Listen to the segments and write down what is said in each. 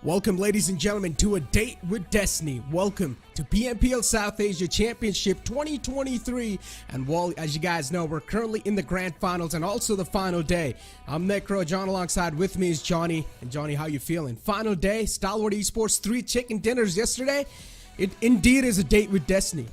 Welcome, ladies and gentlemen, to A Date with Destiny. Welcome to PMPL South Asia Championship 2023. And well, as you guys know, we're currently in the grand finals and also the final day. I'm Necro, John alongside with me is Johnny. And Johnny, how you feeling? Final day, Stalwart Esports, 3 chicken dinners yesterday. It indeed is a date with Destiny.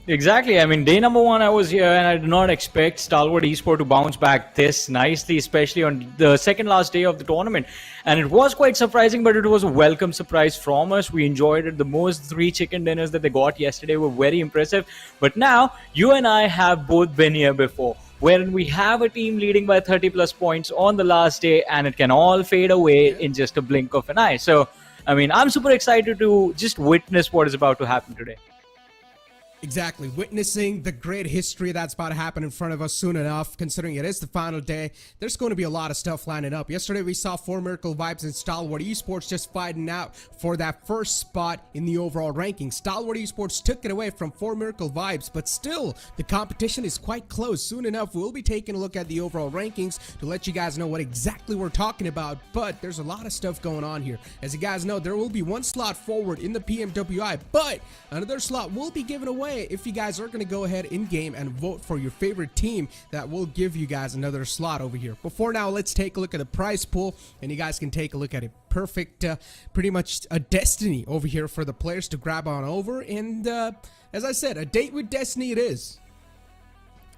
Exactly. I mean, day number 1 I was here and I did not expect Stalwart Esports to bounce back this nicely, especially on the second last day of the tournament. And it was quite surprising, but it was a welcome surprise from us. We enjoyed it the most. 3 chicken dinners that they got yesterday were very impressive. But now, you and I have both been here before, wherein we have a team leading by 30 plus points on the last day and it can all fade away in just a blink of an eye. So, I mean, I'm super excited to just witness what is about to happen today. Exactly. Witnessing the great history that's about to happen in front of us soon enough, considering it is the final day. There's going to be a lot of stuff lining up. Yesterday, we saw 4 Miracle Vibes and Stalwart Esports just fighting out for that first spot in the overall ranking. Stalwart Esports took it away from 4 Miracle Vibes, but still, the competition is quite close. Soon enough, we'll be taking a look at the overall rankings to let you guys know what exactly we're talking about, but there's a lot of stuff going on here. As you guys know, there will be 1 slot forward in the PMWI, but another slot will be given away if you guys are going to go ahead in game and vote for your favorite team. That will give you guys another slot over here. Before now, let's take a look at the prize pool and you guys can take a look at it. Perfect, pretty much a destiny over here for the players to grab on over, and as I said, a date with Destiny it is.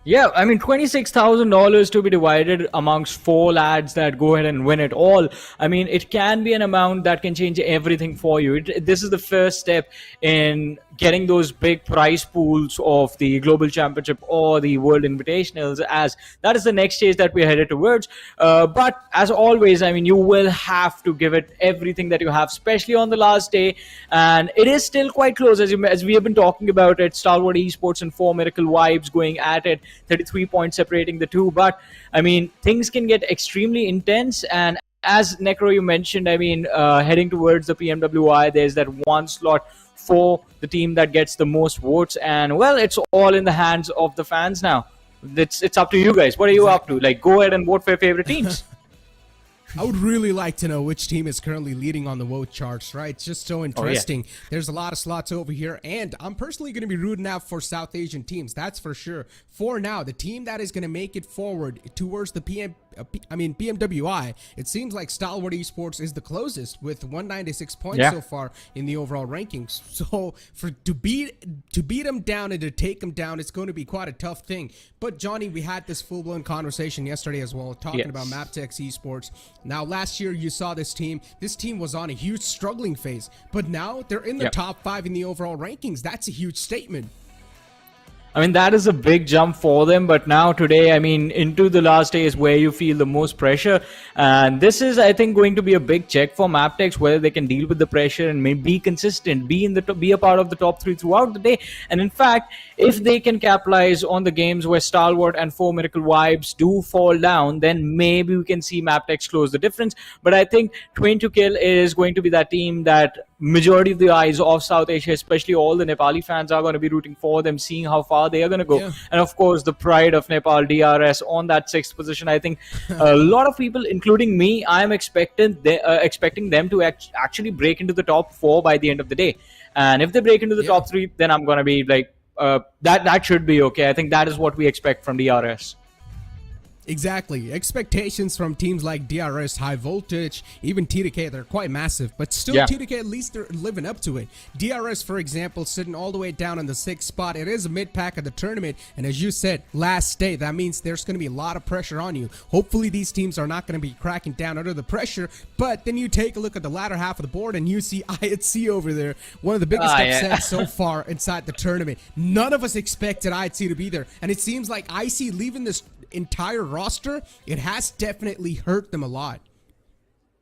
Yeah, I mean, $26,000 to be divided amongst 4 lads that go ahead and win it all. I mean, it can be an amount that can change everything for you. This is the first step in getting those big prize pools of the Global Championship or the World Invitationals, as that is the next stage that we're headed towards. But as always, I mean, you will have to give it everything that you have, especially on the last day. And it is still quite close, as we have been talking about it. Stalwart Esports and 4 Miracle Vibes going at it. 33 points separating the two, but I mean, things can get extremely intense. And as Necro, you mentioned, I mean, heading towards the PMWI, there's that 1 slot for the team that gets the most votes, and well, it's all in the hands of the fans now. It's up to you guys. What are you up to? Like, go ahead and vote for your favorite teams. I would really like to know which team is currently leading on the vote charts, right? It's just so interesting. Oh, yeah. There's a lot of slots over here, and I'm personally going to be rooting out for South Asian teams, that's for sure. For now, the team that is going to make it forward towards the PMWI, it seems like Stalwart Esports is the closest with 196 points so far in the overall rankings. So to beat them down and to take them down, it's going to be quite a tough thing. But Johnny, we had this full-blown conversation yesterday as well, talking about MABETEX Esports. Now, last year you saw this team. This team was on a huge struggling phase, but now they're in the top 5 in the overall rankings. That's a huge statement. I mean, that is a big jump for them, but now today, I mean, into the last day is where you feel the most pressure, and this is, I think, going to be a big check for MABETEX, whether they can deal with the pressure and maybe be consistent, be a part of the top 3 throughout the day. And in fact, if they can capitalize on the games where Stalwart and 4 Miracle Vibes do fall down, then maybe we can see MABETEX close the difference. But I think Twain to Kill is going to be that team that majority of the eyes of South Asia, especially all the Nepali fans, are going to be rooting for them, seeing how far they are going to go. And of course, the pride of Nepal, DRS, on that 6th position. I think a lot of people, including me, I am expecting them to actually break into the top 4 by the end of the day. And if they break into the top 3, then I'm going to be like, that should be okay. I think that is what we expect from DRS. Exactly. Expectations from teams like DRS, Highvoltage, even TDK, they're quite massive, but still TDK, at least they're living up to it. DRS, for example, sitting all the way down in the 6th spot. It is a mid-pack of the tournament, and as you said, last day, that means there's going to be a lot of pressure on you. Hopefully these teams are not going to be cracking down under the pressure, but then you take a look at the latter half of the board and you see IHC over there, one of the biggest upsets so far inside the tournament. None of us expected IHC to be there, and it seems like IC leaving this entire roster, it has definitely hurt them a lot.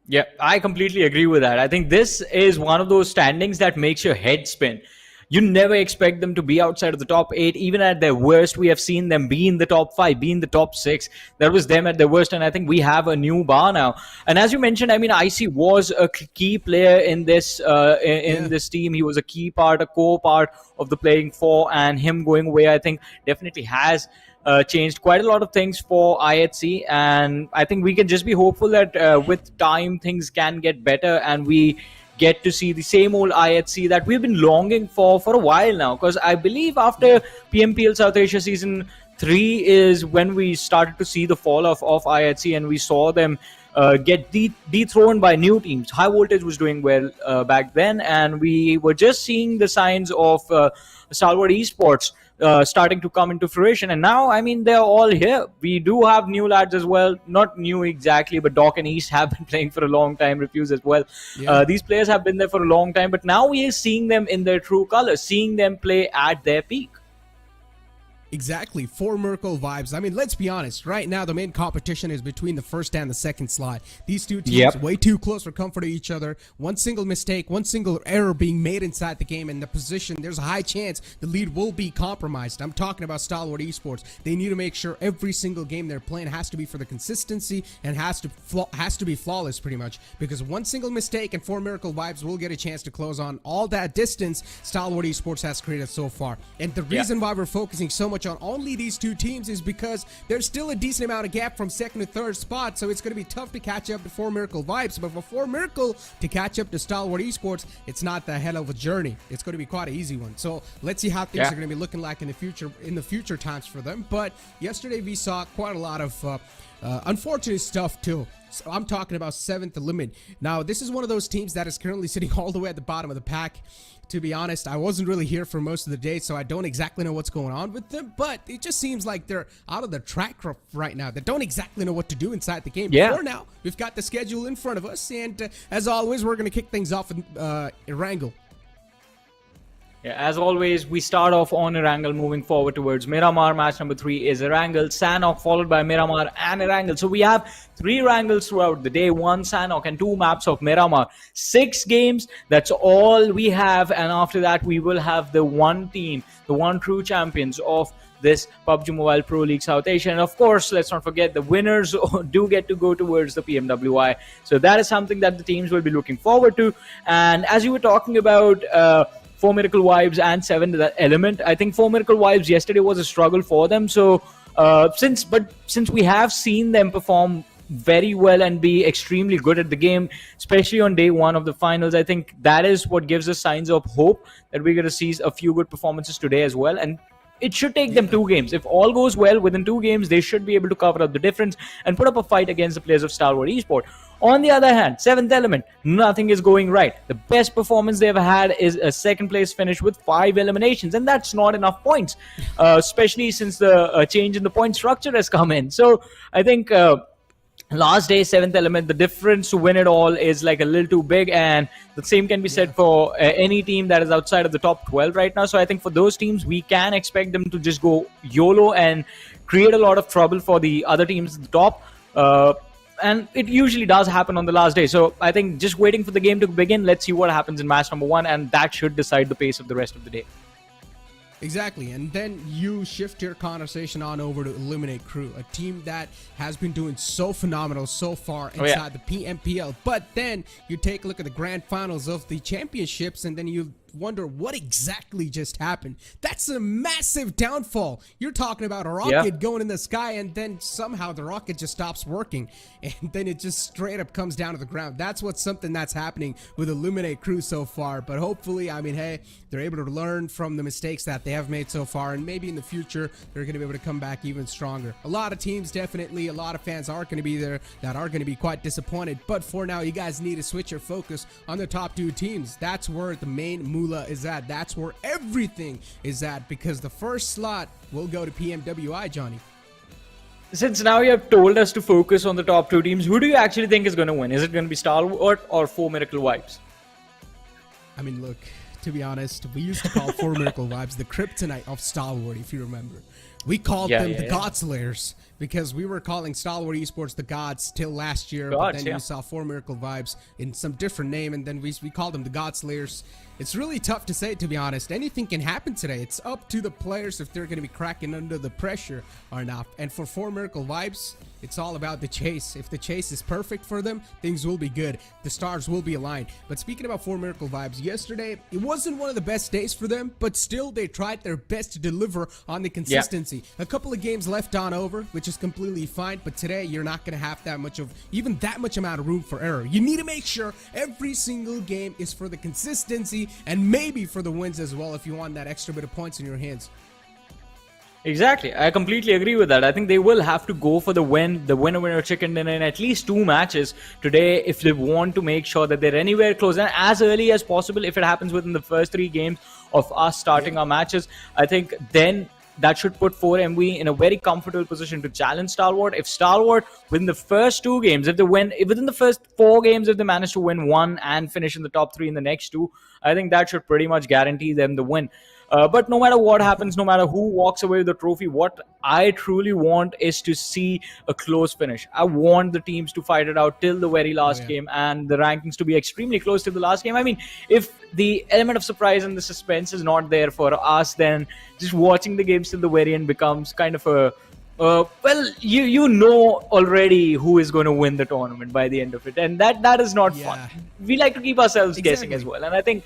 Yeah, I completely agree with that. I think this is one of those standings that makes your head spin. You never expect them to be outside of the top 8. Even at their worst, we have seen them be in the top 5, be in the top 6. That was them at their worst, and I think we have a new bar now. And as you mentioned, I mean, IC was a key player in this this team. He was a key part, a core part of the playing 4, and him going away, I think, definitely has changed quite a lot of things for IHC, and I think we can just be hopeful that with time things can get better and we get to see the same old IHC that we've been longing for a while now. Because I believe after PMPL South Asia Season 3 is when we started to see the fall of IHC, and we saw them get dethroned by new teams. Highvoltage was doing well back then, and we were just seeing the signs of Stalwart Esports starting to come into fruition. And now, I mean, they're all here. We do have new lads as well. Not new exactly, but Doc and East have been playing for a long time. Refuse as well. These players have been there for a long time, but now we are seeing them in their true colors, seeing them play at their peak. Exactly, for Merkel vibes. I mean, let's be honest. Right now, the main competition is between the first and the second slot. These two teams way too close for comfort to each other. One single mistake, one single error being made inside the game, and the position, there's a high chance the lead will be compromised. I'm talking about Stalwart Esports. They need to make sure every single game they're playing has to be for the consistency and has to be flawless, pretty much. Because one single mistake and for Miracle vibes will get a chance to close on all that distance Stalwart Esports has created so far. And the reason why we're focusing so much on only these two teams is because there's still a decent amount of gap from second to third spot, so it's going to be tough to catch up before Miracle vibes. But before Miracle to catch up to Stalwart Esports, it's not the hell of a journey. It's going to be quite an easy one. So let's see how things are going to be looking like in the future times for them. But yesterday we saw quite a lot of unfortunate stuff too. So I'm talking about 7th Element. Now, this is one of those teams that is currently sitting all the way at the bottom of the pack. To be honest, I wasn't really here for most of the day, so I don't exactly know what's going on with them, but it just seems like they're out of the track right now. They don't exactly know what to do inside the game. For now, we've got the schedule in front of us, and as always, we're going to kick things off with Erangel. As always, we start off on Erangel, moving forward towards Miramar. Match number 3 is Erangel, Sanhok, followed by Miramar and Erangel. So we have 3 Erangels throughout the day, 1 Sanhok and 2 maps of Miramar. 6 games, that's all we have. And after that, we will have the one team, the one true champions of this PUBG Mobile Pro League South Asia. And of course, let's not forget the winners do get to go towards the PMWI. So that is something that the teams will be looking forward to. And as you were talking about 4 Miracle Vibes and 7th Element, I think 4 Miracle Vibes yesterday was a struggle for them. So since we have seen them perform very well and be extremely good at the game, especially on day 1 of the finals, I think that is what gives us signs of hope that we're going to see a few good performances today as well. And it should take them 2 games. If all goes well, within 2 games, they should be able to cover up the difference and put up a fight against the players of Stalwart Esports. On the other hand, 7th Element, nothing is going right. The best performance they've had is a 2nd place finish with 5 eliminations, and that's not enough points, especially since the change in the point structure has come in. So I think last day, 7th Element, the difference to win it all is like a little too big, and the same can be said for any team that is outside of the top 12 right now. So I think for those teams, we can expect them to just go YOLO and create a lot of trouble for the other teams at the top. And it usually does happen on the last day. So I think just waiting for the game to begin, let's see what happens in match number 1, and that should decide the pace of the rest of the day. Exactly, and then you shift your conversation on over to Eliminate Crew, a team that has been doing so phenomenal so far inside the PMPL. But then you take a look at the grand finals of the championships, and then you wonder what exactly just happened. That's a massive downfall. You're talking about a rocket going in the sky, and then somehow the rocket just stops working, and then it just straight up comes down to the ground. That's something that's happening with Eliminate Crew so far. But hopefully, I mean, hey, they're able to learn from the mistakes that they have made so far, and maybe in the future they're going to be able to come back even stronger. A lot of teams, definitely, a lot of fans are going to be there that are going to be quite disappointed. But for now, you guys need to switch your focus on the top 2 teams. That's where the main moolah is at. That's where everything is at, because the first slot will go to PMWI, Johnny. Since now you have told us to focus on the top 2 teams, who do you actually think is going to win? Is it going to be Stalwart or 4 Miracle Vibes? I mean, look, to be honest, we used to call 4 Miracle Vibes the kryptonite of Stalwart, if you remember. We called them the God Slayers because we were calling Stalwart Esports the Gods till last year. But then you saw 4 Miracle Vibes in some different name, and then we called them the God Slayers. It's really tough to say, to be honest. Anything can happen today. It's up to the players if they're going to be cracking under the pressure or not. And for 4 Miracle Vibes, it's all about the chase. If the chase is perfect for them, things will be good. The stars will be aligned. But speaking about 4 Miracle Vibes, yesterday, it wasn't one of the best days for them, but still they tried their best to deliver on the consistency. A couple of games left on over, which is completely fine, but today you're not going to have that much of, even that much amount of room for error. You need to make sure every single game is for the consistency and maybe for the wins as well if you want that extra bit of points in your hands. Exactly. I completely agree with that. I think they will have to go for the winner chicken dinner in at least 2 matches today if they want to make sure that they're anywhere close and as early as possible. If it happens within the first 3 games of us starting our matches, I think then that should put 4MV in a very comfortable position to challenge Stalwart. If Stalwart, within the first 2 games, if they win, within the first 4 games, if they manage to win 1 and finish in the top 3 in the next 2, I think that should pretty much guarantee them the win. But no matter what happens, no matter who walks away with the trophy, what I truly want is to see a close finish. I want the teams to fight it out till the very last game and the rankings to be extremely close to the last game. I mean, if the element of surprise and the suspense is not there for us, then just watching the games till the very end becomes kind of a well, you know already who is going to win the tournament by the end of it, and that is not fun. We like to keep ourselves guessing as well, and I think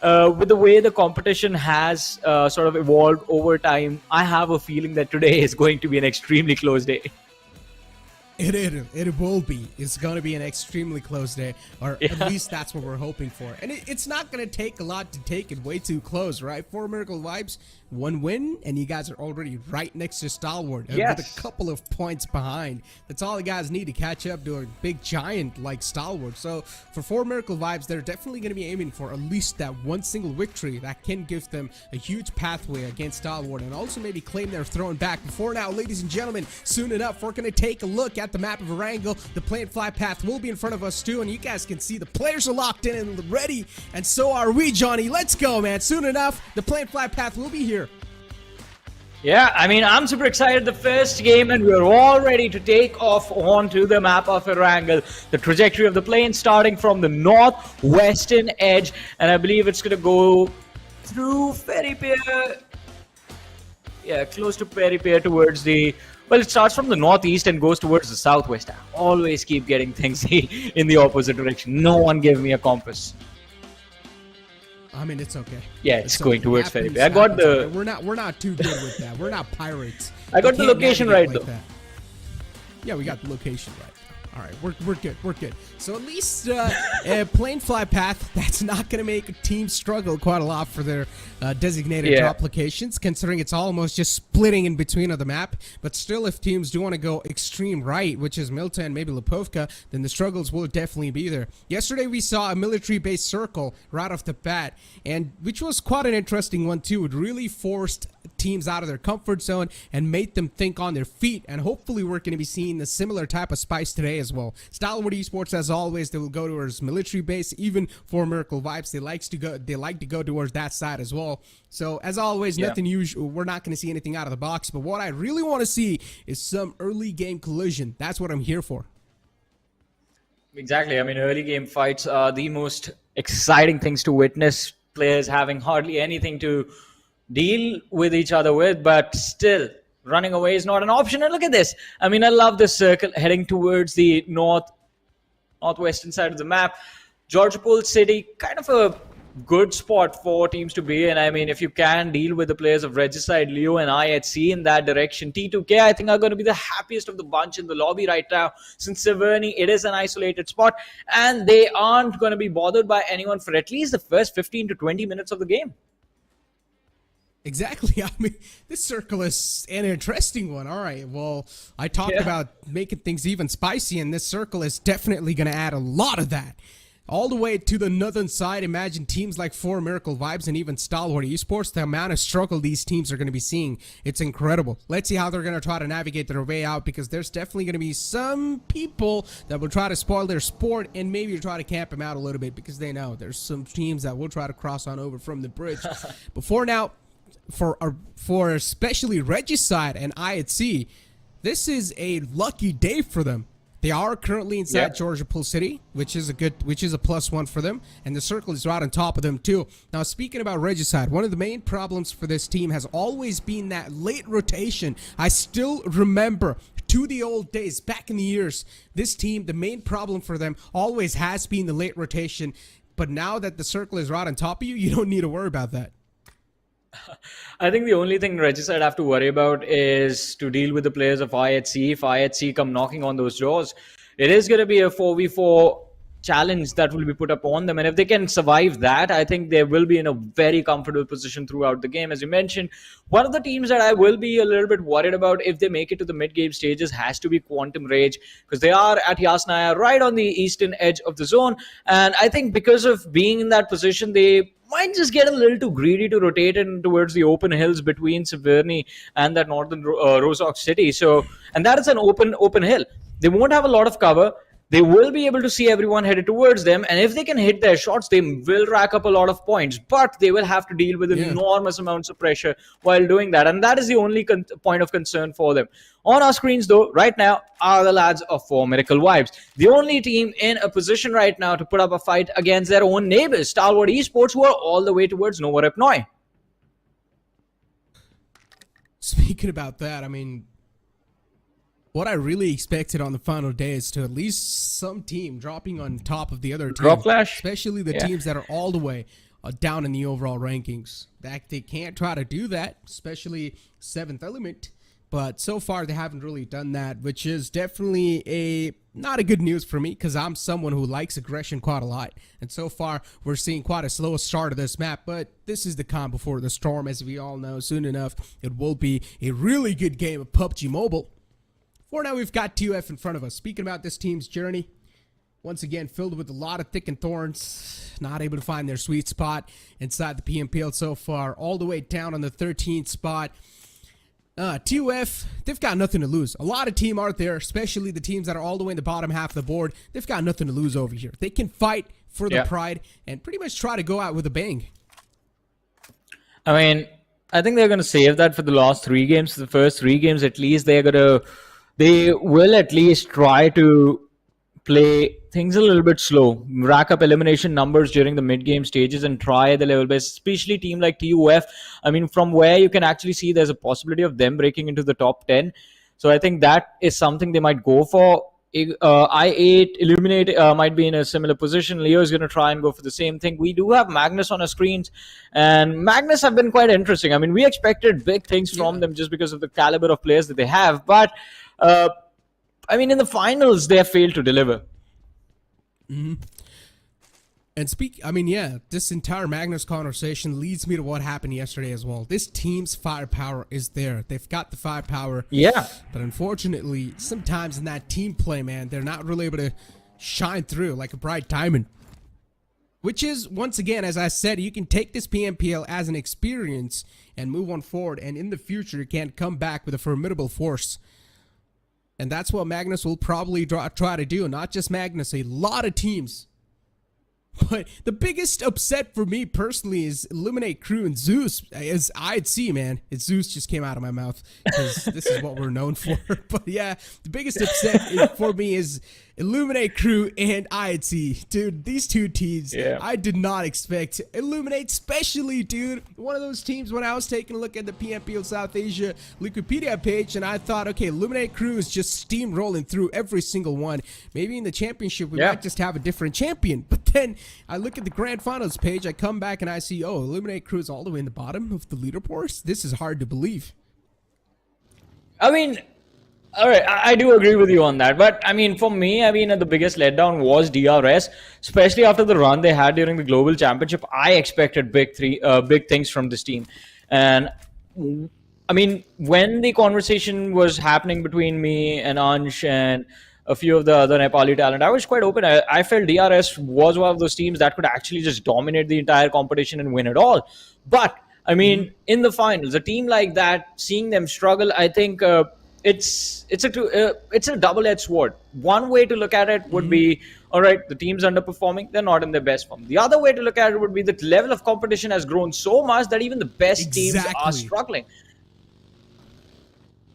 with the way the competition has sort of evolved over time, I have a feeling that today is going to be an extremely close day. It will be. It's going to be an extremely close day, or at least that's what we're hoping for. And it's not going to take a lot to take it way too close, right? 4 Miracle Vibes, 1 win, and you guys are already right next to Stalwart with a couple of points behind. That's all you guys need to catch up to a big giant like Stalwart. So for 4 Miracle Vibes, they're definitely going to be aiming for at least that one single victory that can give them a huge pathway against Stalwart and also maybe claim their throne back. Before now, ladies and gentlemen, soon enough, we're going to take a look at the map of Erangel. The play and fly path will be in front of us too, and you guys can see the players are locked in and ready, and so are we, Johnny. Let's go, man. Soon enough, the play and fly path will be here. Yeah, I mean, I'm super excited. The first game, and we're all ready to take off onto the map of Erangel. The trajectory of the plane starting from the northwestern edge, and I believe it's going to go through Ferrypier. Yeah, close to Ferrypier towards the... Well, it starts from the northeast and goes towards the southwest. I always keep getting things in the opposite direction. No one gave me a compass. I mean, it's okay. Yeah, it's going towards Ferrypier. I got the... We're not too good with that. We're not pirates. I got the location right, though. Yeah, we got the location right. All right, we're good. We're good. So at least a plane fly path, that's not going to make a team struggle quite a lot for their designated drop locations, considering it's almost just splitting in between of the map. But still, if teams do want to go extreme right, which is Milta and maybe Lipovka, then the struggles will definitely be there. Yesterday, we saw a military-based circle right off the bat, and which was quite an interesting one too. It really forced teams out of their comfort zone and made them think on their feet, and hopefully we're going to be seeing a similar type of spice today as well. Stalwart Esports, as always, they will go towards military base. Even for Miracle Vibes, they like to go towards that side as well. So as always, nothing usual. We're not going to see anything out of the box, but what I really want to see is some early game collision. That's what I'm here for. Exactly. I mean, early game fights are the most exciting things to witness. Players having hardly anything to deal with each other with, but still running away is not an option. And look at this. I mean, I love this circle heading towards the northwestern side of the map. Georgopol City, kind of a good spot for teams to be in. I mean, if you can deal with the players of Regicide, Leo, and IHC in that direction, T2K, I think, are going to be the happiest of the bunch in the lobby right now. Since Severny, it is an isolated spot, and they aren't going to be bothered by anyone for at least the first 15 to 20 minutes of the game. Exactly. I mean, this circle is an interesting one. All right. Well, I talked about making things even spicy, and this circle is definitely going to add a lot of that. All the way to the northern side, imagine teams like 4 Miracle Vibes and even Stalwart Esports, the amount of struggle these teams are going to be seeing. It's incredible. Let's see how they're going to try to navigate their way out, because there's definitely going to be some people that will try to spoil their sport and maybe try to camp them out a little bit, because they know there's some teams that will try to cross on over from the bridge. Before now, for especially Regicide and IHC, this is a lucky day for them, They are currently inside Georgia Pool City, which is a +1 for them, and the circle is right on top of them too. Now, speaking about Regicide, one of the main problems for this team has always been that late rotation. I still remember to the old days, back in the years, this team, the main problem for them always has been the late rotation. But now that the circle is right on top of you, you don't need to worry about that. I think the only thing Regicide have to worry about is to deal with the players of IHC. If IHC come knocking on those doors, it is going to be a 4v4 challenge that will be put up on them. And if they can survive that, I think they will be in a very comfortable position throughout the game. As you mentioned, one of the teams that I will be a little bit worried about if they make it to the mid-game stages has to be Quantum Rage, because they are at Yasnaya, right on the eastern edge of the zone. And I think because of being in that position, they might just get a little too greedy to rotate in towards the open hills between Severny and that northern Rozhok city. So, and that is an open hill. They won't have a lot of cover. They will be able to see everyone headed towards them, and if they can hit their shots, they will rack up a lot of points. But they will have to deal with enormous amounts of pressure while doing that, and that is the only point of concern for them. On our screens, though, right now are the lads of 4 Miracle Vibes, the only team in a position right now to put up a fight against their own neighbors, Stalwart Esports, who are all the way towards Nova Repnoi. Speaking about that, I mean, what I really expected on the final day is to at least some team dropping on top of the other team. Drop Flash? Especially the teams that are all the way down in the overall rankings. That they can't try to do that, especially 7th Element. But so far, they haven't really done that, which is definitely not a good news for me, because I'm someone who likes aggression quite a lot. And so far, we're seeing quite a slow start of this map, but this is the calm before the storm, as we all know. Soon enough, it will be a really good game of PUBG Mobile. For now, we've got TUF in front of us. Speaking about this team's journey, once again, filled with a lot of thick and thorns, not able to find their sweet spot inside the PMPL so far, all the way down on the 13th spot. TUF, they've got nothing to lose. A lot of team out there, especially the teams that are all the way in the bottom half of the board, they've got nothing to lose over here. They can fight for the pride and pretty much try to go out with a bang. I mean, I think they're going to save that for the last 3 games. The first 3 games, at least, they will at least try to play things a little bit slow, rack up elimination numbers during the mid-game stages and try the level base, especially a team like TUF. I mean, from where you can actually see there's a possibility of them breaking into the top 10. So I think that is something they might go for. I8, Illuminate might be in a similar position. Leo is going to try and go for the same thing. We do have Magnus on our screens, and Magnus have been quite interesting. I mean, we expected big things from them just because of the caliber of players that they have, but I mean, in the finals, they have failed to deliver. And this entire Magnus conversation leads me to what happened yesterday as well. This team's firepower is there. They've got the firepower. Yeah. But unfortunately, sometimes in that team play, man, they're not really able to shine through like a bright diamond. Which is, once again, as I said, you can take this PMPL as an experience and move on forward. And in the future, you can come back with a formidable force. And that's what Magnus will probably try to do. Not just Magnus, a lot of teams. But the biggest upset for me personally is Illuminate Crew and Zeus. As I'd see, man. Zeus just came out of my mouth because this is what we're known for. But yeah, the biggest upset for me is Illuminate Crew and IHC. Dude, these two teams, I did not expect. Illuminate especially, dude. One of those teams when I was taking a look at the PMPL South Asia Wikipedia page, and I thought, okay, Illuminate Crew is just steamrolling through every single one. Maybe in the championship, we might just have a different champion. But then I look at the grand finals page, I come back and I see, oh, Illuminate Crew is all the way in the bottom of the leaderboards. This is hard to believe. I mean, all right, I do agree with you on that. But, I mean, for me, the biggest letdown was DRS, especially after the run they had during the Global Championship. I expected big things from this team. And, I mean, when the conversation was happening between me and Ansh and a few of the other Nepali talent, I was quite open. I felt DRS was one of those teams that could actually just dominate the entire competition and win it all. But, I mean, in the finals, a team like that, seeing them struggle, I think it's a double-edged sword. One way to look at it would be, all right, the team's underperforming, they're not in their best form. The other way to look at it would be the level of competition has grown so much that even the best teams are struggling.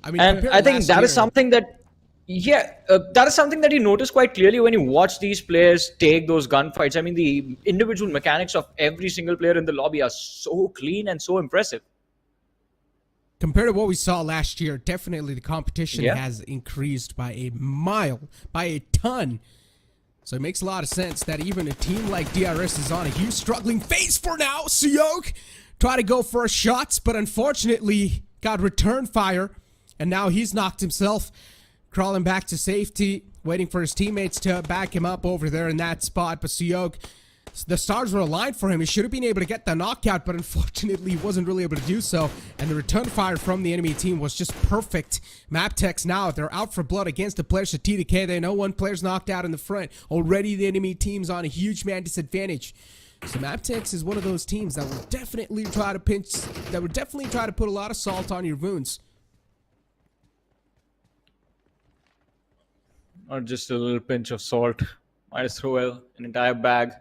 I mean, and I think that is something that Yeah, that is something that you notice quite clearly when you watch these players take those gunfights. I mean, the individual mechanics of every single player in the lobby are so clean and so impressive. Compared to what we saw last year, definitely the competition Yeah. has increased by a mile, by a ton. So it makes a lot of sense that even a team like DRS is on a huge struggling phase for now. Sanhok tried to go for a shot, but unfortunately got return fire. And now he's knocked himself, crawling back to safety, waiting for his teammates to back him up over there in that spot. But Sanhok, the stars were aligned for him. He should have been able to get the knockout, but unfortunately he wasn't really able to do so. And the return fire from the enemy team was just perfect. MABETEX now, they're out for blood against the players of TDK. They know one player's knocked out in the front. Already the enemy team's on a huge man disadvantage. So MABETEX is one of those teams that will definitely try to put a lot of salt on your wounds. Not just a little pinch of salt. Might as well an entire bag.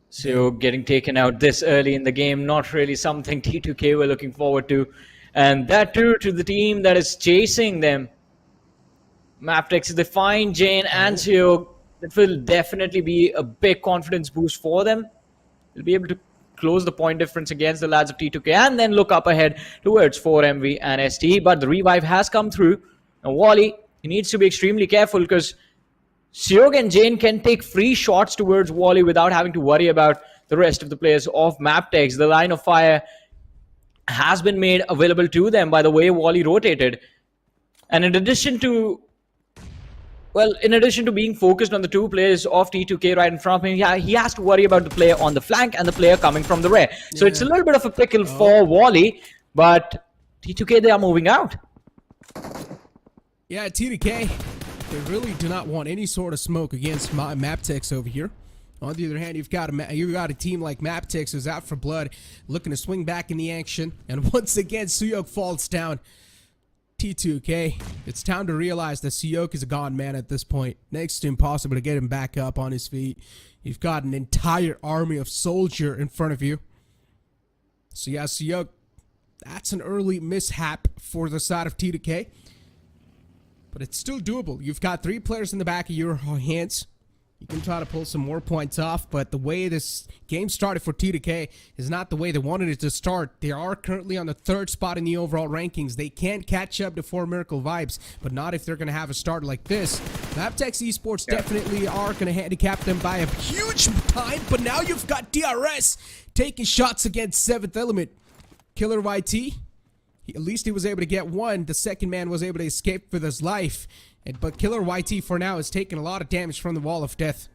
So getting taken out this early in the game, not really something T2K were looking forward to. And that too to the team that is chasing them. MABETEX, they find Jane and Seo. That will definitely be a big confidence boost for them. They'll be able to close the point difference against the lads of T2K and then look up ahead towards 4MV and ST. But the revive has come through. Now Wally, he needs to be extremely careful because Seog and Jane can take free shots towards Wally without having to worry about the rest of the players of MABETEX. The line of fire has been made available to them by the way Wally rotated. And in addition to being focused on the two players of T2K right in front of him, he has to worry about the player on the flank and the player coming from the rear. So it's a little bit of a pickle for Wally, but T2K, they are moving out. Yeah, TDK, they really do not want any sort of smoke against MABETEX over here. On the other hand, you've got a team like MABETEX who's out for blood, looking to swing back in the action. And once again, Sanhok falls down. T2K, it's time to realize that Sanhok is a gone man at this point. Next to impossible to get him back up on his feet. You've got an entire army of soldier in front of you. So yeah, Sanhok, that's an early mishap for the side of T2K. But it's still doable. You've got 3 players in the back of your hands. You can try to pull some more points off, but the way this game started for T2K is not the way they wanted it to start. They are currently on the 3rd spot in the overall rankings. They can catch up to 4 Miracle Vibes, but not if they're going to have a start like this. Magnus Esports definitely are going to handicap them by a huge time, but now you've got DRS taking shots against 7th Element. Killer YT, at least he was able to get one. The second man was able to escape with his life. But Killer YT for now is taking a lot of damage from the Wall of Death.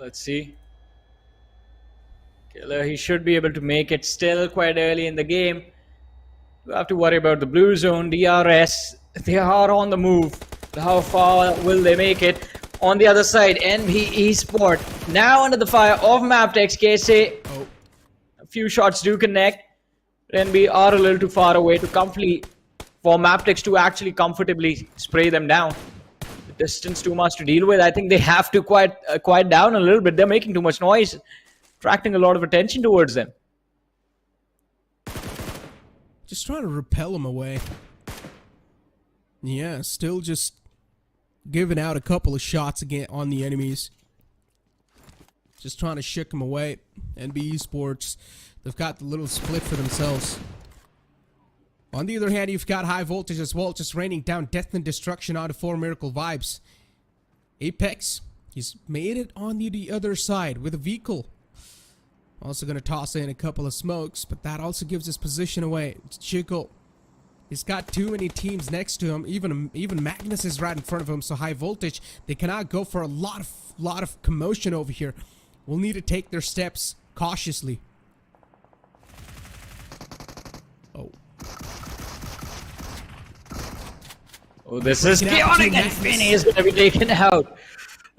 Let's see. Killer, he should be able to make it still quite early in the game. You have to worry about the blue zone. DRS, they are on the move. How far will they make it? On the other side, NV Esports now under the fire of MABETEX. KSA, a few shots do connect. NB are a little too far away to for MABETEX to actually comfortably spray them down. The distance too much to deal with. I think they have to quiet down a little bit. They're making too much noise, attracting a lot of attention towards them. Just trying to repel them away. Yeah, still just giving out a couple of shots again on the enemies. Just trying to shook them away. NB Esports, they've got the little split for themselves. On the other hand, you've got Highvoltage as well, just raining down death and destruction onto 4 Miracle Vibes. Apex, he's made it on the other side with a vehicle. Also going to toss in a couple of smokes, but that also gives his position away. It's Chico. He's got too many teams next to him. Even Magnus is right in front of him, so Highvoltage, they cannot go for a lot of commotion over here. We'll need to take their steps cautiously. Oh, this is chaotic, and Finny is going to be taken out.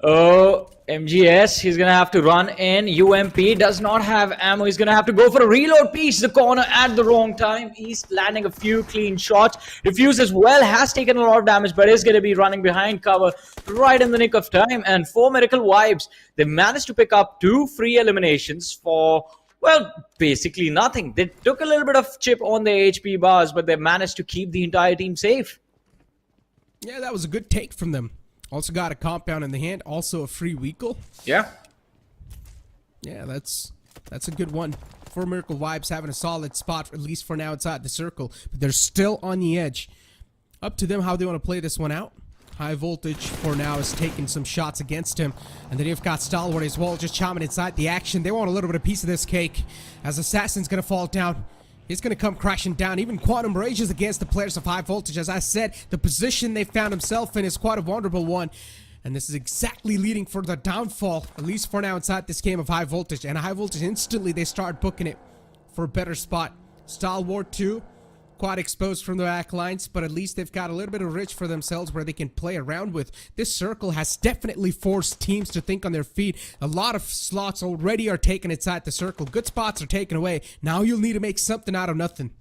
Oh, MGS, he's going to have to run in. UMP does not have ammo. He's going to have to go for a reload piece. The corner at the wrong time. He's landing a few clean shots. Refuse as well, has taken a lot of damage, but is going to be running behind cover right in the nick of time. And 4 Miracle Vibes, they managed to pick up 2 free eliminations for Well, basically nothing. They took a little bit of chip on their HP bars, but they managed to keep the entire team safe. Yeah, that was a good take from them. Also got a compound in the hand, also a free vehicle. Yeah. Yeah, that's a good one. For Miracle Vibes having a solid spot, at least for now, inside the circle. But they're still on the edge. Up to them how they want to play this one out. High Voltage for now is taking some shots against him. And then you've got Stalwart as well, just choming inside the action. They want a little bit of piece of this cake. As Assassin's going to fall down. He's going to come crashing down. Even Quantum Rage is against the players of High Voltage. As I said, the position they found himself in is quite a vulnerable one. And this is exactly leading for the downfall, at least for now, inside this game of High Voltage. And High Voltage, instantly, they start booking it for a better spot. Stalwart, too, quite exposed from the back lines, but at least they've got a little bit of rich for themselves where they can play around with. This circle has definitely forced teams to think on their feet. A lot of slots already are taken inside the circle. Good spots are taken away. Now you'll need to make something out of nothing.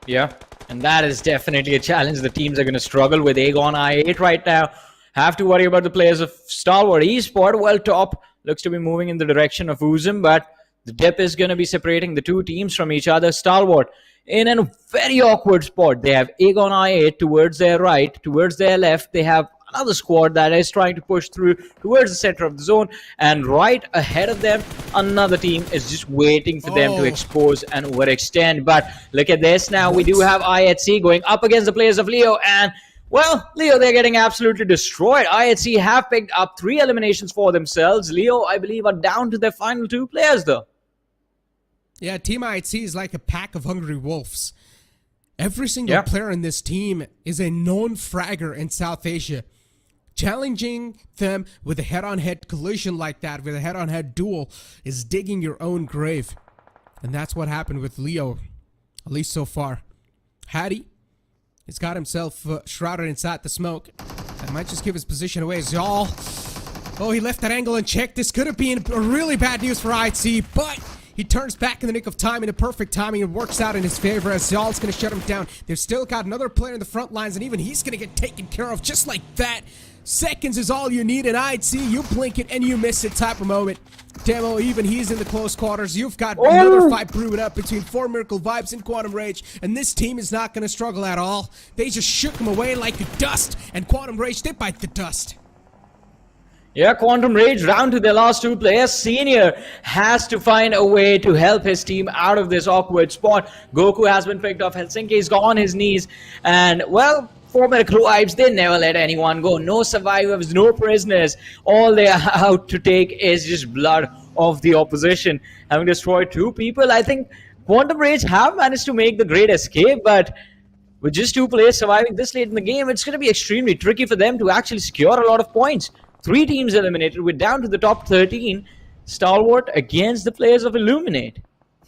Yeah, and that is definitely a challenge the teams are going to struggle with. Aegon I8 right now. Have to worry about the players of Stalwart Esports. Well, top looks to be moving in the direction of Uzum, but the dip is going to be separating the two teams from each other. Stalwart in a very awkward spot. They have Aegon I8 towards their right, towards their left. They have another squad that is trying to push through towards the center of the zone, and right ahead of them, another team is just waiting for them to expose and overextend. But look at this now. We do have IHC going up against the players of Leo, and well, Leo, they're getting absolutely destroyed. IHC have picked up 3 eliminations for themselves. Leo, I believe, are down to their final 2 players, though. Yeah, Team IHC is like a pack of hungry wolves. Every single player in this team is a known fragger in South Asia. Challenging them with a head-on-head collision like that, with a head-on-head duel, is digging your own grave. And that's what happened with Leo, at least so far. Hattie, he's got himself shrouded inside the smoke. That might just give his position away. Zal. Oh, he left that angle unchecked. This could have been really bad news for IHC, but he turns back in the nick of time, in the perfect timing. It works out in his favor as Zal's going to shut him down. They've still got another player in the front lines, and even he's going to get taken care of just like that. Seconds is all you need, and IHC, you blink it and you miss it type of moment. Demo, even he's in the close quarters. You've got another fight brewing up between 4 Miracle Vibes and Quantum Rage, and this team is not going to struggle at all. They just shook him away like dust, and Quantum Rage, they bite the dust. Yeah, Quantum Rage down to their last 2 players. Senior has to find a way to help his team out of this awkward spot. Goku has been picked off. Helsinki's got on his knees, and well, 4 Miracle Vibes, they never let anyone go. No survivors, no prisoners. All they are out to take is just blood of the opposition. Having destroyed 2 people, I think Quantum Rage have managed to make the great escape, but with just 2 players surviving this late in the game, it's going to be extremely tricky for them to actually secure a lot of points. 3 teams eliminated. We're down to the top 13. Stalwart against the players of Illuminate.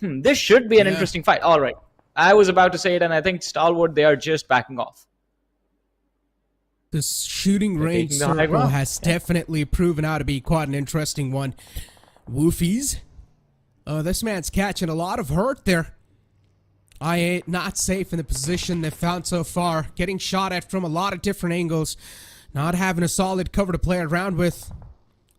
This should be an interesting fight. All right. I was about to say it, and I think Stalwart, they are just backing off. This shooting range circle has definitely proven out to be quite an interesting one. Woofies. This man's catching a lot of hurt there. I8 not safe in the position they've found so far. Getting shot at from a lot of different angles. Not having a solid cover to play around with.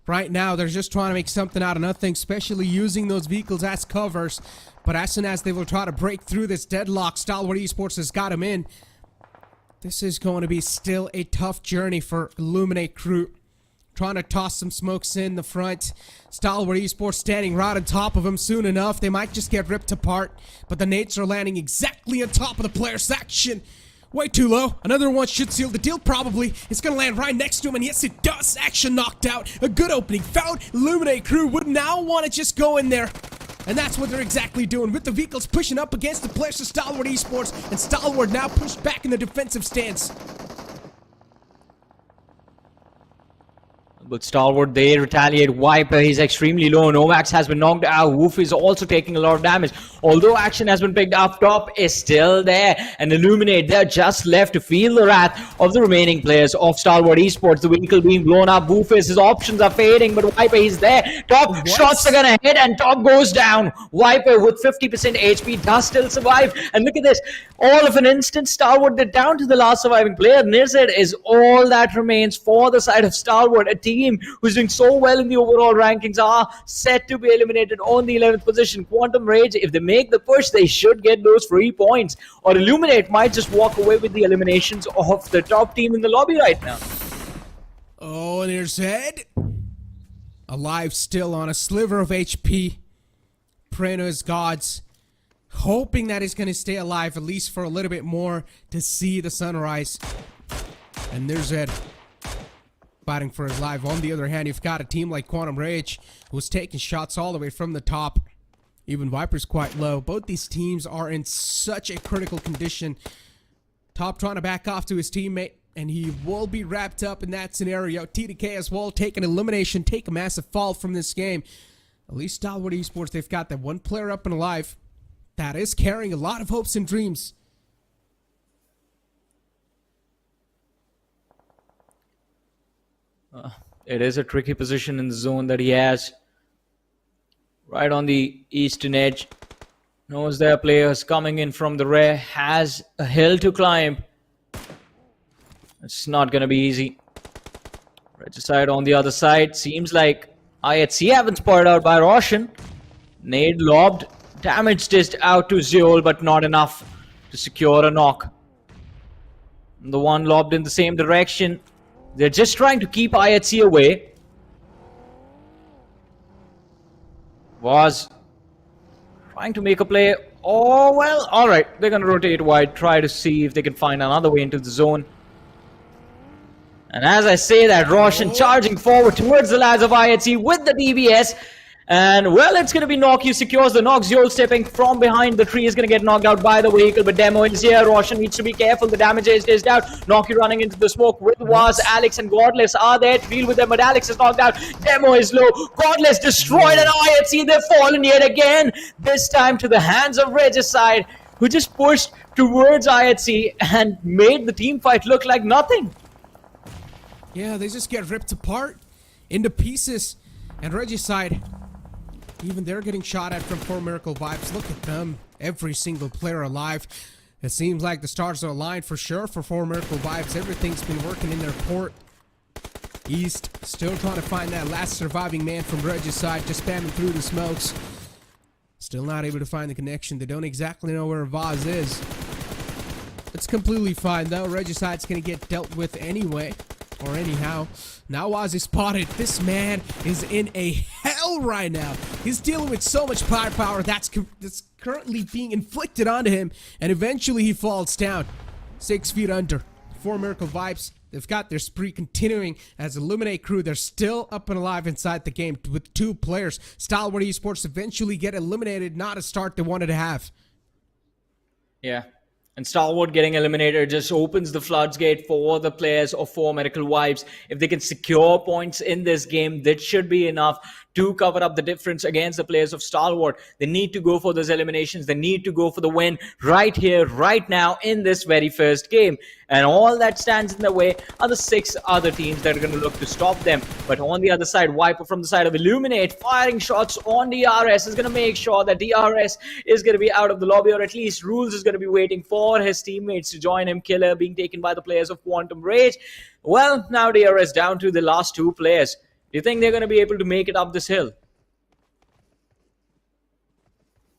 Right now, they're just trying to make something out of nothing, especially using those vehicles as covers. But as soon as they will try to break through this deadlock, Stalwart Esports has got him in. This is going to be still a tough journey for Illuminate crew. Trying to toss some smokes in the front. Stalwart Esports standing right on top of him. Soon enough, they might just get ripped apart. But the nades are landing exactly on top of the player section. Way too low. Another one should seal the deal, probably. It's going to land right next to him, and yes, it does. Action knocked out. A good opening found. Illuminate crew would now want to just go in there. And that's what they're exactly doing, with the vehicles pushing up against the players of Stalwart Esports, and Stalwart now pushed back in the defensive stance. But Stalwart, they retaliate. Viper, he's extremely low. Novax has been knocked out. Woof is also taking a lot of damage. Although action has been picked up, top is still there. And Illuminate, they're just left to feel the wrath of the remaining players of Stalwart Esports. The vehicle being blown up. Woof, his options are fading, but Viper, he's there. Top shots are gonna hit, and top goes down. Viper with 50% HP does still survive. And look at this. All of an instant, Stalwart, they're down to the last surviving player. Nized is all that remains for the side of Stalwart. A team team who's doing so well in the overall rankings are set to be eliminated on the 11th position. Quantum Rage, if they make the push, they should get those free points. Or Illuminate might just walk away with the eliminations of the top team in the lobby right now. Oh, and there's Ed. Alive still on a sliver of HP. Praying to his gods. Hoping that he's going to stay alive at least for a little bit more to see the sunrise. And there's Ed. Fighting for his life. On the other hand, you've got a team like Quantum Rage who's taking shots all the way from the top. Even Viper's quite low. Both these teams are in such a critical condition. Top trying to back off to his teammate, and he will be wrapped up in that scenario. TDK as well, take an elimination, take a massive fall from this game. At least Stalwart Esports, they've got that one player up and alive. That is carrying a lot of hopes and dreams. It is a tricky position in the zone that he has. Right on the eastern edge. Knows there are players coming in from the rear. Has a hill to climb. It's not going to be easy. Regicide on the other side. Seems like IHC haven't spotted out by Roshan. Nade lobbed. Damage dished out to Zeol, but not enough to secure a knock. The one lobbed in the same direction. They're just trying to keep IHC away. Was trying to make a play. Oh, well, alright. They're going to rotate wide. Try to see if they can find another way into the zone. And as I say that, Roshan charging forward towards the lads of IHC with the DBS. And, well, it's going to be Knock. He secures the knock. Zeol stepping from behind the tree is going to get knocked out by the vehicle. But Demo is here. Roshan needs to be careful. The damage is dished out. Knocky running into the smoke with Waz. Alex and Godless are there to deal with them. But Alex is knocked out. Demo is low. Godless destroyed. And IHC, they've fallen yet again. This time to the hands of Regicide, who just pushed towards IHC and made the team fight look like nothing. Yeah, they just get ripped apart into pieces. And Regicide, even they're getting shot at from 4 Miracle Vibes. Look at them. Every single player alive. It seems like the stars are aligned for sure for 4 Miracle Vibes. Everything's been working in their port. East, still trying to find that last surviving man from Regicide, just spamming through the smokes. Still not able to find the connection. They don't exactly know where Vaz is. It's completely fine though. Regicide's gonna get dealt with anyway. Or anyhow. Now Waz is spotted. This man is in a hell right now. He's dealing with so much firepower that's currently being inflicted onto him. And eventually he falls down. 6 feet under. 4 Miracle Vibes. They've got their spree continuing as Illuminate crew. They're still up and alive inside the game with 2 players. Stalwart Esports eventually get eliminated. Not a start they wanted to have. Yeah. And Stalwart getting eliminated just opens the floodgate for the players of 4 Miracle Vibes. If they can secure points in this game, that should be enough to cover up the difference against the players of Stalwart. They need to go for those eliminations. They need to go for the win right here, right now, in this very first game. And all that stands in the way are the 6 other teams that are going to look to stop them. But on the other side, Viper from the side of Illuminate, firing shots on DRS is going to make sure that DRS is going to be out of the lobby, or at least Rules is going to be waiting for his teammates to join him. Killer being taken by the players of Quantum Rage. Well, now DRS down to the last 2 players. Do you think they're going to be able to make it up this hill?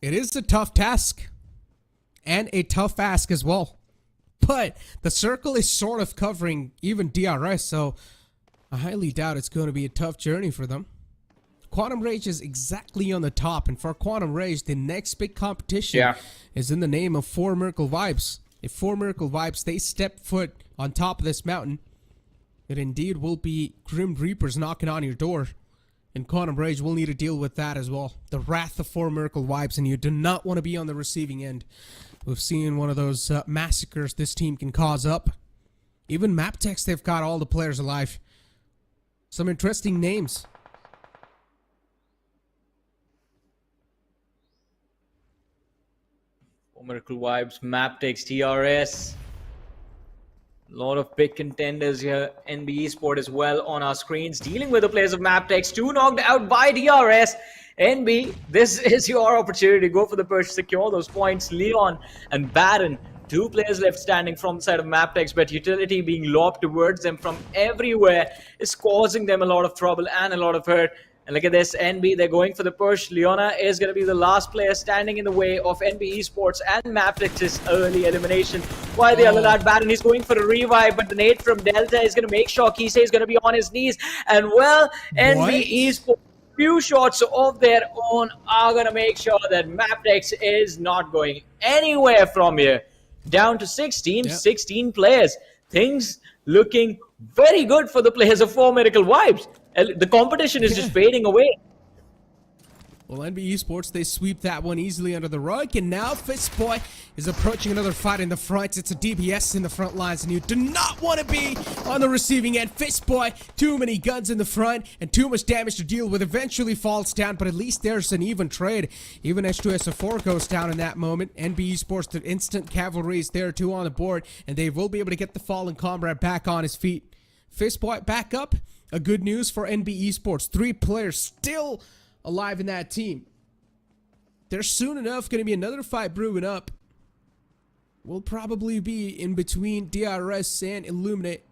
It is a tough task. And a tough ask as well. But the circle is sort of covering even DRS, so I highly doubt it's going to be a tough journey for them. Quantum Rage is exactly on the top, and for Quantum Rage, the next big competition is in the name of 4 Miracle Vibes. If 4 Miracle Vibes, they step foot on top of this mountain, it indeed will be Grim Reapers knocking on your door. And Quantum Rage will need to deal with that as well. The wrath of 4 Miracle Vibes, and you do not want to be on the receiving end. We've seen one of those massacres this team can cause up. Even MABETEX, they've got all the players alive. Some interesting names. Miracle Vibes, MABETEX, TRS. A lot of big contenders here. NB Esport as well on our screens. Dealing with the players of MABETEX. 2 knocked out by DRS. NB, this is your opportunity to go for the push, secure those points. Leon and Baron 2 players left standing from the side of MABETEX, but utility being lobbed towards them from everywhere is causing them a lot of trouble and a lot of hurt. And look at this, NB, they're going for the push. Leona is going to be the last player standing in the way of NB Esports and MABETEX's early elimination. While the other lad Baron, he's going for a revive, but the nade from Delta is going to make sure Kise is going to be on his knees. And well, NB Esports, few shots of their own are going to make sure that MABETEX is not going anywhere from here. Down to 16 players. Things looking very good for the players of 4 Miracle Vibes. The competition is just fading away. Well, NB Esports, they sweep that one easily under the rug, and now Fistboy is approaching another fight in the front. It's a DBS in the front lines, and you do not want to be on the receiving end. Fistboy, too many guns in the front, and too much damage to deal with, eventually falls down, but at least there's an even trade. Even H2SO4 goes down in that moment. NB Esports, the instant cavalry is there too on the board, and they will be able to get the fallen comrade back on his feet. Fistboy back up. A good news for NB Esports. 3 players still alive in that team. There's soon enough going to be another fight brewing up. Will probably be in between DRS and Illuminate,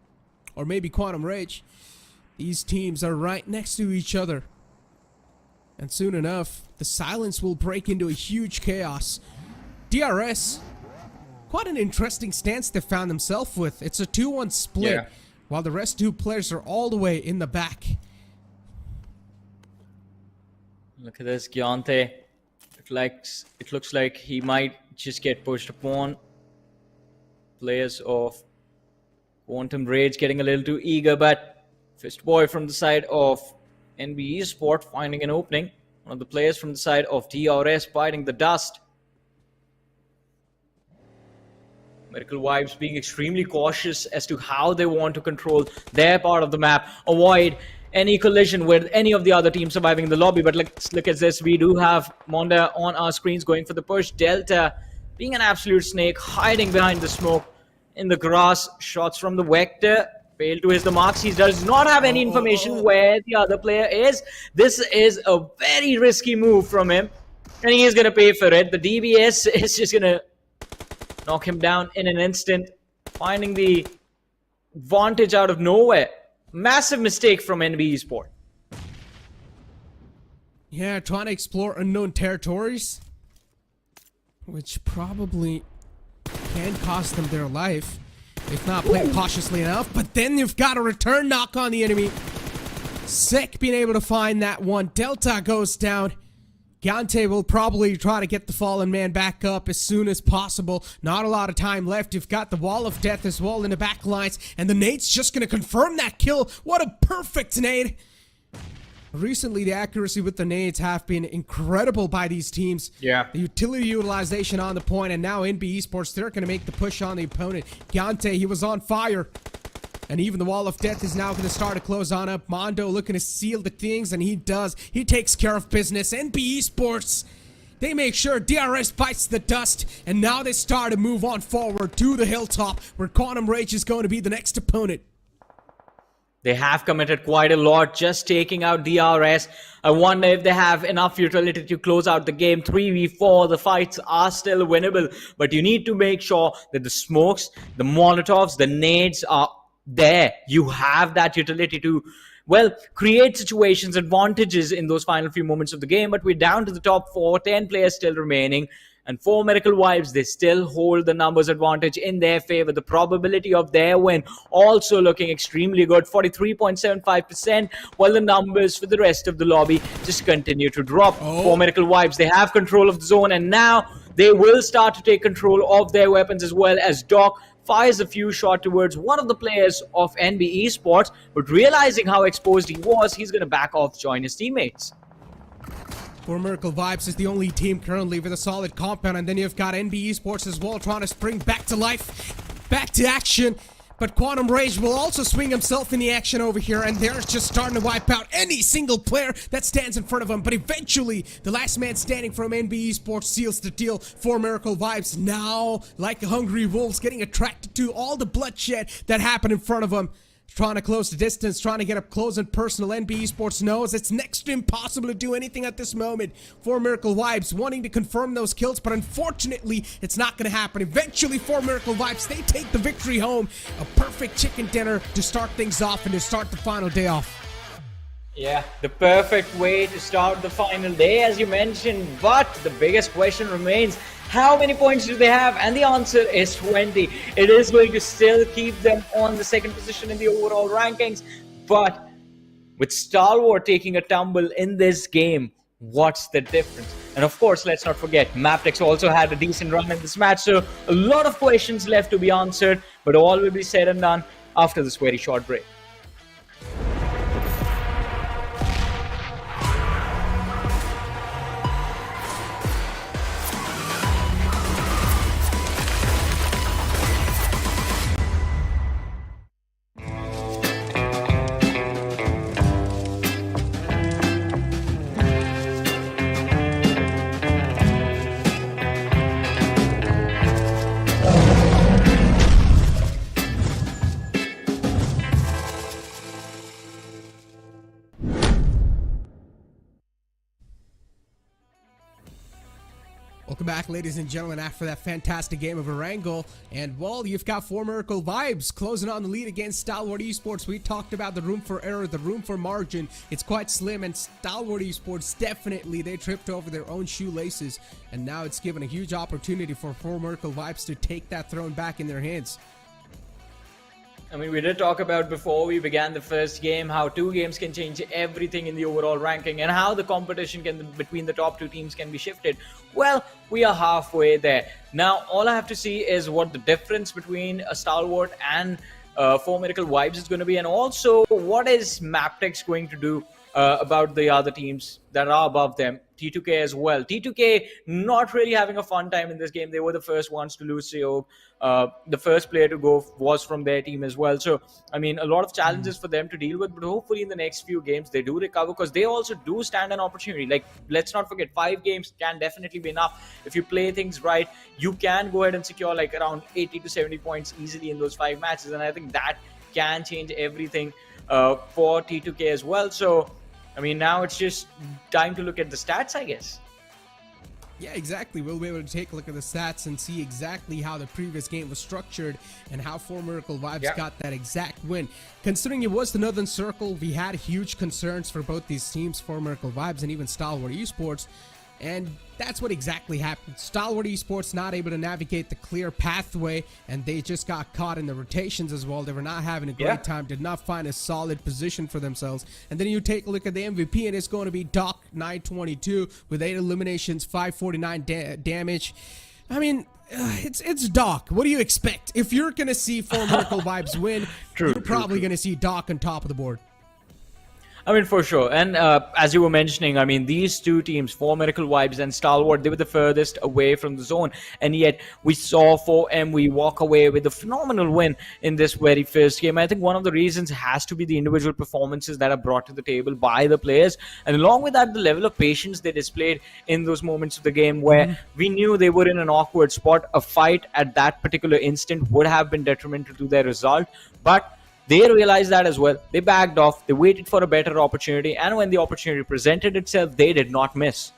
or maybe Quantum Rage. These teams are right next to each other. And soon enough, the silence will break into a huge chaos. DRS, quite an interesting stance they found themselves with. It's a 2-1 split, while the rest 2 players are all the way in the back. Look at this, Gyante. It looks like he might just get pushed upon. Players of Quantum Rage getting a little too eager, but Fistboy from the side of NB Esports finding an opening. One of the players from the side of DRS biting the dust. Miracle Vibes being extremely cautious as to how they want to control their part of the map, avoid any collision with any of the other teams surviving in the lobby. But let's look at this. We do have Monda on our screens going for the push. Delta being an absolute snake, hiding behind the smoke in the grass. Shots from the Vector fail to hit the marks. He does not have any information where the other player is. This is a very risky move from him, and he is going to pay for it. The DBS is just going to knock him down in an instant, finding the advantage out of nowhere. Massive mistake from NB Esports. Yeah, trying to explore unknown territories, which probably can cost them their life if not played cautiously enough. But then you've got a return knock on the enemy. Sick being able to find that one. Delta goes down. Gyante will probably try to get the fallen man back up as soon as possible. Not a lot of time left. You've got the wall of death as well in the back lines, and the nade's just going to confirm that kill. What a perfect nade. Recently, the accuracy with the nades have been incredible by these teams. Yeah. The utility utilization on the point, and now NB Esports, they're going to make the push on the opponent. Gyante, he was on fire. And even the wall of death is now going to start to close on up. Mondo looking to seal the things, and he does. He takes care of business. NB Esports, they make sure DRS bites the dust, and now they start to move on forward to the hilltop, where Quantum Rage is going to be the next opponent. They have committed quite a lot just taking out DRS. I wonder if they have enough utility to close out the game. 3v4, the fights are still winnable, but you need to make sure that the smokes, the molotovs, the nades are there. You have that utility to, well, create situations, advantages in those final few moments of the game. But we're down to the top 4, 10 players still remaining, and 4 Miracle Vibes, they still hold the numbers advantage in their favor. The probability of their win also looking extremely good, 43.75%, while the numbers for the rest of the lobby just continue to drop. 4 Miracle Vibes, they have control of the zone, and now they will start to take control of their weapons as well, as Doc fires a few shots towards one of the players of NB Esports, but realizing how exposed he was, he's going to back off, join his teammates. 4 Miracle Vibes is the only team currently with a solid compound, and then you've got NB Esports as well trying to spring back to life, back to action. But Quantum Rage will also swing himself in the action over here, and they're just starting to wipe out any single player that stands in front of him. But eventually, the last man standing from NB Esports seals the deal. 4 Miracle Vibes now, like hungry wolves, getting attracted to all the bloodshed that happened in front of them. trying to close the distance, trying to get up close and personal. NB Esports knows it's next to impossible to do anything at this moment. For Miracle Vibes wanting to confirm those kills, but unfortunately, it's not going to happen. Eventually, for Miracle Vibes, they take the victory home. A perfect chicken dinner to start things off and to start the final day off. Yeah, the perfect way to start the final day, as you mentioned. But the biggest question remains, how many points do they have? And the answer is 20. It is going to still keep them on the second position in the overall rankings. But with Stalwart taking a tumble in this game, what's the difference? And of course, let's not forget, MABETEX also had a decent run in this match. So a lot of questions left to be answered, but all will be said and done after this very short break. Welcome back, ladies and gentlemen, after that fantastic game of Erangel. And, well, you've got For Miracle Vibes closing on the lead against Stalwart Esports. We talked about the room for error, the room for margin. It's quite slim, and Stalwart Esports, definitely, they tripped over their own shoelaces. And now it's given a huge opportunity for Miracle Vibes to take that throne back in their hands. I mean, we did talk about before we began the first game how 2 games can change everything in the overall ranking and how the competition between the top 2 teams can be shifted. Well, we are halfway there. Now, all I have to see is what the difference between a Stalwart and For Miracle Vibes is going to be, and also what is MABETEX going to do about the other teams that are above them. T2K as well. T2K not really having a fun time in this game. They were the first ones to lose Seog. The first player to go was from their team as well. So, I mean, a lot of challenges for them to deal with, but hopefully in the next few games they do recover, because they also do stand an opportunity. Like, let's not forget, 5 games can definitely be enough. If you play things right, you can go ahead and secure like around 80 to 70 points easily in those 5 matches. And I think that can change everything for T2K as well. So, I mean, now it's just time to look at the stats, I guess. Yeah, exactly. We'll be able to take a look at the stats and see exactly how the previous game was structured and how For Miracle Vibes got that exact win. Considering it was the Northern Circle, we had huge concerns for both these teams, For Miracle Vibes and even Stalwart Esports. And that's what exactly happened. Stalwart Esports not able to navigate the clear pathway, and they just got caught in the rotations as well. They were not having a great time, did not find a solid position for themselves. And then you take a look at the MVP, and it's going to be Doc 922 with 8 eliminations, 549 damage. I mean, it's Doc. What do you expect? If you're going to see For Miracle Vibes win, you're probably going to see Doc on top of the board. I mean, for sure. And as you were mentioning, I mean, these 2 teams, For Miracle Vibes and Stalwart, they were the furthest away from the zone. And yet we saw 4M walk away with a phenomenal win in this very first game. I think one of the reasons has to be the individual performances that are brought to the table by the players. And along with that, the level of patience they displayed in those moments of the game where we knew they were in an awkward spot. A fight at that particular instant would have been detrimental to their result. But they realized that as well. They backed off. They waited for a better opportunity. And when the opportunity presented itself, they did not miss.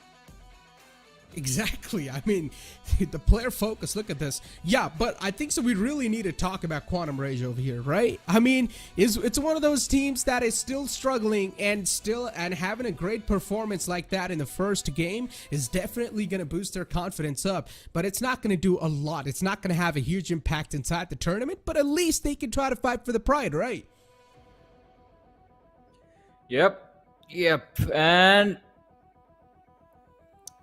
Exactly. I mean, the player focus, look at this. Yeah, but I think so we really need to talk about Quantum Rage over here, right? I mean, it's one of those teams that is still struggling and having a great performance like that in the first game is definitely going to boost their confidence up, but it's not going to do a lot. It's not going to have a huge impact inside the tournament, but at least they can try to fight for the pride, right? Yep. And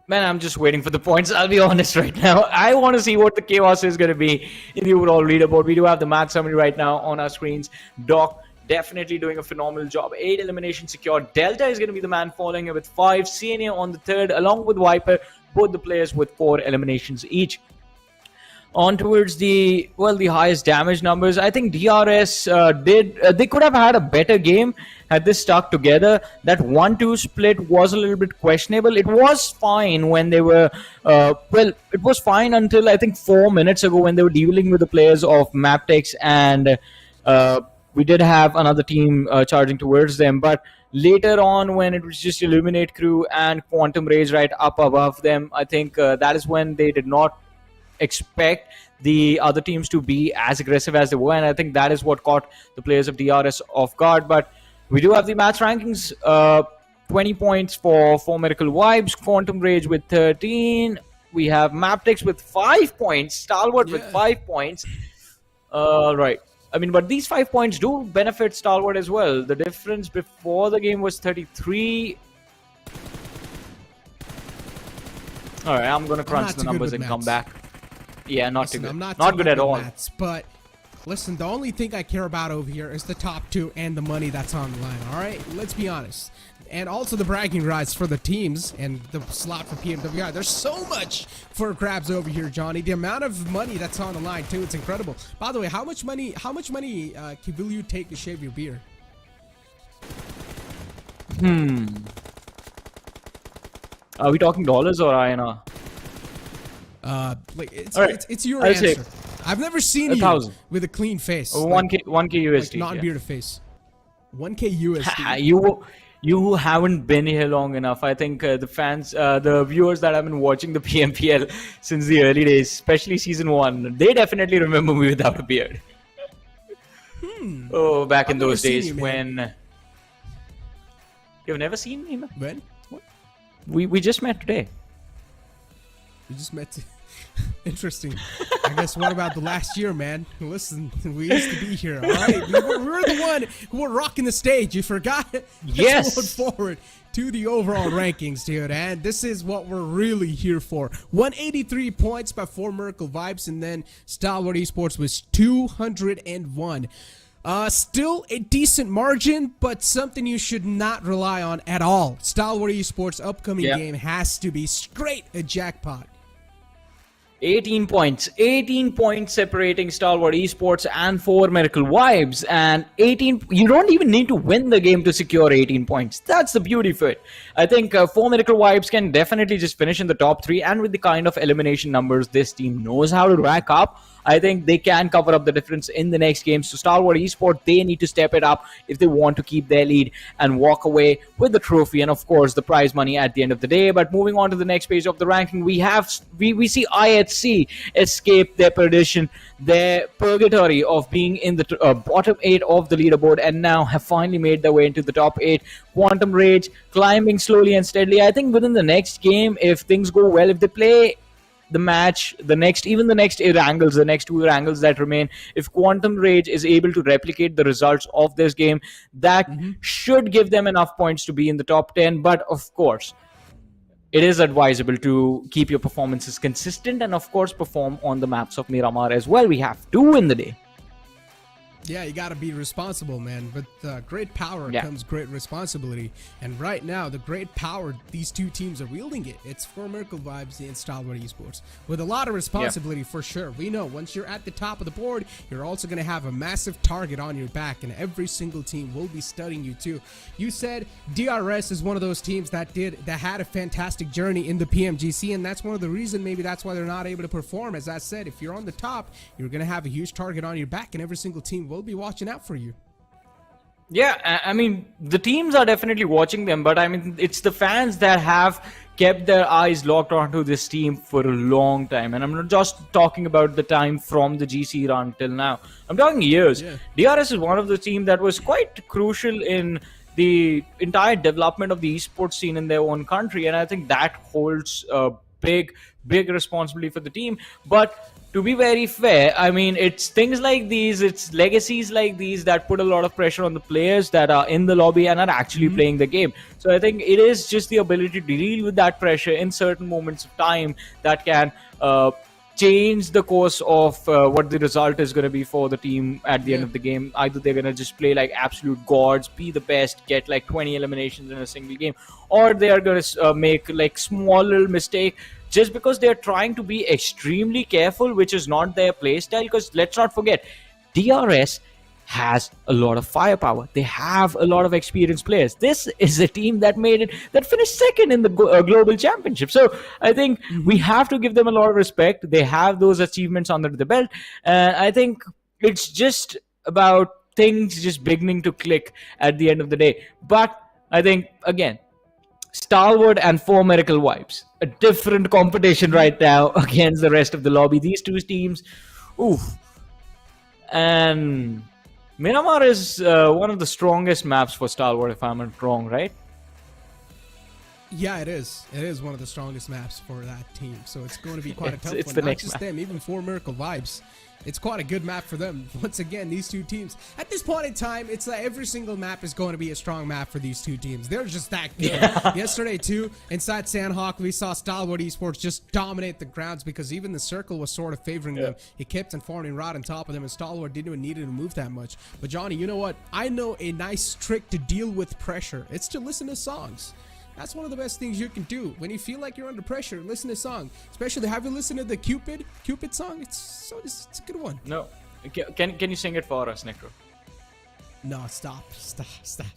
man, I'm just waiting for the points. I'll be honest right now. I want to see what the chaos is going to be in the overall leaderboard. We do have the match summary right now on our screens. Doc definitely doing a phenomenal job. 8 eliminations secured. Delta is going to be the man following it with 5. CNA on the 3rd, along with Viper, both the players with 4 eliminations each. On towards the highest damage numbers, I think DRS they could have had a better game had this stuck together. That 1-2 split was a little bit questionable. It was fine when they were it was fine until I think 4 minutes ago when they were dealing with the players of MABETEX and we did have another team charging towards them, but later on when it was just Illuminate Crew and Quantum Rage right up above them, I think that is when they did not expect the other teams to be as aggressive as they were, and I think that is what caught the players of DRS off guard. But we do have the match rankings. 20 points for Miracle Vibes, Quantum Rage with 13. We have MABETEX with 5 points, Stalwart with 5 points. Right. I mean, but these 5 points do benefit Stalwart as well. The difference before the game was 33. All right, I'm going to crunch the numbers and come back. Yeah, not too good. I'm not good at all. Maths, but listen, the only thing I care about over here is the top 2 and the money that's on the line, all right? Let's be honest. And also the bragging rights for the teams and the slot for PMWI. There's so much for grabs over here, Johnny. The amount of money that's on the line, too, it's incredible. By the way, how much money will you take to shave your beard? Are we talking dollars or INR? Like it's, right. it's your I'll say answer. I've never seen you 1,000 with a clean face. 1K USD. Non-bearded face. 1K USD. You haven't been here long enough. I think the fans, the viewers that have been watching the PMPL since the early days, especially season 1, they definitely remember me without a beard. Oh, back in those days when... You've never seen me, man? When? What? We just met today. We just met. Interesting. I guess what about the last year, man? Listen, we used to be here, all right? We were the one who were rocking the stage. You forgot? Yes. Let's move forward to the overall rankings, dude. And this is what we're really here for. 183 points by 4 Miracle Vibes, and then Stalwart Esports was 201. Still a decent margin, but something you should not rely on at all. Stalwart Esports' upcoming game has to be straight a jackpot. 18 points separating Stalwart Esports and 4 Miracle Vibes, and 18. You don't even need to win the game to secure 18 points. That's the beauty of it. I think 4 Miracle Vibes can definitely just finish in the top 3, and with the kind of elimination numbers this team knows how to rack up, I think they can cover up the difference in the next game. So Stalwart Esports, they need to step it up if they want to keep their lead and walk away with the trophy and of course the prize money at the end of the day. But moving on to the next page of the ranking, we see IHC escape their perdition, their purgatory of being in the bottom 8 of the leaderboard, and now have finally made their way into the top 8. Quantum Rage climbing slowly and steadily. I think within the next game, if things go well, if they play the match, the next Erangels, the next 2 Erangels that remain, if Quantum Rage is able to replicate the results of this game, that should give them enough points to be in the top 10. But of course, it is advisable to keep your performances consistent and of course perform on the maps of Miramar as well. We have 2 in the day. Yeah, you gotta be responsible, man. With great power comes great responsibility. And right now, the great power these two teams are wielding it's for Miracle Vibes and Stalwart Esports. With a lot of responsibility for sure. We know once you're at the top of the board, you're also gonna have a massive target on your back, and every single team will be studying you too. You said DRS is one of those teams that had a fantastic journey in the PMGC, and that's one of the reasons maybe that's why they're not able to perform. As I said, if you're on the top, you're gonna have a huge target on your back, and every single team will be watching out for you. Yeah, I mean, the teams are definitely watching them, but I mean, it's the fans that have kept their eyes locked onto this team for a long time. And I'm not just talking about the time from the GC run till now. I'm talking years. DRS is one of the teams that was quite crucial in the entire development of the esports scene in their own country, and I think that holds a big responsibility for the team. But to be very fair, I mean, it's things like these, it's legacies like these that put a lot of pressure on the players that are in the lobby and are actually playing the game. So I think it is just the ability to deal with that pressure in certain moments of time that can change the course of what the result is going to be for the team at the end of the game. Either they're going to just play like absolute gods, be the best, get like 20 eliminations in a single game, or they are going to make like small little mistake just because they're trying to be extremely careful, which is not their playstyle. Because let's not forget, DRS has a lot of firepower. They have a lot of experienced players. This is a team that finished second in the global championship. So I think we have to give them a lot of respect. They have those achievements under the belt. And I think it's just about things just beginning to click at the end of the day. But I think, again, Stalwart and 4 Miracle Vibes, a different competition right now against the rest of the lobby. These two teams, oof. And Miramar is one of the strongest maps for Stalwart, if I'm not wrong, right? Yeah, it is. It is one of the strongest maps for that team. So it's going to be quite a tough one. The Not next just map. them, even 4 Miracle Vibes. It's quite a good map for them. Once again, these two teams. At this point in time, it's like every single map is going to be a strong map for these two teams. They're just that good. Yeah. Yesterday, too, inside Sanhok, we saw Stalwart Esports just dominate the grounds because even the circle was sort of favoring them. It kept on forming right on top of them, and Stalwart didn't even need to move that much. But Johnny, you know what? I know a nice trick to deal with pressure. It's to listen to songs. That's one of the best things you can do. When you feel like you're under pressure, listen to a song. Especially, have you listened to the Cupid song? It's a good one. No. Can you sing it for us, Necro? No, stop.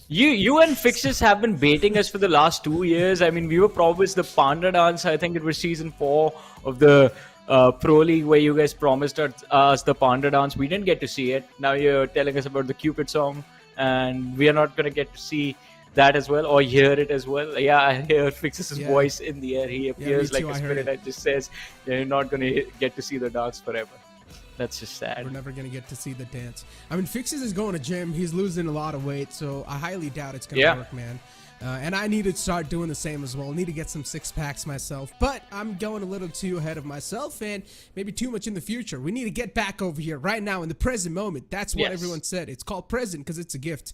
You and Fixes have been baiting us for the last 2 years. I mean, we were promised the Panda Dance. I think it was season 4 of the Pro League where you guys promised us the Panda Dance. We didn't get to see it. Now you're telling us about the Cupid song, and we are not going to get to see that as well, or hear it as well. Yeah, I hear Fixes' voice in the air. He appears like a spirit that just says, you're not going to get to see the dance forever. That's just sad. We're never going to get to see the dance. I mean, Fixes is going to gym. He's losing a lot of weight, so I highly doubt it's going to work, man. And I need to start doing the same as well. I need to get some 6-packs myself. But I'm going a little too ahead of myself and maybe too much in the future. We need to get back over here right now in the present moment. That's what everyone said. It's called present because it's a gift.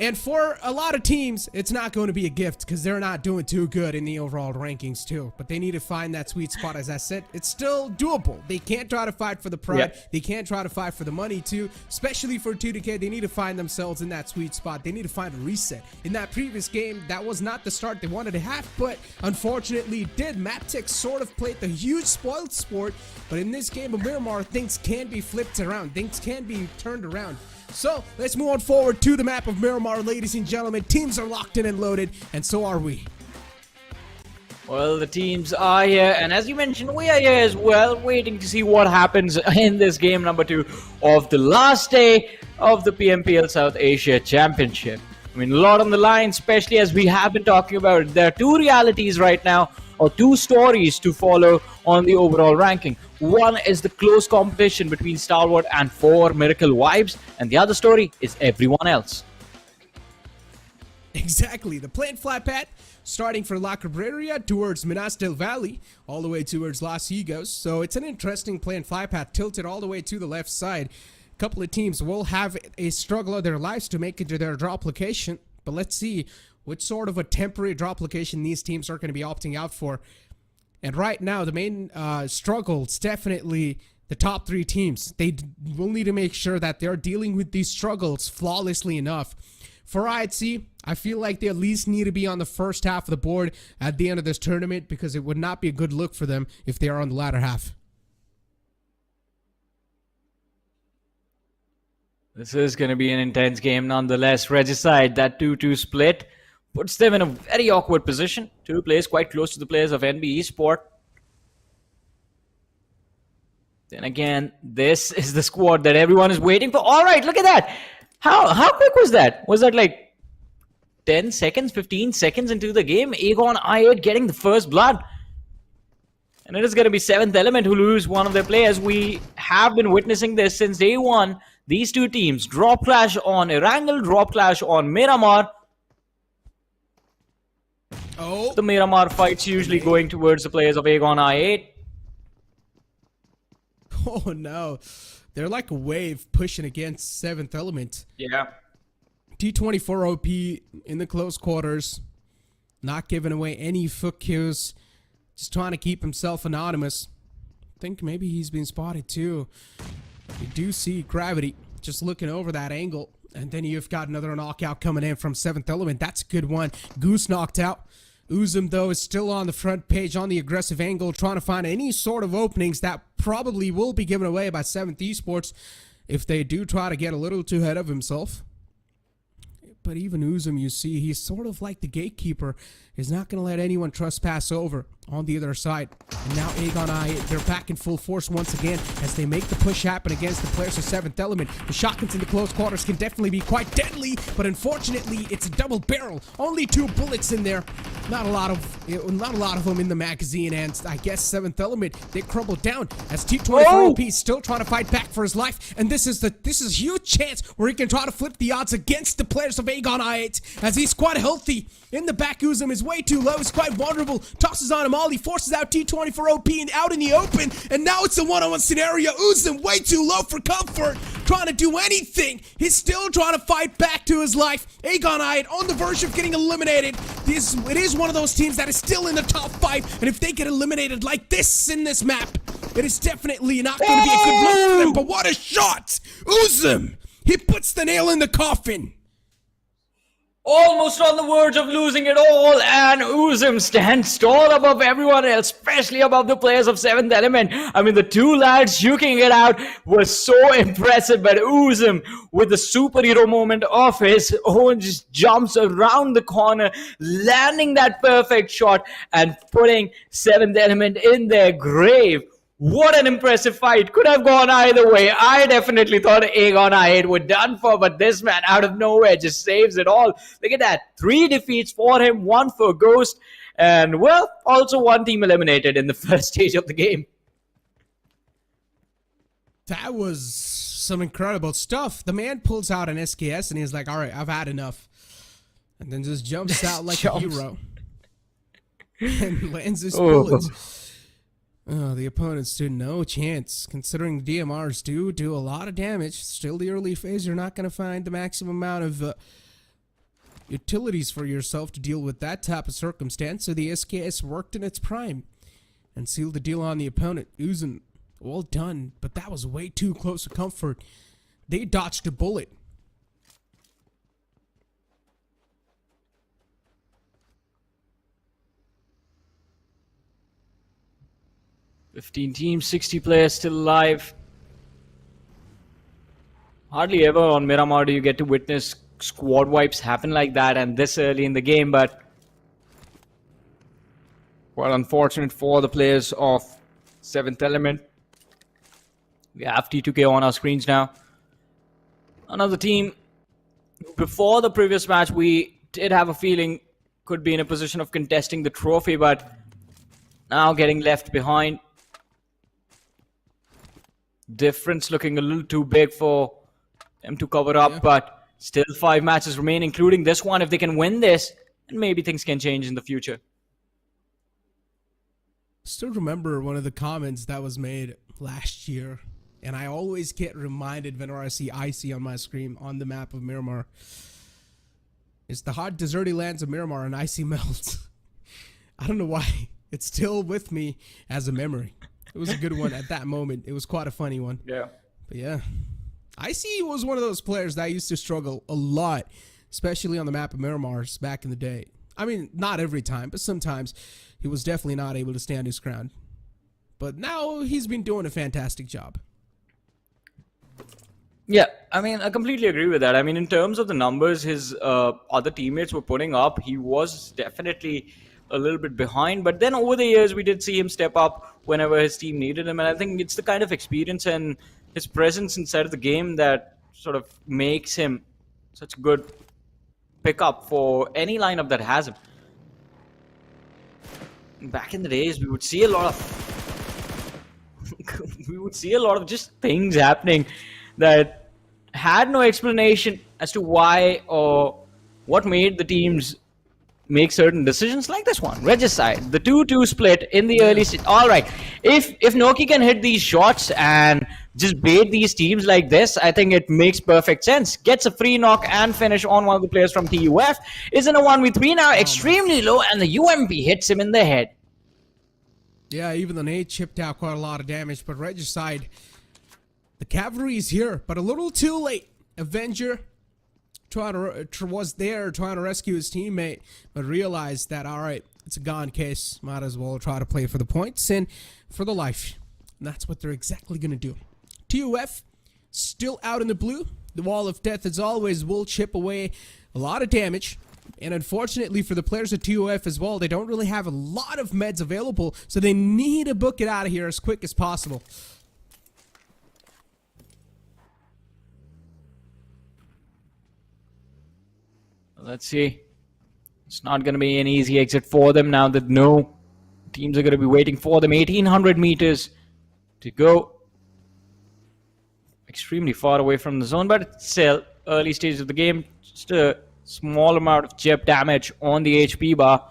And for a lot of teams, it's not going to be a gift because they're not doing too good in the overall rankings too. But they need to find that sweet spot. As I said, it's still doable. They can't try to fight for the pride. They can't try to fight for the money too. Especially for 2DK, they need to find themselves in that sweet spot. They need to find a reset. In that previous game, that was not the start they wanted to have, but unfortunately it did. MABETEX sort of played the huge spoiled sport, but in this game of Miramar, things can be flipped around. Things can be turned around. So, let's move on forward to the map of Miramar, ladies and gentlemen. Teams are locked in and loaded, and so are we. Well, the teams are here, and as you mentioned, we are here as well, waiting to see what happens in this game number 2 of the last day of the PMPL South Asia Championship. I mean, a lot on the line, especially as we have been talking about it. There are 2 realities right now, or 2 stories to follow on the overall ranking. One is the close competition between Stalwart and 4 Miracle Vibes, and the other story is everyone else. Exactly. The planned flat path starting for La Cabrera towards Minas del Valle, all the way towards Los Higos. So it's an interesting planned flat path tilted all the way to the left side. A couple of teams will have a struggle of their lives to make it to their drop location, but let's see what sort of a temporary drop location these teams are going to be opting out for. And right now, the main struggle is definitely the top 3 teams. They will need to make sure that they're dealing with these struggles flawlessly enough. For IHC, I feel like they at least need to be on the first half of the board at the end of this tournament because it would not be a good look for them if they are on the latter half. This is going to be an intense game nonetheless. Regicide, that 2-2 split puts them in a very awkward position. 2 players quite close to the players of NB Esport. Then again, this is the squad that everyone is waiting for. All right, look at that. How quick was that? Was that like 10 seconds, 15 seconds into the game? Aegon I8 getting the first blood. And it is going to be 7th Element who lose one of their players. We have been witnessing this since day one. These 2 teams, drop clash on Erangel, drop clash on Miramar. Oh, The Miramar fights usually going towards the players of Aegon I8. oh no. They're like a wave pushing against 7th Element. Yeah. T24 OP in the close quarters. Not giving away any foot cues. Just trying to keep himself anonymous. I think maybe he's been spotted too. You do see Gravity just looking over that angle. And then you've got another knockout coming in from 7th Element. That's a good one. Goose knocked out. Uzum, though, is still on the front page on the aggressive angle, trying to find any sort of openings that probably will be given away by 7th Esports if they do try to get a little too ahead of himself. but even Uzum, you see, he's sort of like the gatekeeper. He's not going to let anyone trespass over on the other side. And now Aegon I, they're back in full force once again as they make the push happen against the players of 7th Element. The shotguns in the close quarters can definitely be quite deadly, but unfortunately, it's a double barrel. Only 2 bullets in there. Not a lot of them in the magazine, and I guess 7th Element, they crumbled down as T24OP is still trying to fight back for his life, and this is a huge chance where he can try to flip the odds against the players of Aegon I8 as he's quite healthy. In the back, Uzum is way too low, he's quite vulnerable, tosses on him all, he forces out T24OP and out in the open, and now it's a one-on-one scenario. Uzum way too low for comfort, trying to do anything. He's still trying to fight back to his life. Aegon I8 on the verge of getting eliminated. It is one of those teams that is still in the top 5, and if they get eliminated like this in this map, it is definitely not going to be a good look for them. But what a shot! Uzum, he puts the nail in the coffin. Almost on the verge of losing it all, and Uzum stands tall above everyone else, especially above the players of 7th Element. I mean, the 2 lads juking it out was so impressive, but Uzum, with the superhero moment of his own, just jumps around the corner, landing that perfect shot and putting 7th Element in their grave. What an impressive fight. Could have gone either way. I definitely thought Aegon I8 were done for, but this man out of nowhere just saves it all. Look at that. 3 defeats for him, 1 for Ghost, and, well, also 1 team eliminated in the first stage of the game. That was some incredible stuff. The man pulls out an SKS and he's like, all right, I've had enough. And then just jumps out like a hero. And lands his bullets. Oh, the opponents stood no chance, considering the DMRs do a lot of damage. Still the early phase, you're not going to find the maximum amount of utilities for yourself to deal with that type of circumstance, so the SKS worked in its prime and sealed the deal on the opponent. Uzum, well done, but that was way too close to comfort. They dodged a bullet. $15 teams, 60 players still alive. Hardly ever on Miramar do you get to witness squad wipes happen like that and this early in the game, but well, unfortunate for the players of 7th Element. We have T2K on our screens now. Another team, before the previous match, we did have a feeling could be in a position of contesting the trophy, but now getting left behind. Difference looking a little too big for them to cover up, but still 5 matches remain, including this one. If they can win this, then maybe things can change in the future. Still remember one of the comments that was made last year, and I always get reminded whenever I see icy on my screen on the map of Miramar. It's the hot, deserty lands of Miramar and icy melts. I don't know why. It's still with me as a memory. It was a good one at that moment. It was quite a funny one. Yeah. But yeah. Icy was one of those players that used to struggle a lot, especially on the map of Miramars back in the day. I mean, not every time, but sometimes he was definitely not able to stand his ground. But now he's been doing a fantastic job. Yeah, I mean, I completely agree with that. I mean, in terms of the numbers his other teammates were putting up, he was definitely a little bit behind, but then over the years we did see him step up whenever his team needed him, and I think it's the kind of experience and his presence inside of the game that sort of makes him such a good pickup for any lineup that has him. Back in the days, we would see a lot of just things happening that had no explanation as to why or what made the teams make certain decisions like this one. Regicide, the 2-2 split in the early stage. All right, if Noki can hit these shots and just bait these teams like this, I think it makes perfect sense. Gets a free knock and finish on one of the players from TUF. Is in a 1v3 now, extremely low, and the UMP hits him in the head. Yeah, even the nade chipped out quite a lot of damage, but Regicide, the cavalry is here, but a little too late. Avenger was there trying to rescue his teammate, but realized that, all right, it's a gone case. Might as well try to play for the points and for the life. And that's what they're exactly going to do. TUF still out in the blue. The Wall of Death, as always, will chip away a lot of damage. And unfortunately for the players at TOF as well, they don't really have a lot of meds available, so they need to book it out of here as quick as possible. Let's see. It's not going to be an easy exit for them now that no teams are going to be waiting for them. 1800 meters to go. Extremely far away from the zone, but it's still early stage of the game. Just a small amount of chip damage on the HP bar.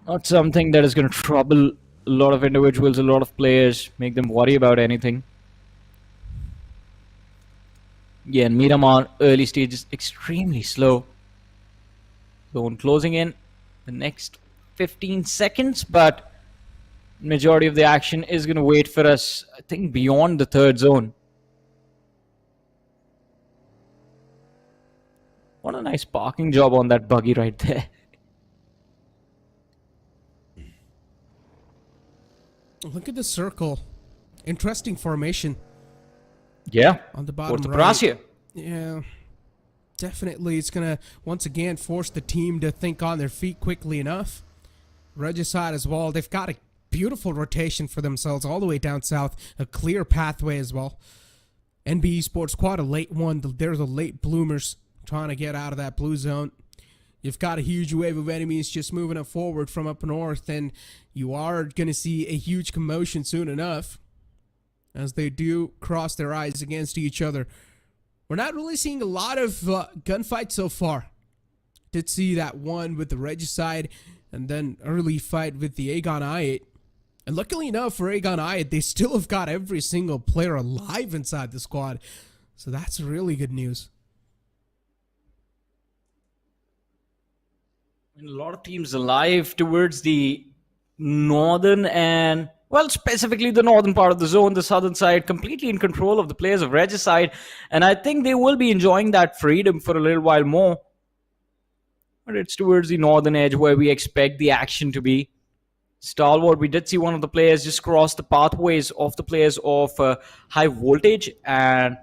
Not something that is going to trouble a lot of individuals, a lot of players, make them worry about anything. Yeah, and Miramar early stage is extremely slow. Zone closing in the next 15 seconds, but majority of the action is going to wait for us, I think, beyond the third zone. What a nice parking job on that buggy right there. Look at the circle. Interesting formation. Yeah, on the bottom right. Yeah, definitely it's gonna once again force the team to think on their feet quickly enough. Regicide as well, they've got a beautiful rotation for themselves all the way down south, a clear pathway as well. NB Esports, quite a late one. They're the late bloomers trying to get out of that blue zone. You've got a huge wave of enemies just moving up forward from up north, and you are gonna see a huge commotion soon enough as they do cross their eyes against each other. We're not really seeing a lot of gunfights so far. Did see that one with the Regicide and then early fight with the Aegon I8. And luckily enough for Aegon I8, they still have got every single player alive inside the squad. So that's really good news. A lot of teams alive towards the northern and, well, specifically the northern part of the zone, the southern side, completely in control of the players of Regicide. And I think they will be enjoying that freedom for a little while more. But it's towards the northern edge where we expect the action to be. Stalwart, we did see one of the players just cross the pathways of the players of Highvoltage. And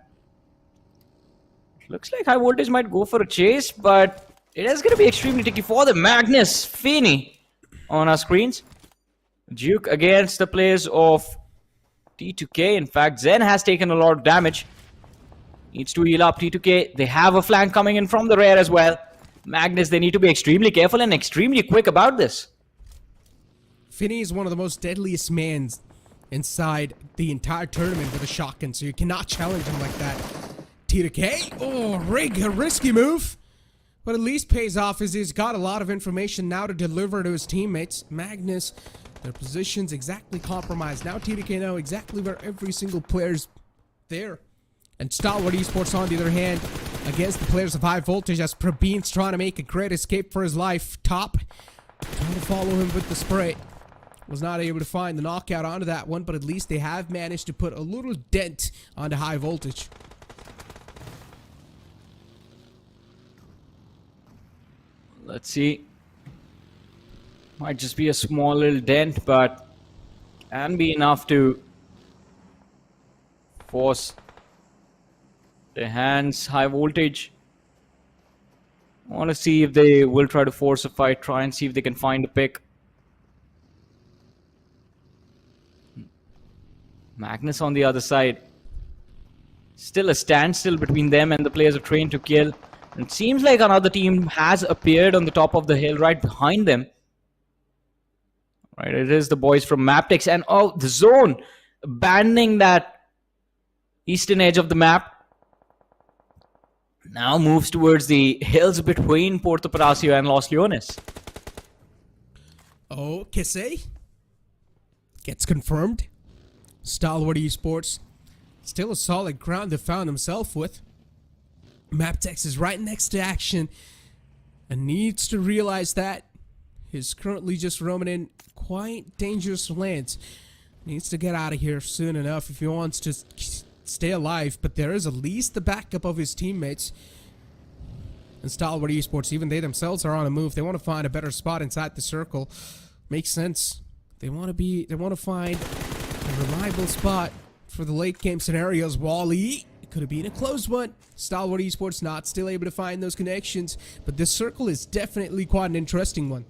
it looks like Highvoltage might go for a chase, but it is going to be extremely tricky for the Magnus Feeney on our screens. Duke against the players of T2K. In fact, Zen has taken a lot of damage. Needs to heal up T2K. They have a flank coming in from the rear as well. Magnus, they need to be extremely careful and extremely quick about this. Finney is one of the most deadliest mans inside the entire tournament with a shotgun, so you cannot challenge him like that. T2K, oh, a risky move. But at least pays off as he's got a lot of information now to deliver to his teammates. Magnus, their positions exactly compromised. Now T2K know exactly where every single player's there. And Stalwart Esports, on the other hand, against the players of Highvoltage, as Prabeen's trying to make a great escape for his life. Top, trying to follow him with the spray. Was not able to find the knockout onto that one, but at least they have managed to put a little dent onto Highvoltage. Let's see. Might just be a small little dent, but can be enough to force their hands. Highvoltage. I want to see if they will try to force a fight, try and see if they can find a pick. Magnus on the other side. Still a standstill between them and the players of Train to Kill. It seems like another team has appeared on the top of the hill right behind them. Right, it is the boys from MABETEX. And oh, the zone abandoning that eastern edge of the map. Now moves towards the hills between Puerto Palacio and Los Leones. Oh, Kise gets confirmed. Stalwart Esports, still a solid ground to found himself with. MABETEX is right next to action and needs to realize that he's currently just roaming in quite dangerous lands. Needs to get out of here soon enough if he wants to stay alive, but there is at least the backup of his teammates. And Stalwart Esports, even they themselves are on a move. They want to find a better spot inside the circle. Makes sense. They want to find a reliable spot for the late game scenarios. Wally Could have been a close one. Stalwart Esports not still able to find those connections, but this circle is definitely quite an interesting one.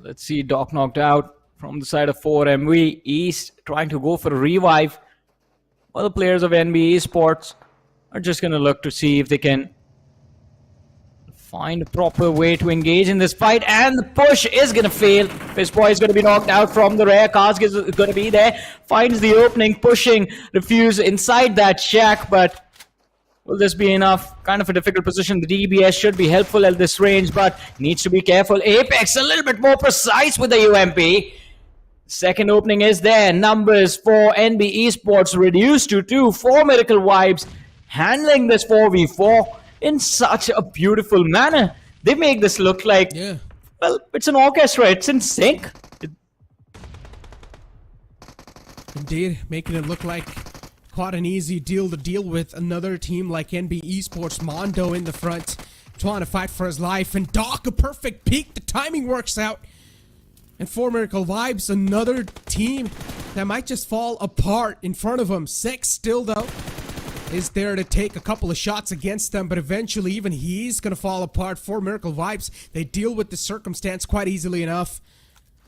Let's see, Doc knocked out from the side of 4MV. East trying to go for a revive. Well, the players of NB Esports are just going to look to see if they can find a proper way to engage in this fight. And the push is going to fail. Fistboy is going to be knocked out from the rear. Karsk is going to be there. Finds the opening, pushing Refuse inside that shack, but will this be enough? Kind of a difficult position. The DBS should be helpful at this range, but needs to be careful. Apex a little bit more precise with the UMP. Second opening is there. Numbers for NB Esports reduced to 2. 4 Miracle Vibes handling this 4v4 in such a beautiful manner. They make this look like, well, it's an orchestra. It's in sync. Indeed, making it look like quite an easy deal to deal with. Another team like NB Esports, Mondo in the front, trying to fight for his life. And Doc, a perfect peek. The timing works out. And 4 Miracle Vibes, another team that might just fall apart in front of him. Six still, though, is there to take a couple of shots against them, but eventually even he's going to fall apart. 4 Miracle Vibes, they deal with the circumstance quite easily enough.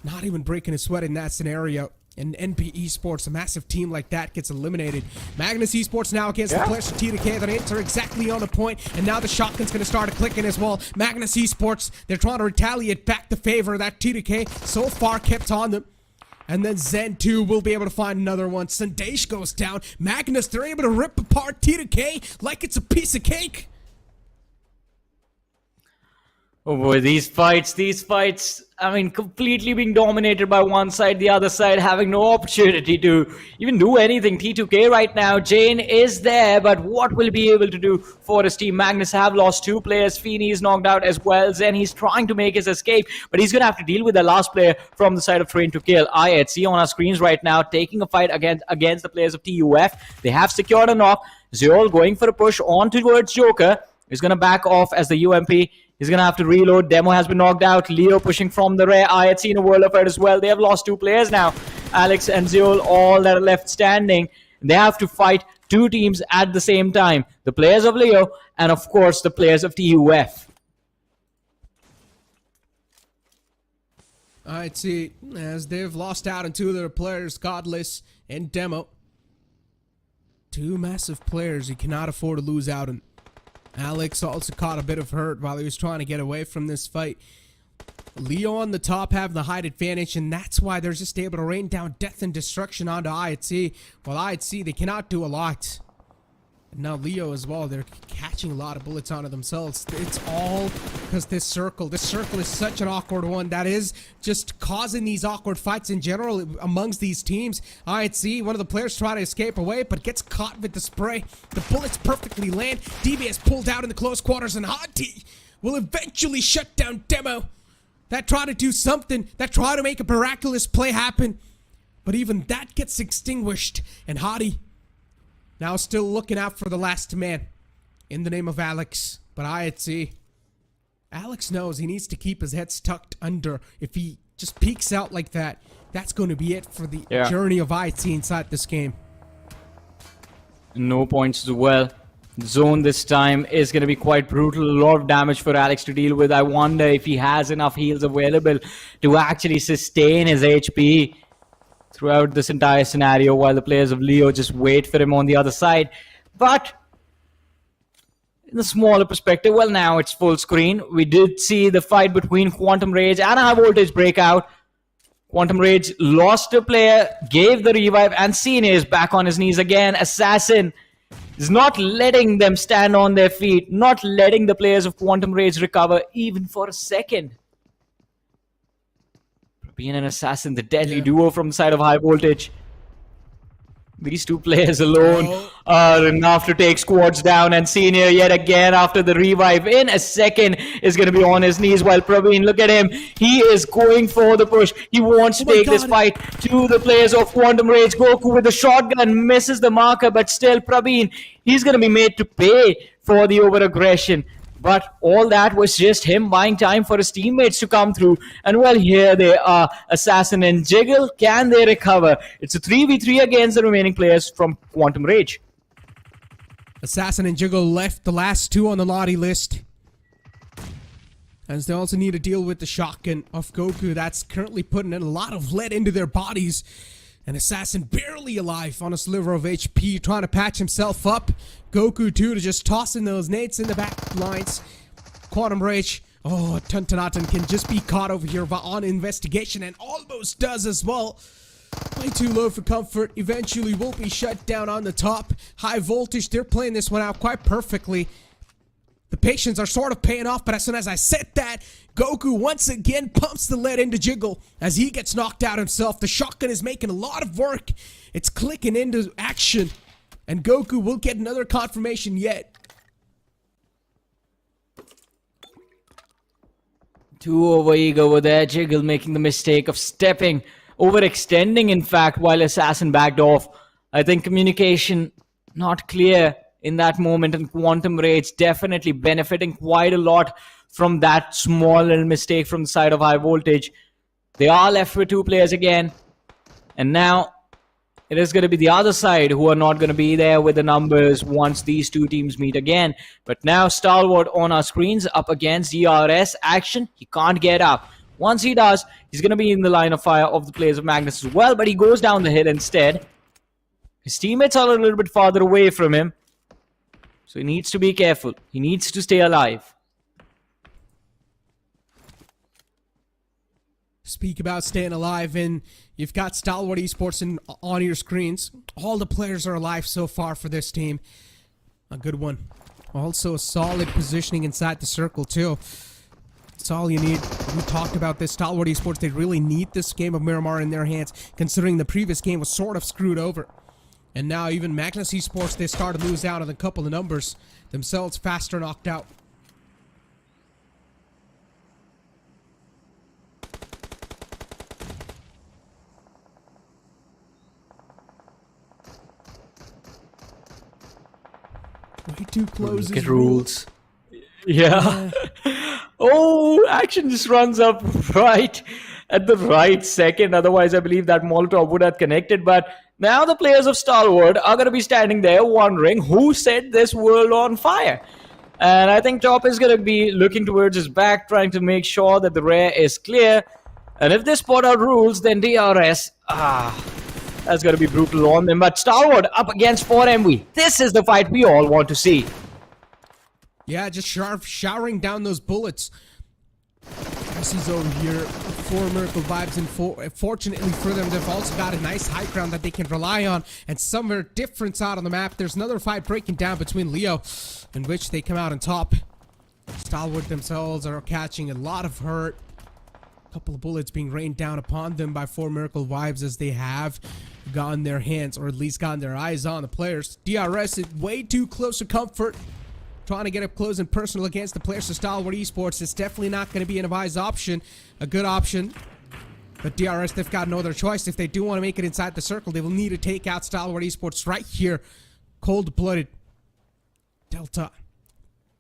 Not even breaking a sweat in that scenario. And NB Esports, a massive team like that, gets eliminated. Magnus Esports now against the players of TDK that enter exactly on the point, and now the shotgun's going to start clicking as well. Magnus Esports, they're trying to retaliate back the favor that TDK so far kept on them. And then Zen 2 will be able to find another one. Sandesh goes down. Magnus, they're able to rip apart TDK like it's a piece of cake. Oh boy, these fights, I mean, completely being dominated by one side, the other side having no opportunity to even do anything. T2K right now, Jane is there, but what will he be able to do for his team? Magnus have lost 2 players, Feeny is knocked out as well, Zen he's trying to make his escape, but he's going to have to deal with the last player from the side of Train to Kill. See on our screens right now, taking a fight against the players of TUF. They have secured a knock. Zeol going for a push on towards Joker. He's going to back off as the UMP. He's going to have to reload. Demo has been knocked out. Leo pushing from the rear. IHC in a world of hurt as well. They have lost 2 players now. Alex and Zeol, all that are left standing. They have to fight 2 teams at the same time. The players of Leo and, of course, the players of TUF. IHC, as they've lost out on 2 of their players, Godless and Demo. 2 massive players you cannot afford to lose out on. Alex also caught a bit of hurt while he was trying to get away from this fight. Leo on the top have the height advantage, and that's why they're just able to rain down death and destruction onto IHC. While IHC, they cannot do a lot. And now Leo as well, they're catching a lot of bullets onto themselves. It's all because this circle is such an awkward one that is just causing these awkward fights in general amongst these teams. IHC, one of the players trying to escape away, but gets caught with the spray. The bullets perfectly land. DBS pulled out in the close quarters, and Hadi will eventually shut down Demo. That tried to do something, that tried to make a miraculous play happen. But even that gets extinguished, and Hadi now still looking out for the last man in the name of Alex. But IHC, Alex knows he needs to keep his head tucked under. If he just peeks out like that, that's going to be it for the journey of IHC inside this game. No points as well. Zone this time is going to be quite brutal. A lot of damage for Alex to deal with. I wonder if he has enough heals available to actually sustain his HP throughout this entire scenario, while the players of Leo just wait for him on the other side. But in the smaller perspective, well, now it's full screen. We did see the fight between Quantum Rage and Highvoltage Breakout. Quantum Rage lost a player, gave the revive, and Cine is back on his knees again. Assassin is not letting them stand on their feet, not letting the players of Quantum Rage recover even for a second. Being an Assassin, the deadly duo from the side of Highvoltage. These 2 players alone are enough to take squads down, and Senior yet again after the revive in a second is going to be on his knees, while Praveen, look at him, he is going for the push. He wants to take this fight to the players of Quantum Rage. Goku with the shotgun misses the marker, but still Praveen, he's going to be made to pay for the over-aggression. But all that was just him buying time for his teammates to come through. And well, here they are, Assassin and Jiggle. Can they recover? It's a 3v3 against the remaining players from Quantum Rage. Assassin and Jiggle left the last two on the Lottie list, as they also need to deal with the shotgun of Goku that's currently putting in a lot of lead into their bodies. And Assassin barely alive on a sliver of HP, trying to patch himself up. Goku too to just tossing those nades in the back lines. Quantum Rage, oh, Tuntanaton can just be caught over here on investigation, and almost does as well. Way too low for comfort. Eventually will be shut down on the top. Highvoltage, they're playing this one out quite perfectly. The patience are sort of paying off, but as soon as I said that, Goku once again pumps the lead into Jiggle as he gets knocked out himself. The shotgun is making a lot of work. It's clicking into action, and Goku will get another confirmation yet. Too overeager over there. Jiggle making the mistake of stepping, overextending in fact, while Assassin backed off. I think communication not clear in that moment, and Quantum Rage definitely benefiting quite a lot from that small little mistake from the side of Highvoltage. They are left with two players again, and now it is going to be the other side who are not going to be there with the numbers once these two teams meet again. But now Stalwart on our screens up against DRS. Action, he can't get up. Once he does, he's going to be in the line of fire of the players of Magnus as well, but he goes down the hill instead. His teammates are a little bit farther away from him, so he needs to be careful. He needs to stay alive. Speak about staying alive, and you've got Stalwart Esports on your screens. All the players are alive so far for this team. A good one. Also a solid positioning inside the circle too. That's all you need. We talked about this. Stalwart Esports, they really need this game of Miramar in their hands, considering the previous game was sort of screwed over. And now even Magnus Esports, they start to lose out on a couple of numbers themselves, faster knocked out. Way too close. Look at rules. Yeah. Oh, action just runs up right at the right second. Otherwise, I believe that Molotov would have connected. But now the players of Stalwart are going to be standing there wondering who set this world on fire. And I think Top is going to be looking towards his back, trying to make sure that the rear is clear. And if they spot out rules, then DRS, that's going to be brutal on them. But Stalwart up against 4MV. This is the fight we all want to see. Yeah, just showering down those bullets. Jesse's over here, 4 Miracle Vibes, and fortunately for them, they've also got a nice high ground that they can rely on, and somewhere different out on the map. There's another fight breaking down between Leo, in which they come out on top. Stalwart themselves are catching a lot of hurt. A couple of bullets being rained down upon them by 4 Miracle Vibes, as they have gotten their hands, or at least gotten their eyes on the players. DRS is way too close to comfort. Trying to get up close and personal against the players of Stalwart Esports. It's definitely not going to be an advised option, a good option. But DRS, they've got no other choice. If they do want to make it inside the circle, they will need to take out Stalwart Esports right here. Cold-blooded. Delta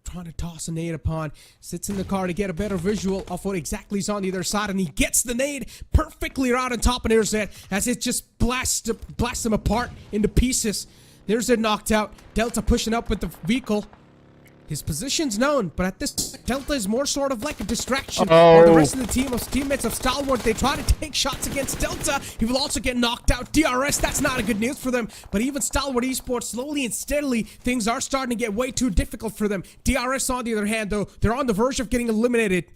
trying to toss a nade upon. Sits in the car to get a better visual of what exactly is on the other side. And he gets the nade perfectly right on top of Nerzet as it just blasts them apart into pieces. Nerzet knocked out. Delta pushing up with the vehicle. His position's known, but at this Delta is more sort of like a distraction. While the rest of the teammates of Stalwart, they try to take shots against Delta. He will also get knocked out. DRS, that's not a good news for them. But even Stalwart Esports, slowly and steadily, things are starting to get way too difficult for them. DRS, on the other hand, though, they're on the verge of getting eliminated.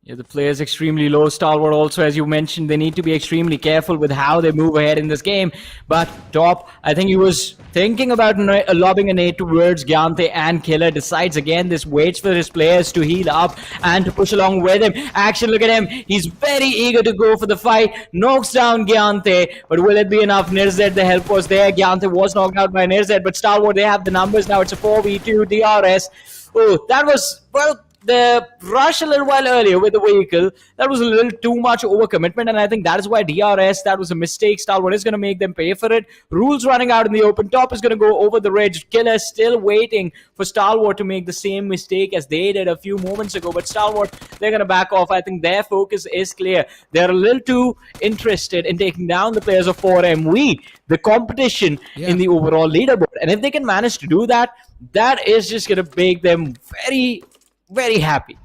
Yeah, the player is extremely low. Stalwart also, as you mentioned, they need to be extremely careful with how they move ahead in this game. But Top, I think he was thinking about lobbing a nade towards Gyante, and Killer decides again this, waits for his players to heal up and to push along with him. Action, look at him. He's very eager to go for the fight. Knocks down Gyante, but will it be enough? Nerzet, the help was there. Gyante was knocked out by Nerzet, but Stalwart, they have the numbers now. It's a 4v2 DRS. Oh, that was, well, the rush a little while earlier with the vehicle, that was a little too much overcommitment, and I think that is why DRS, that was a mistake. Stalwart is going to make them pay for it. Rules running out in the open. Top is going to go over the ridge. Killer still waiting for Stalwart to make the same mistake as they did a few moments ago, but Stalwart, they're going to back off. I think their focus is clear. They're a little too interested in taking down the players of 4MV, the competition in the overall leaderboard, and if they can manage to do that, that is just going to make them very happy.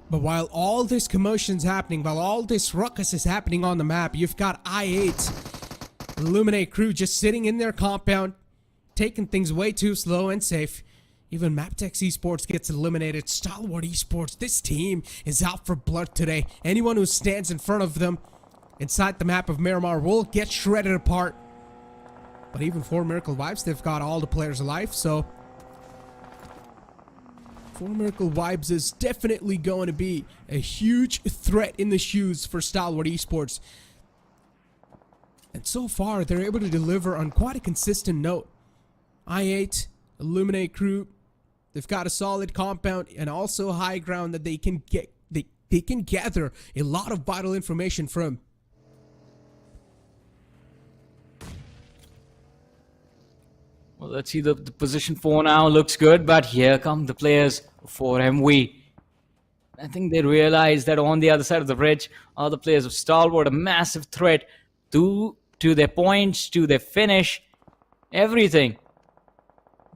But while all this commotion's happening, while all this ruckus is happening on the map, you've got I8, Illuminate crew just sitting in their compound, taking things way too slow and safe. Even MABETEX Esports gets eliminated. Stalwart Esports, this team is out for blood today. Anyone who stands in front of them inside the map of Miramar will get shredded apart. But even for Miracle Vibes, they've got all the players alive, so for Miracle Vibes is definitely going to be a huge threat in the shoes for Stalwart Esports. And so far, they're able to deliver on quite a consistent note. I8, Illuminate crew, they've got a solid compound and also high ground that they can get. They can gather a lot of vital information from. Well, let's see the position 4 now. Looks good, but here come the players for MV. I think they realize that on the other side of the ridge are the players of Stalwart, a massive threat to their points, to their finish, everything.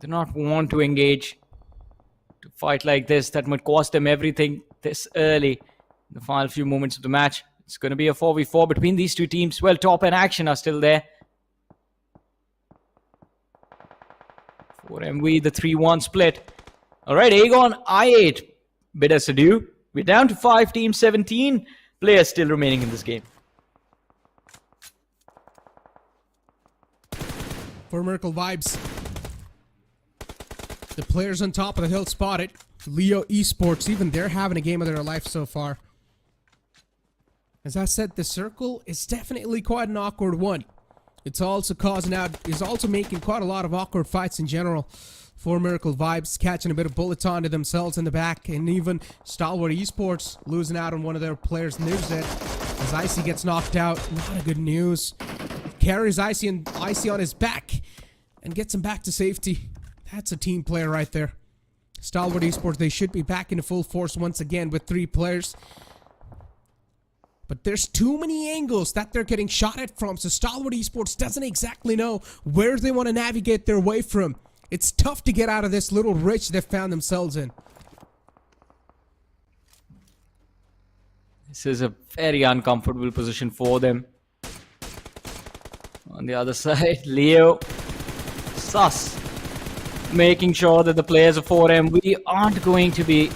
Do not want to engage, to fight like this. That might cost them everything this early in the final few moments of the match. It's going to be a 4v4 between these two teams. Well, Top and Action are still there. For MV, the 3-1 split. Alright, Aegon, I8. Bid us adieu. We're down to 5 teams, 17 players still remaining in this game. For Miracle Vibes, the players on top of the hill spotted. Leo Esports, even they're having a game of their life so far. As I said, the circle is definitely quite an awkward one. It's also making quite a lot of awkward fights in general. For Miracle Vibes, catching a bit of bullets onto themselves in the back, and even Stalwart Esports losing out on one of their players. News that as Icy gets knocked out, not a good news. Carries Icy on his back and gets him back to safety. That's a team player right there. Stalwart Esports, they should be back into full force once again with 3 players. But there's too many angles that they're getting shot at from, so Stalwart Esports doesn't exactly know where they want to navigate their way from. It's tough to get out of this little ridge they've found themselves in. This is a very uncomfortable position for them. On the other side, Leo, sus, making sure that the players of 4MV aren't going to be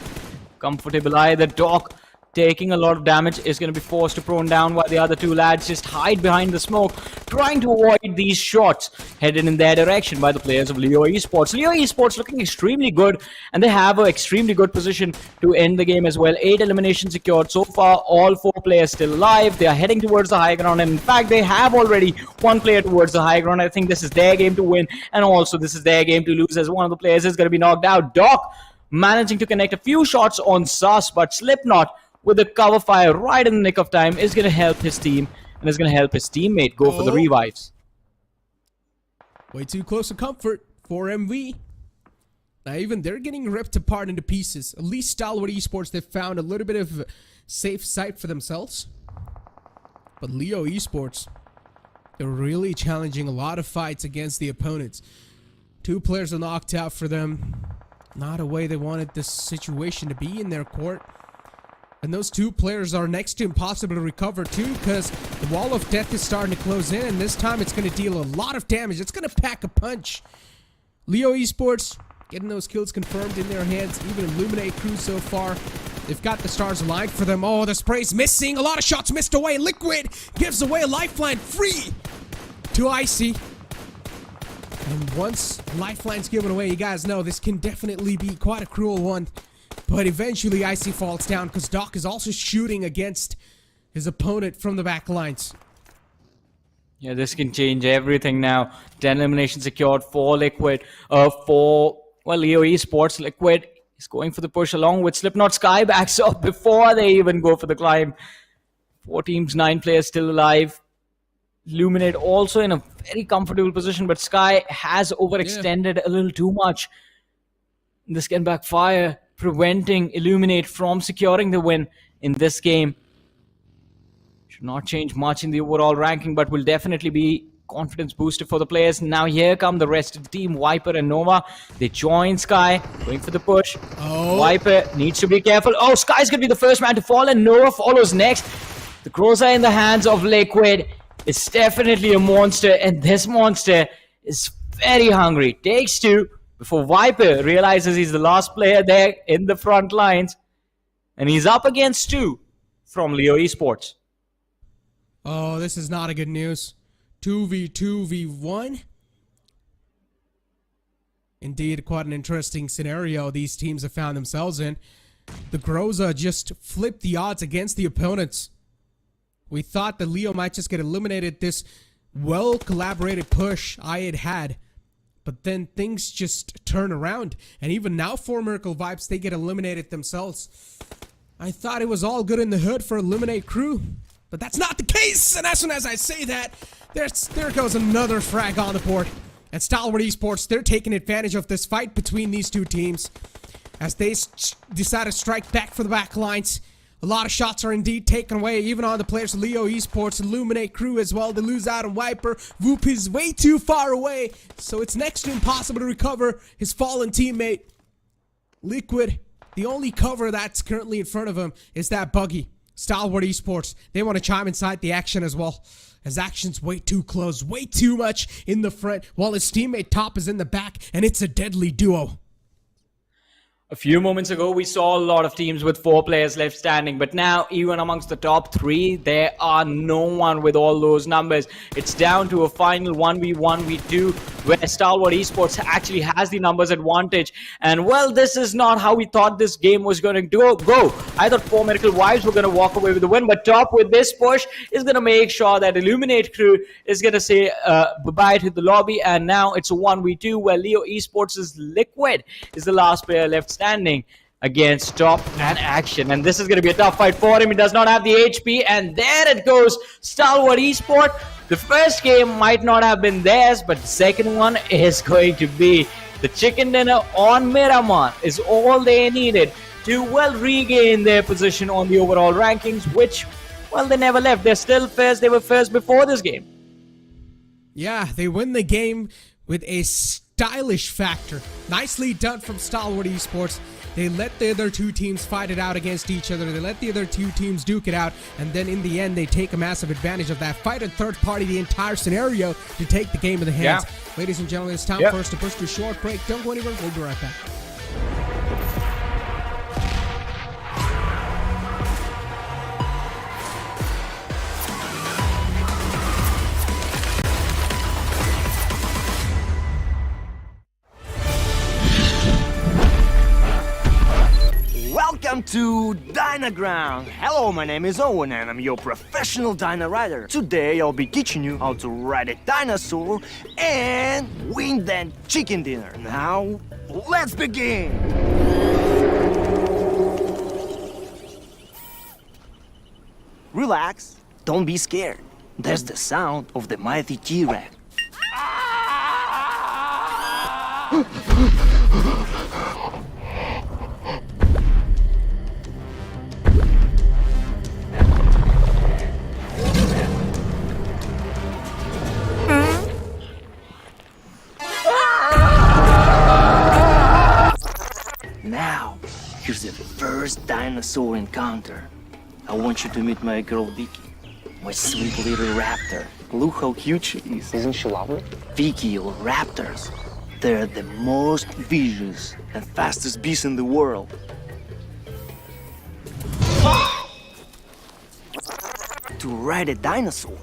comfortable either. Doc, taking a lot of damage, is going to be forced to prone down while the other 2 lads just hide behind the smoke, trying to avoid these shots headed in their direction by the players of Leo Esports. Leo Esports looking extremely good, and they have an extremely good position to end the game as well. 8 eliminations secured so far, all 4 players still alive. They are heading towards the high ground, and in fact they have already 1 player towards the high ground. I think this is their game to win, and also this is their game to lose, as one of the players is going to be knocked out. Doc managing to connect a few shots on Sus, but Slipknot with the cover fire right in the nick of time is going to help his team and is going to help his teammate go for the revives. Way too close to comfort for MV. Now even they're getting ripped apart into pieces. At least Stalwart Esports, they've found a little bit of safe site for themselves. But Leo Esports, they're really challenging a lot of fights against the opponents. 2 players are knocked out for them. Not a way they wanted this situation to be in their court. And those 2 players are next to impossible to recover too, because the wall of death is starting to close in, and this time it's going to deal a lot of damage. It's going to pack a punch. Leo Esports getting those kills confirmed in their hands. Even Illuminate crew so far, they've got the stars aligned for them. Oh, the spray's missing. A lot of shots missed away. Liquid gives away a lifeline free to Icy. And once lifeline's given away, you guys know this can definitely be quite a cruel one. But eventually Icy falls down because Doc is also shooting against his opponent from the back lines. Yeah, this can change everything now. 10 eliminations secured for Liquid. For Leo Esports, Liquid, He's going for the push along with Slipknot. Sky backs up before they even go for the climb. 4 teams, 9 players still alive. Illuminate also in a very comfortable position, but Sky has overextended a little too much. This can backfire, preventing Illuminate from securing the win in this game. Should not change much in the overall ranking, but will definitely be confidence booster for the players. Now here come the rest of the team, Viper and Nova. They join Sky, going for the push. Viper needs to be careful. Oh, Sky's going to be the first man to fall, and Nova follows next. The crows are in the hands of Liquid. It's definitely a monster, and this monster is very hungry. Takes 2 before Viper realizes he's the last player there in the front lines. And he's up against 2 from Leo Esports. Oh, this is not a good news. 2v2v1. Indeed, quite an interesting scenario these teams have found themselves in. The Groza just flipped the odds against the opponents. We thought that Leo might just get eliminated this well-collaborated push I had. But then things just turn around. And even now, 4 Miracle Vibes, they get eliminated themselves. I thought it was all good in the hood for Eliminate Crew. But that's not the case. And as soon as I say that, there goes another frag on the board. And Stalwart Esports, they're taking advantage of this fight between these 2 teams. As they decide to strike back for the back lines. A lot of shots are indeed taken away, even on the players of Leo Esports, Illuminate Crew as well. They lose out on Viper. Whoop is way too far away, so it's next to impossible to recover his fallen teammate. Liquid, the only cover that's currently in front of him is that buggy. Stalwart Esports, they want to chime inside the action as well. As action's way too close, way too much in the front, while his teammate Top is in the back, and it's a deadly duo. A few moments ago, we saw a lot of teams with 4 players left standing, but now, even amongst the top 3, there are no one with all those numbers. It's down to a final 1v1v2, where Stalwart Esports actually has the numbers advantage. And, well, this is not how we thought this game was going to go. I thought 4 Miracle Wives were going to walk away with the win, but Top, with this push, is going to make sure that Illuminate Crew is going to say bye-bye to the lobby. And now it's a 1v2, where Leo Esports' Liquid is the last player left standing against Top and Action, and this is going to be a tough fight for him. He does not have the HP, and there it goes. Stalwart Esports, the first game might not have been theirs, but the second one is going to be. The chicken dinner on Miramar is all they needed to, well, regain their position on the overall rankings, which, well, they never left. They're still first. They were first before this game. Yeah, they win the game with a stylish factor. Nicely done from Stalwart Esports. They let the other 2 teams fight it out against each other. They let the other 2 teams duke it out. And then in the end, they take a massive advantage of that. Fight a third party the entire scenario to take the game in the hands. Yeah. Ladies and gentlemen, it's time for us to push to a short break. Don't go anywhere. We'll be right back. Welcome to Dynaground! Hello, my name is Owen and I'm your professional Dyna rider. Today I'll be teaching you how to ride a dinosaur and win that chicken dinner. Now, let's begin! Relax, don't be scared. That's the sound of the mighty T-Rex. Now, here's the first dinosaur encounter. I want you to meet my girl Vicky, my sweet little raptor. Look how cute she is. Isn't she lovely? Vicky or raptors, they're the most vicious and fastest beasts in the world. To ride a dinosaur,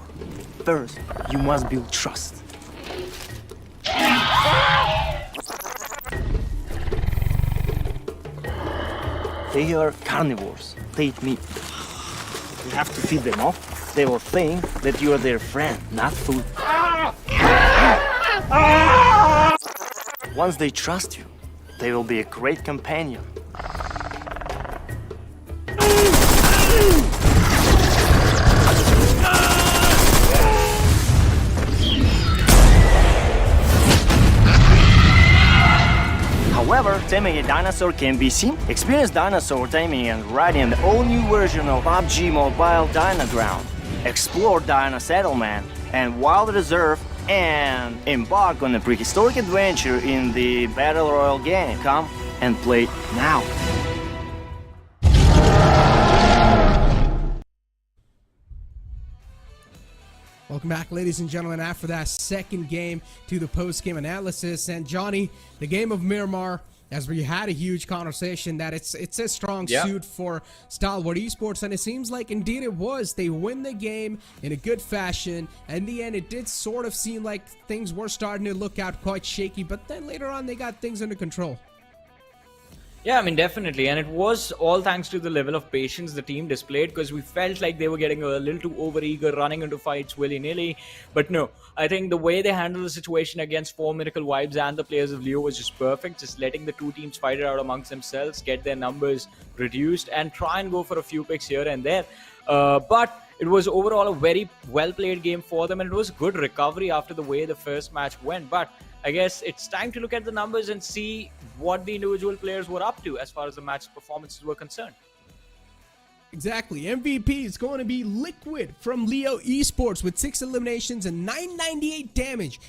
first you must build trust. They are carnivores. They eat meat. You have to feed them off. They will think that you are their friend, not food. Once they trust you, they will be a great companion. taming a dinosaur can be seen? Experience dinosaur taming and riding the all-new version of PUBG Mobile Dynaground. Explore Dino Settlement and Wild Reserve and embark on a prehistoric adventure in the Battle Royale game. Come and play now. Welcome back, ladies and gentlemen, after that second game to the post-game analysis. And Johnny, the game of Miramar, as we had a huge conversation that it's a strong suit for Stalwart Esports, and it seems like indeed it was. They win the game in a good fashion. In the end, it did sort of seem like things were starting to look out quite shaky, but then later on they got things under control. Yeah, I mean, definitely. And it was all thanks to the level of patience the team displayed, because we felt like they were getting a little too overeager, running into fights willy-nilly. But no, I think the way they handled the situation against 4 Miracle Vibes and the players of Leo was just perfect. Just letting the two teams fight it out amongst themselves, get their numbers reduced, and try and go for a few picks here and there. But it was overall a very well-played game for them, and it was good recovery after the way the first match went. But I guess it's time to look at the numbers and see what the individual players were up to as far as the match performances were concerned. Exactly. MVP is going to be Liquid from Leo Esports with 6 eliminations and 998 damage.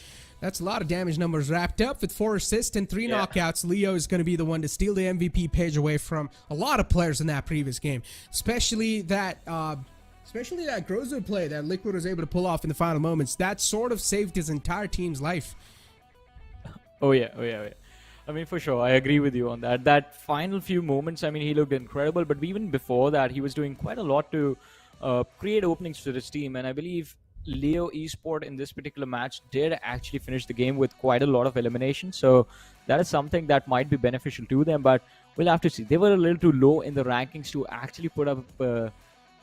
That's a lot of damage numbers wrapped up with 4 assists and 3 knockouts. Leo is going to be the one to steal the MVP page away from a lot of players in that previous game, especially that Grozo play that Liquid was able to pull off in the final moments. That sort of saved his entire team's life. Oh yeah. I mean, for sure, I agree with you on that. That final few moments, I mean, he looked incredible. But even before that, he was doing quite a lot to create openings for his team. And I believe Leo Esports in this particular match did actually finish the game with quite a lot of elimination. So that is something that might be beneficial to them. But we'll have to see. They were a little too low in the rankings to actually put up a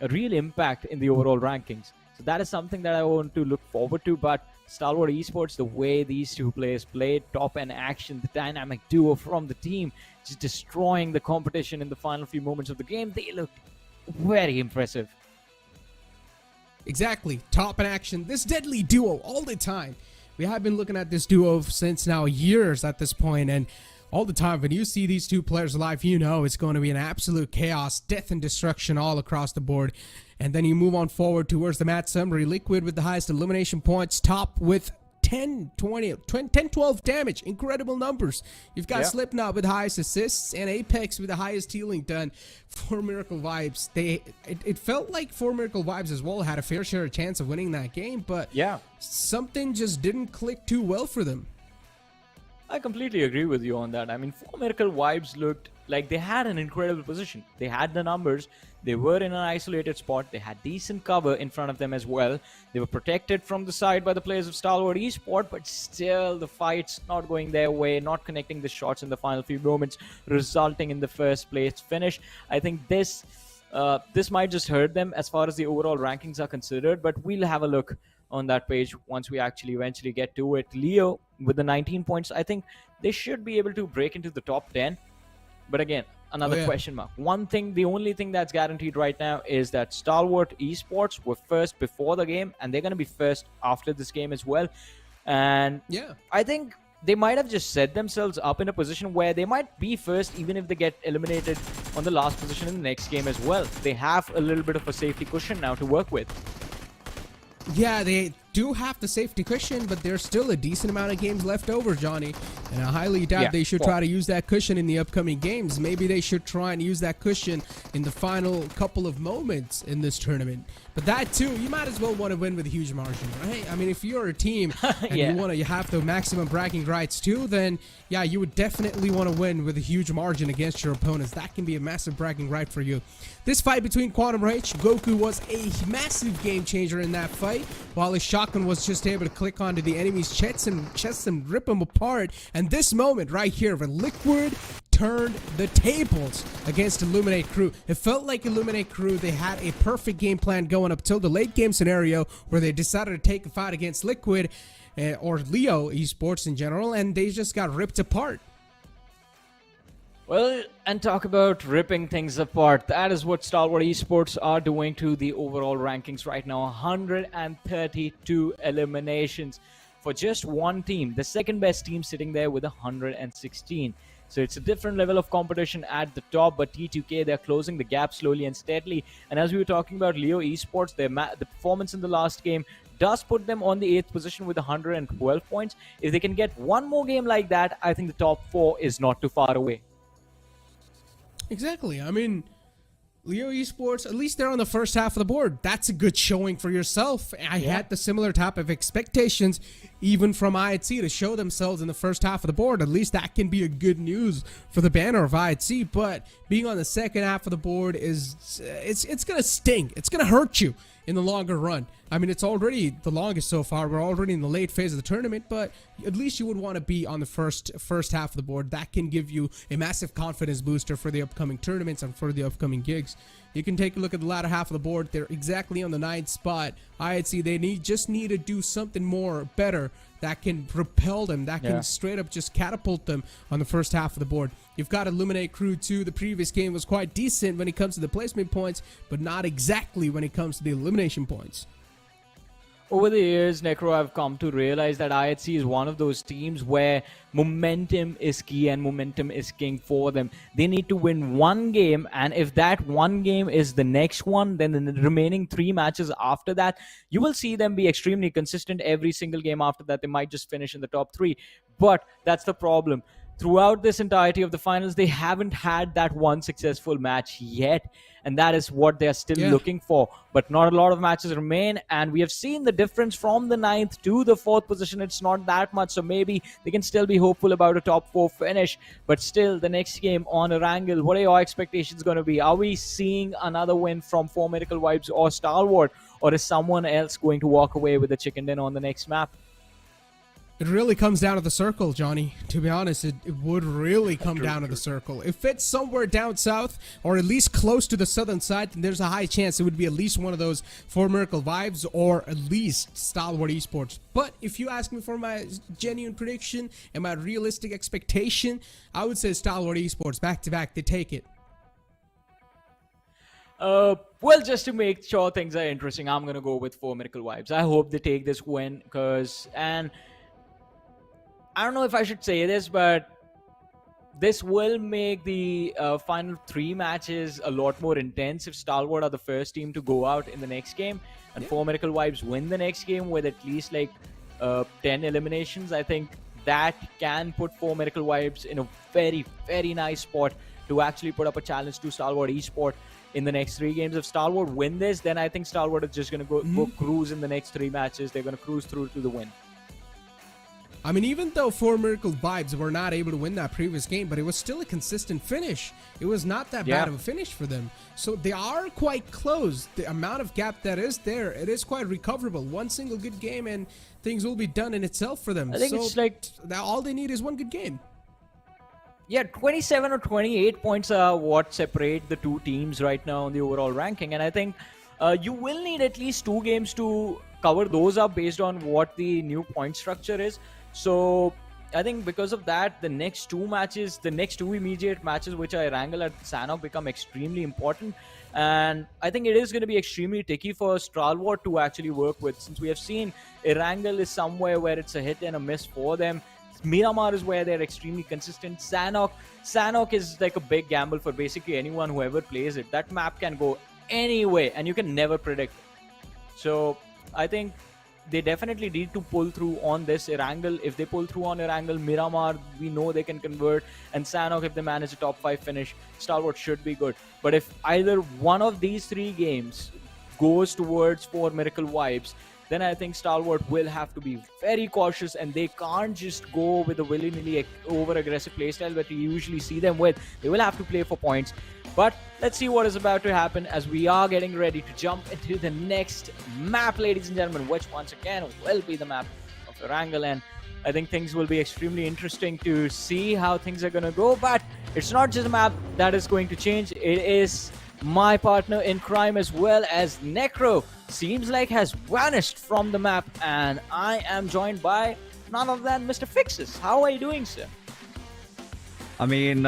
real impact in the overall rankings. So that is something that I want to look forward to. But Stalwart Esports, the way these two players played, top and action, the dynamic duo from the team, just destroying the competition in the final few moments of the game, they looked very impressive. Exactly. Top and action. This deadly duo all the time. We have been looking at this duo since now years at this point, and all the time when you see these two players live, you know it's going to be an absolute chaos, death and destruction all across the board. And then you move on forward towards the match summary. Liquid with the highest elimination points, top with 10, 12 damage. Incredible numbers. You've got Slipknot with highest assists and Apex with the highest healing done. 4 Miracle Vibes. It felt like 4 Miracle Vibes as well had a fair share of chance of winning that game, but something just didn't click too well for them. I completely agree with you on that. I mean, 4 Miracle Vibes looked like they had an incredible position. They had the numbers. They were in an isolated spot. They had decent cover in front of them as well. They were protected from the side by the players of Stalwart Esports, but still the fight's not going their way, not connecting the shots in the final few moments, resulting in the first place finish. I think this might just hurt them as far as the overall rankings are considered, but we'll have a look on that page once we actually eventually get to it. Leo with the 19 points, I think they should be able to break into the top 10. But again, another question mark. The only thing that's guaranteed right now is that Stalwart Esports were first before the game, and they're going to be first after this game as well. And I think they might have just set themselves up in a position where they might be first even if they get eliminated on the last position in the next game as well. They have a little bit of a safety cushion now to work with. Yeah, they do have the safety cushion, but there's still a decent amount of games left over, Johnny. And I highly doubt they should try to use that cushion in the upcoming games. Maybe they should try and use that cushion in the final couple of moments in this tournament. But that too, you might as well want to win with a huge margin, right? I mean, if you're a team and you have the maximum bragging rights too, then yeah, you would definitely want to win with a huge margin against your opponents. That can be a massive bragging right for you. This fight between Quantum Rage, Goku was a massive game changer in that fight, while his shotgun was just able to click onto the enemy's chests and rip them apart. And this moment right here, where Liquid turned the tables against Illuminate Crew. It felt like Illuminate Crew, they had a perfect game plan going up till the late game scenario where they decided to take a fight against Liquid or Leo Esports in general, and they just got ripped apart. Well, and talk about ripping things apart. That is what Stalwart Esports are doing to the overall rankings right now. 132 eliminations for just one team. The second best team sitting there with 116. So it's a different level of competition at the top, but T2K, they're closing the gap slowly and steadily. And as we were talking about Leo Esports, the performance in the last game does put them on the 8th position with 112 points. If they can get one more game like that, I think the top 4 is not too far away. Exactly. I mean, Leo Esports, at least they're on the first half of the board. That's a good showing for yourself. I had the similar type of expectations even from IHC to show themselves in the first half of the board. At least that can be a good news for the banner of IHC. But being on the second half of the board is it's gonna sting. It's gonna hurt you in the longer run. I mean, it's already the longest so far. We're already in the late phase of the tournament, but at least you would want to be on the first half of the board. That can give you a massive confidence booster for the upcoming tournaments and for the upcoming gigs. You can take a look at the latter half of the board. They're exactly on the 9th spot. IHC, they just need to do something more better that can propel them, that can straight up just catapult them on the first half of the board. You've got Illuminate Crew 2. The previous game was quite decent when it comes to the placement points, but not exactly when it comes to the elimination points. Over the years, Necro, I've come to realize that IHC is one of those teams where momentum is key and momentum is king for them. They need to win one game, and if that one game is the next one, then in the remaining 3 matches after that, you will see them be extremely consistent. Every single game after that, they might just finish in the top 3. But that's the problem. Throughout this entirety of the finals, they haven't had that one successful match yet, and that is what they're still looking for. But not a lot of matches remain, and we have seen the difference from the 9th to the 4th position. It's not that much, so maybe they can still be hopeful about a top 4 finish. But still, the next game on Erangel, what are your expectations going to be? Are we seeing another win from 4 Miracle Vibes or Stalwart, or is someone else going to walk away with the chicken dinner on the next map? It really comes down to the circle, Johnny. To be honest, it would really come down to the circle. If it's somewhere down south, or at least close to the southern side, then there's a high chance it would be at least one of those 4 Miracle Vibes, or at least Stalwart Esports. But if you ask me for my genuine prediction and my realistic expectation, I would say Stalwart Esports, back-to-back, they take it. Well, just to make sure things are interesting, I'm going to go with 4 Miracle Vibes. I hope they take this win, and I don't know if I should say this, but this will make the final 3 matches a lot more intense if Stalwart are the first team to go out in the next game, and 4 Miracle Vibes win the next game with at least like 10 eliminations. I think that can put 4 Miracle Vibes in a very, very nice spot to actually put up a challenge to Stalwart Esports in the next 3 games. If Stalwart win this, then I think Stalwart is just going to go cruise in the next 3 matches. They're going to cruise through to the win. I mean, even though 4 Miracle Vibes were not able to win that previous game, but it was still a consistent finish. It was not that bad of a finish for them. So they are quite close. The amount of gap that is there, it is quite recoverable. One single good game and things will be done in itself for them. I think it's like all they need is one good game. Yeah, 27 or 28 points are what separate the 2 teams right now in the overall ranking. And I think you will need at least 2 games to cover those up based on what the new point structure is. So I think because of that, the next 2 matches, the next 2 immediate matches, which are Erangel and Sanhok, become extremely important. And I think it is going to be extremely tricky for Stalwart to actually work with, since we have seen Erangel is somewhere where it's a hit and a miss for them. Miramar is where they're extremely consistent. Sanhok is like a big gamble for basically anyone who ever plays it. That map can go any way and you can never predict it. So I think they definitely need to pull through on this Erangel. If they pull through on Erangel, Miramar, we know they can convert. And Sanhok, if they manage a top 5 finish, Stalwart should be good. But if either one of these 3 games goes towards 4 Miracle Vibes, then I think Stalwart will have to be very cautious, and they can't just go with a willy-nilly over-aggressive playstyle that we usually see them with. They will have to play for points. But let's see what is about to happen as we are getting ready to jump into the next map, ladies and gentlemen, which once again will be the map of Erangel. And I think things will be extremely interesting to see how things are going to go. But it's not just a map that is going to change. It is my partner in crime as well, as Necro seems like has vanished from the map, and I am joined by none other than Mr. Fixes. How are you doing, sir? I mean,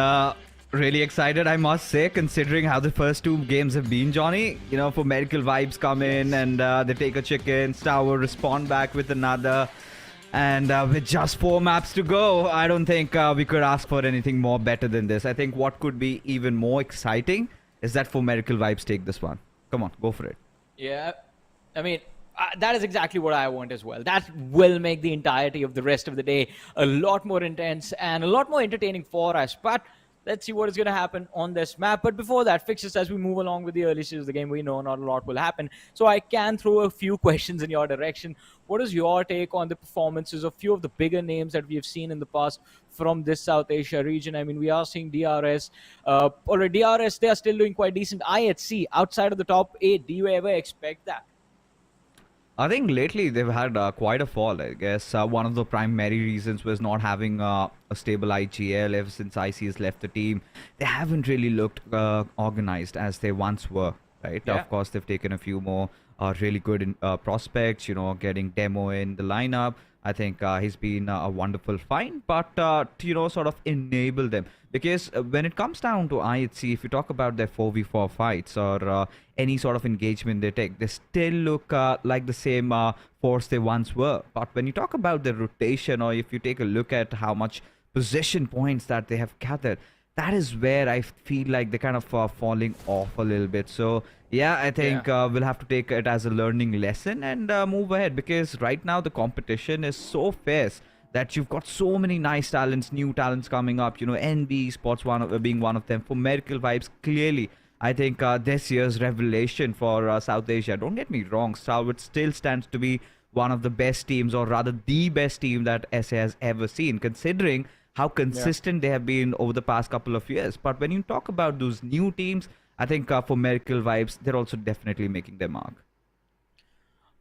really excited, I must say, considering how the first 2 games have been, Johnny. You know, for Miracle Vibes come in and they take a chicken, Stalwart respond back with another. And with just 4 maps to go, I don't think we could ask for anything more better than this. I think what could be even more exciting is that For Miracle Vibes take this one. Come on, go for it. Yeah, I mean, that is exactly what I want as well. That will make the entirety of the rest of the day a lot more intense and a lot more entertaining for us. But let's see what is going to happen on this map. But before that, fixes as we move along with the early stages of the game, we know not a lot will happen. So I can throw a few questions in your direction. What is your take on the performances of a few of the bigger names that we have seen in the past from this South Asia region? I mean, we are seeing DRS. Or DRS, they are still doing quite decent. IHC, outside of the top 8, do you ever expect that? I think lately they've had quite a fall. I guess one of the primary reasons was not having a stable IGL ever since IC has left the team. They haven't really looked organized as they once were, right? Yeah. Of course, they've taken a few more really good prospects, getting Demo in the lineup. I think he's been a wonderful find, but to sort of enable them, because when it comes down to IHC, if you talk about their 4v4 fights or any sort of engagement they take, they still look like the same force they once were. But when you talk about the rotation, or if you take a look at how much position points that they have gathered, that is where I feel like they're kind of falling off a little bit. So yeah, I think we'll have to take it as a learning lesson and move ahead, because right now the competition is so fierce that you've got so many nice talents, new talents coming up. NB Esports being one of them. For Miracle Vibes, clearly, I think this year's revelation for South Asia. Don't get me wrong, Stalwart still stands to be one of the best teams, or rather the best team that SA has ever seen, considering how consistent they have been over the past couple of years. But when you talk about those new teams, I think for Miracle Vibes, they're also definitely making their mark.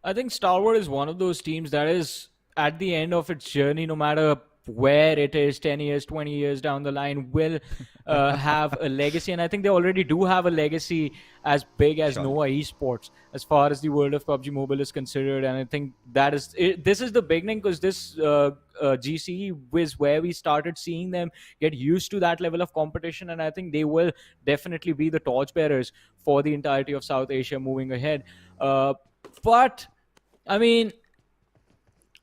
I think Stalwart is one of those teams that is at the end of its journey, no matter where it is, 10 years, 20 years down the line, will have a legacy. And I think they already do have a legacy as big as Nova Esports as far as the world of PUBG Mobile is considered. And I think that is it. This is the beginning, because this GC was where we started seeing them get used to that level of competition. And I think they will definitely be the torchbearers for the entirety of South Asia moving ahead. But, I mean,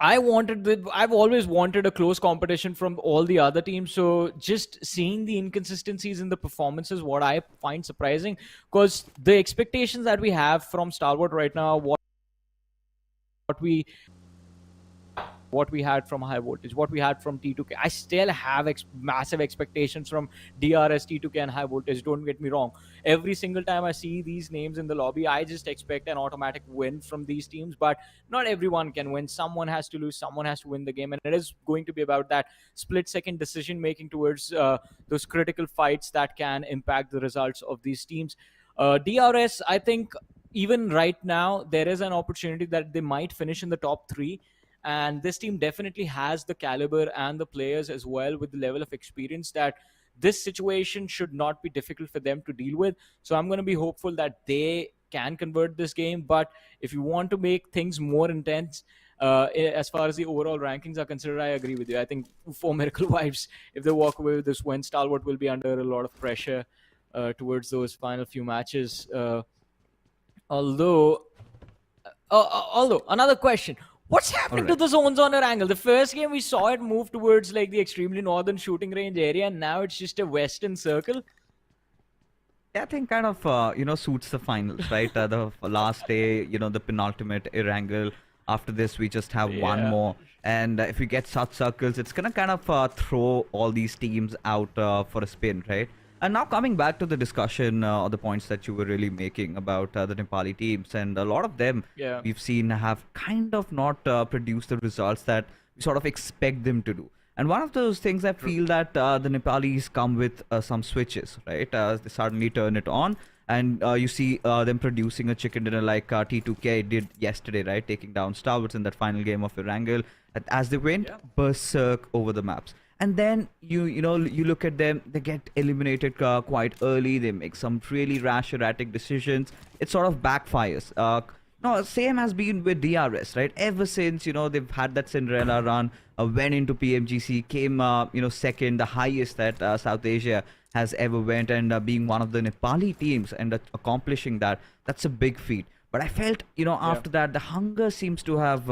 I've always wanted a close competition from all the other teams. So just seeing the inconsistencies in the performances, what I find surprising, because the expectations that we have from Stalwart right now, what we had from Highvoltage, what we had from T2K. I still have massive expectations from DRS, T2K, and Highvoltage. Don't get me wrong. Every single time I see these names in the lobby, I just expect an automatic win from these teams. But not everyone can win. Someone has to lose. Someone has to win the game. And it is going to be about that split-second decision-making towards those critical fights that can impact the results of these teams. DRS, I think even right now, there is an opportunity that they might finish in the top 3. And this team definitely has the caliber and the players as well, with the level of experience, that this situation should not be difficult for them to deal with. So I'm going to be hopeful that they can convert this game. But if you want to make things more intense, as far as the overall rankings are considered, I agree with you. I think for Miracle Vibes, if they walk away with this win, Stalwart will be under a lot of pressure towards those final few matches. Although, another question. What's happening to the zones on Erangel? The first game we saw it move towards like the extremely northern shooting range area, and now it's just a western circle. Yeah, I think kind of, suits the finals, right? The last day, the penultimate Erangel. After this, we just have one more. And if we get such circles, it's going to kind of throw all these teams out for a spin, right? And now coming back to the discussion or the points that you were really making about the Nepali teams, and a lot of them we've seen have kind of not produced the results that we sort of expect them to do. And one of those things, I feel that the Nepalis come with some switches, right? They suddenly turn it on, and you see them producing a chicken dinner like T2K did yesterday, right? Taking down Stalwarts in that final game of Erangel. As they went berserk over the maps. And then you look at them, they get eliminated quite early. They make some really rash, erratic decisions. It sort of backfires. No, same has been with DRS, right? Ever since, they've had that Cinderella run, went into PMGC, came, second, the highest that South Asia has ever went, and being one of the Nepali teams and accomplishing that, that's a big feat. But I felt, after that, the hunger seems to have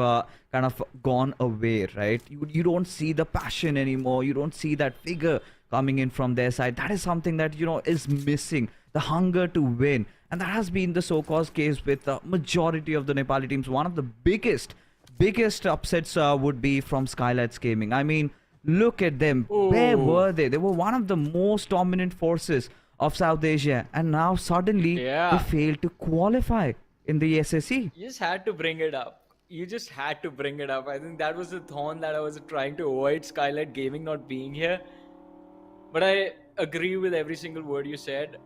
kind of gone away, right? You don't see the passion anymore. You don't see that figure coming in from their side. That is something that, is missing. The hunger to win. And that has been the so-called case with the majority of the Nepali teams. One of the biggest upsets would be from Skylights Gaming. I mean, look at them. Ooh. Where were they? They were one of the most dominant forces of South Asia. And now suddenly they failed to qualify in the SSE. You just had to bring it up. You just had to bring it up. I think that was the thorn that I was trying to avoid, Skylight Gaming not being here. But I agree with every single word you said.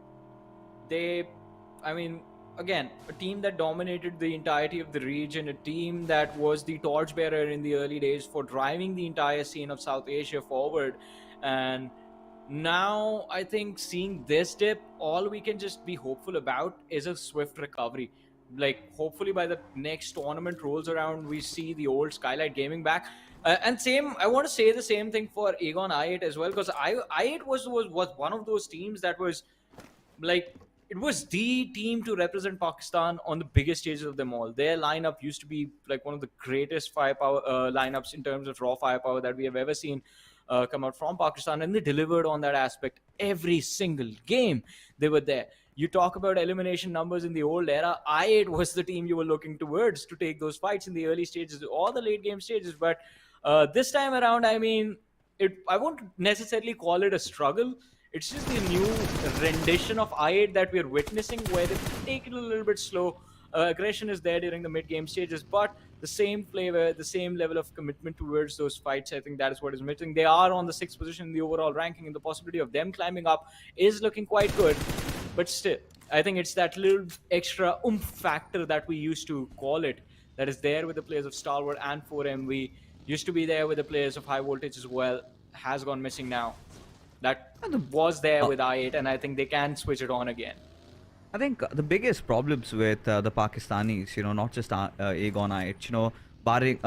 Again, a team that dominated the entirety of the region, a team that was the torchbearer in the early days for driving the entire scene of South Asia forward. And now I think seeing this dip, all we can just be hopeful about is a swift recovery. Like, hopefully by the next tournament rolls around, we see the old Skylight Gaming back. And I want to say the same thing for Aegon i8 as well, because i8 was one of those teams that was like, it was the team to represent Pakistan on the biggest stages of them all. Their lineup used to be like one of the greatest firepower lineups in terms of raw firepower that we have ever seen come out from Pakistan, and they delivered on that aspect every single game. They were there. You talk about elimination numbers in the old era. i8 was the team you were looking towards to take those fights in the early stages or the late game stages. But this time around, I mean, I won't necessarily call it a struggle. It's just the new rendition of i8 that we're witnessing, where they've taken a little bit slow. Aggression is there during the mid-game stages, but the same flavor, the same level of commitment towards those fights, I think that is what is missing. They are on the 6th position in the overall ranking, and the possibility of them climbing up is looking quite good. But still, I think it's that little extra oomph factor that we used to call it, that is there with the players of Stalwart and 4MV, used to be there with the players of Highvoltage as well, has gone missing now. That was there with i8, and I think they can switch it on again. I think the biggest problems with the Pakistanis, not just Aegon i8, barring,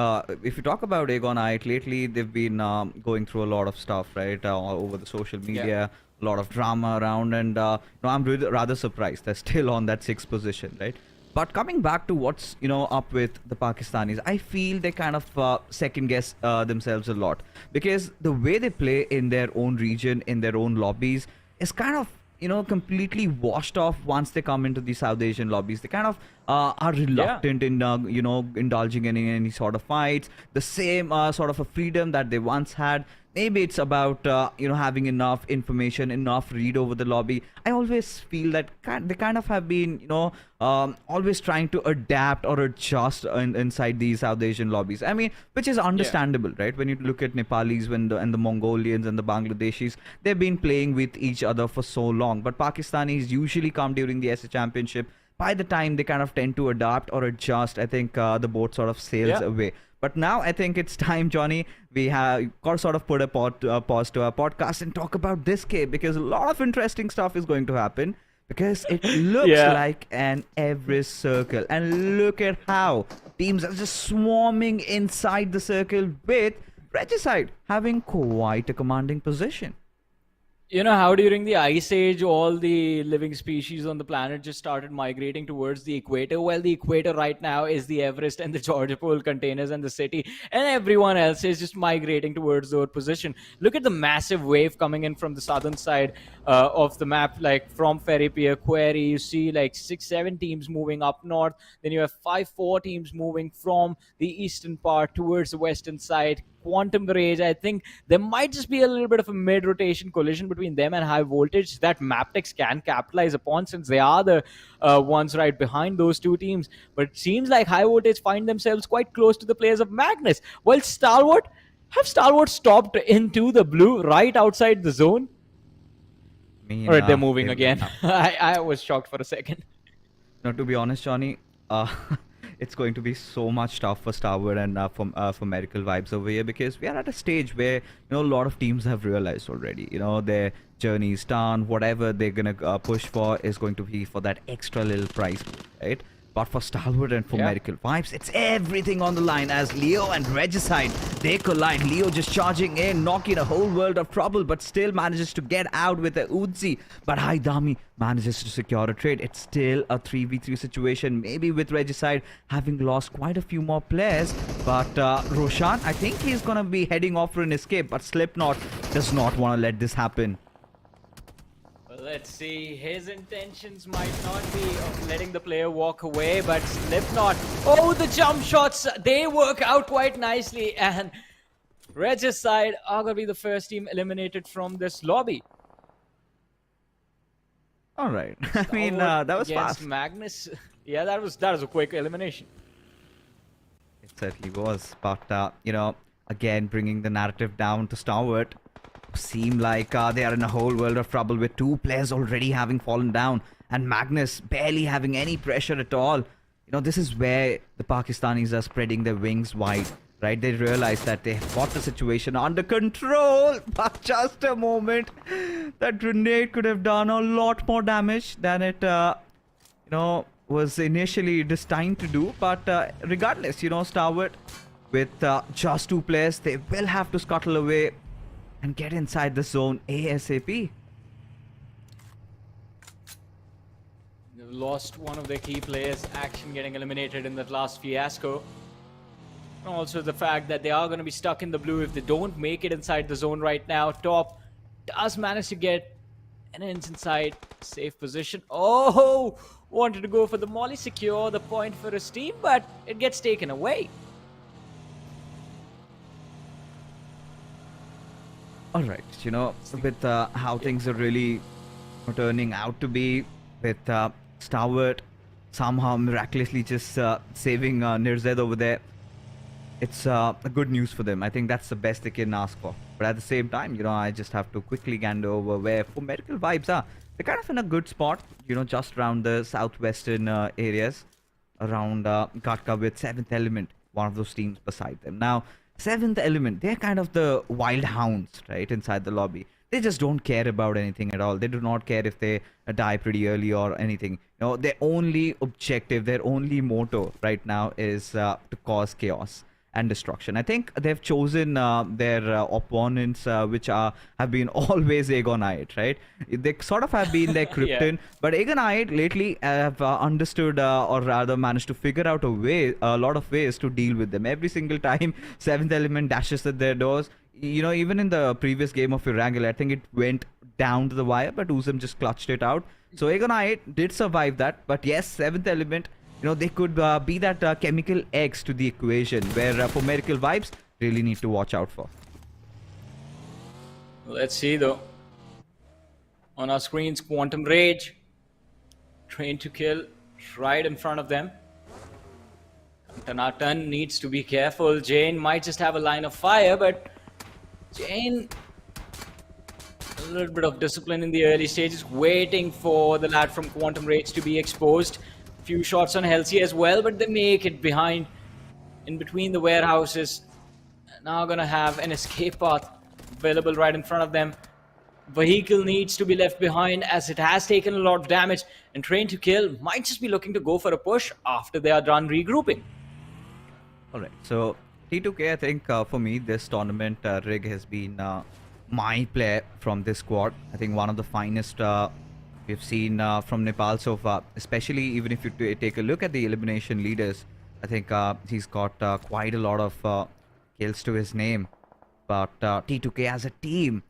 if you talk about Aegon i8, lately they've been going through a lot of stuff, right, over the social media, a lot of drama around, and I'm rather surprised they're still on that 6th position, right? But coming back to what's up with the Pakistanis, I feel they kind of second guess themselves a lot, because the way they play in their own region, in their own lobbies, is kind of completely washed off once they come into the South Asian lobbies. They kind of are reluctant in indulging in any sort of fights. The same sort of a freedom that they once had. Maybe it's about having enough information, enough read over the lobby. I always feel that they kind of have been always trying to adapt or adjust inside these South Asian lobbies. I mean, which is understandable, right? When you look at Nepalis and the Mongolians and the Bangladeshis, they've been playing with each other for so long. But Pakistanis usually come during the SA Championship. By the time they kind of tend to adapt or adjust, I think the boat sort of sails away. But now I think it's time, Johnny, we have got to sort of put a pause to our podcast and talk about this game, because a lot of interesting stuff is going to happen, because it looks like an Everest circle. And look at how teams are just swarming inside the circle, with Regicide having quite a commanding position. You know how during the Ice Age, all the living species on the planet just started migrating towards the equator? Well, the equator right now is the Everest and the Georgia Pole containers and the city, and everyone else is just migrating towards their position. Look at the massive wave coming in from the southern side of the map, like from Ferry Pier, Quarry. You see like 6-7 teams moving up north. Then you have 5-4 teams moving from the eastern part towards the western side. Quantum Rage, I think there might just be a little bit of a mid-rotation collision between them and Highvoltage that MABETEX can capitalize upon, since they are the ones right behind those two teams. But it seems like Highvoltage find themselves quite close to the players of Magnus. While Stalwart stopped into the blue right outside the zone? Alright, they're moving again. I was shocked for a second. Now, to be honest, Johnny, it's going to be so much tough for Stalwart and for Medical Vibes over here, because we are at a stage where a lot of teams have realized already, their journey is done. Whatever they're gonna push for is going to be for that extra little prize, right? But for Stalwart and for Yeah. Medical Vibes, it's everything on the line as Leo and Regicide, they collide. Leo just charging in, knocking a whole world of trouble, but still manages to get out with a Uzi. But Haidami manages to secure a trade. It's still a 3v3 situation, maybe with Regicide having lost quite a few more players. But Roshan, I think he's going to be heading off for an escape, but Slipknot does not want to let this happen. Let's see, his intentions might not be of letting the player walk away, but Slipknot, oh, the jump shots, they work out quite nicely, and Regicide are going to be the first team eliminated from this lobby. All right. I mean, that was Against fast. Magnus, yeah, that was a quick elimination. It certainly was. But, you know, again, bringing the narrative down to Stalwart, seem like they are in a whole world of trouble with 2 players already having fallen down and Magnus barely having any pressure at all. You know, this is where the Pakistanis are spreading their wings wide, right? They realize that they have got the situation under control, but just a moment, that grenade could have done a lot more damage than it, you know, was initially destined to do. But regardless, you know, Stalwart, with just 2 players, they will have to scuttle away and get inside the zone ASAP. They've lost one of their key players, Action getting eliminated in that last fiasco. And also the fact that they are going to be stuck in the blue if they don't make it inside the zone right now. Top does manage to get an inside safe position. Oh, wanted to go for the molly, secure the point for his team, but it gets taken away. All right, you know, with how things are really turning out to be, with Stalwart somehow miraculously just saving Nirzed over there, it's good news for them. I think that's the best they can ask for. But at the same time, you know, I just have to quickly gander over where for Medical Vibes are. They're kind of in a good spot, you know, just around the southwestern areas, around Gatka with 7th Element, one of those teams beside them. Now, 7th Element, they're kind of the wild hounds, right, inside the lobby. They just don't care about anything at all. They do not care if they die pretty early or anything. You know, their only objective, their only motto right now is to cause chaos and destruction. I think they've chosen their opponents, which have been always Aegonite, right? They sort of have been their krypton, but Aegonite lately have understood, or rather managed to figure out a lot of ways to deal with them. Every single time 7th Element dashes at their doors, you know, even in the previous game of Erangel, I think it went down to the wire, but Uzum just clutched it out. So Aegonite did survive that, but yes, 7th Element, you know, they could be that chemical X to the equation where for Medical Vibes really need to watch out for. Let's see though. On our screens, Quantum Rage, Train to Kill, right in front of them. Tanatan needs to be careful. Jane might just have a line of fire, but Jane, a little bit of discipline in the early stages, waiting for the lad from Quantum Rage to be exposed. Few shots on Halsey as well, but they make it behind, in between the warehouses. Now gonna have an escape path available right in front of them. Vehicle needs to be left behind as it has taken a lot of damage, and Train to Kill might just be looking to go for a push after they are done regrouping. Alright, so T2K, I think for me, this tournament rig has been my player from this squad. I think one of the finest we've seen from Nepal so far, especially even if you take a look at the elimination leaders. I think he's got quite a lot of kills to his name. But T2K as a team,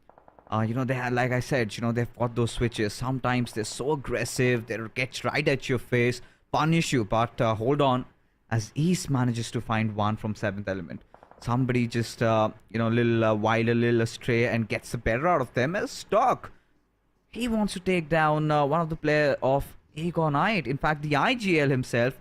you know, they had, like I said, you know, they've got those switches. Sometimes they're so aggressive, they get right at your face, punish you. But hold on, as East manages to find one from 7th Element. Somebody just, you know, a little wild, a little astray, and gets the better out of them as Stock. He wants to take down one of the players of Aegonite. In fact, the IGL himself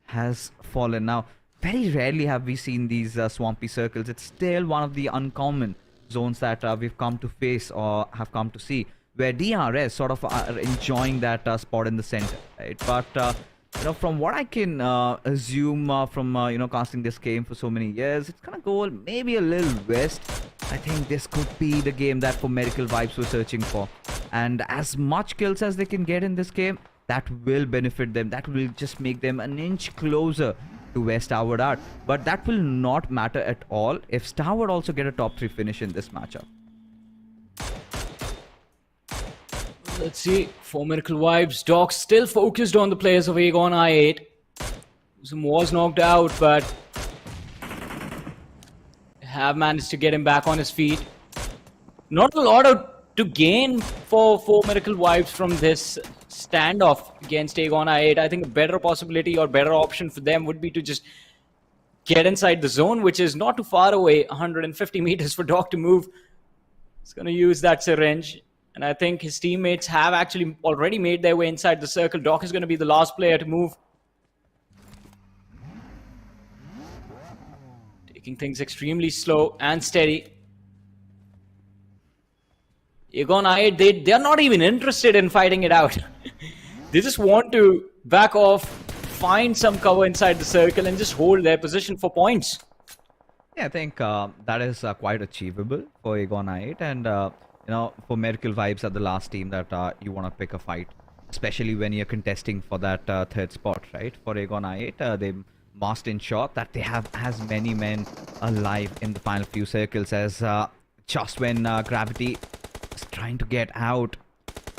has fallen. Now, very rarely have we seen these swampy circles. It's still one of the uncommon zones that we've come to face or have come to see, where DRS sort of are enjoying that spot in the center, right? But, you know, from what I can assume from, you know, casting this game for so many years, it's gonna go maybe a little west. I think this could be the game that for Medical Vibes were searching for. And as much kills as they can get in this game, that will benefit them. That will just make them an inch closer to where Stalwart are. But that will not matter at all if Stalwart also get a top 3 finish in this matchup. Let's see. 4 Miracle Vibes. Doc still focused on the players of Aegon I8. Zoom was knocked out, but have managed to get him back on his feet. Not a lot to gain for 4 Miracle Vibes from this standoff against Aegon I8. I think a better possibility or better option for them would be to just get inside the zone, which is not too far away, 150 meters for Doc to move. He's going to use that syringe. And I think his teammates have actually already made their way inside the circle. Doc is going to be the last player to move. Taking things extremely slow and steady. Aegon I8, they're not even interested in fighting it out. They just want to back off, find some cover inside the circle and just hold their position for points. Yeah, I think that is quite achievable for Aegon I8. And you know, for Miracle Vibes are the last team that you want to pick a fight, especially when you're contesting for that third spot, right? For Aegon I8, they must ensure that they have as many men alive in the final few circles as just when Gravity is trying to get out,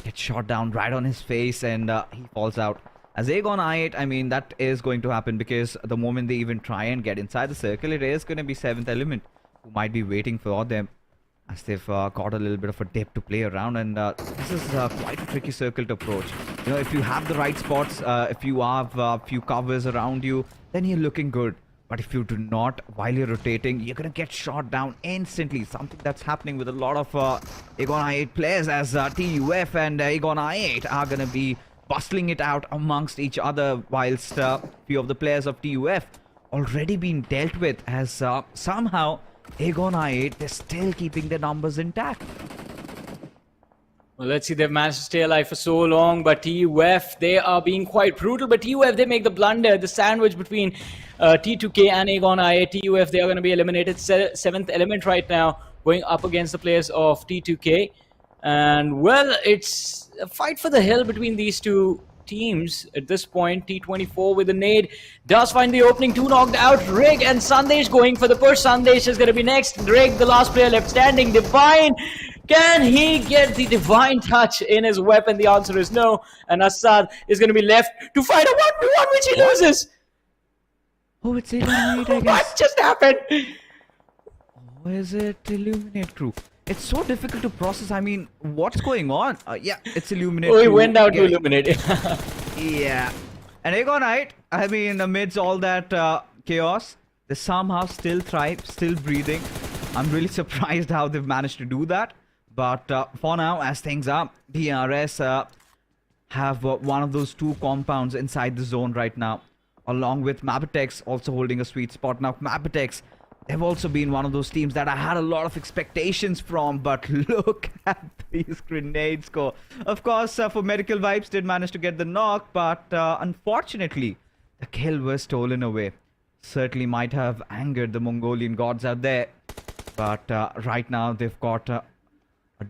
gets shot down right on his face and he falls out. As Aegon I8, I mean, that is going to happen because the moment they even try and get inside the circle, it is going to be 7th Element who might be waiting for them, as they've got a little bit of a dip to play around. And this is quite a tricky circle to approach. You know, if you have the right spots, if you have a few covers around you, then you're looking good. But if you do not, while you're rotating, you're going to get shot down instantly. Something that's happening with a lot of Aegon I8 players, as TUF and Aegon I8 are going to be bustling it out amongst each other, whilst few of the players of TUF already been dealt with, as somehow Aegon I8, they're still keeping their numbers intact. Well, let's see, they've managed to stay alive for so long, but TUF, they are being quite brutal. But TUF, they make the blunder, the sandwich between T2K and Aegon I8. TUF, they are going to be eliminated. 7th Element right now, going up against the players of T2K. And, well, it's a fight for the hill between these two teams at this point. T24 with a nade does find the opening. 2 knocked out. Rig and Sandesh going for the push. Sandesh is going to be next. Rig, the last player left standing. Divine, can he get the divine touch in his weapon? The answer is no. And Assad is going to be left to fight a 1v1, which he loses. Oh, it's Illuminate, I guess. What just happened? Or is it Illuminate crew? It's so difficult to process. I mean, what's going on? Yeah, it's Illuminate. Oh, he went down to Illuminate. Yeah. And Aegon I8, I mean, amidst all that chaos, they somehow still thrive, still breathing. I'm really surprised how they've managed to do that. But for now, as things are, DRS have one of those 2 compounds inside the zone right now, along with MABETEX also holding a sweet spot. Now, MABETEX, they've also been one of those teams that I had a lot of expectations from, but look at these grenade score. Of course, for Miracle Vibes did manage to get the knock, but unfortunately, the kill was stolen away. Certainly might have angered the Mongolian gods out there, but right now they've got a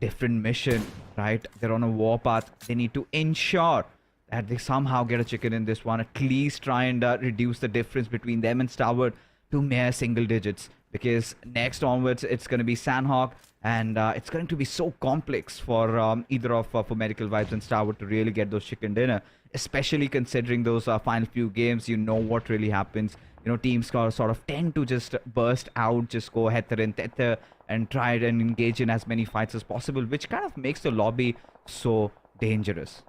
different mission, right? They're on a warpath. They need to ensure that they somehow get a chicken in this one, at least try and reduce the difference between them and Stalwart to mere single digits, because next onwards it's going to be Sanhok, and it's going to be so complex for either of for Miracle Vibes and Stalwart to really get those chicken dinner, especially considering those final few games. You know what really happens. You know, teams sort of tend to just burst out, just go heather and tether and try and engage in as many fights as possible, which kind of makes the lobby so dangerous.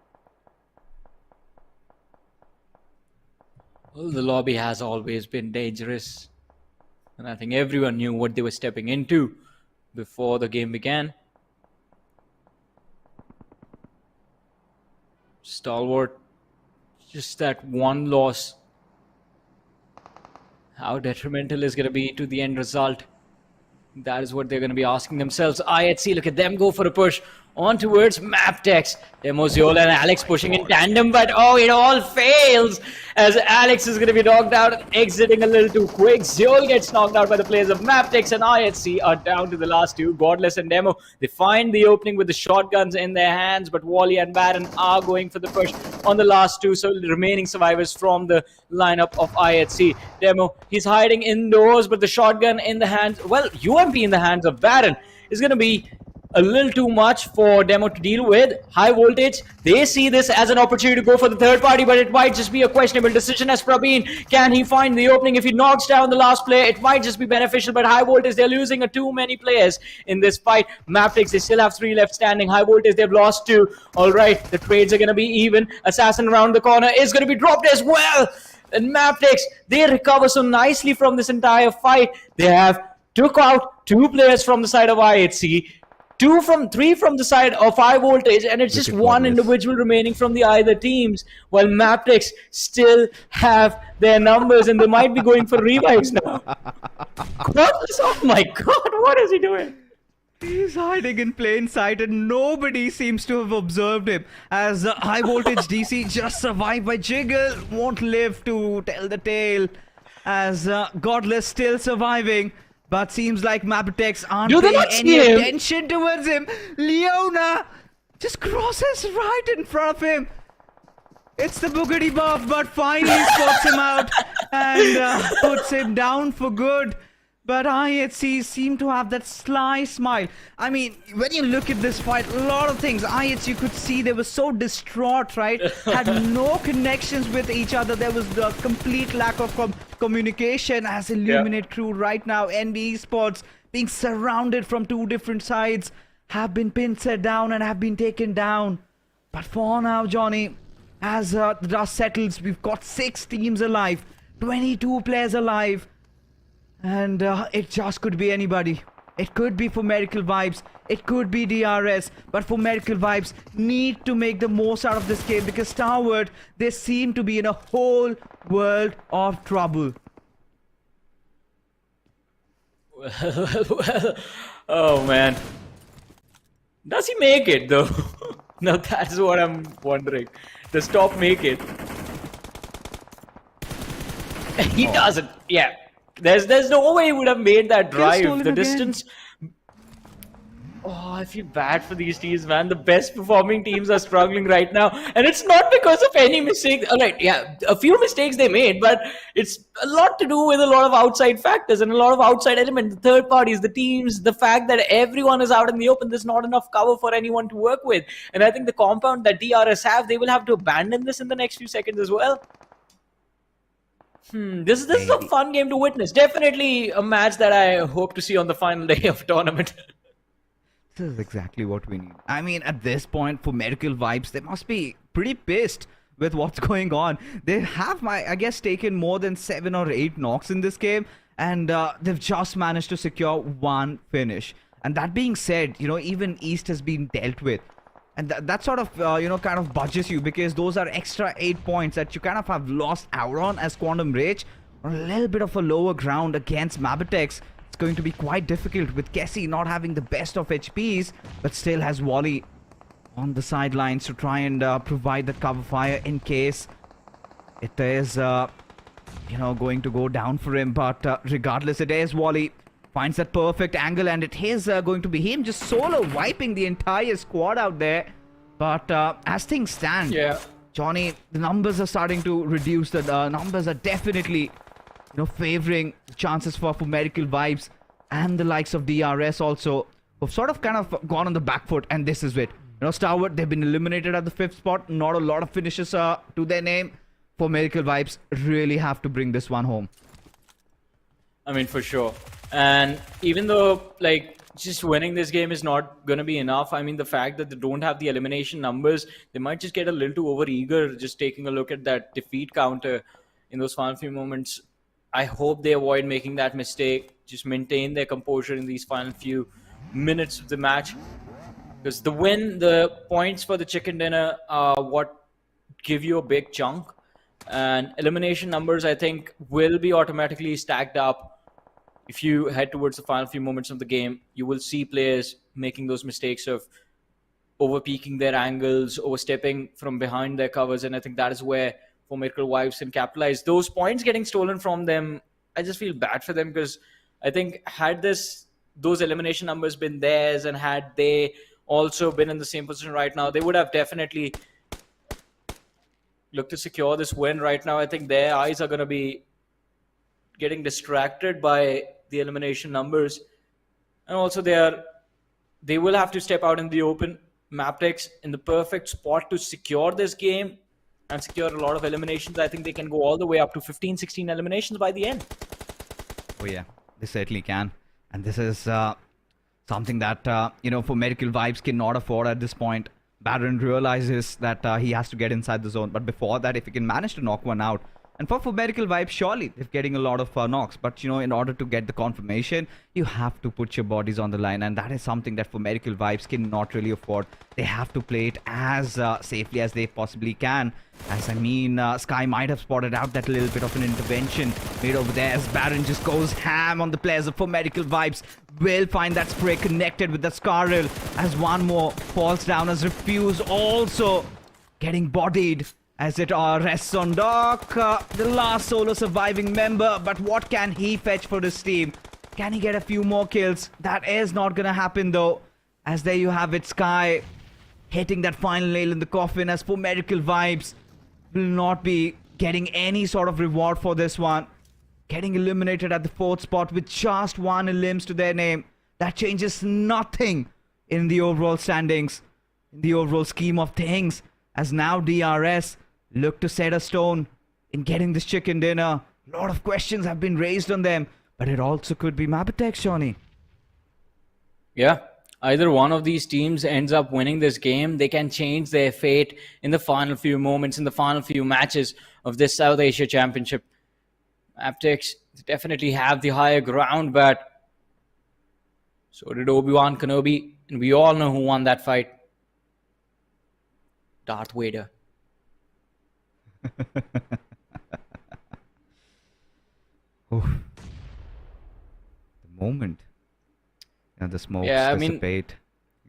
Well, the lobby has always been dangerous, and I think everyone knew what they were stepping into before the game began. Stalwart, just that one loss. How detrimental is going to be to the end result? That is what they're going to be asking themselves. IHC, look at them go for a push. on towards MABETEX. Demoziola and Alex pushing in tandem, but oh, it all fails as Alex is going to be knocked out and exiting a little too quick. Ziol gets knocked out by the players of MABETEX, and IHC are down to the last two. Godless and Demo, they find the opening with the shotguns in their hands, but Wally and Baron are going for the push on the last two, so the remaining survivors from the lineup of IHC. Demo, he's hiding indoors, but the shotgun in the hands, well, UMP in the hands of Baron is going to be a little too much for Demo to deal with. Highvoltage, they see this as an opportunity to go for the third party, but it might just be a questionable decision as Praveen. Can he find the opening? If he knocks down the last player, it might just be beneficial, but Highvoltage, they're losing too many players in this fight. MABETEX, they still have 3 left standing. Highvoltage, they've lost 2. All right, the trades are going to be even. Assassin around the corner is going to be dropped as well. And MABETEX, they recover so nicely from this entire fight. They have took out 2 players from the side of IHC, 3 from the side of Highvoltage, and it's just one individual remaining from the either teams, while MABETEX still have their numbers and they might be going for revives now. Oh my god, what is he doing? He's hiding in plain sight and nobody seems to have observed him, as Highvoltage DC just survived by Jiggle, won't live to tell the tale, as Godless still surviving. But seems like MABETEX aren't paying any attention towards him. Leona just crosses right in front of him. It's the boogity buff, but finally spots him out and puts him down for good. But IHC seem to have that sly smile. I mean, when you look at this fight, a lot of things. IHC, you could see they were so distraught, right? Had no connections with each other. There was the complete lack of communication as Illuminate crew right now. NB Esports being surrounded from 2 different sides have been pinned down and have been taken down. But for now, Johnny, as the dust settles, we've got 6 teams alive, 22 players alive. And it just could be anybody. It could be for Miracle Vibes. It could be DRS. But for Miracle Vibes, need to make the most out of this game, because Stalwart, they seem to be in a whole world of trouble. Well, oh man. Does he make it though? Now that's what I'm wondering. Does Top make it? He doesn't. Yeah. There's no way he would have made that drive. The distance. Oh, I feel bad for these teams, man. The best performing teams are struggling right now. And it's not because of any mistake. Alright, yeah, a few mistakes they made, but it's a lot to do with a lot of outside factors and a lot of outside elements. The third parties, the teams, the fact that everyone is out in the open, there's not enough cover for anyone to work with. And I think the compound that DRS have, they will have to abandon this in the next few seconds as well. This is a fun game to witness. Definitely a match that I hope to see on the final day of tournament. This is exactly what we need. I mean, at this point, for Miracle Vibes, they must be pretty pissed with what's going on. They have, I guess, taken more than 7 or 8 knocks in this game, and they've just managed to secure 1 finish. And that being said, you know, even East has been dealt with. And that sort of, you know, kind of budges you, because those are extra 8 points that you kind of have lost out on as Quantum Rage. On a little bit of a lower ground against MABETEX, it's going to be quite difficult with Kessie not having the best of HPs, but still has Wally on the sidelines to try and provide the cover fire in case it is, you know, going to go down for him. But regardless, it is Wally. Finds that perfect angle, and it is going to be him just solo wiping the entire squad out there. But as things stand, Johnny, the numbers are starting to reduce. The numbers are definitely, you know, favoring chances for Miracle Vibes and the likes of DRS also, who've sort of kind of gone on the back foot, and this is it. You know, Stalwart, they've been eliminated at the 5th spot. Not a lot of finishes to their name. For Miracle Vibes, really have to bring this one home. I mean, for sure. And even though, like, just winning this game is not going to be enough, I mean, the fact that they don't have the elimination numbers, they might just get a little too over-eager just taking a look at that defeat counter in those final few moments. I hope they avoid making that mistake, just maintain their composure in these final few minutes of the match. Because the win, the points for the chicken dinner are what give you a big chunk. And elimination numbers, I think, will be automatically stacked up. If you head towards the final few moments of the game, you will see players making those mistakes of over peaking their angles, overstepping from behind their covers, and I think that is where Formidable Vibes can capitalize. Those points getting stolen from them, I just feel bad for them, because I think had those elimination numbers been theirs, and had they also been in the same position right now, they would have definitely looked to secure this win right now. I think their eyes are going to be getting distracted by the elimination numbers, and also they will have to step out in the open. MABETEX in the perfect spot to secure this game and secure a lot of eliminations. I think they can go all the way up to 15, 16 eliminations by the end. Oh yeah, they certainly can. And this is something that, you know, for Medical Vibes cannot afford at this point. Baron realizes that he has to get inside the zone. But before that, if he can manage to knock one out, and for Medical Vibes, surely they're getting a lot of knocks. But, you know, in order to get the confirmation, you have to put your bodies on the line. And that is something that for Medical Vibes cannot really afford. They have to play it as safely as they possibly can. As I mean, Sky might have spotted out that little bit of an intervention made over there, as Baron just goes ham on the players of Medical Vibes. Will find that spray connected with the Scarrel, as one more falls down, as Refuse also getting bodied as it rests on Doc, the last solo surviving member. But what can he fetch for this team? Can he get a few more kills? That is not gonna happen though, as there you have it, Sky hitting that final nail in the coffin, as for Medical Vibes will not be getting any sort of reward for this one. Getting eliminated at the 4th spot with just 1 elims to their name. That changes nothing in the overall standings, in the overall scheme of things, as now DRS look to set a stone in getting this chicken dinner. A lot of questions have been raised on them, but it also could be MABETEX, Johnny. Yeah, either one of these teams ends up winning this game, they can change their fate in the final few moments, in the final few matches of this South Asia Championship. MABETEX definitely have the higher ground, but so did Obi-Wan Kenobi, and we all know who won that fight. Darth Vader. The moment, you know, the smokes dissipate.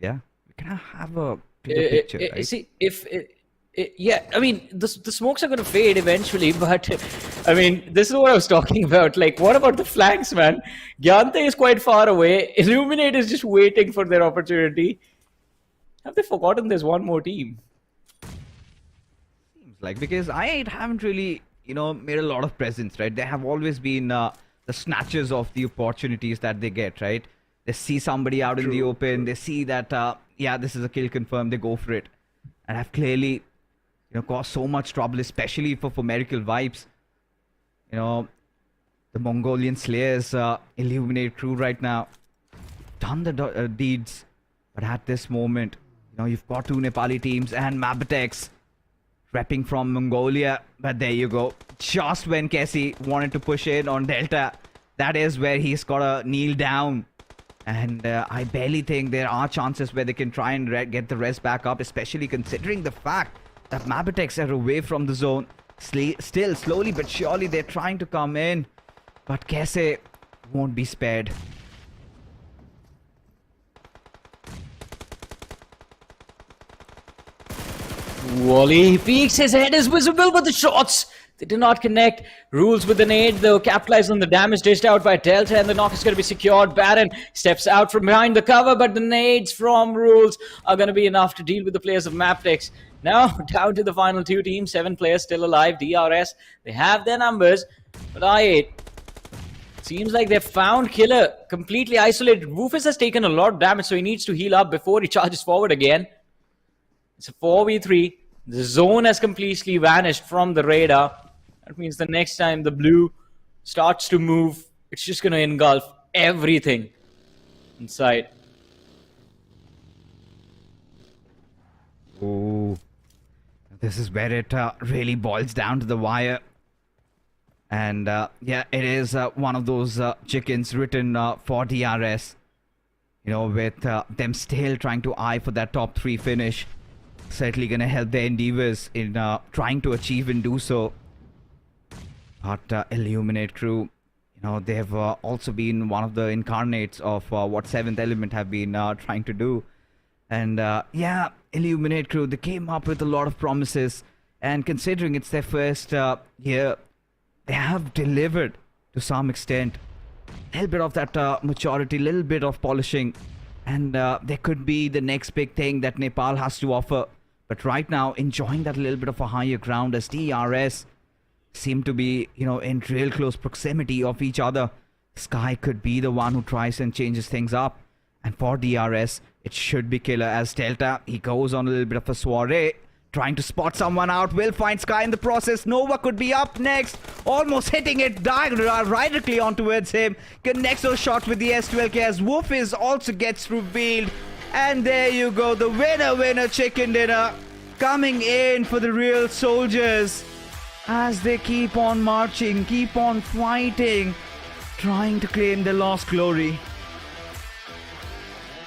Yeah, we can have a bigger picture, right? See, yeah, I mean, the smokes are going to fade eventually, but I mean, this is what I was talking about. Like, what about the flanks, man? Gyante is quite far away. Illuminate is just waiting for their opportunity. Have they forgotten there's one more team? Seems like, because I haven't really, you know, made a lot of presence, right? They have always been the snatches of the opportunities that they get, right? They see somebody out in the open, they see that, yeah, this is a kill confirmed, they go for it. And have clearly, you know, caused so much trouble, especially for Medical Vibes. You know, the Mongolian Slayers Illuminate crew right now done the deeds, but at this moment, you know, you've got 2 Nepali teams and MABETEX repping from Mongolia. But there you go, just when Casey wanted to push in on Delta, that is where he's got to kneel down. And I barely think there are chances where they can try and get the rest back up, especially considering the fact that MABETEX are away from the zone. Still, slowly but surely, they're trying to come in. But Kese won't be spared. Wally peeks, his head is visible, but the shots, they do not connect. Rules with the nade, though, capitalize on the damage dished out by Delta, and the knock is going to be secured. Baron steps out from behind the cover, but the nades from Rules are going to be enough to deal with the players of MABETEX. Now, down to the final 2 teams, 7 players still alive. DRS, they have their numbers, but I8, seems like they've found Killer completely isolated. Rufus has taken a lot of damage, so he needs to heal up before he charges forward again. It's a 4v3. The zone has completely vanished from the radar. That means the next time the blue starts to move, it's just going to engulf everything inside. Oh, this is where it really boils down to the wire. And yeah, it is one of those chickens written for DRS. You know, with them still trying to eye for that top 3 finish. Certainly going to help their endeavors in trying to achieve and do so. But Illuminate crew, you know, they have also been one of the incarnates of what 7th Element have been trying to do. And yeah, Illuminate Crew, they came up with a lot of promises. And considering it's their first year, they have delivered to some extent. A little bit of that maturity, little bit of polishing. And there could be the next big thing that Nepal has to offer. But right now, enjoying that little bit of a higher ground as DRS seem to be, in real close proximity of each other. Sky could be the one who tries and changes things up. And for DRS, it should be killer as Delta, he goes on a little bit of a soiree, trying to spot someone out, will find Sky in the process. Nova could be up next, almost hitting it directly on towards him. Connects those shots with the S12K as Wolf is also gets revealed. And there you go, the winner chicken dinner coming in for the real soldiers as they keep on marching, keep on fighting, trying to claim their lost glory.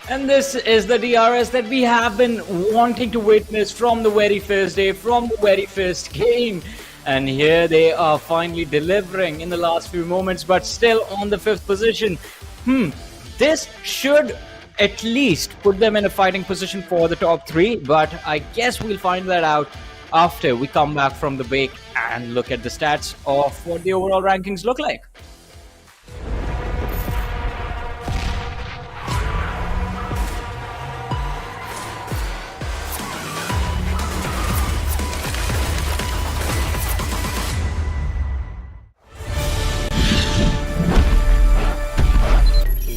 And this is the DRS that we have been wanting to witness from the very first day, from the very first game. And here they are finally delivering in the last few moments, but still on the 5th position. This should at least put them in a fighting position for the top 3, but I guess we'll find that out after we come back from the break and look at the stats of what the overall rankings look like.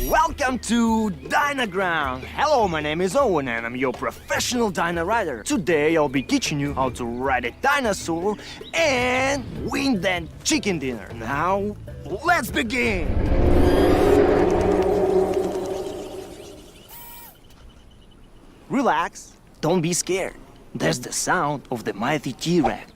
Welcome to Dynaground! Hello, my name is Owen and I'm your professional Dyna rider. Today I'll be teaching you how to ride a dinosaur and win that chicken dinner. Now, let's begin! Relax, don't be scared. That's the sound of the mighty T-Rex.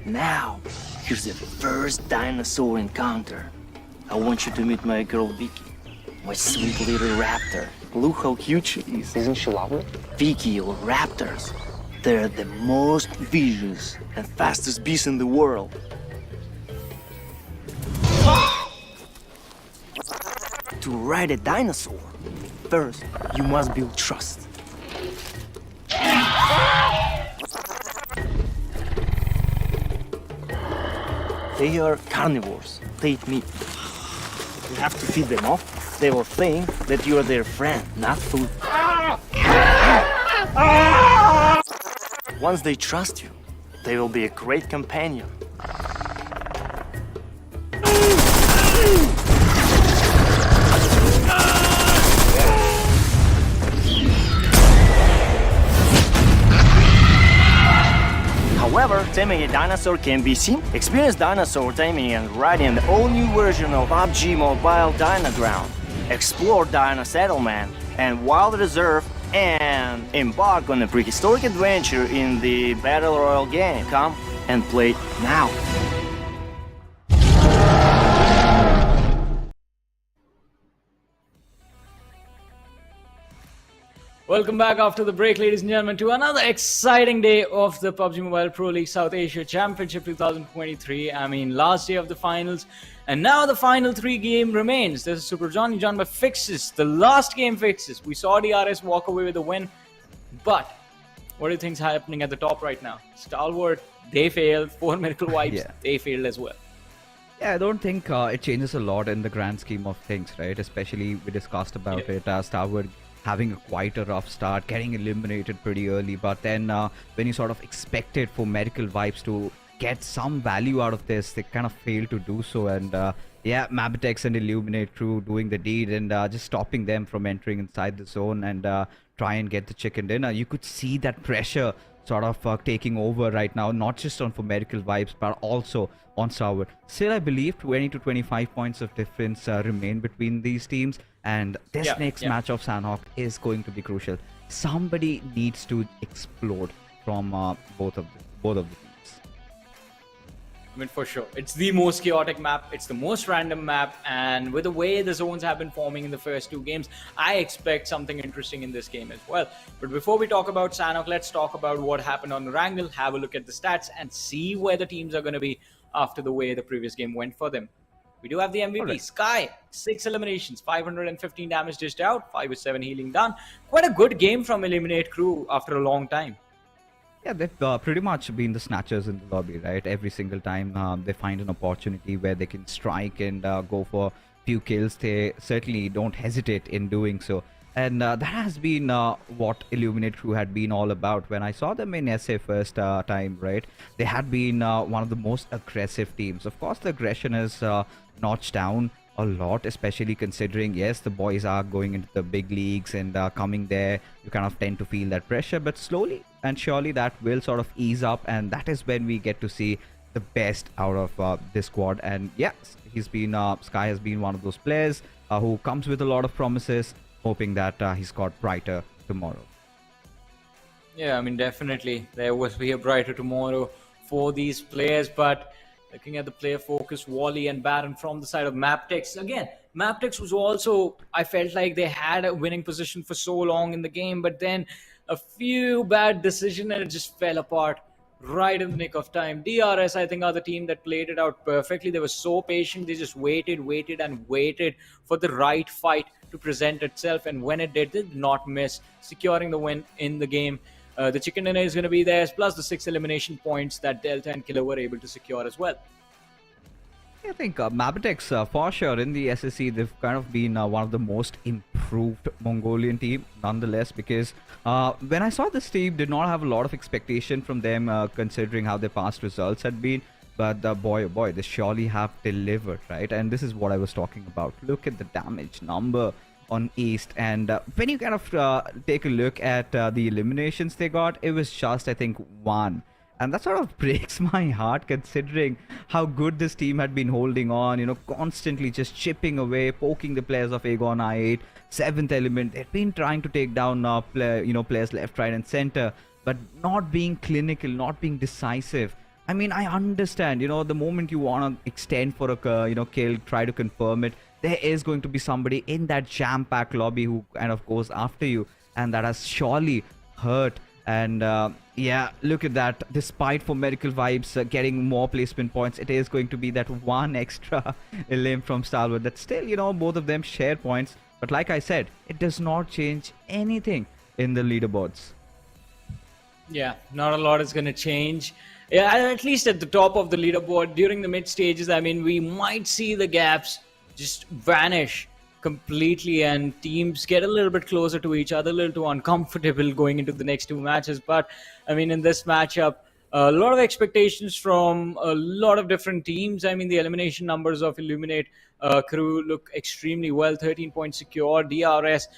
Now, here's the first dinosaur encounter. I want you to meet my girl Vicky, my sweet little raptor. Look how cute she is. Isn't she lovely? Vicky or raptors, they're the most vicious and fastest beasts in the world. To ride a dinosaur, first you must build trust. They are carnivores. They eat meat. You have to feed them off. They will think that you are their friend, not food. Once they trust you, they will be a great companion. However, taming a dinosaur can be seen. Experience dinosaur taming and riding the all-new version of PUBG Mobile Dynaground. Explore Dino Settlement and Wild Reserve and embark on a prehistoric adventure in the Battle Royale game. Come and play now. Welcome back after the break, ladies and gentlemen, to another exciting day of the PUBG Mobile Pro League South Asia Championship 2023. I mean, last day of the finals, and now the final 3 game remains. This is Super Johnny John by Fixes, the last game Fixes. We saw DRS walk away with a win, but what do you think's happening at the top right now? Stalwart, they failed. 4 Miracle Wipes, they failed as well. Yeah, I don't think it changes a lot in the grand scheme of things, right? Especially we discussed about it, Stalwart having a quite a rough start, getting eliminated pretty early, but then when you sort of expected for Medical Vibes to get some value out of this, they kind of failed to do so. And yeah, MABETEX and Illuminate Crew doing the deed and just stopping them from entering inside the zone and try and get the chicken dinner. You could see that pressure sort of taking over right now, not just on for Medical Vibes, but also on Stalwart. Still, I believe 20 to 25 points of difference remain between these teams. And this next match of Sanhok is going to be crucial. Somebody needs to explode from both of the teams. I mean, for sure. It's the most chaotic map. It's the most random map. And with the way the zones have been forming in the first 2 games, I expect something interesting in this game as well. But before we talk about Sanhok, let's talk about what happened on Erangel, have a look at the stats, and see where the teams are going to be after the way the previous game went for them. We do have the MVP, Alright. Sky. 6 eliminations, 515 damage dished out, 5 with 7 healing done. Quite a good game from Eliminate Crew after a long time. Yeah, they've pretty much been the snatchers in the lobby, right? Every single time they find an opportunity where they can strike and go for few kills, they certainly don't hesitate in doing so. And that has been what Illuminate Crew had been all about. When I saw them in SA first time, right? They had been one of the most aggressive teams. Of course, the aggression is notched down a lot, especially considering, yes, the boys are going into the big leagues and coming there. You kind of tend to feel that pressure, but slowly and surely that will sort of ease up, and that is when we get to see the best out of this squad. And yes, he's been Sky has been one of those players who comes with a lot of promises, hoping that he's got brighter tomorrow. Yeah, I mean, definitely there will be a brighter tomorrow for these players. But looking at the player focus, Wally and Baron from the side of MABETEX. Again, MABETEX was also, I felt like they had a winning position for so long in the game, but then a few bad decisions and it just fell apart right in the nick of time. DRS, I think, are the team that played it out perfectly. They were so patient. They just waited and waited for the right fight to present itself. And when it did, they did not miss, securing the win in the game. The chicken dinner is going to be there, plus the 6 elimination points that Delta and Killer were able to secure as well. I think MABETEX, for sure, in the SSC, they've kind of been one of the most improved Mongolian team, nonetheless, because when I saw this team, did not have a lot of expectation from them, considering how their past results had been. But boy, oh boy, they surely have delivered, right? And this is what I was talking about. Look at the damage number on East, and when you kind of take a look at the eliminations they got, it was just, I think, 1. And that sort of breaks my heart, considering how good this team had been holding on, you know, constantly just chipping away, poking the players of Aegon I8, 7th Element. They've been trying to take down players left, right, and center, but not being clinical, not being decisive. I mean, I understand, you know, the moment you want to extend for a kill, try to confirm it, there is going to be somebody in that jam-packed lobby who kind of goes after you, and that has surely hurt. And yeah, look at that. Despite for Medical Vibes getting more placement points, it is going to be that 1 extra limb from Stalwart that still, you know, both of them share points. But like I said, it does not change anything in the leaderboards. Yeah, not a lot is going to change. Yeah, at least at the top of the leaderboard during the mid stages, I mean, we might see the gaps just vanish completely and teams get a little bit closer to each other, a little too uncomfortable going into the next 2 matches. But I mean, in this matchup, a lot of expectations from a lot of different teams. I mean, the elimination numbers of Illuminate Crew look extremely well. 13 points secure. DRS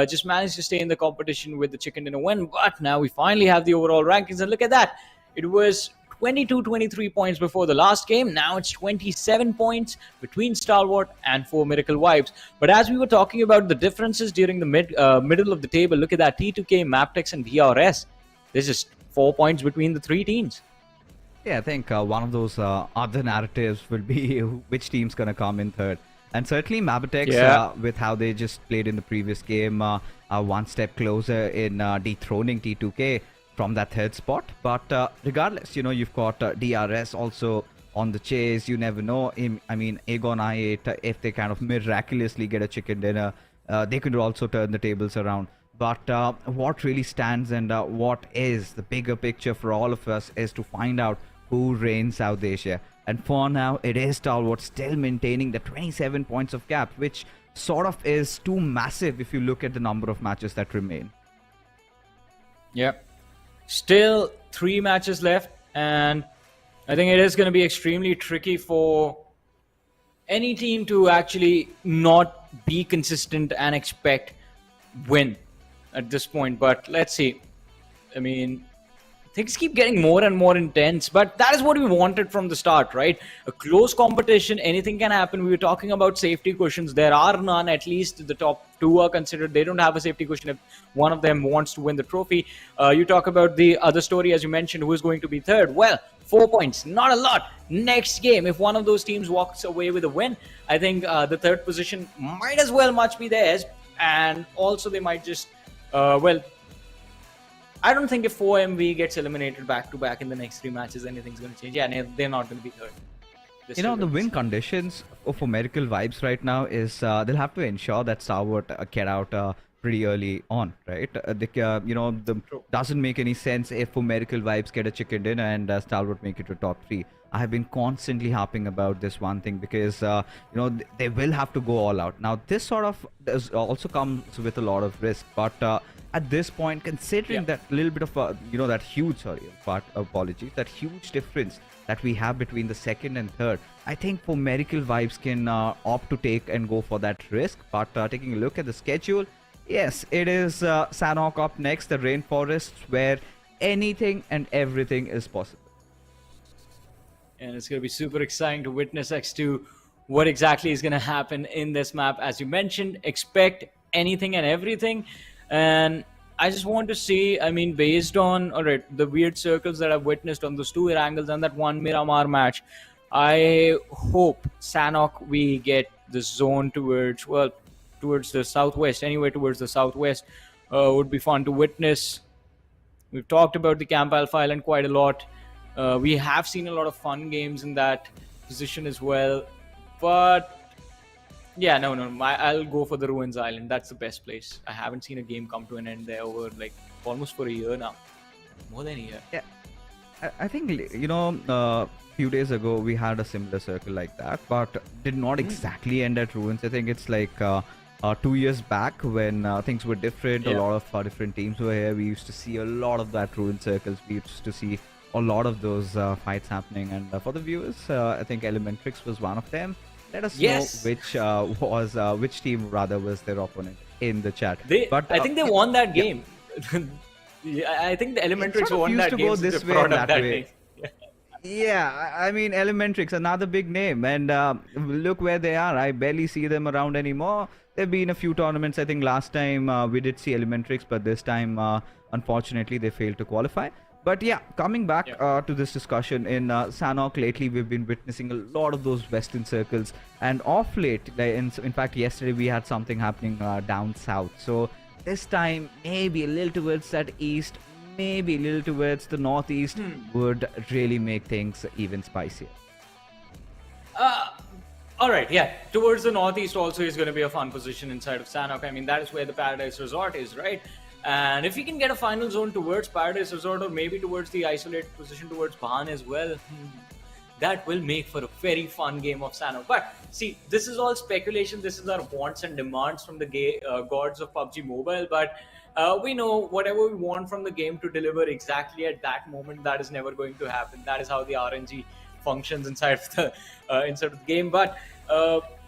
just managed to stay in the competition with the chicken dinner win. But now we finally have the overall rankings, and look at that. It was 22-23 points before the last game. Now it's 27 points between Stalwart and 4 Miracle Vibes. But as we were talking about the differences during the middle of the table, look at that. T2K, MABETEX, and DRS. There's just 4 points between the 3 teams. Yeah, I think one of those other narratives will be which team's going to come in third. And certainly MABETEX, with how they just played in the previous game, are 1 step closer in dethroning T2K from that 3rd spot. But regardless, you know, you've got DRS also on the chase. You never know. I mean, Aegon I8, if they kind of miraculously get a chicken dinner, they could also turn the tables around. But what really stands and what is the bigger picture for all of us is to find out who reigns South Asia. And for now, it is Stalwart still maintaining the 27 points of gap, which sort of is too massive if you look at the number of matches that remain. Yep. Still 3 matches left, and I think it is going to be extremely tricky for any team to actually not be consistent and expect win at this point. But let's see. I mean, things keep getting more and more intense, but that is what we wanted from the start, right? A close competition, anything can happen. We were talking about safety cushions. There are none. At least the top two are considered. They don't have a safety cushion if one of them wants to win the trophy. You talk about the other story, as you mentioned, who is going to be third. Well, 4 points, not a lot. Next game, if one of those teams walks away with a win, I think the third position might as well much be theirs. And also they might just, I don't think if 4MV gets eliminated back-to-back in the next 3 matches, anything's going to change. Yeah, they're not going to be third. The win conditions for Miracle Vibes right now is they'll have to ensure that Stalwart get out pretty early on, right? Doesn't make any sense if for Miracle Vibes get a chicken dinner and Stalwart make it to top 3. I have been constantly harping about this one thing because they will have to go all out. Now this sort of also comes with a lot of risk, but at this point, considering that little bit of that huge that huge difference that we have between the second and third, I think for Miracle Vibes can opt to take and go for that risk. But taking a look at the schedule, yes, it is Sanhok up next, the Rainforests, where anything and everything is possible. And it's going to be super exciting to witness X2 what exactly is going to happen in this map. As you mentioned, expect anything and everything. And I just want to see, I mean, based on the weird circles that I've witnessed on those 2 Erangels and that 1 Miramar match, I hope Sanhok we get the zone towards the southwest, anywhere towards the southwest. Would be fun to witness. We've talked about the Camp Alpha Island quite a lot. We have seen a lot of fun games in that position as well. But yeah, no, I'll go for the Ruins Island. That's the best place. I haven't seen a game come to an end there over almost for a year now. More than a year. Yeah, I think, few days ago we had a similar circle like that, but did not exactly end at Ruins. I think it's like 2 years back when things were different. A lot of different teams were here. We used to see a lot of that Ruin circles. We used to see a lot of those fights happening. And for the viewers, I think Elementrix was one of them. Let us know which team rather was their opponent in the chat. I think they won that game. I think the Elementrix won that game. Go this way and that way. Yeah, I mean, Elementrix, another big name, and look where they are. I barely see them around anymore. There've been a few tournaments. I think last time we did see Elementrix, but this time, unfortunately, they failed to qualify. But yeah, coming back to this discussion, in Sanhok lately, we've been witnessing a lot of those Western circles. And off late, in fact, yesterday we had something happening down south. So this time, maybe a little towards that east, maybe a little towards the northeast would really make things even spicier. All right, yeah. Towards the northeast also is going to be a fun position inside of Sanhok. I mean, that is where the Paradise Resort is, right? And if we can get a final zone towards Paradise Resort or maybe towards the isolated position towards Bahan as well, that will make for a very fun game of Sanhok. But see, this is all speculation. This is our wants and demands from the gods of PUBG Mobile. But we know whatever we want from the game to deliver exactly at that moment, that is never going to happen. That is how the RNG functions inside of the game. But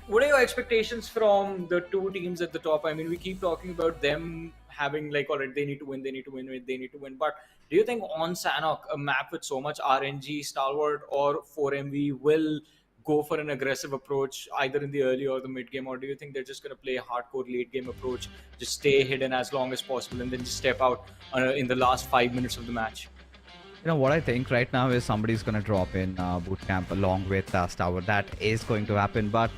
what are your expectations from the 2 teams at the top? I mean, we keep talking about them having alright, they need to win. But do you think on Sanhok, a map with so much RNG, Stalwart or 4MV will go for an aggressive approach either in the early or the mid game, or do you think they're just going to play a hardcore late game approach, just stay hidden as long as possible and then just step out in the last 5 minutes of the match? What I think right now is somebody's going to drop in bootcamp along with Stalwart. That is going to happen, but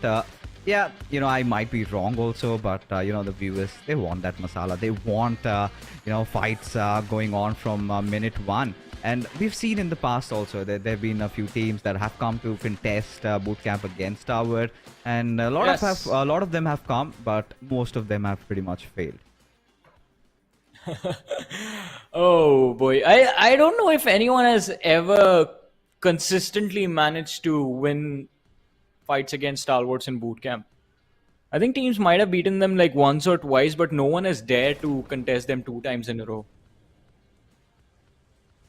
yeah, I might be wrong also, but the viewers, they want that masala. They want fights going on from minute 1. And we've seen in the past also that there have been a few teams that have come to contest bootcamp against Stalwart, and a lot of them have come, but most of them have pretty much failed. Oh boy, I don't know if anyone has ever consistently managed to win fights against Stalwarts in bootcamp. I think teams might have beaten them once or twice, but no one has dared to contest them 2 times in a row.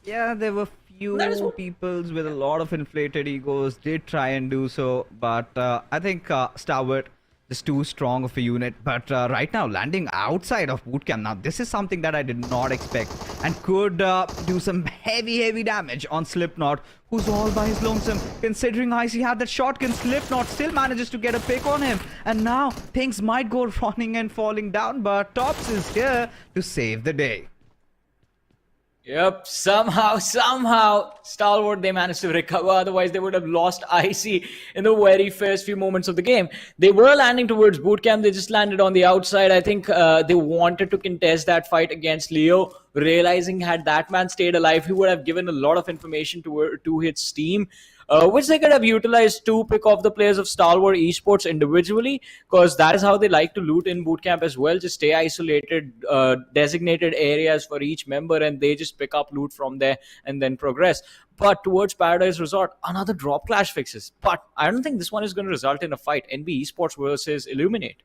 Yeah, there were few people with a lot of inflated egos did try and do so, but I think Stalwart just too strong of a unit. But right now, landing outside of bootcamp, now this is something that I did not expect, and could do some heavy damage on Slipknot, who's all by his lonesome. Considering Icy had that shotgun, Slipknot still manages to get a pick on him, and now things might go running and falling down, but Tops is here to save the day. Yep, somehow, Stalwart, they managed to recover. Otherwise, they would have lost Icy in the very first few moments of the game. They were landing towards bootcamp. They just landed on the outside. I think they wanted to contest that fight against Leo, realizing had that man stayed alive, he would have given a lot of information to his team, which they could have utilized to pick off the players of Stalwart Esports individually, because that is how they like to loot in bootcamp as well. Just stay isolated, designated areas for each member, and they just pick up loot from there and then progress. But towards Paradise Resort, another drop clash fixes. But I don't think this one is going to result in a fight. NB Esports versus Illuminate.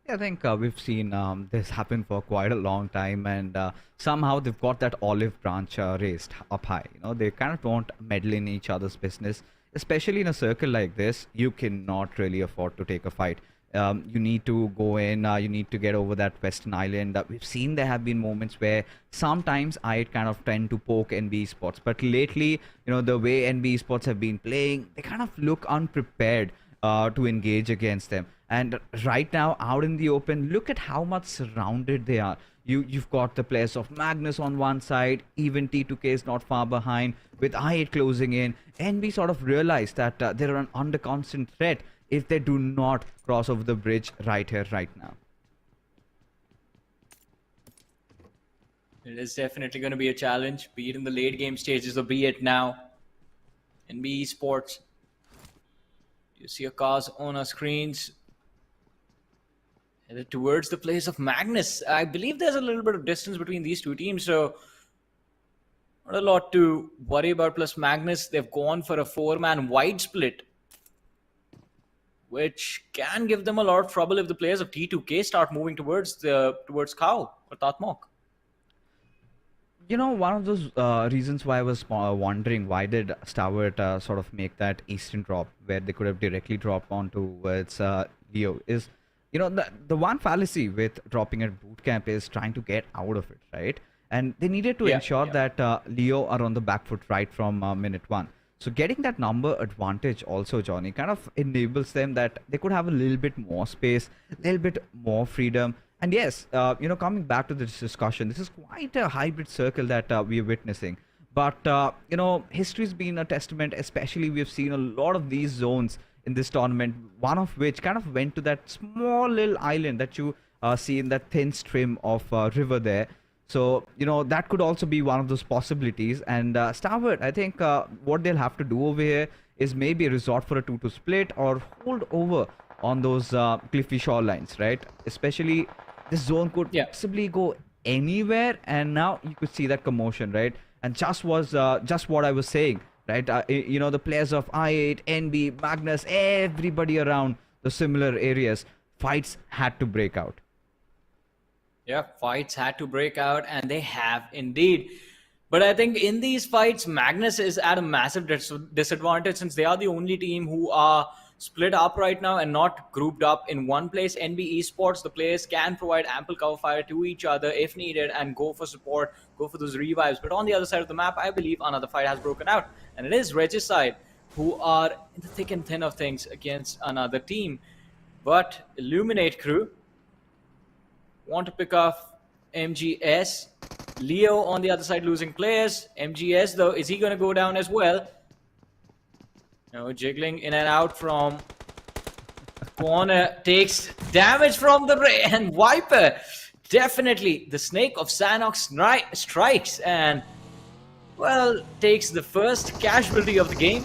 I think we've seen this happen for quite a long time, and somehow they've got that olive branch raised up high. You know, they kind of don't meddle in each other's business, especially in a circle like this. You cannot really afford to take a fight. You need to go in, you need to get over that Western Island. We've seen there have been moments where sometimes I kind of tend to poke NB Sports, but lately, you know, the way NB Sports have been playing, they kind of look unprepared to engage against them. And right now, out in the open, look at how much surrounded they are. You've got the players of Magnus on one side, even T2K is not far behind, with I8 closing in. NB sort of realized that they're under constant threat if they do not cross over the bridge right here, right now. It is definitely going to be a challenge, be it in the late game stages or be it now. NB Esports. You see your cars on our screens. Headed towards the place of Magnus. I believe there's a little bit of distance between these two teams, so not a lot to worry about. Plus Magnus, they've gone for a 4-man wide split, which can give them a lot of trouble if the players of T2K start moving towards Cow or Tatmok. You know, one of those reasons why I was wondering why did Stalwart sort of make that eastern drop where they could have directly dropped on towards Leo is, you know, the one fallacy with dropping at bootcamp is trying to get out of it, right? And they needed to ensure that Leo are on the back foot right from minute 1. So getting that number advantage also, Johnny, kind of enables them that they could have a little bit more space, a little bit more freedom. And yes, you know, coming back to this discussion, this is quite a hybrid circle that we are witnessing. But, you know, history's been a testament, especially we've seen a lot of these zones in this tournament, one of which kind of went to that small little island that you see in that thin stream of river there. So, you know, that could also be one of those possibilities. And Stalwart, I think what they'll have to do over here is maybe resort for a 2-2 split or hold over on those cliffy shorelines, right? Especially this zone could possibly go anywhere, and now you could see that commotion, right? And just what I was saying, right? You know, the players of I8, NB, Magnus, everybody around the similar areas, fights had to break out. Yeah, fights had to break out, and they have indeed. But I think in these fights, Magnus is at a massive disadvantage since they are the only team who are split up right now and not grouped up in one place. NB Esports, the players can provide ample cover fire to each other if needed and go for support, go for those revives. But on the other side of the map, I believe another fight has broken out, and it is Regicide who are in the thick and thin of things against another team. But Illuminate crew want to pick off MGS. Leo on the other side losing players. MGS though, is he going to go down as well? No, jiggling in and out from corner, takes damage from the ray, and Viper definitely the snake of Sanhok strikes and, well, takes the first casualty of the game.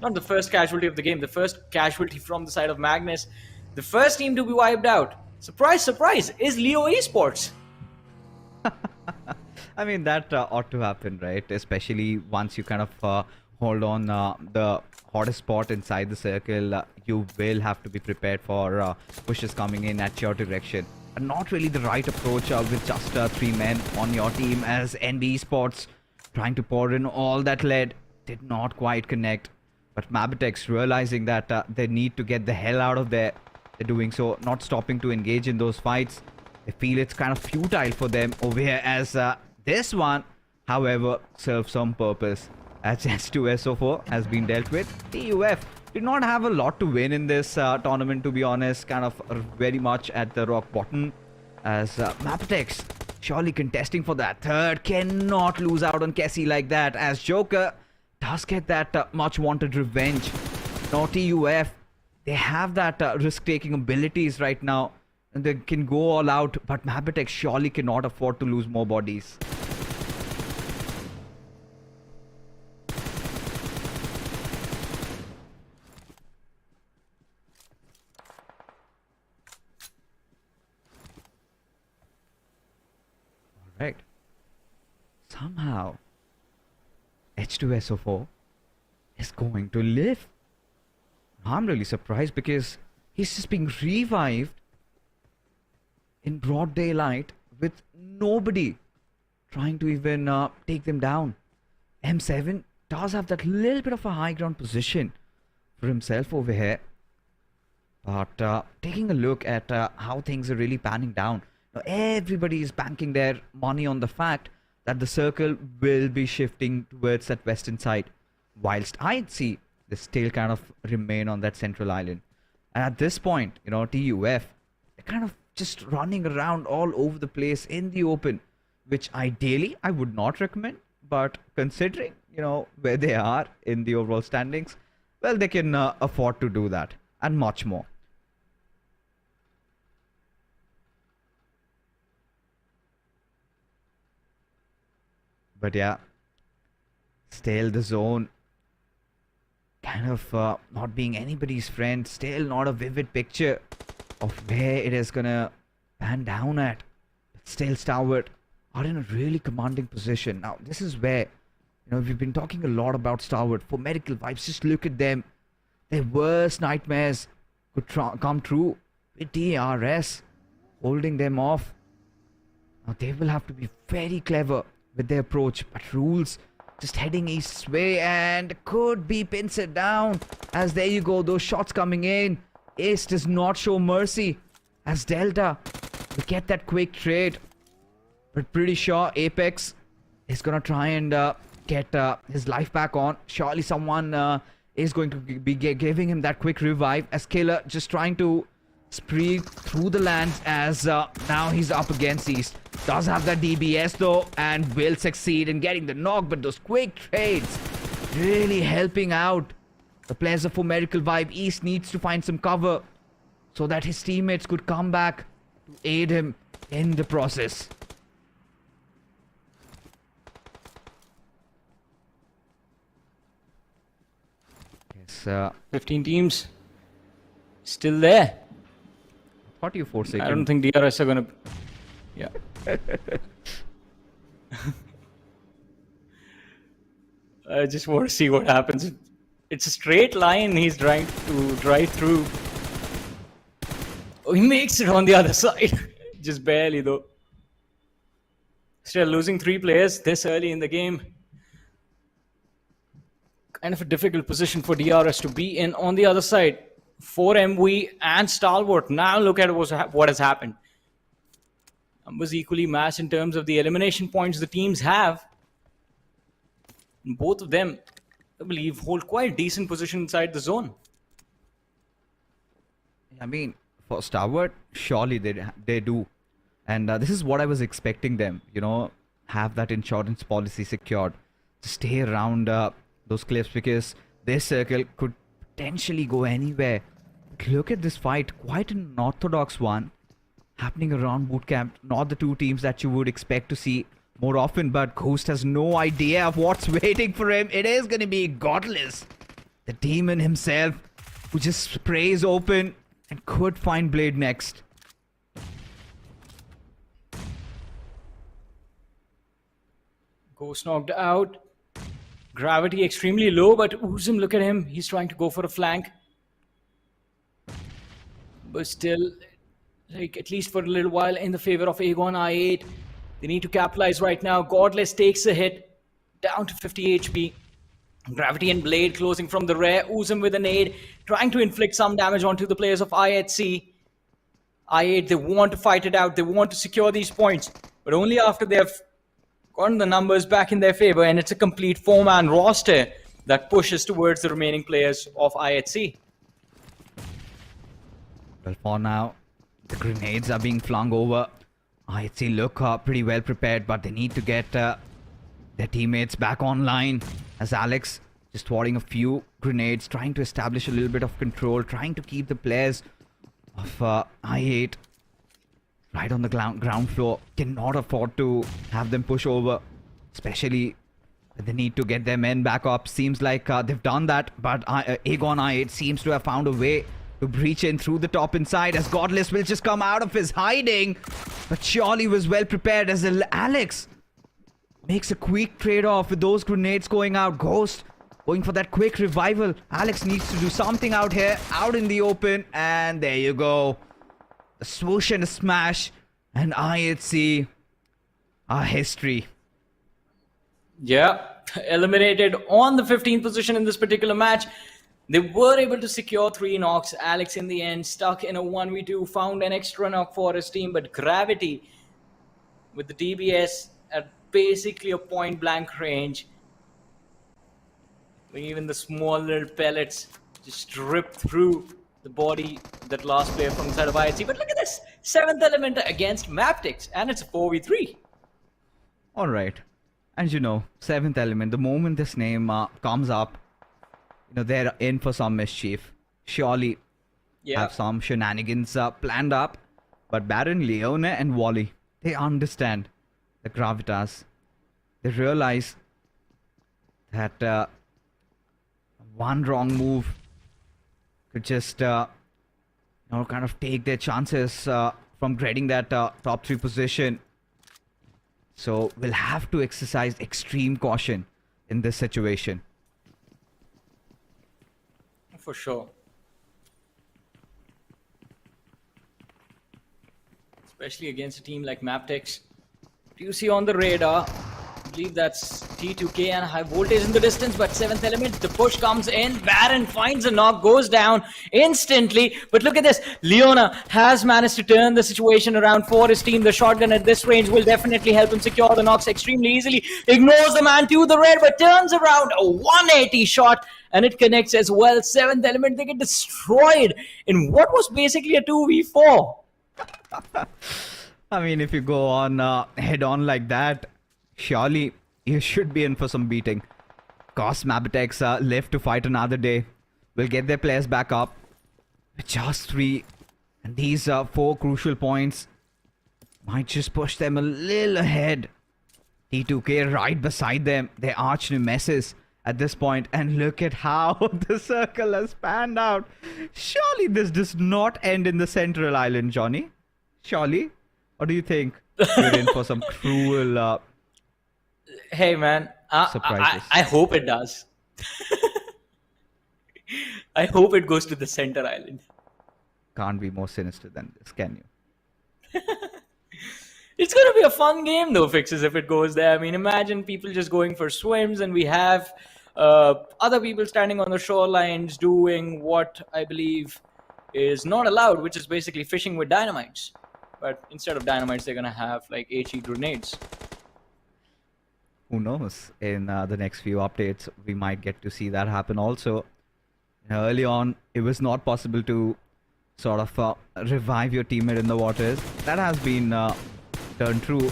Not the first casualty of the game, the first casualty from the side of Magnus. The first team to be wiped out, surprise, surprise, is Leo Esports. I mean, that ought to happen, right? Especially once you kind of hold on the hottest spot inside the circle, you will have to be prepared for pushes coming in at your direction. And not really the right approach with just 3 men on your team, as NB Esports trying to pour in all that lead did not quite connect. But MABETEX realizing that they need to get the hell out of there, they're doing so, not stopping to engage in those fights. They feel it's kind of futile for them over here, as this one, however, serves some purpose. As S2SO4 has been dealt with. TUF did not have a lot to win in this tournament, to be honest. Kind of very much at the rock bottom, as MABETEX surely contesting for that third. Cannot lose out on Kessie like that, as Joker does get that much wanted revenge. Now TUF, they have that risk-taking abilities right now, and they can go all out, but MABETEX surely cannot afford to lose more bodies. Right. Somehow, H2SO4 is going to live. I'm really surprised because he's just being revived in broad daylight with nobody trying to even take them down. M7 does have that little bit of a high ground position for himself over here. But taking a look at how things are really panning down, now everybody is banking their money on the fact that the circle will be shifting towards that western side, whilst I'd see they still kind of remain on that central island. And at this point, you know, TUF, they're kind of just running around all over the place in the open, which ideally I would not recommend, but considering, you know, where they are in the overall standings, well, they can afford to do that and much more. But yeah, still the zone kind of not being anybody's friend. Still not a vivid picture of where it is gonna pan down at. But still Stalwart are in a really commanding position. Now this is where, you know, we've been talking a lot about Stalwart. For medical vibes, just look at them. Their worst nightmares could come true with DRS holding them off. Now they will have to be very clever with their approach, but Rules just heading east's way and could be pincered down, as there you go, those shots coming in. Ace does not show mercy, as Delta will get that quick trade, but pretty sure Apex is gonna try and get his life back on. Surely someone is going to be giving him that quick revive, as Killer just trying to spree through the lands, as now he's up against East. Does have that DBS though, and will succeed in getting the knock, but those quick trades really helping out the players of For Medical Vibe. East needs to find some cover so that his teammates could come back to aid him in the process. Yes, 15 teams still there. What are you forsaken? I don't think DRS are gonna. Yeah. I just want to see what happens. It's a straight line he's trying to drive through. Oh, he makes it on the other side. Just barely though. Still losing 3 players this early in the game. Kind of a difficult position for DRS to be in. On the other side, 4MV and Stalwart. Now look at what has happened. Numbers equally matched in terms of the elimination points the teams have. Both of them, I believe, hold quite decent position inside the zone. I mean, for Stalwart, surely they do. And this is what I was expecting them, you know, have that insurance policy secured to stay around those cliffs, because their circle could potentially go anywhere. Look at this fight, quite an orthodox one happening around bootcamp. Not the two teams that you would expect to see more often, but Ghost has no idea of what's waiting for him. It is going to be Godless, the demon himself, who just sprays open and could find Blade next. Ghost knocked out. Gravity extremely low, but Uzum, look at him. He's trying to go for a flank. But still, like, at least for a little while, in the favor of Aegon I8. They need to capitalize right now. Godless takes a hit, down to 50 HP. Gravity and Blade closing from the rear. Uzum with a nade, trying to inflict some damage onto the players of IHC. I8, they want to fight it out. They want to secure these points, but only after they have gotten the numbers back in their favor, and it's a complete 4-man roster that pushes towards the remaining players of IHC. Well, for now, the grenades are being flung over. IHC look pretty well prepared, but they need to get their teammates back online. As Alex just thwarting a few grenades, trying to establish a little bit of control, trying to keep the players of I8 right on the ground floor. Cannot afford to have them push over, especially when they need to get their men back up. Seems like they've done that, but Aegon I8 seems to have found a way to breach in through the top inside, as Godless will just come out of his hiding, but surely was well prepared as Alex makes a quick trade-off with those grenades going out. Ghost going for that quick revival. Alex needs to do something out here, out in the open, and there you go. A swoosh and a smash, and IHC our history. Yeah, eliminated on the 15th position in this particular match. They were able to secure 3 knocks. Alex in the end stuck in a 1v2, found an extra knock for his team, but Gravity with the DBS at basically a point blank range. Even the small little pellets just rip through the body of that last player from the side of IHC. But look at this, 7th element against MABETEX, and it's a 4v3. Alright, and you know, 7th element, the moment this name comes up, you know, they're in for some mischief. Surely have some shenanigans planned up. But Baron, Leone and Wally, they understand the gravitas. They realize that one wrong move could just kind of take their chances from getting that top 3 position. So we'll have to exercise extreme caution in this situation. For sure. Especially against a team like MABETEX. Do you see on the radar? I believe that's T2K and Highvoltage in the distance, but 7th element, the push comes in. Baron finds a knock, goes down instantly. But look at this. Leona has managed to turn the situation around for his team. The shotgun at this range will definitely help him secure the knocks extremely easily. Ignores the man to the red, but turns around a 180 shot. And it connects as well. 7th element, they get destroyed in what was basically a 2v4. I mean, if you go on head-on like that, surely you should be in for some beating. Cost MABETEX live to fight another day. Will get their players back up. With just 3. And these 4 crucial points might just push them a little ahead. T2K right beside them. Their arch nemesis at this point, and look at how the circle has panned out. Surely this does not end in the central island, Johnny. Surely? Or do you think we're in for some cruel Hey man, surprises? I hope it does. I hope it goes to the center island. Can't be more sinister than this, can you? It's gonna be a fun game though, Fixes, if it goes there. I mean, imagine people just going for swims, and we have other people standing on the shorelines doing what I believe is not allowed, which is basically fishing with dynamites. But instead of dynamites, they're gonna have like HE grenades. Who knows? In the next few updates, we might get to see that happen also. Early on, it was not possible to sort of revive your teammate in the waters. That has been turned true.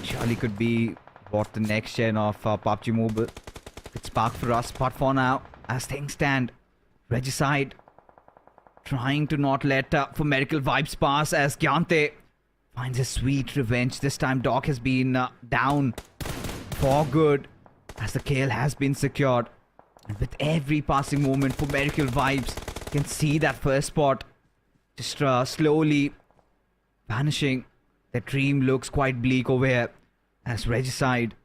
Surely could be what the next gen of PUBG Mobile could spark for us. But for now, as things stand, Regicide trying to not let for Miracle Vibes pass, as Gyante finds a sweet revenge. This time Doc has been down for good, as the kill has been secured. And with every passing moment for Miracle Vibes, you can see that first spot just slowly vanishing. The dream looks quite bleak over here, as Regicide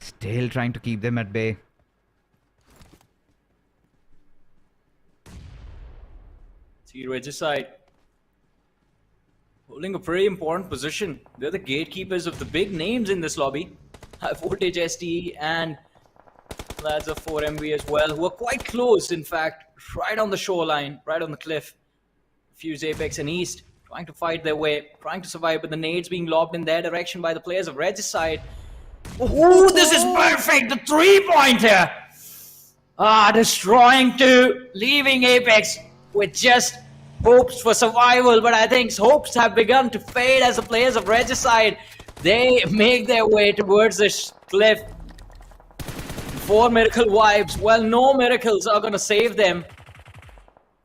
still trying to keep them at bay. See Regicide holding a pretty important position. They're the gatekeepers of the big names in this lobby. Highvoltage STE and Lads of 4MV as well, who are quite close, in fact, right on the shoreline, right on the cliff. Fuse Apex and East, trying to fight their way, trying to survive, but the nades being lobbed in their direction by the players of Regicide. Oh, this is perfect! The three-pointer! Destroying two, leaving Apex with just hopes for survival, but I think hopes have begun to fade as the players of Regicide, they make their way towards this cliff. 4 miracle vibes. Well, no miracles are gonna save them,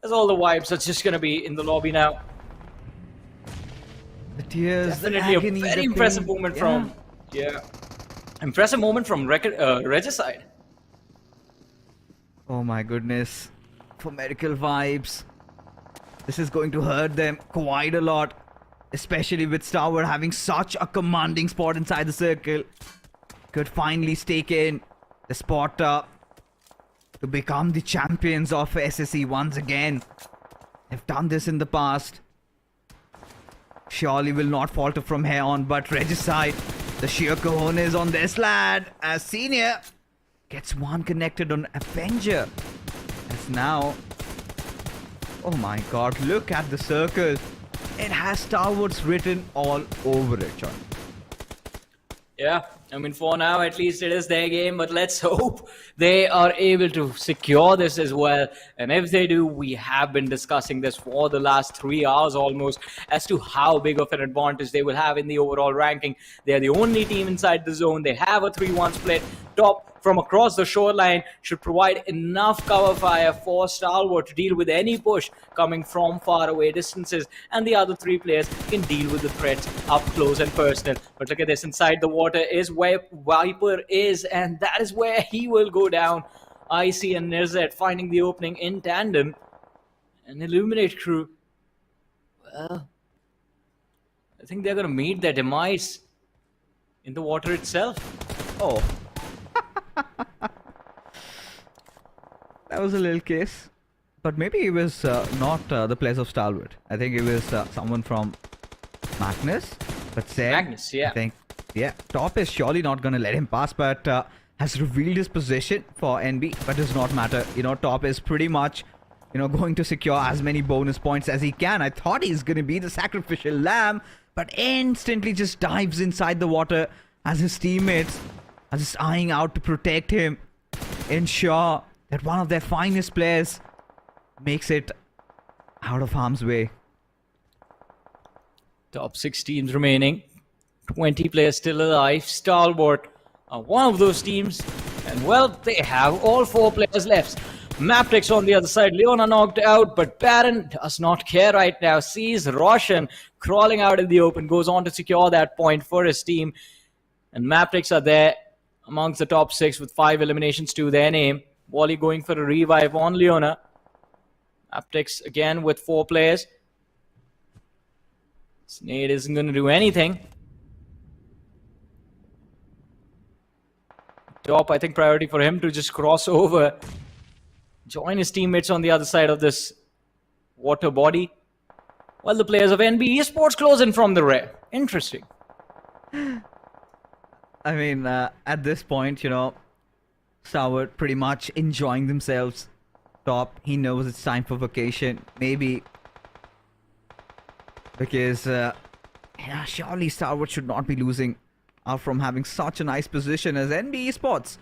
as all the vibes are just gonna be in the lobby now. The tears, Definitely the agony, a very the impressive pain. moment from impressive moment from Regicide. Oh my goodness. For medical vibes. This is going to hurt them quite a lot. Especially with Stalwart having such a commanding spot inside the circle. Could finally stake in the spot to become the champions of SSE once again. They've done this in the past. Surely will not falter from here on, but Regicide, the sheer cojones on this lad as Senior gets one connected on Avenger. As now, oh my god, look at the circle. It has Stalwarts written all over it, John. Yeah, I mean, for now, at least it is their game, but let's hope they are able to secure this as well. And if they do, we have been discussing this for the last 3 hours almost as to how big of an advantage they will have in the overall ranking. They are the only team inside the zone. They have a 3-1 split. Top from across the shoreline should provide enough cover fire for Stalwart to deal with any push coming from far away distances, and the other 3 players can deal with the threats up close and personal. But look at this, inside the water is where Viper is, and that is where he will go down. Icy and Nirzet finding the opening in tandem, and Illuminate crew, well, I think they're going to meet their demise in the water itself. Oh. That was a little case. But maybe it was not the players of Stalwart. I think it was someone from Magnus. But Sam, Magnus, yeah. I think, yeah, Top is surely not going to let him pass, but has revealed his position for NB. But does not matter. You know, Top is pretty much, you know, going to secure as many bonus points as he can. I thought he's going to be the sacrificial lamb, but instantly just dives inside the water as his teammates are just eyeing out to protect him, ensure that one of their finest players makes it out of harm's way. Top 6 teams remaining. 20 players still alive. Stalwart are one of those teams. And well, they have all 4 players left. MABETEX on the other side. Leona knocked out, but Baron does not care right now. Sees Roshan crawling out in the open. Goes on to secure that point for his team. And MABETEX are there amongst the top 6 with 5 eliminations to their name. Wally going for a revive on Leona. MABETEX again with 4 players. Snade isn't going to do anything. Top, I think priority for him to just cross over. Join his teammates on the other side of this water body. While the players of NB Esports close in from the rear. Interesting. I mean, at this point, you know, Stalwart pretty much enjoying themselves. Top, he knows it's time for vacation. Maybe because, yeah, surely Stalwart should not be losing out from having such a nice position as NB Esports.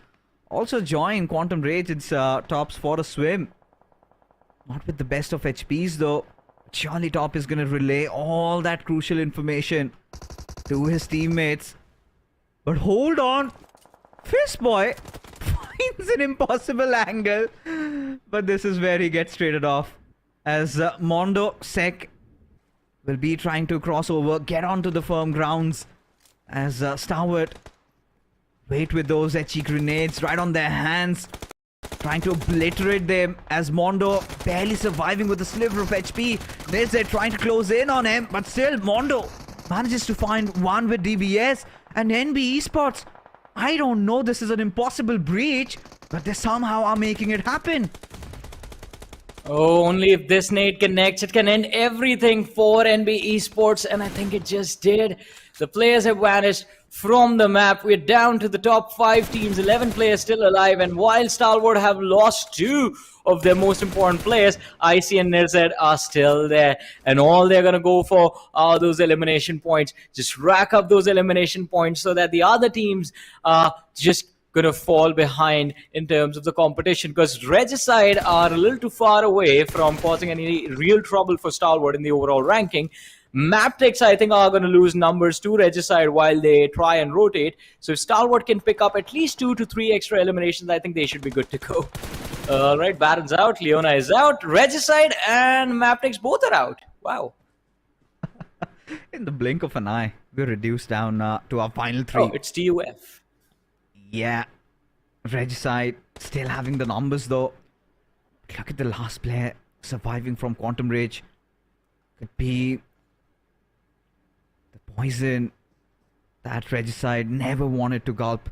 Also join Quantum Rage. It's Top's for a swim. Not with the best of HPs though. Surely Top is going to relay all that crucial information to his teammates. But hold on. Fistboy finds an impossible angle. But this is where he gets traded off. As Mondo Sec will be trying to cross over, get onto the firm grounds. As Stalwart wait with those etchy grenades right on their hands. Trying to obliterate them as Mondo barely surviving with a sliver of HP. They're trying to close in on him, but still Mondo manages to find one with DBS. And NB Esports, I don't know, this is an impossible breach, but they somehow are making it happen. Oh, only if this nade connects, it can end everything for NB Esports, and I think it just did. The players have vanished. from the map. We're down to the top 5 teams, 11 players still alive, and while Stalwart have lost 2 of their most important players, IC and Nirzed are still there, and all they're going to go for are those elimination points. Just rack up those elimination points so that the other teams are just going to fall behind in terms of the competition, because Regicide are a little too far away from causing any real trouble for Stalwart in the overall ranking. MABETEX, I think, are going to lose numbers to Regicide while they try and rotate. So if Stalwart can pick up at least 2 to 3 extra eliminations, I think they should be good to go. All right, Baron's out, Leona is out, Regicide and MABETEX both are out. Wow. In the blink of an eye, we're reduced down to our final 3. Oh, it's TUF. Yeah, Regicide still having the numbers though. Look at the last player surviving from Quantum Rage. Could be the poison that Regicide never wanted to gulp.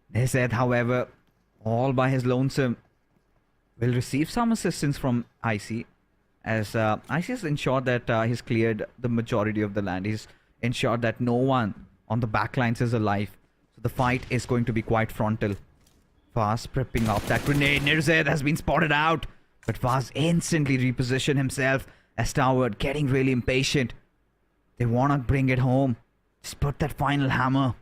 They said, however, all by his lonesome, will receive some assistance from IC, as IC has ensured that he's cleared the majority of the land. He's ensured that no one on the backlines is alive. The fight is going to be quite frontal. Vaz prepping up that grenade. Nirzed has been spotted out, but Vaz instantly repositioned himself as Stalwart getting really impatient. They want to bring it home. Just put that final hammer.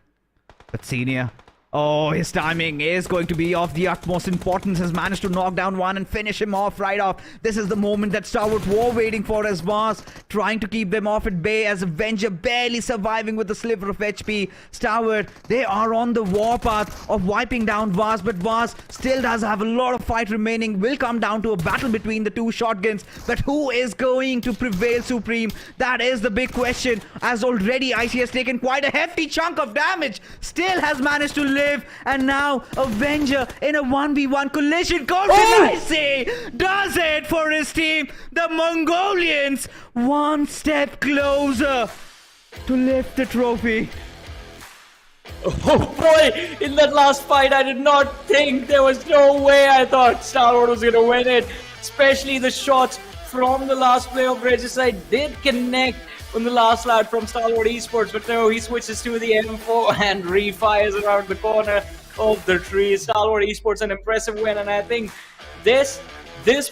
But Senior, oh, his timing is going to be of the utmost importance. Has managed to knock down one and finish him off right off. This is the moment that Stalwart were waiting for, as Vaz trying to keep them off at bay, as Avenger barely surviving with a sliver of HP. Stalwart, they are on the warpath of wiping down Vaz, but Vaz still does have a lot of fight remaining. Will come down to a battle between the 2 shotguns, but who is going to prevail supreme? That is the big question, as already IC has taken quite a hefty chunk of damage. Still has managed to live, and now Avenger in a 1v1 collision. Golden IC does it for his team. The Mongolians one step closer to lift the trophy. Oh boy, in that last fight, I did not think, there was no way I thought Stalwart was going to win it. Especially the shots from the last play of Regicide did connect on the last lad from Stalwart Esports, but no, he switches to the M4 and refires around the corner of the tree. Stalwart Esports an impressive win, and I think this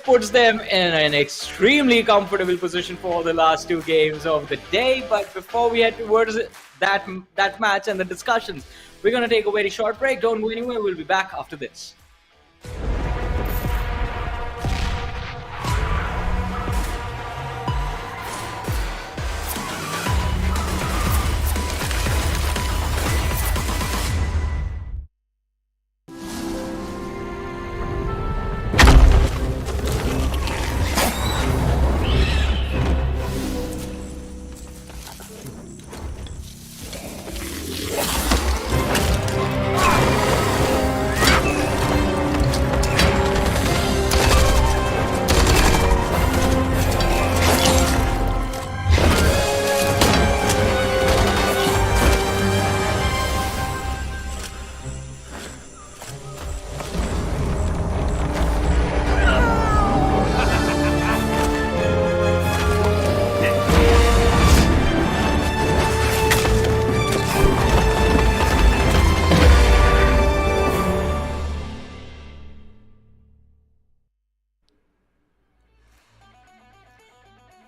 puts them in an extremely comfortable position for the last 2 games of the day. But before we head towards that match and the discussions, we're going to take a very short break. Don't go anywhere, we'll be back after this.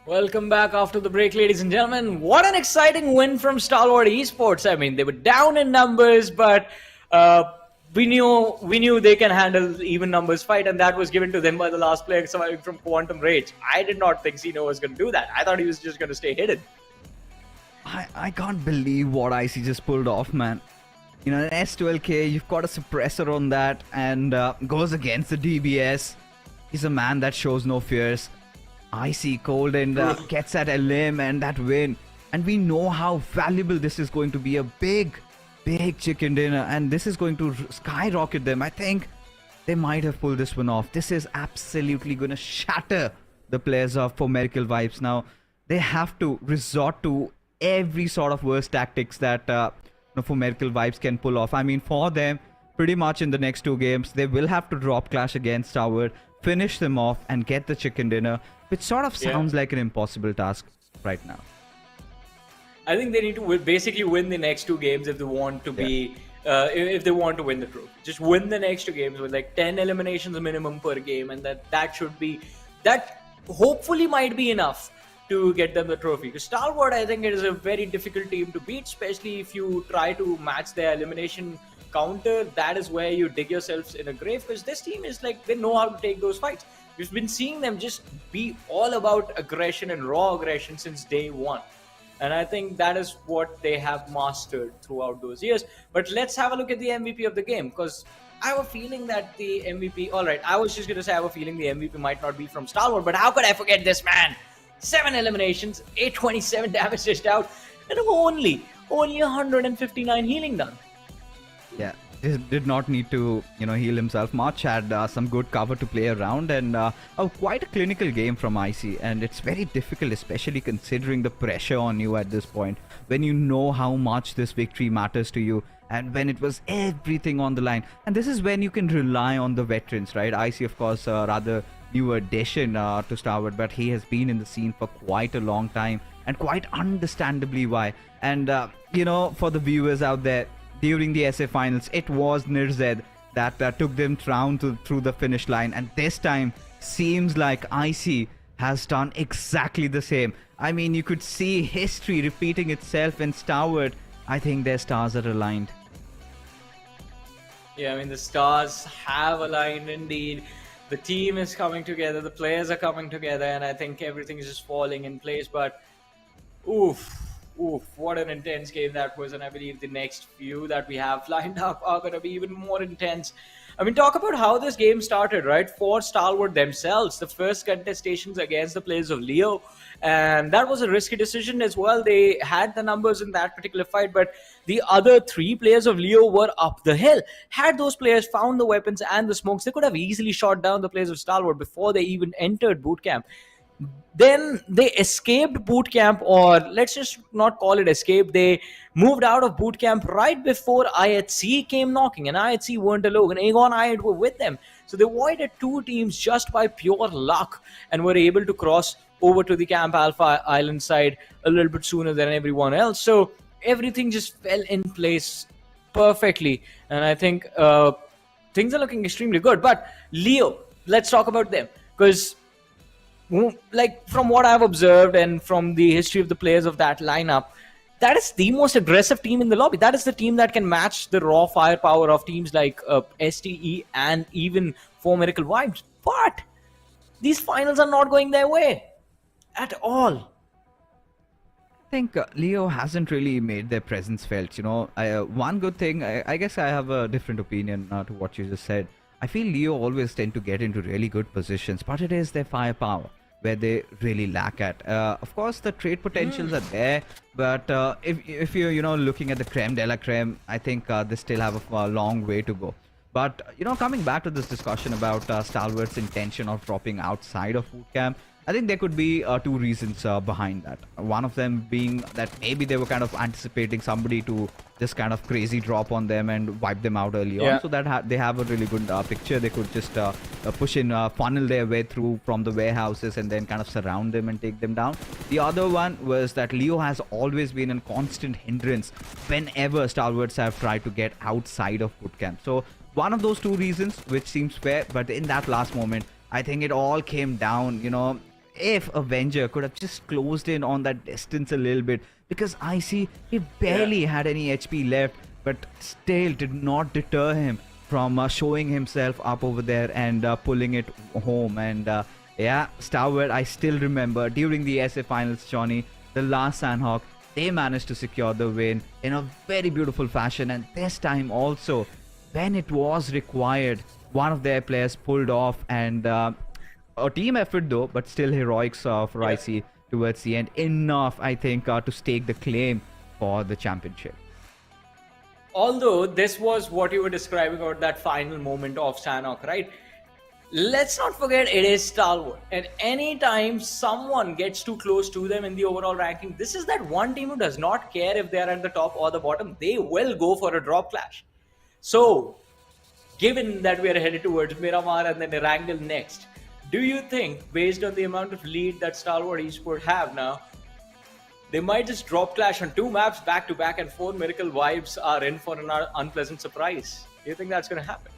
Welcome back after the break, ladies and gentlemen. What an exciting win from Stalwart Esports. I mean, they were down in numbers, but we knew they can handle even numbers fight, and that was given to them by the last player surviving from Quantum Rage. I did not think Zeno was going to do that. I thought he was just going to stay hidden. I can't believe what IC just pulled off, man. You know, an S12K, you've got a suppressor on that, and goes against the DBS. He's a man that shows no fears. IC cold and gets that LM and that win. And we know how valuable this is going to be. A big chicken dinner, and this is going to skyrocket them. I think they might have pulled this one off. This is absolutely going to shatter the players of For Miracle Vibes. Now, they have to resort to every sort of worst tactics that For Miracle Vibes can pull off. I mean, for them, pretty much in the next 2 games, they will have to drop Clash against Tower, finish them off, and get the chicken dinner, which sort of sounds like an impossible task right now. I think they need to basically win the next 2 games if they want to be, if they want to win the trophy. Just win the next 2 games with like 10 eliminations minimum per game, and that should be, that hopefully might be enough to get them the trophy. Because Stalwart, I think it is a very difficult team to beat, especially if you try to match their elimination counter. That is where you dig yourselves in a grave, because this team is like, they know how to take those fights. We've been seeing them just be all about aggression and raw aggression since day one. And I think that is what they have mastered throughout those years. But let's have a look at the MVP of the game, because I have a feeling that the MVP, all right, I was just going to say I have a feeling the MVP might not be from Stalwart, but how could I forget this man? 7 eliminations, 827 damage dished out, and only 159 healing done. Yeah, did not need to, heal himself much. Had some good cover to play around, and quite a clinical game from IC. And it's very difficult, especially considering the pressure on you at this point, when you know how much this victory matters to you, and when it was everything on the line. And this is when you can rely on the veterans, right? IC, of course, rather new addition to Stalwart, but he has been in the scene for quite a long time, and quite understandably why. And for the viewers out there, during the SA finals, it was Nirzed that took them through the finish line, and this time seems like IC has done exactly the same. I mean, you could see history repeating itself in Stalwart. I think their stars are aligned. Yeah, I mean, the stars have aligned indeed. The team is coming together, the players are coming together, and I think everything is just falling in place. But oof, what an intense game that was, and I believe the next few that we have lined up are going to be even more intense. I mean, talk about how this game started, right? For Stalwart themselves, the first contestations against the players of Leo, and that was a risky decision as well. They had the numbers in that particular fight, but the other 3 players of Leo were up the hill. Had those players found the weapons and the smokes, they could have easily shot down the players of Stalwart before they even entered boot camp. Then they escaped boot camp, or let's just not call it escape. They moved out of boot camp right before IHC came knocking, and IHC weren't alone, and Aegon IHC were with them. So they avoided 2 teams just by pure luck, and were able to cross over to the Camp Alpha Island side a little bit sooner than everyone else. So everything just fell in place perfectly, and I think things are looking extremely good. But Leo, let's talk about them, because like from what I've observed and from the history of the players of that lineup, that is the most aggressive team in the lobby. That is the team that can match the raw firepower of teams like STE and even 4 Miracle Vibes. But these finals are not going their way at all. I think Leo hasn't really made their presence felt. One good thing, I guess I have a different opinion to what you just said. I feel Leo always tend to get into really good positions, but it is their firepower where they really lack at. Of course, the trade potentials are there, but if you're looking at the creme de la creme, I think they still have a long way to go. But coming back to this discussion about Stalwart's intention of dropping outside of bootcamp, I think there could be 2 reasons behind that. One of them being that maybe they were kind of anticipating somebody to just kind of crazy drop on them and wipe them out early on, so that they have a really good picture. They could just push in, funnel their way through from the warehouses and then kind of surround them and take them down. The other one was that Leo has always been a constant hindrance whenever Stalwarts have tried to get outside of bootcamp. So one of those 2 reasons, which seems fair, but in that last moment, I think it all came down, if Avenger could have just closed in on that distance a little bit, because I see he barely had any HP left, but still did not deter him from showing himself up over there and pulling it home. And Stalwart, I still remember during the SA finals, Johnny, the last Sanhok, they managed to secure the win in a very beautiful fashion. And this time also, when it was required, one of their players pulled off, and a team effort though, but still heroics for IC towards the end. Enough, I think, to stake the claim for the championship. Although this was what you were describing about that final moment of Sanhok, right? Let's not forget it is Stalwart, and anytime someone gets too close to them in the overall ranking, this is that one team who does not care if they are at the top or the bottom. They will go for a drop clash. So given that we are headed towards Miramar and then Erangel next, do you think, based on the amount of lead that Stalwart Esports have now, they might just drop clash on 2 maps back to back, and 4 Miracle Vibes are in for an unpleasant surprise. Do you think that's going to happen?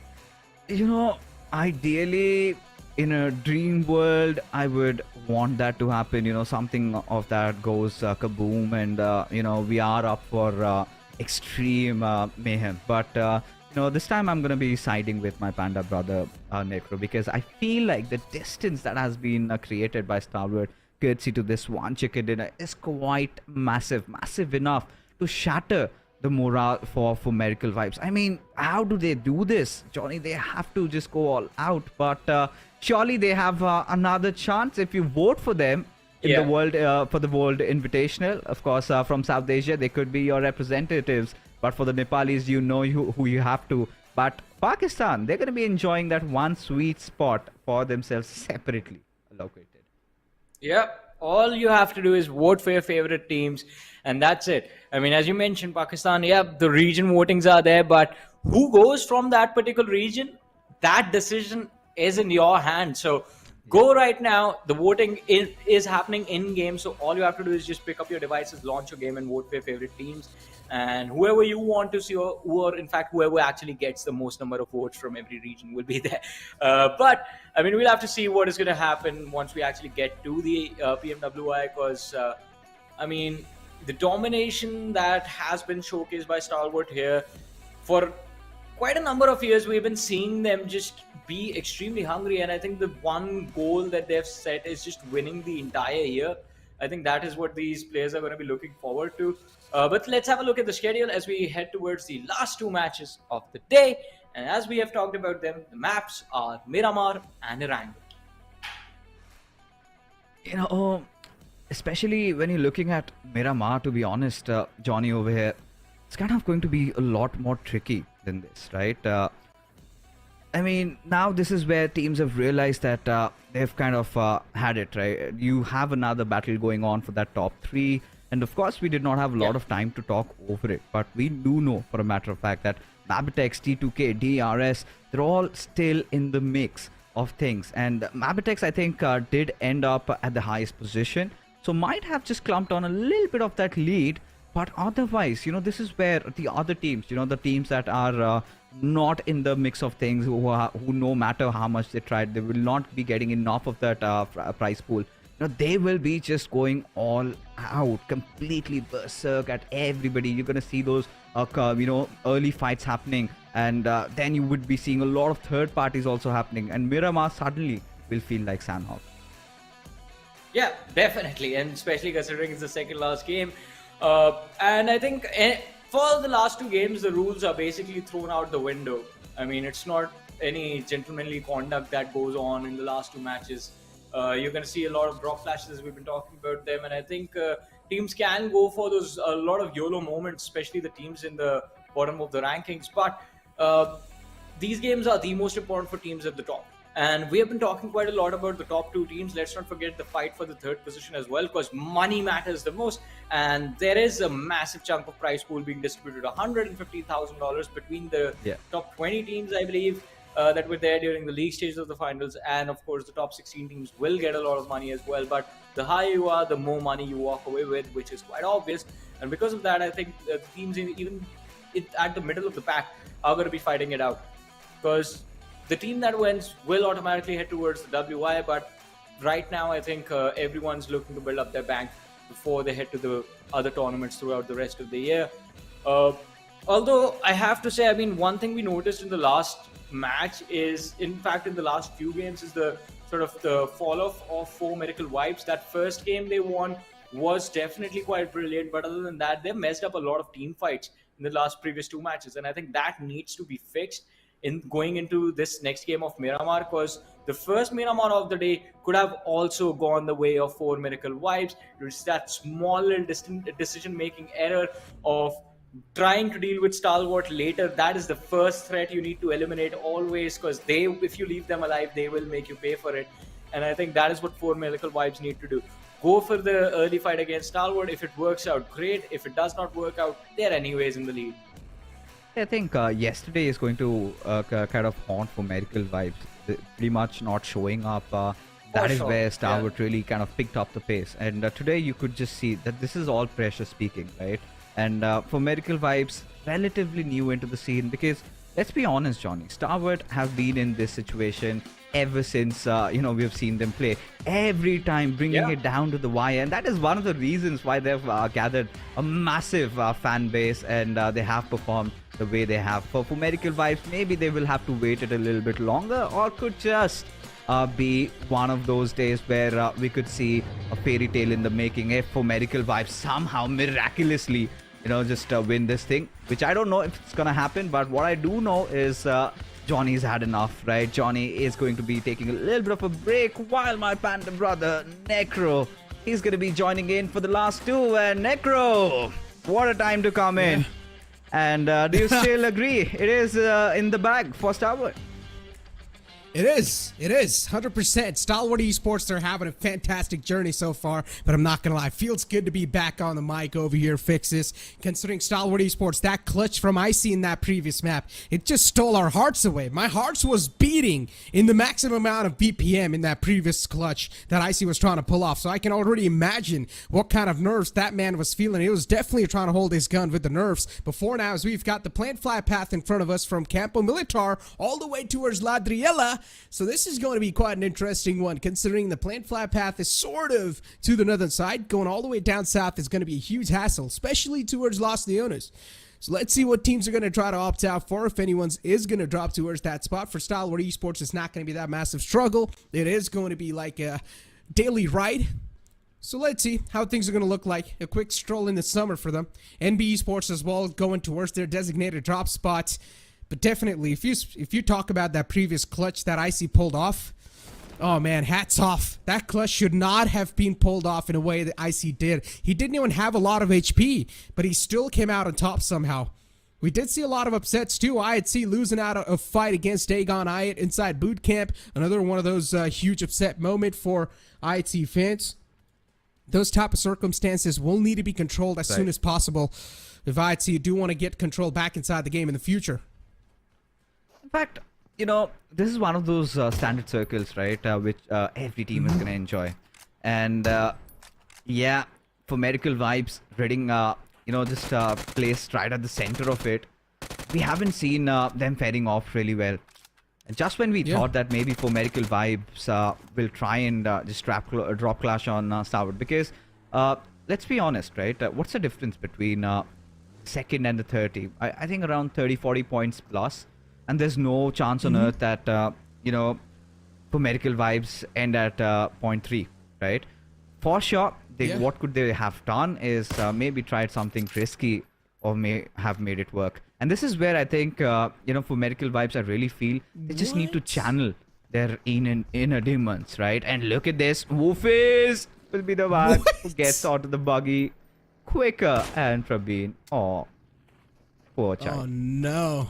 You know, ideally, in a dream world, I would want that to happen. You know, something of that goes kaboom, and you know, we are up for extreme mayhem. But you know, this time I'm gonna be siding with my panda brother Necro, because I feel like the distance that has been created by Stalwart, courtesy to this one chicken dinner, is quite massive enough to shatter the morale for Miracle Vibes. I mean, how do they do this, Johnny? They have to just go all out, but surely they have another chance if you vote for them in the world, for the World Invitational. Of course, from South Asia, they could be your representatives, but for the Nepalis, you know who you have to. But Pakistan, they're going to be enjoying that one sweet spot for themselves separately located. Yep. All you have to do is vote for your favorite teams, and that's it. I mean, as you mentioned, Pakistan, yeah, the region votings are there, but who goes from that particular region, that decision is in your hand. So go right now. The voting is happening in game, so all you have to do is just pick up your devices, launch your game, and vote for your favorite teams. And whoever you want to see, or in fact, whoever actually gets the most number of votes from every region will be there. But I mean, we'll have to see what is going to happen once we actually get to the PMWI, because I mean, the domination that has been showcased by Stalwart here for quite a number of years, we've been seeing them just be extremely hungry, and I think the one goal that they've set is just winning the entire year. I think that is what these players are going to be looking forward to. But let's have a look at the schedule as we head towards the last 2 matches of the day. And as we have talked about them, the maps are Miramar and Erangel. You know, especially when you're looking at Miramar, to be honest, Johnny over here, it's kind of going to be a lot more tricky than this, right? I mean, now this is where teams have realized that they've kind of had it, right? You have another battle going on for that top 3. And of course, we did not have a lot of time to talk over it. But we do know for a matter of fact that MABETEX, T2K, DRS, they're all still in the mix of things. And MABETEX, I think, did end up at the highest position. So might have just clumped on a little bit of that lead. But otherwise, you know, this is where the other teams, you know, the teams that are not in the mix of things, who no matter how much they tried, they will not be getting enough of that prize pool. You know, they will be just going all out, completely berserk at everybody. You're going to see those, you know, early fights happening. And then you would be seeing a lot of third parties also happening. And Miramar suddenly will feel like Sanhok. Yeah, definitely. And especially considering it's the second last game. And I think for the last 2 games, the rules are basically thrown out the window. I mean, it's not any gentlemanly conduct that goes on in the last 2 matches. You're going to see a lot of drop flashes as we've been talking about them. And I think teams can go for those, a lot of YOLO moments, especially the teams in the bottom of the rankings. But these games are the most important for teams at the top. And we have been talking quite a lot about the top 2 teams. Let's not forget the fight for the 3rd position as well, because money matters the most. And there is a massive chunk of prize pool being distributed, $150,000 between the top 20 teams, I believe, that were there during the league stages of the finals. And of course, the top 16 teams will get a lot of money as well. But the higher you are, the more money you walk away with, which is quite obvious. And because of that, I think the teams even at the middle of the pack are going to be fighting it out, because the team that wins will automatically head towards the WI, but right now I think everyone's looking to build up their bank before they head to the other tournaments throughout the rest of the year. Although I have to say, I mean, one thing we noticed in the last match is, in fact, in the last few games, is the sort of the fall off of 4 Miracle Vibes. That first game they won was definitely quite brilliant, but other than that, they messed up a lot of team fights in the previous 2 matches, and I think that needs to be fixed in going into this next game of Miramar, because the first Miramar of the day could have also gone the way of 4 Miracle Vibes. There's that small little decision-making error of trying to deal with Stalwart later. That is the first threat you need to eliminate always, because if you leave them alive, they will make you pay for it. And I think that is what 4 Miracle Vibes need to do. Go for the early fight against Stalwart. If it works out, great. If it does not work out, they're anyways in the lead. I think yesterday is going to kind of haunt for Miracle Vibes. Pretty much not showing up that is sure. where Yeah. Stalwart really kind of picked up the pace. And today you could just see that this is all pressure speaking, right? And for Medical Vibes, relatively new into the scene, because let's be honest, Johnny, Stalwart have been in this situation ever since we've seen them play, every time bringing it down to the wire, and that is one of the reasons why they've gathered a massive fan base, and they have performed the way they have. For Medical Vibes, maybe they will have to wait it a little bit longer, or could just be one of those days where we could see a fairy tale in the making if for Medical Vibes somehow miraculously just win this thing, which I don't know if it's gonna happen. But what I do know is Johnny's had enough, right? Johnny is going to be taking a little bit of a break, while my panda brother Necro, he's going to be joining in for the last two. And Necro, what a time to come in. And do you still agree it is in the bag for Stalwart? It is 100%. Stalwart Esports, they're having a fantastic journey so far, but I'm not gonna lie, feels good to be back on the mic over here, Fixes. Considering Stalwart Esports, that clutch from Icy in that previous map, it just stole our hearts away. My heart was beating in the maximum amount of BPM in that previous clutch that Icy was trying to pull off, so I can already imagine what kind of nerves that man was feeling. He was definitely trying to hold his gun with the nerves. Before now, as we've got the plant fly path in front of us from Campo Militar all the way towards Ladriela. So this is going to be quite an interesting one, considering the plant flat path is sort of to the northern side. Going all the way down south is going to be a huge hassle, especially towards Los Leones. So let's see what teams are going to try to opt out for. If anyone's is going to drop towards that spot. For Stalwart Esports, it's not going to be that massive struggle. It is going to be like a daily ride. So let's see how things are going to look like. A quick stroll in the summer for them. NB Esports as well, going towards their designated drop spots. But definitely, if you talk about that previous clutch that Icy pulled off, oh man, hats off. That clutch should not have been pulled off in a way that Icy did. He didn't even have a lot of HP, but he still came out on top somehow. We did see a lot of upsets too. IATC losing out a fight against Dagon Ayat inside boot camp. Another one of those huge upset moment for IATC fans. Those type of circumstances will need to be controlled as soon as possible if IATC do want to get control back inside the game in the future. In fact, this is one of those standard circles, right, which every team is going to enjoy. And yeah, for Medical Vibes, Reading, just placed right at the center of it, we haven't seen them faring off really well. And just when we thought that maybe for Medical Vibes will try and just drop clash on Stalwart, because let's be honest, right, what's the difference between second and the 30? I think around 30-40 points plus. And there's no chance on earth that, for Medical Vibes end at 0.3, right? For sure, what could they have done is maybe tried something risky or may have made it work. And this is where I think, for Medical Vibes, I really feel they just need to channel their inner demons, right? And look at this. Wolfies will be the one who gets out of the buggy quicker. And Prabeen, oh, poor child. Oh, no.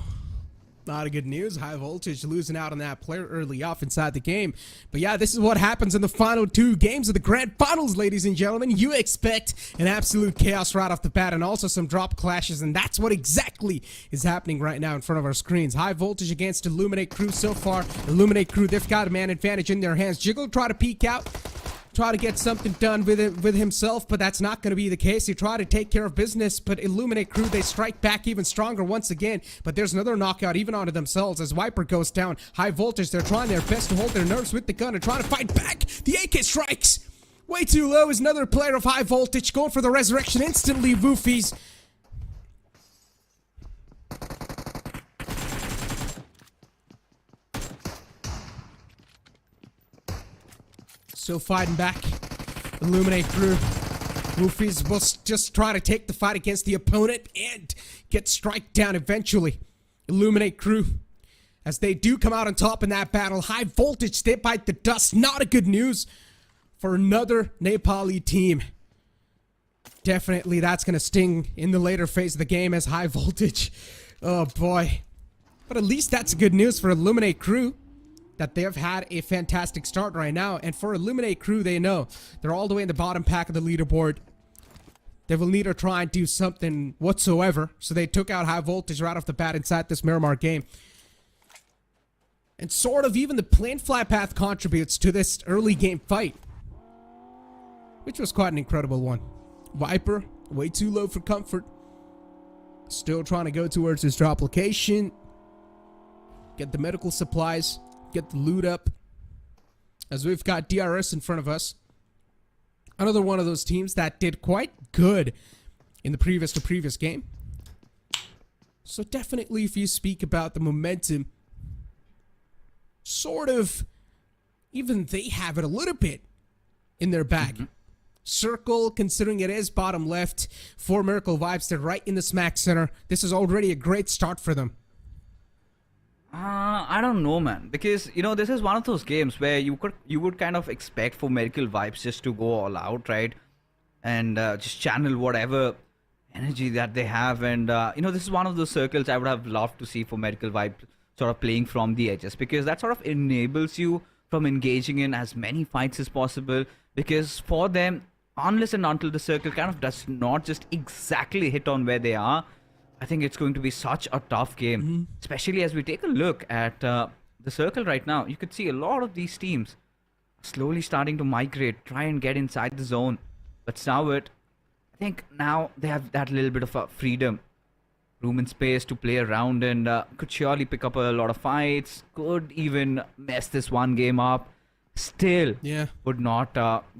Not a good news. Highvoltage losing out on that player early off inside the game. But yeah, this is what happens in the final two games of the grand finals, ladies and gentlemen. You expect an absolute chaos right off the bat and also some drop clashes, and that's what exactly is happening right now in front of our screens. Highvoltage against Illuminate Crew so far. Illuminate Crew, they've got a man advantage in their hands. Jiggle try to peek out, try to get something done with himself, but that's not going to be the case. He tried to take care of business, but Illuminate Crew, they strike back even stronger once again. But there's another knockout even onto themselves as Viper goes down. Highvoltage, they're trying their best to hold their nerves with the gun and trying to fight back. The AK strikes way too low. Is another player of Highvoltage going for the resurrection instantly. Woofies. Still fighting back. Illuminate Crew. Woofies will just try to take the fight against the opponent and get strike down eventually. Illuminate Crew, as they do come out on top in that battle. Highvoltage, they bite the dust. Not a good news for another Nepali team. Definitely that's going to sting in the later phase of the game as Highvoltage. Oh boy. But at least that's good news for Illuminate Crew, that they have had a fantastic start right now. And for Illuminate Crew, they know they're all the way in the bottom pack of the leaderboard. They will need to try and do something whatsoever. So they took out Highvoltage right off the bat inside this Miramar game. And sort of even the planned fly path contributes to this early game fight, which was quite an incredible one. Viper, way too low for comfort. Still trying to go towards his drop location. Get the medical supplies. Get the loot up. As we've got DRS in front of us. Another one of those teams that did quite good in the previous game. So definitely if you speak about the momentum, sort of, even they have it a little bit in their bag. Circle, considering it is bottom left, for Miracle Vibes, they're right in the smack center. This is already a great start for them. I don't know, man, because this is one of those games where you would kind of expect for Miracle Vibes just to go all out, right, and just channel whatever energy that they have, and this is one of those circles I would have loved to see for Miracle Vibes sort of playing from the edges, because that sort of enables you from engaging in as many fights as possible, because for them, unless and until the circle kind of does not just exactly hit on where they are, I think it's going to be such a tough game, especially as we take a look at the circle right now. You could see a lot of these teams slowly starting to migrate, try and get inside the zone. But Stalwart, I think now they have that little bit of freedom, room and space to play around, and could surely pick up a lot of fights, could even mess this one game up. Still would not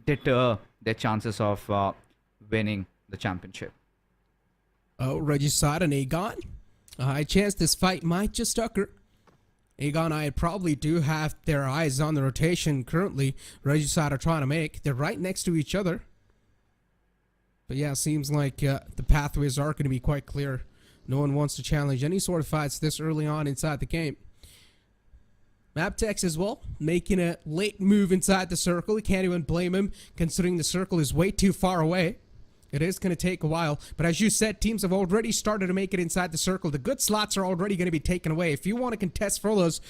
deter their chances of winning the championship. Oh, Regicide and Aegon. A high chance this fight might just occur. Aegon and I probably do have their eyes on the rotation currently. Regicide are trying to make. They're right next to each other. But yeah, seems like the pathways are going to be quite clear. No one wants to challenge any sort of fights this early on inside the game. MABETEX as well, making a late move inside the circle. You can't even blame him, considering the circle is way too far away. It is going to take a while, but as you said, teams have already started to make it inside the circle. The good slots are already going to be taken away. If you want to contest for those,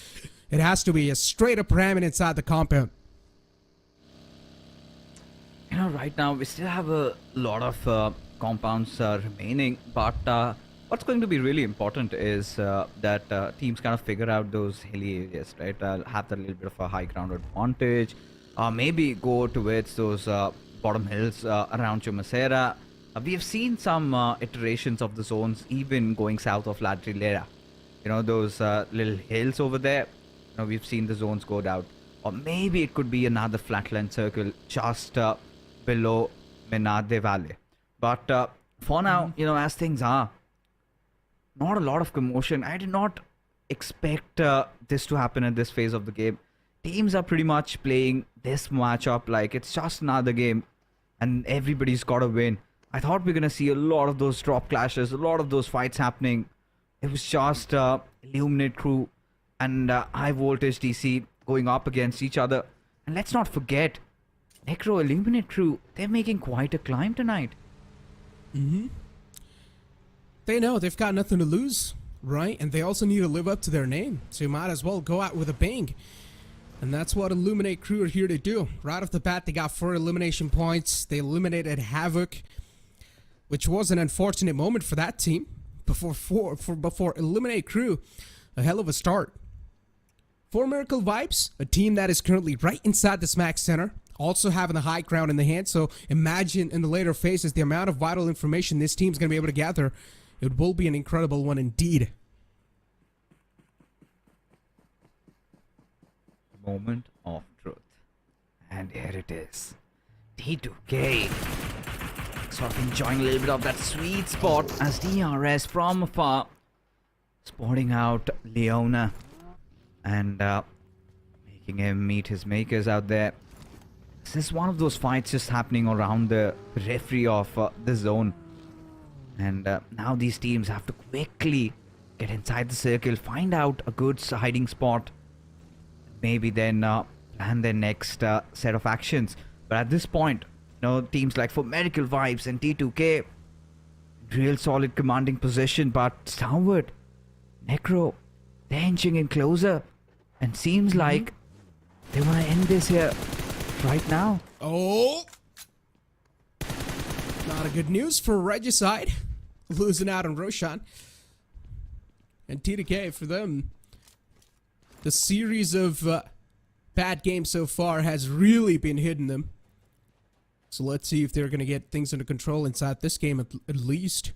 it has to be a straight-up ramming inside the compound. Right now we still have a lot of compounds remaining, but what's going to be really important is that teams kind of figure out those hilly areas, right? Have that little bit of a high ground advantage, maybe go towards those bottom hills around Chumacera. We have seen some iterations of the zones even going south of La Trilera. Those little hills over there, we've seen the zones go down. Or maybe it could be another flatland circle just below Menade Valley. But for now, as things are, not a lot of commotion. I did not expect this to happen at this phase of the game. Teams are pretty much playing this matchup like it's just another game and everybody's got to win. I thought we were going to see a lot of those drop clashes, a lot of those fights happening. It was just Illuminate Crew and Highvoltage DC going up against each other. And let's not forget, Necro, Illuminate Crew, they're making quite a climb tonight. They know they've got nothing to lose, right? And they also need to live up to their name. So you might as well go out with a bang. And that's what Illuminate Crew are here to do. Right off the bat, they got 4 elimination points. They eliminated Havoc, which was an unfortunate moment for that team. Before Illuminate Crew, a hell of a start. For Miracle Vibes, a team that is currently right inside the smack center, also having the high ground in the hand. So imagine in the later phases the amount of vital information this team's going to be able to gather. It will be an incredible one indeed. Moment of truth. And here it is. T2K sort of enjoying a little bit of that sweet spot as DRS from afar spotting out Leona and making him meet his makers out there. This is one of those fights just happening around the periphery of the zone. And now these teams have to quickly get inside the circle, find out a good hiding spot, maybe then plan their next set of actions. But at this point, teams like for Miracle Vibes and T2K, real solid commanding position, but Stalwart, Necro, they're inching in closer, and seems like they want to end this here right now. Oh! Not a good news for Regicide, losing out on Roshan. And T2K for them, The series of bad games so far has really been hitting them. So let's see if they're going to get things under control inside this game at least.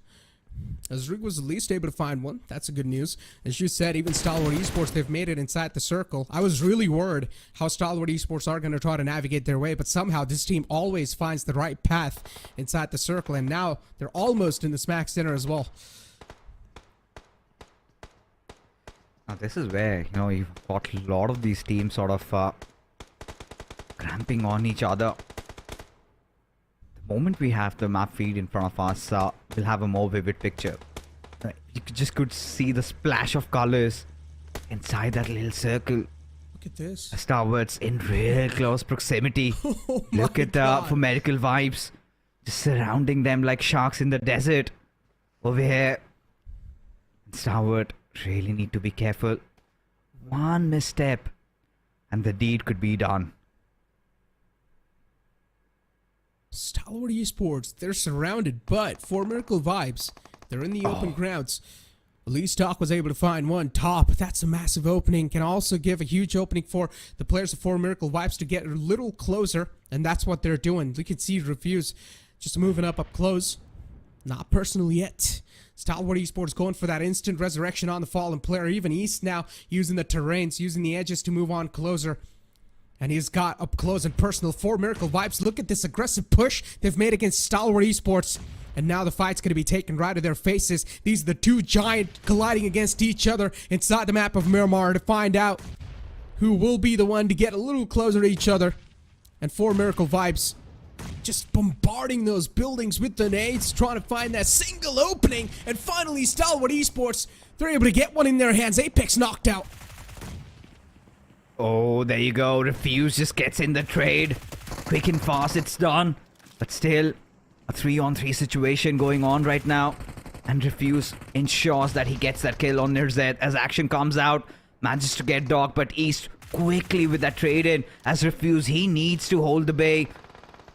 As Rig was at least able to find one. That's a good news. As you said, even Stalwart Esports, they've made it inside the circle. I was really worried how Stalwart Esports are going to try to navigate their way, but somehow this team always finds the right path inside the circle, and now they're almost in the smack center as well. Now this is where, you know, you've got a lot of these teams sort of cramping on each other. The moment we have the map feed in front of us, we'll have a more vivid picture. You just could see the splash of colors inside that little circle. Look at this. Stalwarts in real close proximity. Oh Look at the formerical vibes just surrounding them like sharks in the desert. Over here, Stalwart really need to be careful. One misstep and the deed could be done. Stalwart Esports, they're surrounded, but for Miracle Vibes, they're in the open grounds. At least Doc was able to find one top. That's a massive opening. Can also give a huge opening for the players of 4 Miracle Vibes to get a little closer, and that's what they're doing. We can see Refuse just moving up close. Not personal yet. Stalwart Esports going for that instant resurrection on the fallen player. Even East now using the terrains, using the edges to move on closer. And he's got up close and personal 4 Miracle Vibes. Look at this aggressive push they've made against Stalwart Esports. And now the fight's going to be taken right to their faces. These are the two giants colliding against each other inside the map of Miramar to find out who will be the one to get a little closer to each other. And 4 Miracle Vibes just bombarding those buildings with the nades, trying to find that single opening. And finally, Stalwart Esports, they're able to get one in their hands. Apex knocked out. Oh, there you go. Refuse just gets in the trade. Quick and fast, it's done. But still, a 3-on-3 situation going on right now. And Refuse ensures that he gets that kill on Nirzet as action comes out. Manages to get Dog, but East quickly with that trade in. As Refuse, he needs to hold the bay.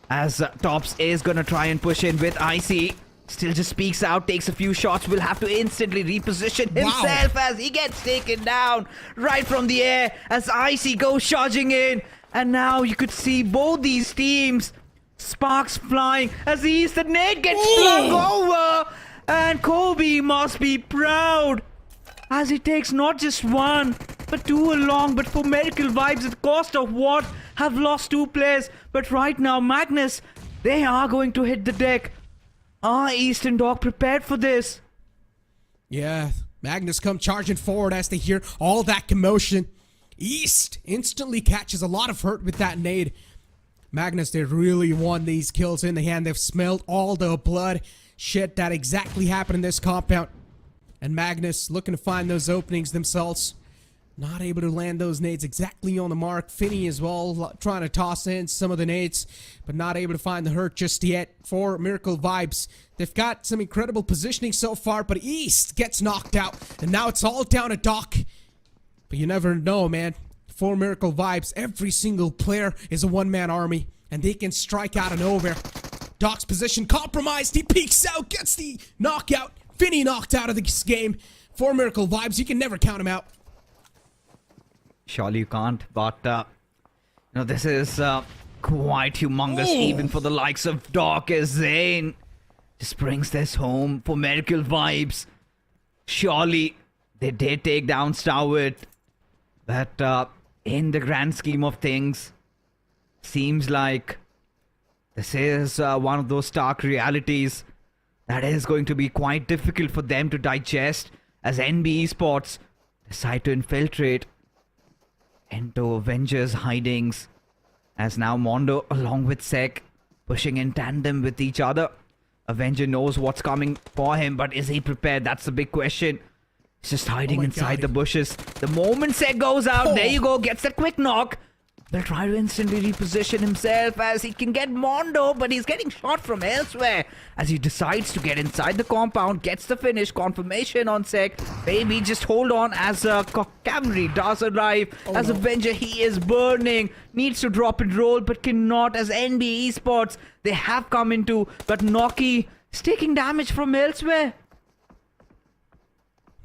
As Tops is gonna try and push in with Icy. Still just speaks out, takes a few shots, will have to instantly reposition himself as he gets taken down right from the air as Icy goes charging in. And now you could see both these teams, sparks flying as the nade gets flung over. And Kobe must be proud as he takes not just one, but 2 along. But for Miracle Vibes, at the cost of what? Have lost 2 players. But right now, Magnus, they are going to hit the deck. Are East and Dog prepared for this? Yeah, Magnus come charging forward as they hear all that commotion. East instantly catches a lot of hurt with that nade. Magnus, they really won these kills in the hand. They've smelled all the blood. Shit, that exactly happened in this compound. And Magnus looking to find those openings themselves. Not able to land those nades exactly on the mark. Finny as well, trying to toss in some of the nades, but not able to find the hurt just yet for Miracle Vibes. They've got some incredible positioning so far, but East gets knocked out, and now it's all down to Doc. But you never know, man. For Miracle Vibes, every single player is a one-man army, and they can strike out of nowhere. Doc's position compromised. He peeks out, gets the knockout. Finny knocked out of this game. For Miracle Vibes, you can never count him out. Surely you can't, but you know, this is quite humongous even for the likes of Doc as Zane. Just brings this home for Miracle Vibes. Surely they did take down Stalwart, but in the grand scheme of things, seems like this is one of those stark realities that is going to be quite difficult for them to digest as NB Esports decide to infiltrate into Avengers hidings, as now Mondo along with Sek pushing in tandem with each other. Avenger knows what's coming for him, but is he prepared? That's the big question. He's just hiding inside the bushes. The moment Sek goes out, there you go, gets that quick knock. They'll try to instantly reposition himself as he can get Mondo, but he's getting shot from elsewhere as he decides to get inside the compound, gets the finish, confirmation on Sek. Baby, just hold on as cavalry does arrive. Avenger, he is burning, needs to drop and roll, but cannot as NB Esports. They have come into, but Noki is taking damage from elsewhere.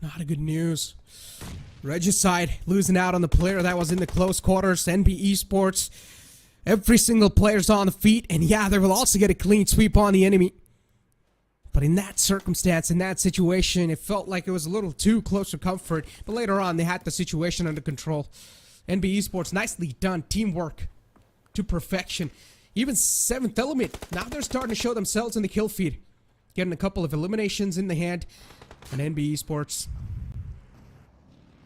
Not a good news. Regicide losing out on the player that was in the close quarters. NB Esports. Every single player's on the feet. And yeah, they will also get a clean sweep on the enemy. But in that circumstance, in that situation, it felt like it was a little too close for comfort. But later on, they had the situation under control. NB Esports, nicely done. Teamwork to perfection. Even 7th Element, now they're starting to show themselves in the kill feed. Getting a couple of eliminations in the hand. And NB Esports,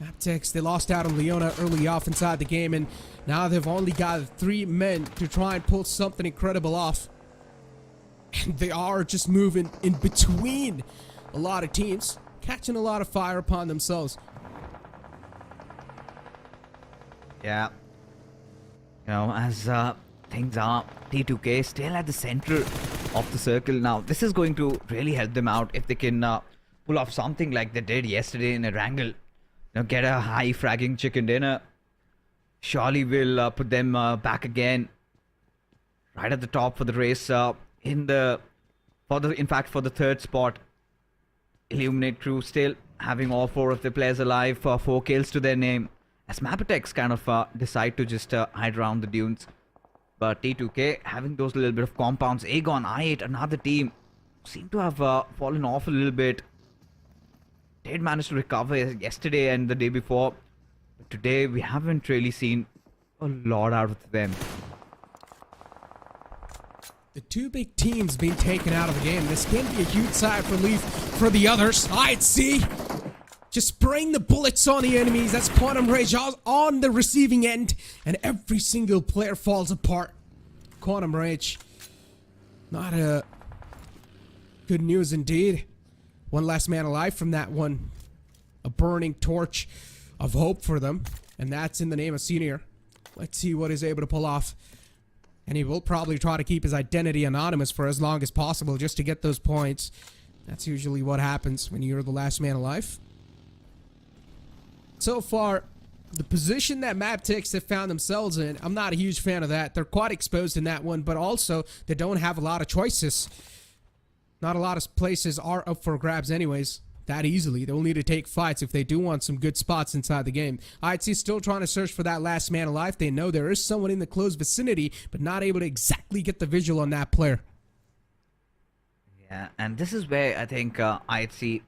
MABETEX, they lost out on Leona early off inside the game. And now they've only got 3 men to try and pull something incredible off. And they are just moving in between a lot of teams, catching a lot of fire upon themselves. Yeah. You know, as things are, T2K still at the center of the circle now. This is going to really help them out if they can pull off something like they did yesterday in Erangel. You know, get a high fragging chicken dinner. Surely will put them back again, right at the top for the race. In fact, for the 3rd spot. Illuminate crew still having all 4 of the players alive, 4 kills to their name, as MABETEX kind of decide to just hide around the dunes. But T2K having those little bit of compounds. Aegon, I8, another team, seem to have fallen off a little bit. Did manage to recover yesterday and the day before, but today we haven't really seen a lot out of them. The 2 big teams being taken out of the game. This can be a huge sigh of relief for the others. I'd see. Just spraying the bullets on the enemies. That's Quantum Rage on the receiving end. And every single player falls apart. Quantum Rage. Not a good news indeed. One last man alive from that one. A burning torch of hope for them. And that's in the name of Senior. Let's see what he's able to pull off. And he will probably try to keep his identity anonymous for as long as possible just to get those points. That's usually what happens when you're the last man alive. So far, the position that MABETEX have found themselves in, I'm not a huge fan of that. They're quite exposed in that one, but also they don't have a lot of choices. Not a lot of places are up for grabs anyways. That easily. They'll need to take fights if they do want some good spots inside the game. IHC still trying to search for that last man alive. They know there is someone in the close vicinity, but not able to exactly get the visual on that player. Yeah, and this is where I think IHC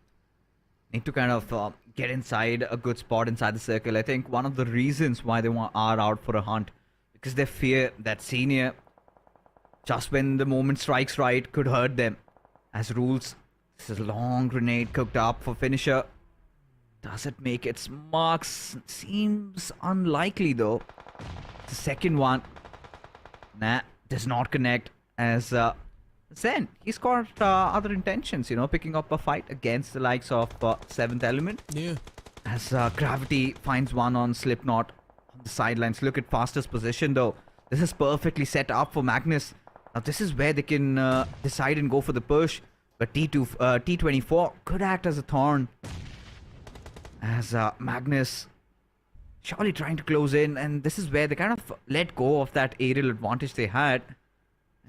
need to kind of get inside a good spot inside the circle. I think one of the reasons why they are out for a hunt, because they fear that Senior, just when the moment strikes right, could hurt them. As rules, this is a long grenade cooked up for finisher. Does it make its marks? Seems unlikely though. The second one, nah, does not connect, as Zen, he's got other intentions, you know, picking up a fight against the likes of 7th Element. Yeah. As Gravity finds one on Slipknot on the sidelines. Look at Faster's position though. This is perfectly set up for Magnus. Now this is where they can decide and go for the push. But T24 could act as a thorn. As Magnus surely trying to close in. And this is where they kind of let go of that aerial advantage they had.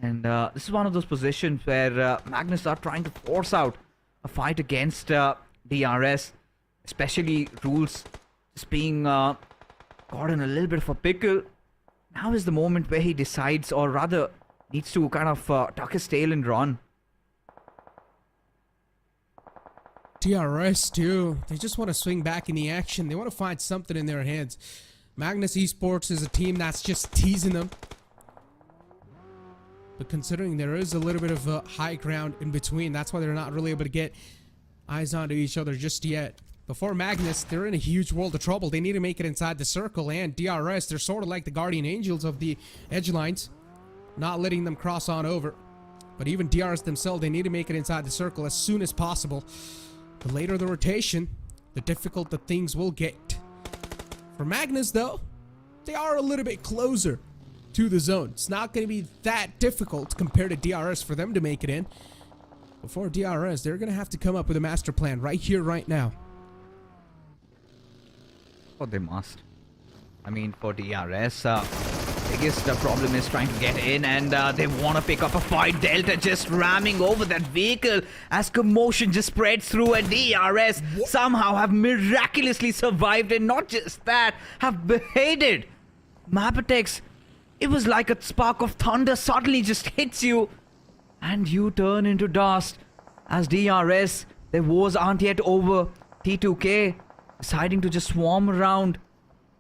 And this is one of those positions where Magnus are trying to force out a fight against DRS. Especially Rules just being caught in a little bit of a pickle. Now is the moment where he decides, or rather needs to kind of tuck his tail and run. DRS too. They just want to swing back in the action. They want to find something in their hands. Magnus Esports is a team that's just teasing them. But considering there is a little bit of high ground in between, that's why they're not really able to get eyes onto each other just yet. Before Magnus, they're in a huge world of trouble. They need to make it inside the circle, and DRS, they're sort of like the guardian angels of the edge lines, not letting them cross on over. But even DRS themselves, they need to make it inside the circle as soon as possible. The later the rotation, the difficult the things will get. For Magnus, though, they are a little bit closer to the zone. It's not going to be that difficult compared to DRS for them to make it in. Before DRS, they're going to have to come up with a master plan right here, right now. Oh, they must. I mean, for DRS, biggest problem is trying to get in, and they want to pick up a fight. Delta just ramming over that vehicle as commotion just spreads through, and DRS somehow have miraculously survived, and not just that, have beheaded MABETEX. It was like a spark of thunder suddenly just hits you, and you turn into dust. As DRS, their wars aren't yet over. T2K deciding to just swarm around,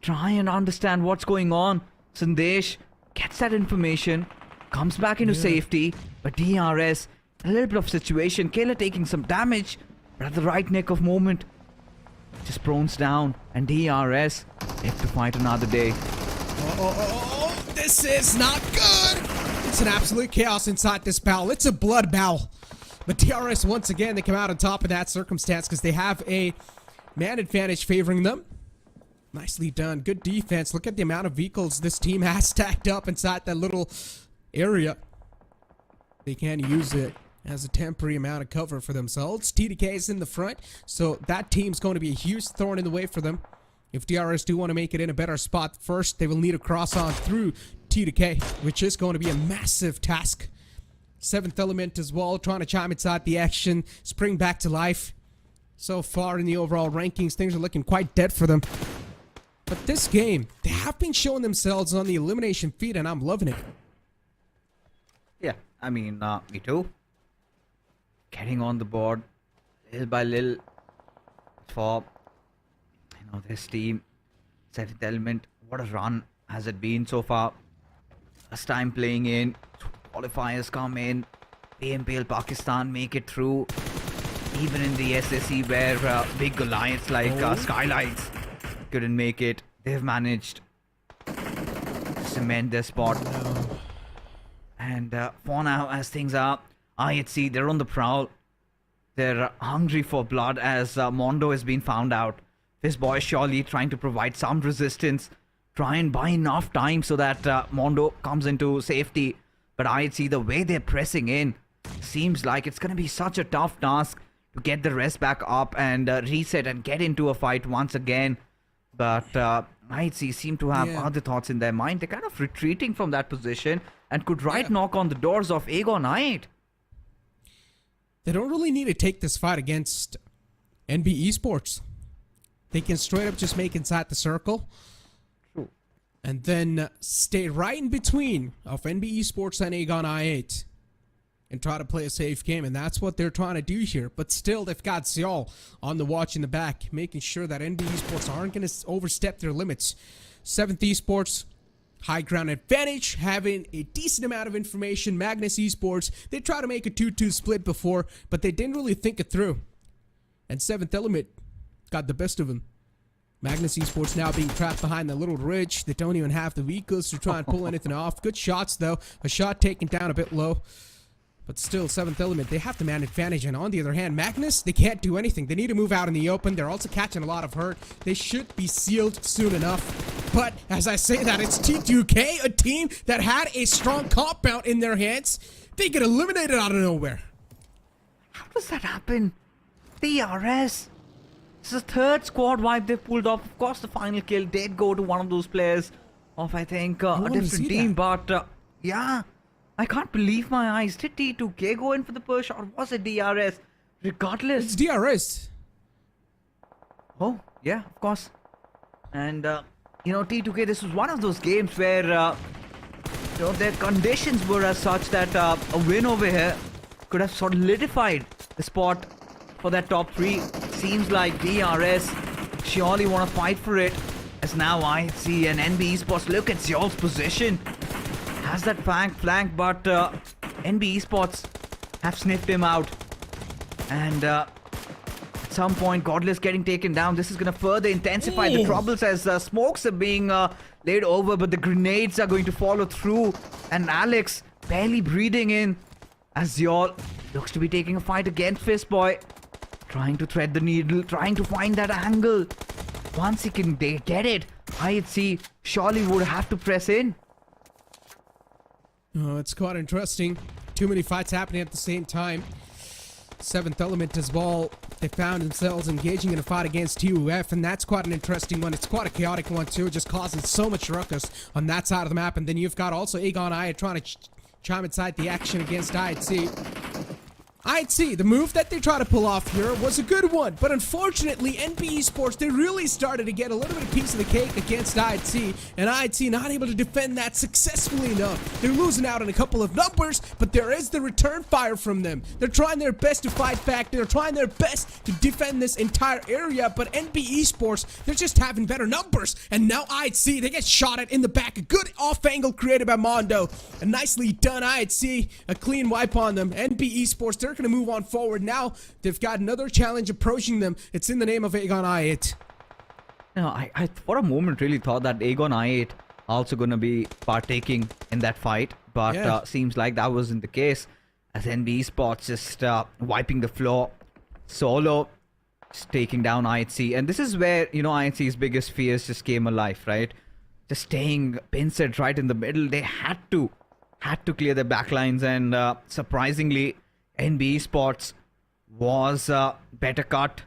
try and understand what's going on. Sandesh gets that information, comes back into safety, but DRS, a little bit of situation. Kayla taking some damage, but at the right nick of moment, just prones down, and DRS have to fight another day. This is not good. It's an absolute chaos inside this battle. It's a blood battle. But DRS, once again, they come out on top of that circumstance because they have a man advantage favoring them. Nicely done. Good defense. Look at the amount of vehicles this team has stacked up inside that little area. They can use it as a temporary amount of cover for themselves. TDK is in the front, so that team's going to be a huge thorn in the way for them. If DRS do want to make it in a better spot first, they will need to cross on through TDK, which is going to be a massive task. Seventh Element as well, trying to chime inside the action, spring back to life. So far in the overall rankings, things are looking quite dead for them. But this game, they have been showing themselves on the elimination feed, and I'm loving it. Yeah, I mean, me too. Getting on the board, little by little, for, this team. Seventh Element, what a run has it been so far. First time playing in, qualifiers come in, PMPL Pakistan make it through. Even in the SSE where big alliance like Skylines couldn't make it, they've managed to cement their spot. And for now, as things are, IHC, they're on the prowl. They're hungry for blood as Mondo has been found out. This boy surely trying to provide some resistance, try and buy enough time so that Mondo comes into safety. But IHC, the way they're pressing in, seems like it's going to be such a tough task to get the rest back up and reset and get into a fight once again. But IHC seem to have other thoughts in their mind. They're kind of retreating from that position and could knock on the doors of Aegon Knight. They don't really need to take this fight against NB Esports. They can straight up just make inside the circle. True. And then stay right in between of NB Esports and Aegon I8. And try to play a safe game. And that's what they're trying to do here. But still, they've got Seol on the watch in the back. Making sure that NB Esports aren't going to overstep their limits. 7th Esports, high ground advantage. Having a decent amount of information. Magnus Esports, they tried to make a 2-2 split before. But they didn't really think it through. And 7th Element got the best of him. Magnus Esports now being trapped behind the little ridge. They don't even have the vehicles to try and pull anything off. Good shots, though. A shot taken down a bit low. But still, 7th Element, they have the man advantage. And on the other hand, Magnus, they can't do anything. They need to move out in the open. They're also catching a lot of hurt. They should be sealed soon enough. But as I say that, it's T2K, a team that had a strong compound in their hands. They get eliminated out of nowhere. How does that happen? DRS. This is the third squad wipe they've pulled off. Of course, the final kill did go to one of those players of, I think, a different team. But, yeah. I can't believe my eyes. Did T2K go in for the push or was it DRS? Regardless. It's DRS. Oh, yeah, of course. And, T2K, this was one of those games where, their conditions were as such that a win over here could have solidified the spot for that top 3. Seems like DRS surely want to fight for it. As now I see an NB Esports look at Seol's position. Has that flank, but NB Esports have sniffed him out. And at some point, Godless getting taken down. This is going to further intensify the troubles as smokes are being laid over, but the grenades are going to follow through. And Alex barely breathing in as Seol looks to be taking a fight against Fistboy. Trying to thread the needle, trying to find that angle. Once he can get it, IHC surely would have to press in. Oh, it's quite interesting. Too many fights happening at the same time. 7th Element as well. they found themselves engaging in a fight against TUF, and that's quite an interesting one. It's quite a chaotic one too, just causing so much ruckus on that side of the map. And then you've got also Aegon Aya trying to chime inside the action against IHC. IHC, the move that they try to pull off here was a good one, but unfortunately NP Esports, they really started to get a little bit of piece of the cake against IHC, and IHC not able to defend that successfully enough. They're losing out on a couple of numbers, but there is the return fire from them. They're trying their best to fight back, they're trying their best to defend this entire area, but NP Esports, they're just having better numbers, and now IHC, they get shot at in the back. A good off angle created by Mondo, a nicely done IHC, a clean wipe on them. NP Esports, they're going to move on forward. Now they've got another challenge approaching them. It's in the name of Aegon I8. No, I for a moment really thought that Aegon I8 also going to be partaking in that fight, but Yeah. Seems like that wasn't the case, as NB Esports just wiping the floor solo, just taking down IHC. And this is where, you know, IHC's biggest fears just came alive, right? Just staying pinset right in the middle. They had to clear their backlines, and surprisingly NB Esports was better cut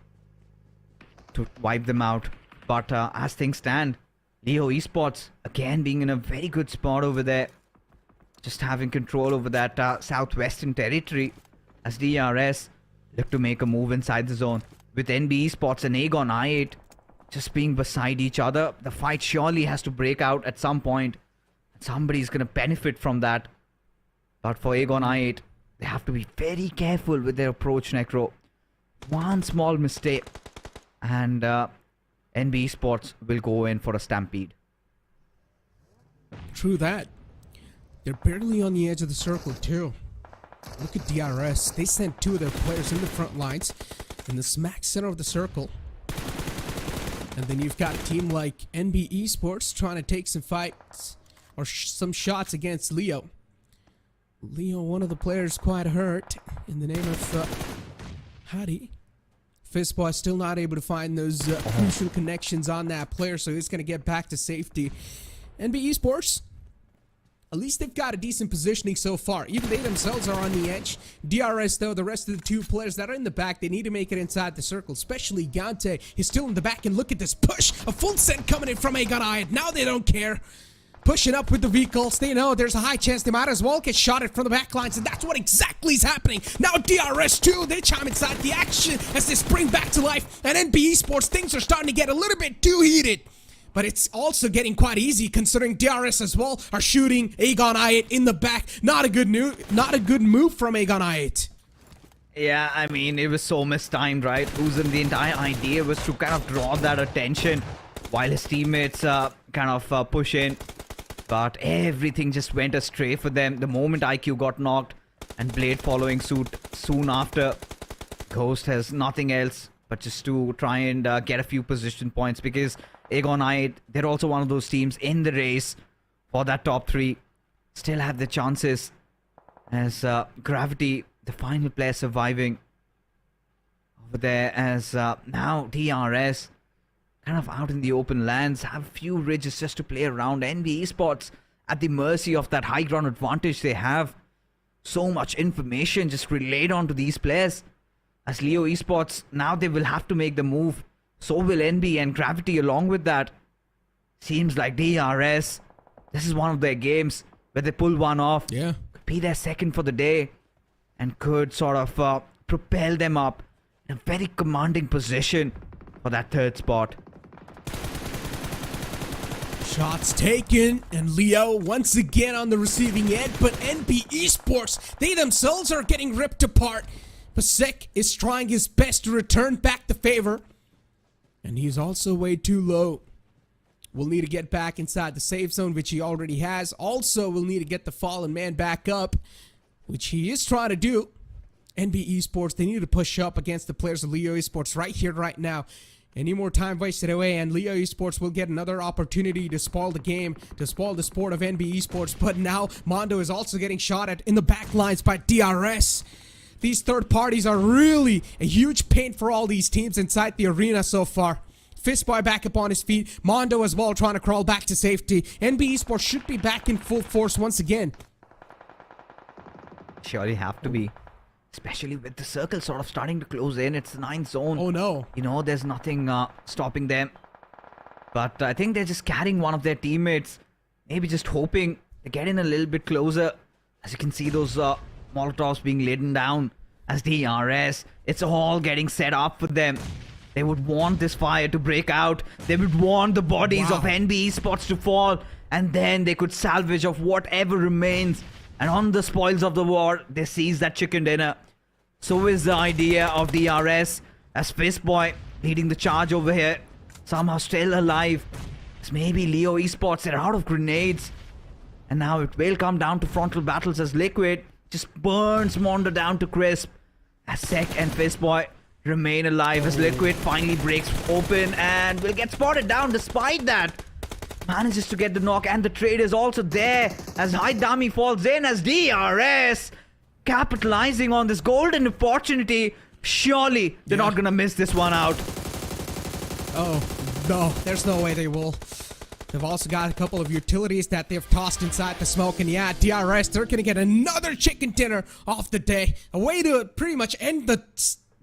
to wipe them out. But as things stand, Leo Esports again being in a very good spot over there, just having control over that southwestern territory, as DRS look to make a move inside the zone, with NB Esports and Aegon I8 just being beside each other. The fight surely has to break out at some point. Somebody's gonna benefit from that. But for Aegon I8, they have to be very careful with their approach, Necro. One small mistake and NB Esports will go in for a stampede. True that. They're barely on the edge of the circle too. Look at DRS. They sent two of their players in the front lines in the smack center of the circle. And then you've got a team like NB Esports trying to take some fights or some shots against Leo. Leo, one of the players, quite hurt in the name of Hadi. Fistboy still not able to find those crucial connections on that player, so he's going to get back to safety. NB Esports, at least they've got a decent positioning so far. Even they themselves are on the edge. DRS, though, the rest of the two players that are in the back, they need to make it inside the circle, especially Gante. He's still in the back, and look at this push. A full set coming in from Aegon I8. Now they don't care. Pushing up with the vehicles. They know there's a high chance they might as well get shot at from the back lines, and that's what exactly is happening. Now DRS too, they chime inside the action as they spring back to life. And NB Esports, things are starting to get a little bit too heated. But it's also getting quite easy considering DRS as well are shooting Aegon I8 in the back. Not a good move from Aegon I8. Yeah, I mean, it was so mistimed, right? Uzan, the entire idea was to kind of draw that attention while his teammates kind of push in. But everything just went astray for them the moment IQ got knocked, and Blade following suit soon after. Ghost has nothing else but just to try and get a few position points, because Aegon I8, they're also one of those teams in the race for that top 3. Still have the chances, as Gravity, the final player surviving over there, as now DRS kind of out in the open lands, have a few ridges just to play around. NB Esports at the mercy of that high ground advantage they have. So much information just relayed onto these players. As Leo Esports, now they will have to make the move. So will NB and Gravity along with that. Seems like DRS, this is one of their games where they pull one off. Yeah. Could be their second for the day, and could sort of propel them up in a very commanding position for that third spot. Shots taken, and Leo once again on the receiving end, but NB Esports, they themselves are getting ripped apart. Pasek is trying his best to return back the favor, and he's also way too low. We'll need to get back inside the safe zone, which he already has. Also, we'll need to get the fallen man back up, which he is trying to do. NB Esports, they need to push up against the players of Leo Esports right here, right now. Any more time wasted away, and Leo Esports will get another opportunity to spoil the game, to spoil the sport of NB Esports. But now, Mondo is also getting shot at in the back lines by DRS. These third parties are really a huge pain for all these teams inside the arena so far. Fistboy back up on his feet. Mondo as well trying to crawl back to safety. NB Esports should be back in full force once again. Surely have to be. especially with the circle sort of starting to close in. It's the 9th zone. Oh no. You know, there's nothing stopping them. But I think they're just carrying one of their teammates. Maybe just hoping to get in a little bit closer. As you can see, those Molotovs being laden down as DRS. It's all getting set up for them. They would want this fire to break out. They would want the bodies of NB Esports to fall. And then they could salvage of whatever remains. And on the spoils of the war, they seize that chicken dinner. So is the idea of DRS as Fistboy leading the charge over here. Somehow still alive. It's maybe Leo Esports, they're out of grenades. And now it will come down to frontal battles as Liquid just burns Mondo down to crisp. As Sek and Fistboy remain alive as Liquid finally breaks open and will get spotted down despite that. Manages to get the knock and the trade is also there as Haidami falls in as DRS capitalizing on this golden opportunity. Surely they're not gonna miss this one out. Oh, no. There's no way they will. They've also got a couple of utilities that they've tossed inside the smoke. And yeah, DRS, they're going to get another chicken dinner off the day. A way to pretty much end the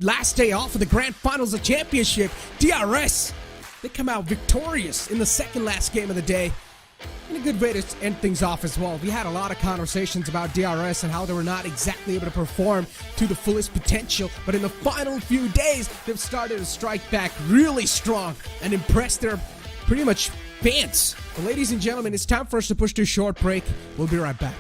last day off of the grand finals of championship. DRS, they come out victorious in the second last game of the day. And a good way to end things off as well. We had a lot of conversations about DRS and how they were not exactly able to perform to the fullest potential. But in the final few days, they've started to strike back really strong and impress their pretty much fans. But ladies and gentlemen, it's time for us to push to a short break. We'll be right back.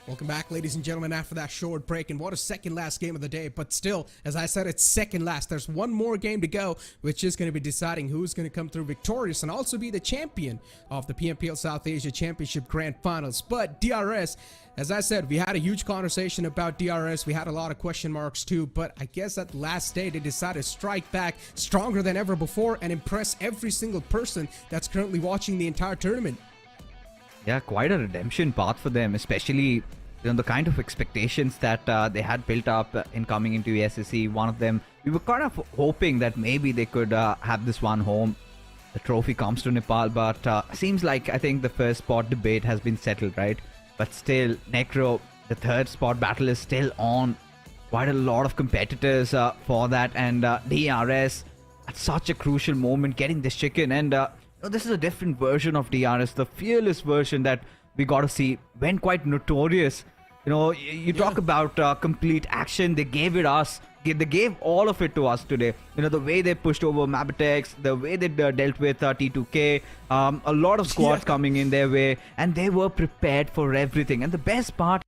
Welcome back, ladies and gentlemen, after that short break. And what a second last game of the day. But still, as I said, it's second last. There's one more game to go, which is going to be deciding who's going to come through victorious and also be the champion of the PMPL South Asia Championship Grand Finals. But DRS, as I said, we had a huge conversation about DRS. We had a lot of question marks too. But I guess at the last day, they decided to strike back stronger than ever before and impress every single person that's currently watching the entire tournament. Yeah, quite a redemption path for them, especially the kind of expectations that they had built up in coming into SSC. One of them, we were kind of hoping that maybe they could have this one home. The trophy comes to Nepal, but seems like I think the first spot debate has been settled, right? But still, Necro, the third spot battle is still on. Quite a lot of competitors for that, and DRS at such a crucial moment getting this chicken. And this is a different version of DRS, the fearless version that we got to see. Went quite notorious. You talk about complete action. They gave it us. They gave all of it to us today. The way they pushed over MABETEX, the way they dealt with T2K, a lot of squads coming in their way, and they were prepared for everything. And the best part,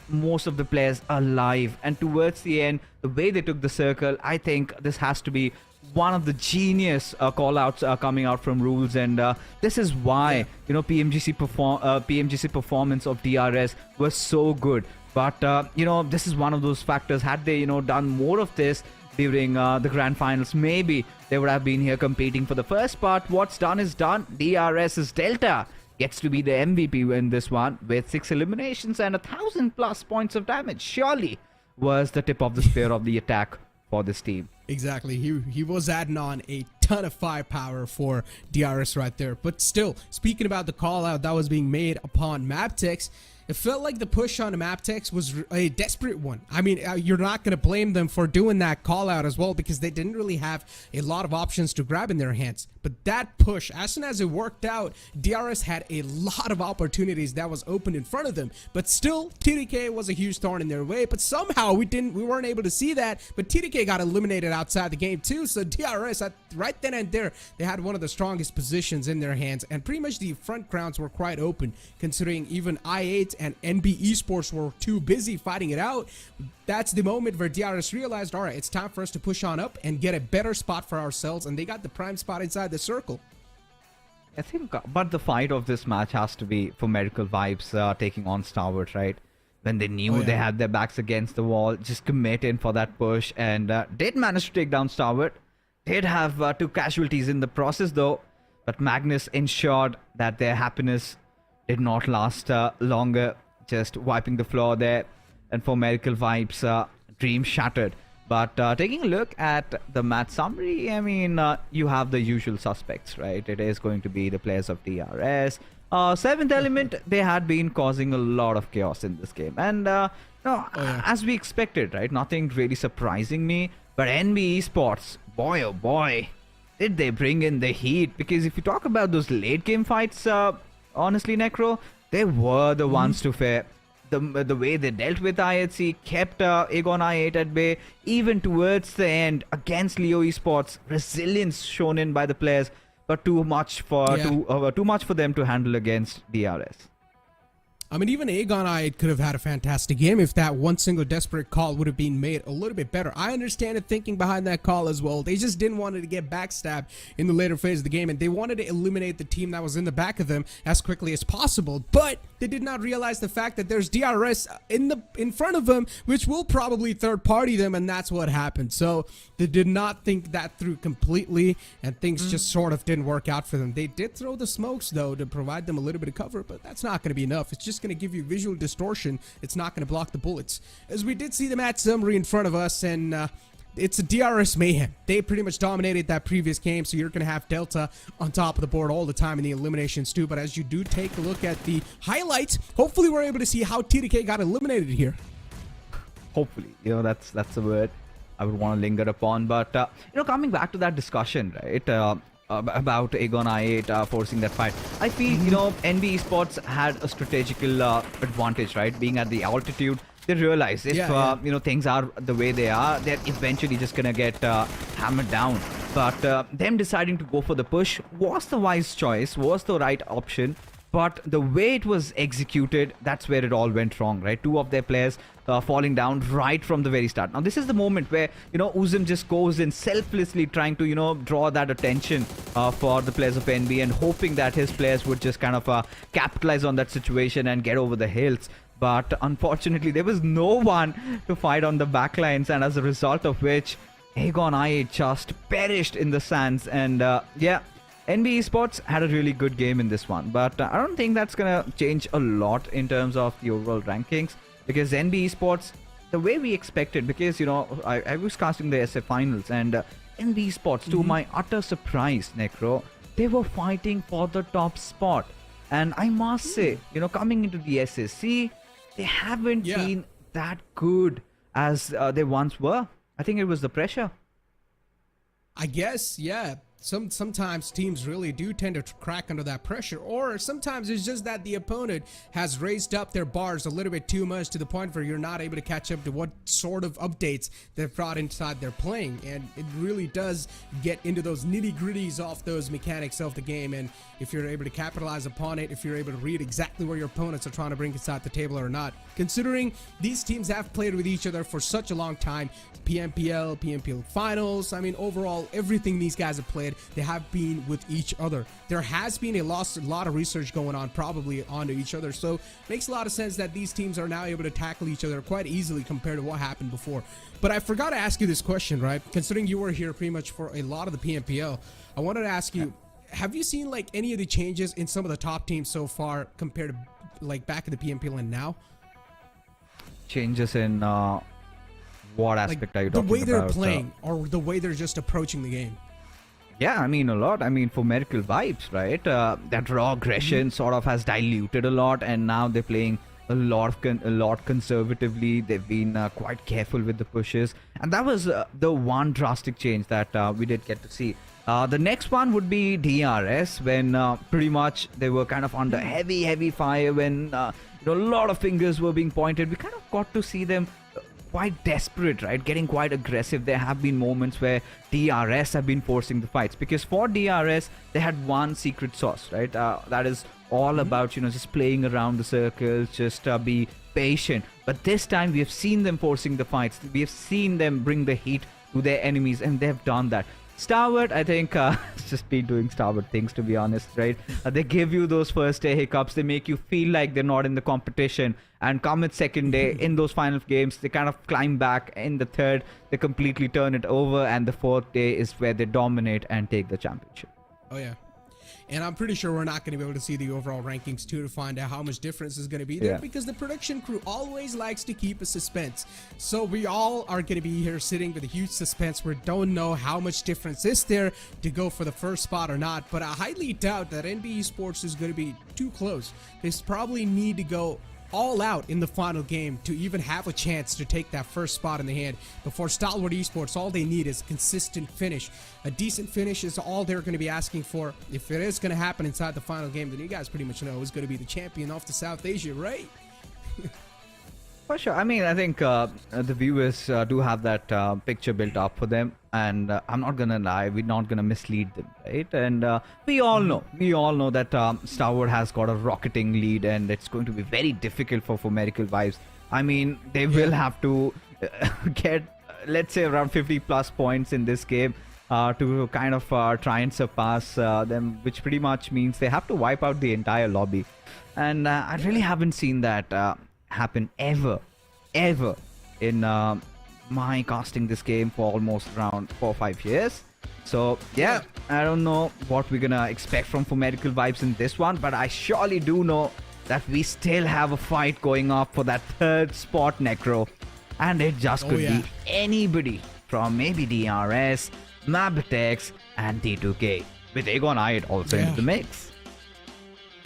most of the players alive. And towards the end, the way they took the circle, I think this has to be one of the genius call-outs coming out from rules. And this is why PMGC performance of DRS was so good. But this is one of those factors. Had they done more of this during the grand finals, maybe they would have been here competing for the first part. What's done is done. DRS's Delta gets to be the MVP in this one with 6 eliminations and 1,000+ points of damage. Surely was the tip of the spear of the attack for this team. Exactly. He was adding on a ton of firepower for DRS right there. But still, speaking about the call out that was being made upon MABETEX, it felt like the push on MABETEX was a desperate one. I mean, you're not going to blame them for doing that call out as well, because they didn't really have a lot of options to grab in their hands. But that push, as soon as it worked out, DRS had a lot of opportunities that was open in front of them. But still, TDK was a huge thorn in their way. But somehow we weren't able to see that. But TDK got eliminated outside the game too. So DRS, right right then and there, they had one of the strongest positions in their hands, and pretty much the front grounds were quite open, considering even i8 and NB Esports were too busy fighting it out. That's the moment where DRS realized, all right, it's time for us to push on up and get a better spot for ourselves, and they got the prime spot inside the circle. I think, but the fight of this match has to be for Medical Vibes taking on Stalwart, right? When they knew they had their backs against the wall, just commit in for that push, and did manage to take down Stalwart. Did have 2 casualties in the process though, but Magnus ensured that their happiness did not last longer, just wiping the floor there. And for Medical Vibes, dream shattered. But taking a look at the match summary, I mean, you have the usual suspects, right? It is going to be the players of DRS. 7th Element, they had been causing a lot of chaos in this game. And, as we expected, right? Nothing really surprising me. But NB Esports, boy oh boy, did they bring in the heat. Because if you talk about those late game fights, honestly, Necro, they were the ones to fare. The way they dealt with IHC kept Aegon I8 at bay. Even towards the end against Leo Esports, resilience shown in by the players, but too much for them to handle against DRS. I mean, even Aegon I8 could have had a fantastic game if that one single desperate call would have been made a little bit better. I understand the thinking behind that call as well. They just didn't want to get backstabbed in the later phase of the game, and they wanted to eliminate the team that was in the back of them as quickly as possible. But they did not realize the fact that there's DRS in front of them, which will probably third party them, and that's what happened. So they did not think that through completely, and things just sort of didn't work out for them. They did throw the smokes though to provide them a little bit of cover, but that's not going to be enough. It's just going to give you visual distortion. It's not going to block the bullets. As we did see the match summary in front of us, and it's a DRS mayhem. They pretty much dominated that previous game, so you're going to have Delta on top of the board all the time in the eliminations too. But as you do take a look at the highlights, hopefully we're able to see how TDK got eliminated here. Hopefully, that's the word I would want to linger upon. But coming back to that discussion, right? About Aegon I8 forcing that fight. I feel, NB Esports had a strategical advantage, right? Being at the altitude, they realize if, things are the way they are, they're eventually just gonna get hammered down. But them deciding to go for the push was the wise choice, was the right option. But the way it was executed, that's where it all went wrong, right? 2 of their players falling down right from the very start. Now, this is the moment where, Uzum just goes in selflessly trying to, draw that attention for the players of NB and hoping that his players would just kind of capitalize on that situation and get over the hills. But unfortunately, there was no one to fight on the backlines, and as a result of which, Aegon I8 just perished in the sands. And NB Esports had a really good game in this one, but I don't think that's going to change a lot in terms of the overall rankings, because NB Esports, the way we expected, because, I was casting the SF finals, and NB Esports, to my utter surprise, Necro, they were fighting for the top spot. And I must say, coming into the SSC, they haven't been that good as they once were. I think it was the pressure. I guess, yeah. Sometimes teams really do tend to crack under that pressure, or sometimes it's just that the opponent has raised up their bars a little bit too much to the point where you're not able to catch up to what sort of updates they've brought inside their playing, and it really does get into those nitty-gritties of those mechanics of the game. And if you're able to capitalize upon it, if you're able to read exactly where your opponents are trying to bring inside the table or not, considering these teams have played with each other for such a long time, PMPL finals, I mean, overall, everything these guys have played, they have been with each other. There has been a lot of research going on probably onto each other, so makes a lot of sense that these teams are now able to tackle each other quite easily compared to what happened before. But I forgot to ask you this question, right? Considering you were here pretty much for a lot of the PMPL, I wanted to ask you, have you seen like any of the changes in some of the top teams so far compared to like back in the PMPL and now? Changes in what aspect are you talking about? The way they're playing, or the way they're just approaching the game. Yeah, I mean, a lot. I mean, for Medical Vibes, right? That raw aggression sort of has diluted a lot, and now they're playing a lot conservatively. They've been quite careful with the pushes, and that was the one drastic change that we did get to see. The next one would be DRS, when pretty much they were kind of under heavy fire, when a lot of fingers were being pointed. We kind of got to see them quite desperate, right? Getting quite aggressive. There have been moments where DRS have been forcing the fights, because for DRS they had one secret sauce, right? That is all about, just playing around the circles, just be patient. But this time we have seen them forcing the fights. We have seen them bring the heat to their enemies, and they've done that. Stalwart, I think, it's just been doing Stalwart things, to be honest, right? They give you those first day hiccups. They make you feel like they're not in the competition. And come at second day, in those final games, they kind of climb back. In the third, they completely turn it over. And the fourth day is where they dominate and take the championship. Oh, yeah. And I'm pretty sure we're not going to be able to see the overall rankings too to find out how much difference is going to be there, because the production crew always likes to keep a suspense. So we all are going to be here sitting with a huge suspense. We don't know how much difference is there to go for the first spot or not. But I highly doubt that NB Esports is going to be too close. They probably need to go all out in the final game to even have a chance to take that first spot in the hand. Before Stalwart Esports, all they need is a consistent finish. A decent finish is all they're going to be asking for. If it is going to happen inside the final game, then you guys pretty much know who's going to be the champion of the South Asia, right? For sure. I mean, I think the viewers do have that picture built up for them, and I'm not gonna lie, we're not gonna mislead them, right? And we all know that Stalwart has got a rocketing lead, and it's going to be very difficult for Miracle Vibes. I mean, they will have to get, let's say, around 50 plus points in this game to kind of try and surpass them, which pretty much means they have to wipe out the entire lobby. And I really haven't seen that happen ever in my casting this game for almost around 4 or 5 years. So yeah, I don't know what we're gonna expect from Miracle Vibes in this one, but I surely do know that we still have a fight going up for that third spot, Necro, and it just could be anybody from maybe DRS, MABETEX, and T2K, with Aegon Ide also into the mix.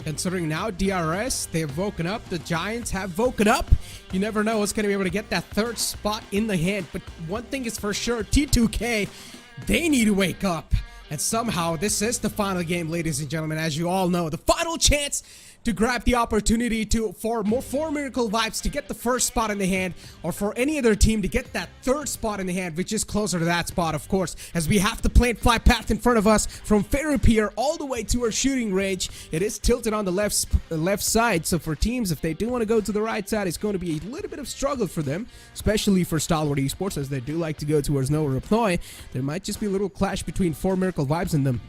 Considering now DRS, they've woken up. The Giants have woken up. You never know what's going to be able to get that third spot in the hand. But one thing is for sure, T2K, they need to wake up. And somehow this is the final game, ladies and gentlemen. As you all know, the final chance to grab the opportunity for Miracle Vibes to get the first spot in the hand, or for any other team to get that third spot in the hand, which is closer to that spot, of course, as we have the planned flight path in front of us from Ferry Pier all the way to our shooting range. It is tilted on the left side, so for teams, if they do want to go to the right side, it's going to be a little bit of struggle for them, especially for Stalwart Esports, as they do like to go towards Nova Repnoy. There might just be a little clash between Miracle Vibes and them.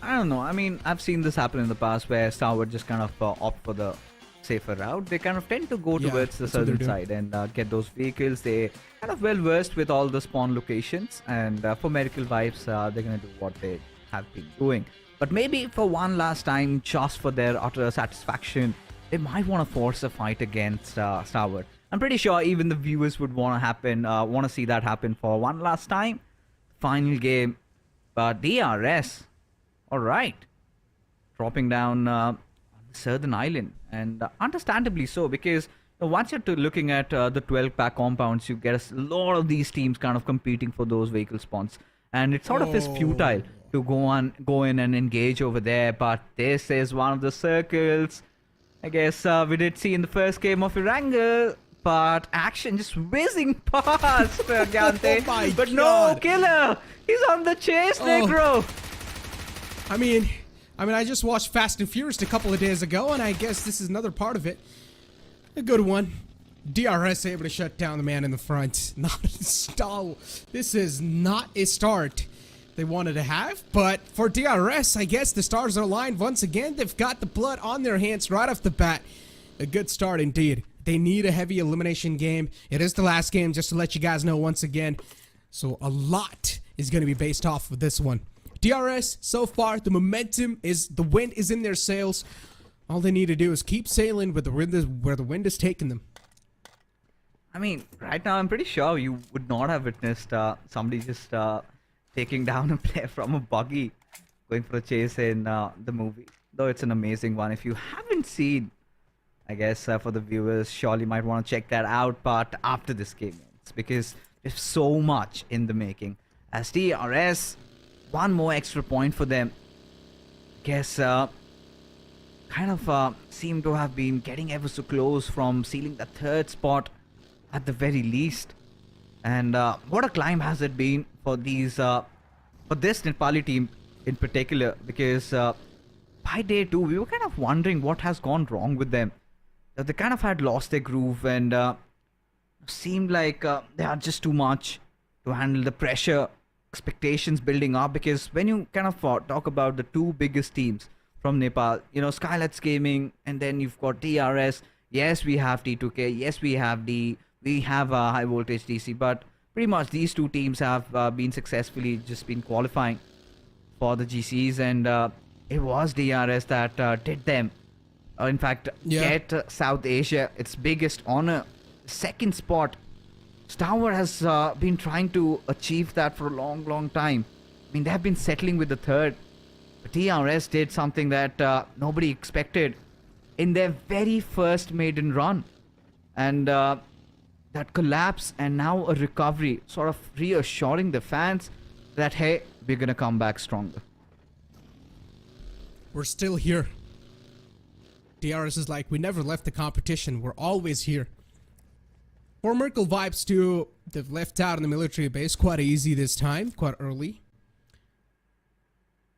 I don't know. I mean, I've seen this happen in the past where Stalwart just kind of opt for the safer route. They kind of tend to go towards the southern side and get those vehicles. They kind of well versed with all the spawn locations, and for Miracle Vibes, they're gonna do what they have been doing. But maybe for one last time, just for their utter satisfaction, they might want to force a fight against Stalwart. I'm pretty sure even the viewers would want to see that happen for one last time. Final game, but DRS. All right, dropping down on the southern island, and understandably so, because once you're looking at the 12-pack compounds, you get a lot of these teams kind of competing for those vehicle spawns, and it sort of is futile to go in and engage over there. But this is one of the circles, I guess we did see in the first game of Erangel, but action just whizzing past Gante, but no killer. He's on the chase, Negro. I mean, I just watched Fast and Furious a couple of days ago, and I guess this is another part of it. A good one. DRS able to shut down the man in the front. Not a stall. This is not a start they wanted to have, but for DRS, I guess the stars are aligned once again. They've got the blood on their hands right off the bat. A good start indeed. They need a heavy elimination game. It is the last game, just to let you guys know once again. So a lot is going to be based off of this one. DRS, so far, the momentum is, the wind is in their sails. All they need to do is keep sailing with the wind where the wind is taking them. I mean, right now, I'm pretty sure you would not have witnessed somebody just taking down a player from a buggy, going for a chase in the movie. Though it's an amazing one. If you haven't seen, I guess for the viewers, surely might want to check that out. But after this game ends, because there's so much in the making. As DRS, one more extra point for them. Guess kind of seem to have been getting ever so close from sealing the third spot at the very least. And what a climb has it been for these for this Nepali team in particular, because by day 2 we were kind of wondering what has gone wrong with them. They kind of had lost their groove and seemed like they had just too much to handle the pressure, expectations building up. Because when you kind of talk about the two biggest teams from Nepal, you know, DRS Gaming, and then you've got DRS. Yes, we have T2K. Yes, we have Highvoltage DC, but pretty much these two teams have been successfully just been qualifying for the GCs, and it was DRS that did them. In fact, get South Asia its biggest honor, second spot. Stalwart has been trying to achieve that for a long time. I mean, they have been settling with the third. But DRS did something that nobody expected in their very first maiden run. And that collapse and now a recovery, sort of reassuring the fans that, hey, we're going to come back stronger. We're still here. DRS is like, we never left the competition. We're always here. For Merkel vibes too, they've left out in the military base quite easy this time, quite early.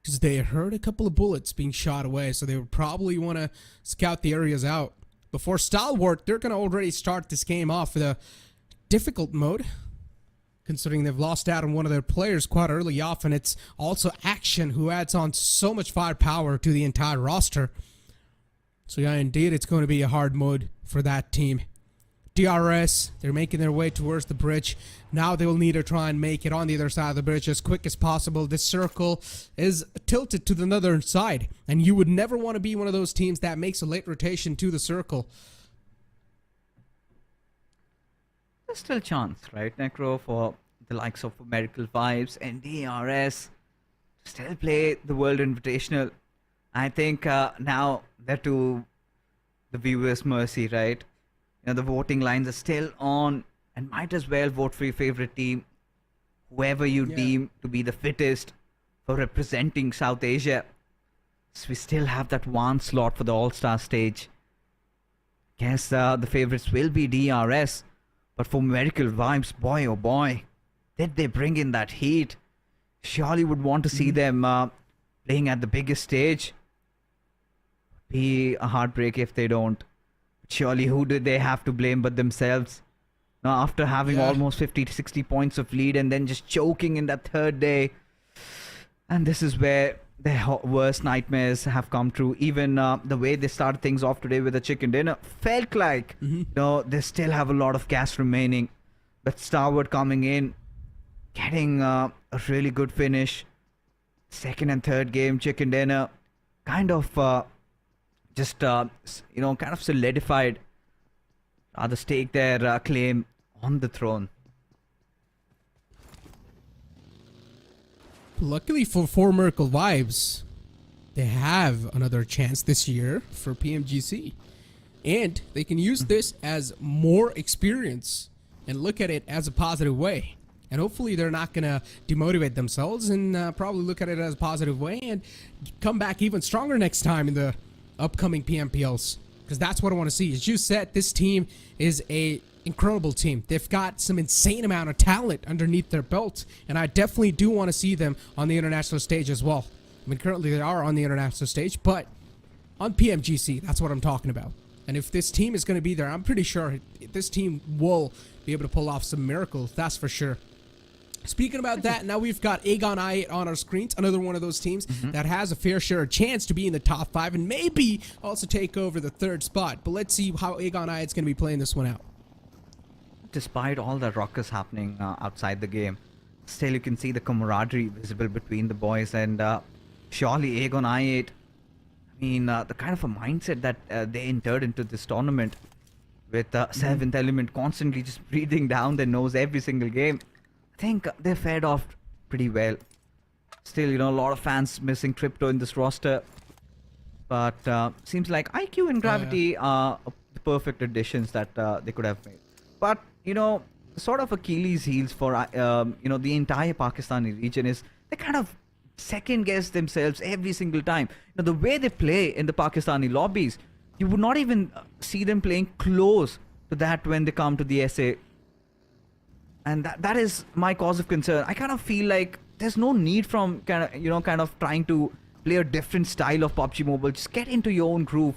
Because they heard a couple of bullets being shot away, so they would probably want to scout the areas out. Before Stalwart, they're going to already start this game off with a difficult mode, considering they've lost out on one of their players quite early off, and it's also Action who adds on so much firepower to the entire roster. So yeah, indeed, it's going to be a hard mode for that team. DRS, they're making their way towards the bridge. Now they will need to try and make it on the other side of the bridge as quick as possible. This circle is tilted to the northern side, and you would never want to be one of those teams that makes a late rotation to the circle. There's still chance, right, Necro, for the likes of Medical Vibes and DRS to still play the World Invitational. I think now they're to the viewers' mercy, right? You know, the voting lines are still on, and might as well vote for your favorite team, whoever you deem to be the fittest for representing South Asia. So we still have that one slot for the All-Star stage. Guess the favorites will be DRS, but for Miracle Vibes, boy oh boy, did they bring in that heat. Surely would want to see them playing at the biggest stage. Be a heartbreak if they don't. Surely who do they have to blame but themselves? Now, after having almost 50 to 60 points of lead and then just choking in that third day. And this is where their worst nightmares have come true. Even the way they started things off today with a chicken dinner felt like, you know, they still have a lot of gas remaining. But Stalwart coming in, getting a really good finish. Second and third game, chicken dinner, kind of just, you know, kind of solidified the stake their claim on the throne. Luckily for Merkel Vibes, they have another chance this year for PMGC. And they can use this as more experience and look at it as a positive way. And hopefully they're not going to demotivate themselves and probably look at it as a positive way and come back even stronger next time in the upcoming PMPLs. Because that's what I want to see. As you said, this team is a incredible team. They've got some insane amount of talent underneath their belt, and I definitely do want to see them on the international stage as well. I mean, currently they are on the international stage, but on PMGC, that's what I'm talking about. And if this team is going to be there, I'm pretty sure this team will be able to pull off some miracles, that's for sure. Speaking about that, now we've got Aegon I8 on our screens, another one of those teams that has a fair share chance to be in the top 5 and maybe also take over the third spot. But let's see how Aegon I8 is going to be playing this one out. Despite all the ruckus happening outside the game, still you can see the camaraderie visible between the boys, and surely Aegon I8, I mean, the kind of a mindset that they entered into this tournament with 7th Element constantly just breathing down their nose every single game. I think they fared off pretty well. Still, you know, a lot of fans missing Crypto in this roster. But seems like IQ and Gravity are the perfect additions that they could have made. But, you know, sort of Achilles heels for, you know, the entire Pakistani region is they kind of second guess themselves every single time. Now, the way they play in the Pakistani lobbies, you would not even see them playing close to that when they come to the SA. And that is my cause of concern. I kind of feel like there's no need from kind of trying to play a different style of PUBG Mobile. Just get into your own groove.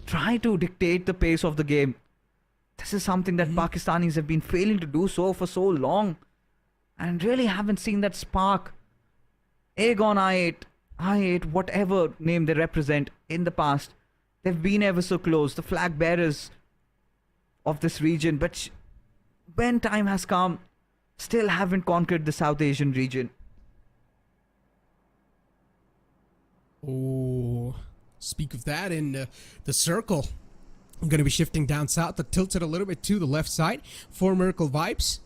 Try to dictate the pace of the game. This is something that Pakistanis have been failing to do so for so long. And really haven't seen that spark. Aegon I8, whatever name they represent in the past, they've been ever so close. The flag bearers of this region. But when time has come, still haven't conquered the South Asian region. Oh, speak of that, in the circle, I'm going to be shifting down south, but tilted a little bit to the left side for Miracle Vibes.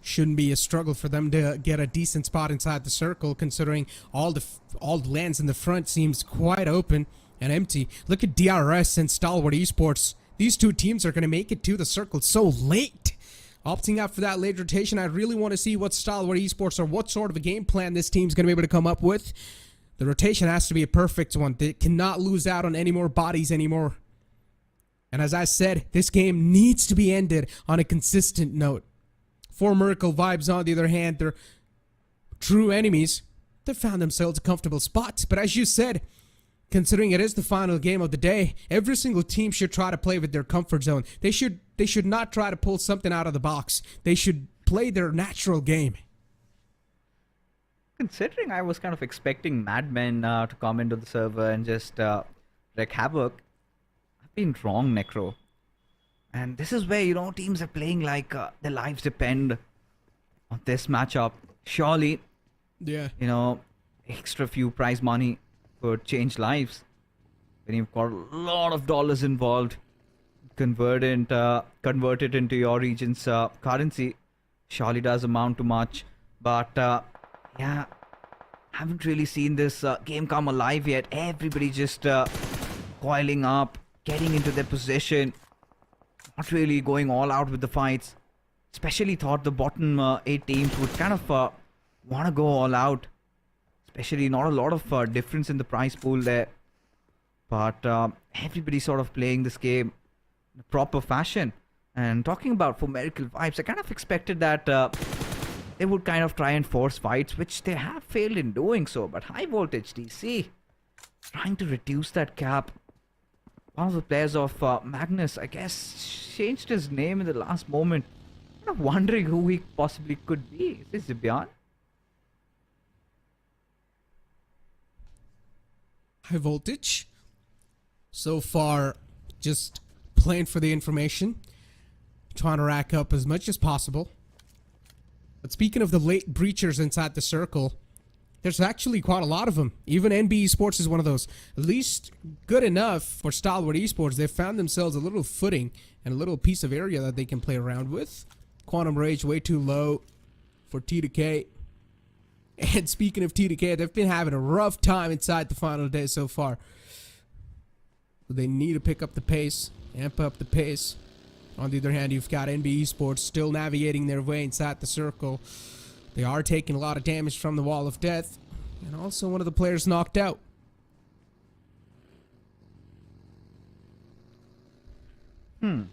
Shouldn't be a struggle for them to get a decent spot inside the circle, considering all the lands in the front seems quite open and empty. Look at DRS and Stalwart Esports. These two teams are going to make it to the circle so late. Opting out for that late rotation, I really want to see what Stalwart Esports or what sort of a game plan this team's going to be able to come up with. The rotation has to be a perfect one. They cannot lose out on any more bodies anymore. And as I said, this game needs to be ended on a consistent note. For Miracle Vibes, on the other hand, they're true enemies. They found themselves a comfortable spot. But as you said, considering it is the final game of the day, every single team should try to play with their comfort zone. They should not try to pull something out of the box. They should play their natural game. Considering I was kind of expecting madmen to come into the server and just wreak havoc, I've been wrong, Necro. And this is where, teams are playing like their lives depend on this matchup. Surely, Yeah. Extra few prize money could change lives. When you've got a lot of dollars involved, convert it into your region's currency, surely does amount to much. But yeah, haven't really seen this game come alive yet. Everybody just coiling up, getting into their position, not really going all out with the fights. Especially thought the bottom 8 teams would kind of want to go all out. Especially not a lot of difference in the prize pool there. But everybody sort of playing this game in a proper fashion. And talking about for Miracle Vibes, I kind of expected that they would kind of try and force fights, which they have failed in doing so. But Highvoltage DC, trying to reduce that gap. One of the players of Magnus, I guess, changed his name in the last moment. I'm wondering who he possibly could be. Is this Zibyan? Highvoltage. So far, just playing for the information. Trying to rack up as much as possible. But speaking of the late breachers inside the circle, there's actually quite a lot of them. Even NB Esports is one of those. At least good enough for Stalwart Esports. They've found themselves a little footing and a little piece of area that they can play around with. Quantum Rage way too low for T2K. And speaking of T2K, they've been having a rough time inside the final day so far. So they need to pick up the pace, amp up the pace. On the other hand, you've got NB Esports still navigating their way inside the circle. They are taking a lot of damage from the Wall of Death. And also one of the players knocked out. Lot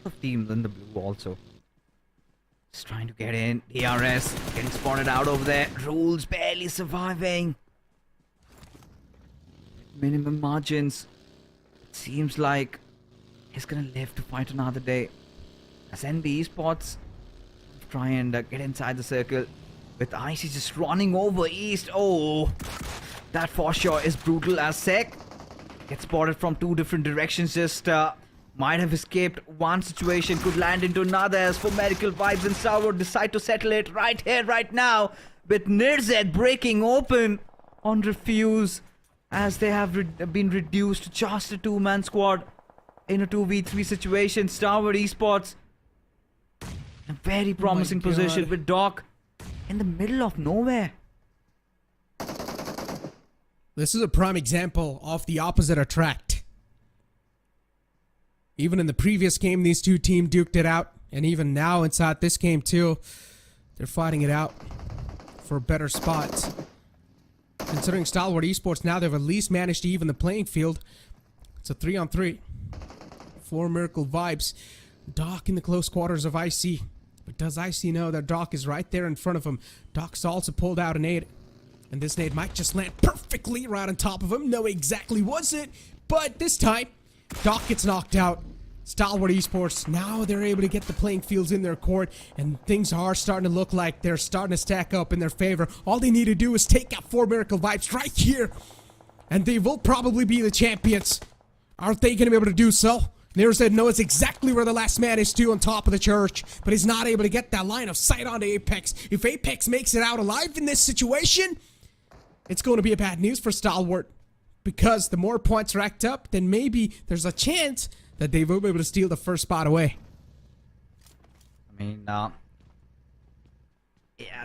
of teams in the blue also. Just trying to get in. DRS getting spotted out over there. Rules barely surviving. Minimum margins. It seems like he's gonna live to fight another day. As NB Esports try and get inside the circle with Icy just running over east. Oh, that for sure is brutal as Sek gets spotted from 2 different directions. Just might have escaped one situation, could land into another. As for Miracle Vibes and Stalwart decide to settle it right here, right now, with Nirzek breaking open on Refuse, as they have been reduced to just a 2-man squad in a 2v3 situation. Stalwart Esports in a very promising position with Doc in the middle of nowhere. This is a prime example of the opposite attract. Even in the previous game, these two teams duked it out. And even now inside this game too, they're fighting it out for better spots. Considering Stalwart Esports now, they've at least managed to even the playing field. It's a 3-on-3. 4 Miracle Vibes. Doc in the close quarters of IC. But does IC know that Doc is right there in front of him? Doc's also pulled out a nade. And this nade might just land perfectly right on top of him. No, exactly was it. But this time, Doc gets knocked out. Stalwart Esports, now they're able to get the playing fields in their court, and things are starting to look like they're starting to stack up in their favor. All they need to do is take out 4 Miracle Vibes right here, and they will probably be the champions. Aren't they going to be able to do so? Nearset knows exactly where the last man is too, on top of the church, but he's not able to get that line of sight onto Apex. If Apex makes it out alive in this situation, it's going to be a bad news for Stalwart, because the more points racked up, then maybe there's a chance that they will be able to steal the first spot away. I mean, yeah,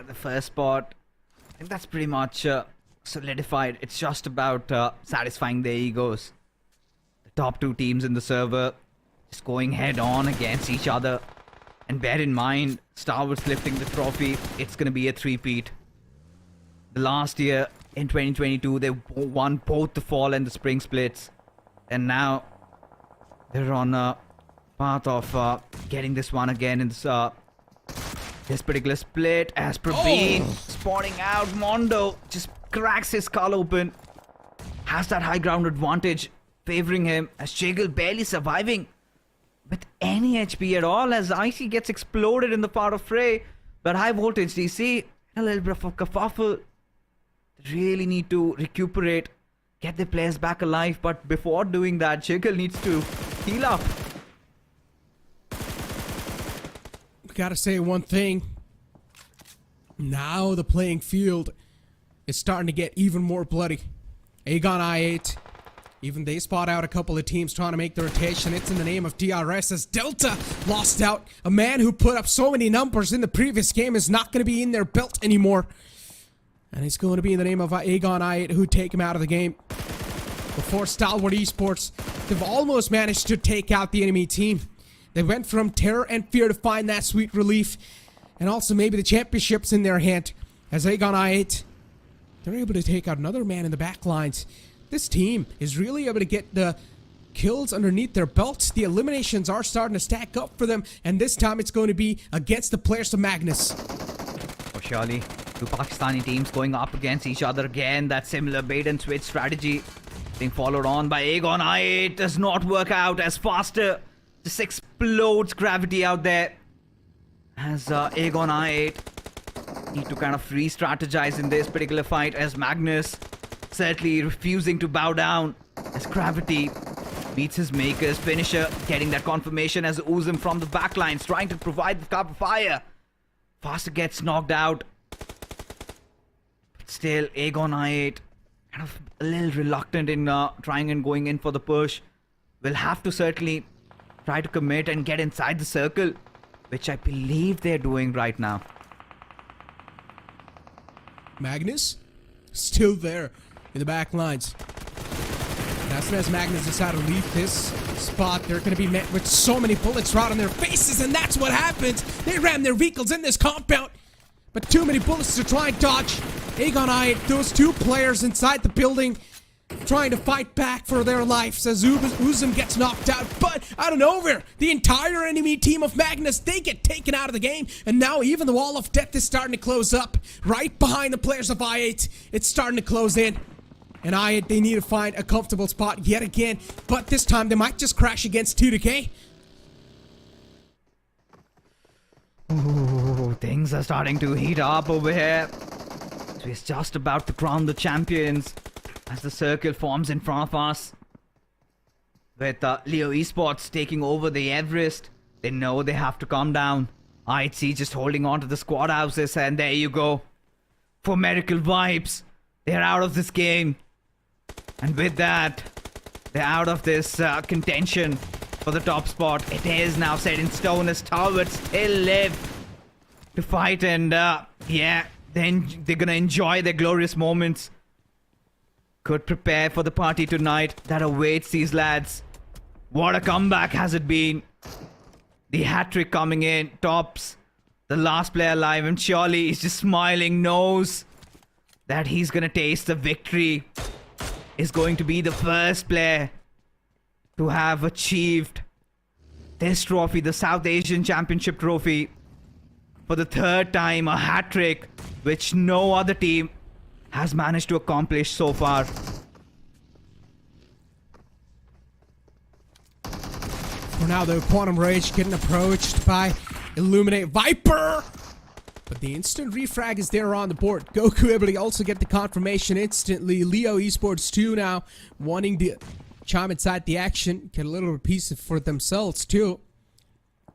the first spot, I think that's pretty much solidified. It's just about satisfying their egos. The top 2 teams in the server just going head on against each other. And bear in mind, Stalwart's lifting the trophy. It's going to be a 3-peat. The last year, in 2022, they won both the fall and the spring splits. And now they're on a path of getting this one again in this particular split. As Praveen spawning out, Mondo just cracks his skull open. Has that high ground advantage favoring him, as Jiggle barely surviving with any HP at all, as IC gets exploded in the part of fray. But Highvoltage DC, a little bit of a kerfuffle. They really need to recuperate, get their players back alive, but before doing that, Jiggle needs to heal up. Gotta say one thing. Now the playing field is starting to get even more bloody. Aegon I8, even they spot out a couple of teams trying to make the rotation. It's in the name of DRS, as Delta lost out. A man who put up so many numbers in the previous game is not going to be in their belt anymore. And it's going to be in the name of Aegon I8 who take him out of the game. Before Stalwart Esports, they've almost managed to take out the enemy team. They went from terror and fear to find that sweet relief. And also maybe the championship's in their hand. As Aegon I8, they're able to take out another man in the back lines. This team is really able to get the kills underneath their belts. The eliminations are starting to stack up for them. And this time it's going to be against the players of Magnus. Oh, surely, 2 Pakistani teams going up against each other again. That similar bait and switch strategy being followed on by Aegon I8 does not work out as faster. Just explodes gravity out there. As Aegon I8 need to kind of re-strategize in this particular fight, as Magnus certainly refusing to bow down as gravity meets his maker's finisher, getting that confirmation as Uzum from the backlines trying to provide the cover fire. Faster gets knocked out. But still, Aegon I8 kind of a little reluctant in trying and going in for the push. Will have to certainly try to commit and get inside the circle, which I believe they're doing right now. Magnus still there in the back lines. And as soon as Magnus decides to leave this spot, they're going to be met with so many bullets right on their faces, and that's what happens. They ram their vehicles in this compound, but too many bullets to try and dodge. Aegon I8, those 2 players inside the building, trying to fight back for their lives as Uzum gets knocked out. But out of nowhere, the entire enemy team of Magnus, they get taken out of the game. And now even the wall of death is starting to close up. Right behind the players of I8, it's starting to close in. And I8, they need to find a comfortable spot yet again. But this time, they might just crash against 2DK. Ooh, things are starting to heat up over here. So it's just about to crown the champions as the circle forms in front of us. With Leo Esports taking over the Everest, they know they have to calm down. IHC just holding on to the squad houses, and there you go. For Miracle Vibes, they're out of this game. And with that, they're out of this contention for the top spot. It is now set in stone as Stalwart still live to fight, and yeah, then they're gonna enjoy their glorious moments. Could prepare for the party tonight that awaits these lads. What a comeback has it been. The hat-trick coming in, tops the last player alive, and surely he's just smiling, knows that he's gonna taste the victory, is going to be the first player to have achieved this trophy, the South Asian Championship trophy, for the third time, a hat-trick, which no other team has managed to accomplish so far. For now, though, Quantum Rage getting approached by Illuminate Viper. But the instant refrag is there on the board. Goku able to also get the confirmation instantly. Leo Esports 2 now wanting to chime inside the action. Get a little piece for themselves, too.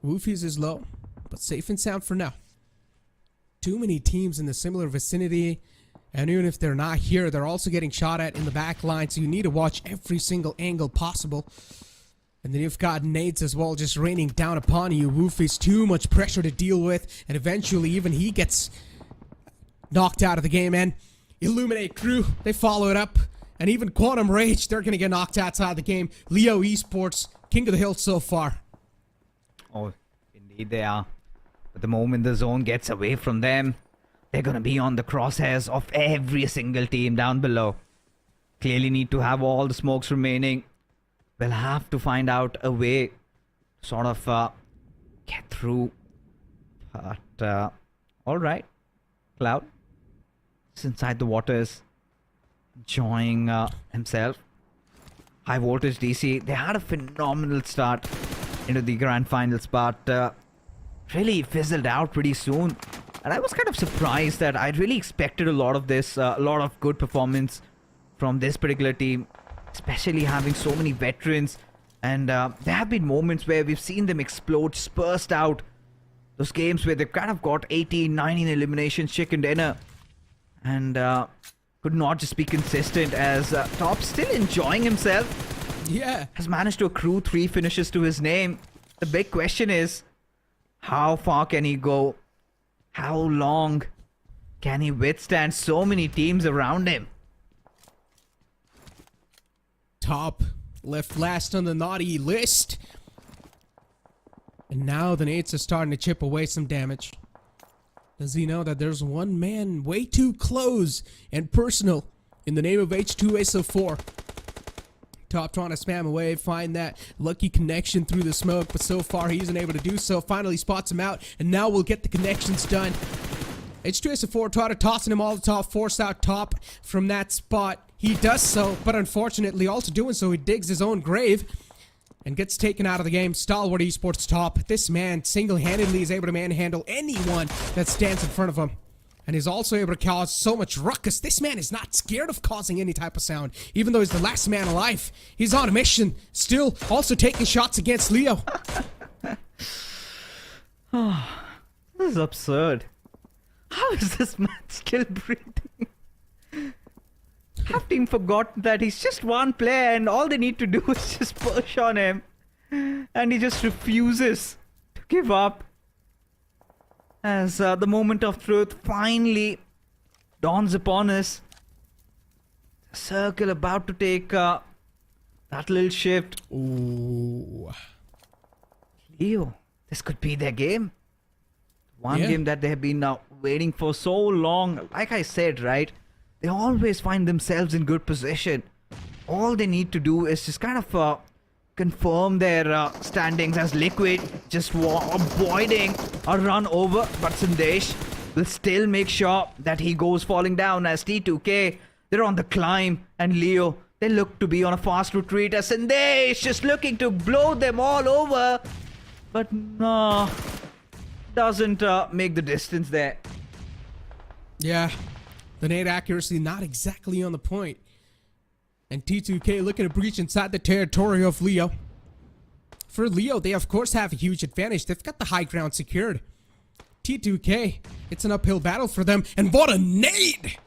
Woofy's is low, but safe and sound for now. Too many teams in the similar vicinity. And even if they're not here, they're also getting shot at in the back line. So you need to watch every single angle possible. And then you've got nades as well just raining down upon you. Woofy's too much pressure to deal with. And eventually even he gets knocked out of the game. And Illuminate Crew, they follow it up. And even Quantum Rage, they're going to get knocked outside the game. Leo Esports, king of the hill so far. Oh, indeed they are. But the moment the zone gets away from them, they're going to be on the crosshairs of every single team down below. Clearly need to have all the smokes remaining. We'll have to find out a way to sort of get through. But, alright. Cloud is inside the waters, enjoying himself. Highvoltage DC, they had a phenomenal start into the grand finals, but really fizzled out pretty soon. And I was kind of surprised that I really expected a lot of this, a lot of good performance from this particular team, especially having so many veterans. And there have been moments where we've seen them explode, burst out. Those games where they've kind of got 18, 19 eliminations, chicken dinner. And could not just be consistent, as Top, still enjoying himself, Yeah. has managed to accrue 3 finishes to his name. The big question is, how far can he go? How long can he withstand so many teams around him? Top left last on the naughty list. And now the nades are starting to chip away some damage. Does he know that there's one man way too close and personal in the name of H2SO4? Top trying to spam away, find that lucky connection through the smoke, but so far he isn't able to do so. Finally spots him out, and now we'll get the connections done. H2SO4 try to tossing him all the top, force out Top from that spot. He does so, but unfortunately also doing so, he digs his own grave and gets taken out of the game. Stalwart Esports Top. This man single-handedly is able to manhandle anyone that stands in front of him. And he's also able to cause so much ruckus. This man is not scared of causing any type of sound. Even though he's the last man alive. He's on a mission. Still also taking shots against Leo. This is absurd. How is this man still breathing? Have team forgotten that he's just one player and all they need to do is just push on him. And he just refuses to give up. As the moment of truth finally dawns upon us. The circle about to take that little shift. Ooh. Leo, this could be their game. One Yeah. game that they have been waiting for so long. Like I said, right? They always find themselves in good position. All they need to do is just kind of confirm their standings as Liquid, just avoiding a run over. But Sandesh will still make sure that he goes falling down, as T2K, they're on the climb. And Leo, they look to be on a fast retreat, as Sandesh just looking to blow them all over. But no, doesn't make the distance there. Yeah. The nade accuracy not exactly on the point. And T2K looking to breach inside the territory of Leo. For Leo, they of course have a huge advantage. They've got the high ground secured. T2K, it's an uphill battle for them. And what a nade!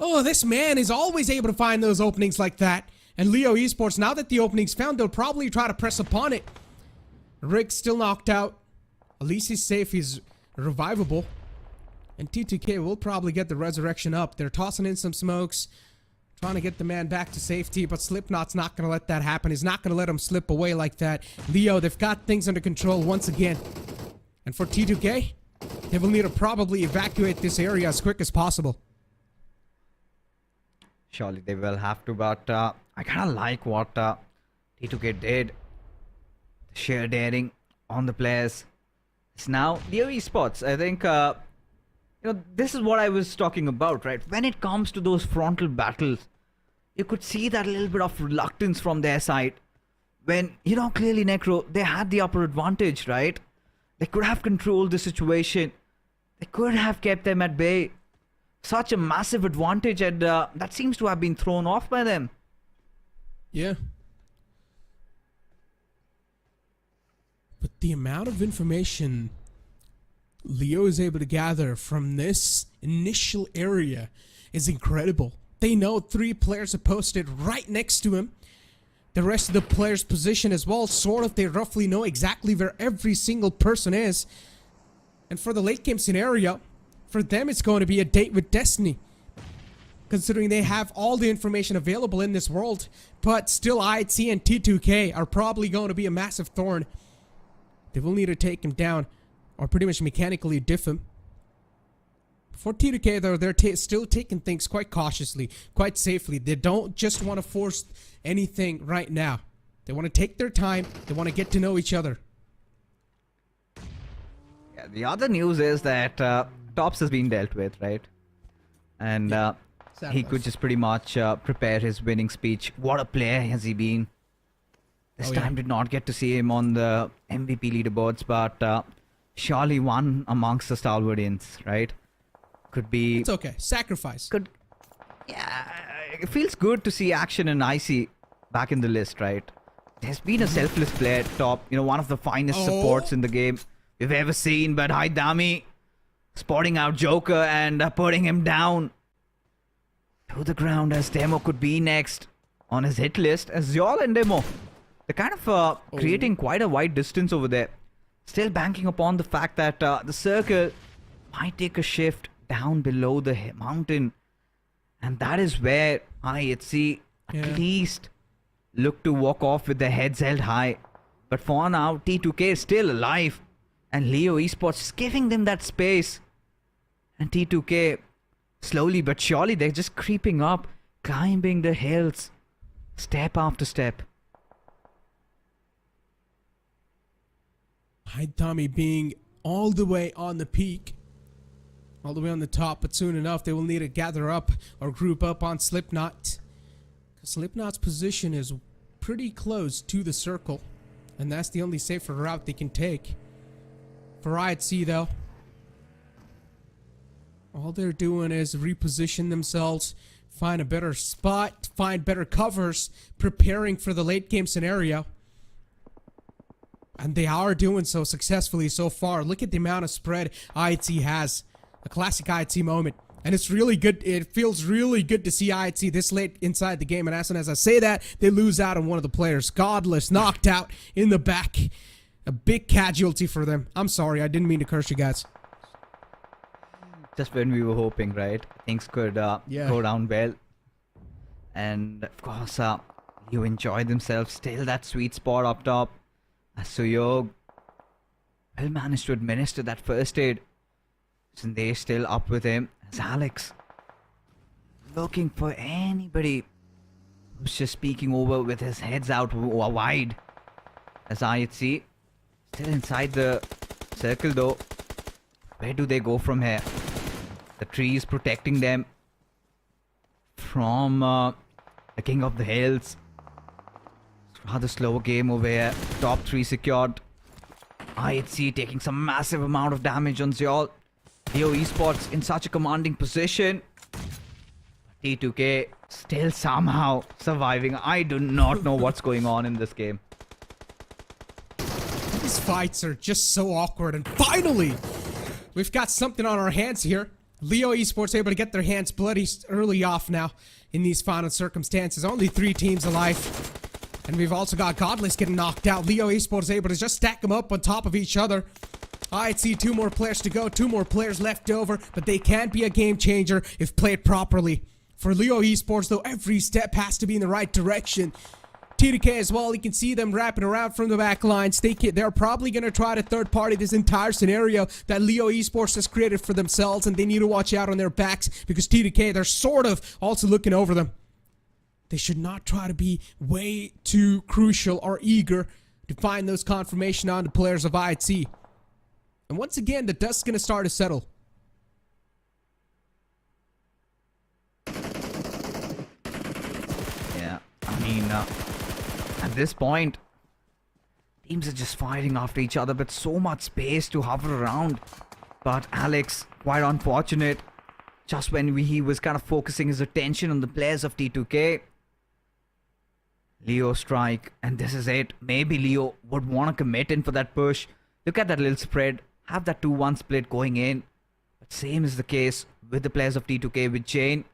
Oh, this man is always able to find those openings like that. And Leo Esports, now that the opening's found, they'll probably try to press upon it. Rick's still knocked out. At least he's safe, he's revivable. And T2K will probably get the resurrection up. They're tossing in some smokes, trying to get the man back to safety, but Slipknot's not going to let that happen. He's not going to let him slip away like that. Leo, they've got things under control once again. And for T2K, they will need to probably evacuate this area as quick as possible. Surely they will have to, but I kind of like what T2K did. The sheer daring on the players. It's now DRS Esports. I think, this is what I was talking about, right? When it comes to those frontal battles, you could see that little bit of reluctance from their side. When, clearly Necro, they had the upper advantage, right? They could have controlled the situation. They could have kept them at bay. Such a massive advantage, and that seems to have been thrown off by them. Yeah. But the amount of information Leo is able to gather from this initial area is incredible. They know 3 players are posted right next to him. The rest of the players' position as well, sort of, they roughly know exactly where every single person is. And for the late game scenario, for them it's going to be a date with destiny, considering they have all the information available in this world. But still, IHC and T2K are probably going to be a massive thorn. They will need to take him down, or pretty much mechanically diff him. For T2K though, they're still taking things quite cautiously, quite safely. They don't just want to force anything right now. They want to take their time. They want to get to know each other. Yeah, the other news is that Tops has been dealt with, right? And he could just pretty much prepare his winning speech. What a player has he been. This time did not get to see him on the MVP leaderboards, but surely one amongst the Stalwartians, right? Could be... It's okay. Sacrifice. Yeah, it feels good to see Action and Icy back in the list, right? There's been a selfless player at top, one of the finest supports in the game we've ever seen, but Haidami spotting out Joker and putting him down to the ground, as Demo could be next on his hit list. As Yol and Demo, they're kind of creating quite a wide distance over there. Still banking upon the fact that the circle might take a shift down below the mountain. And that is where IHC at least look to walk off with their heads held high. But for now, T2K is still alive. And Leo Esports is giving them that space. And T2K, slowly but surely, they're just creeping up, climbing the hills, step after step. Haidami being all the way on the peak, all the way on the top, but soon enough they will need to gather up or group up on Slipknot, because Slipknot's position is pretty close to the circle, and that's the only safer route they can take. For IHC though, all they're doing is reposition themselves, find a better spot, find better covers, preparing for the late game scenario. And they are doing so successfully so far. Look at the amount of spread IHC has. A classic IHC moment. And it's really good. It feels really good to see IHC this late inside the game. And as soon as I say that, they lose out on one of the players. Godless, knocked out in the back. A big casualty for them. I'm sorry, I didn't mean to curse you guys. Just when we were hoping, right? Things could go down well. And of course, you enjoy themselves. Still that sweet spot up top. Suyog will manage to administer that first aid. And they're still up with him. As Alex looking for anybody who's just peeking over with his heads out wide. As IHC still inside the circle though. Where do they go from here? The tree is protecting them from the King of the Hills. Rather slow game over here. Top 3 secured. IHC taking some massive amount of damage on Zeol. Leo Esports in such a commanding position. T2K still somehow surviving. I do not know what's going on in this game. These fights are just so awkward. And finally, we've got something on our hands here. Leo Esports able to get their hands bloody early off now in these final circumstances. Only 3 teams alive. And we've also got Godless getting knocked out. Leo Esports able to just stack them up on top of each other. I'd see 2 more players to go, 2 more players left over, but they can't be a game changer if played properly. For Leo Esports though, every step has to be in the right direction. TDK as well. You can see them wrapping around from the back lines. They're probably going to try to third party this entire scenario that Leo Esports has created for themselves, and they need to watch out on their backs because TDK, they're sort of also looking over them. They should not try to be way too crucial or eager to find those confirmation on the players of IHC. And once again, the dust's going to start to settle. Yeah, I mean, at this point, teams are just fighting after each other, but so much space to hover around. But Alex, quite unfortunate, just when he was kind of focusing his attention on the players of T2K. Leo strike, and this is it. Maybe Leo would want to commit in for that push. Look at that little spread. Have that 2-1 split going in. But same is the case with the players of T2K, with Jane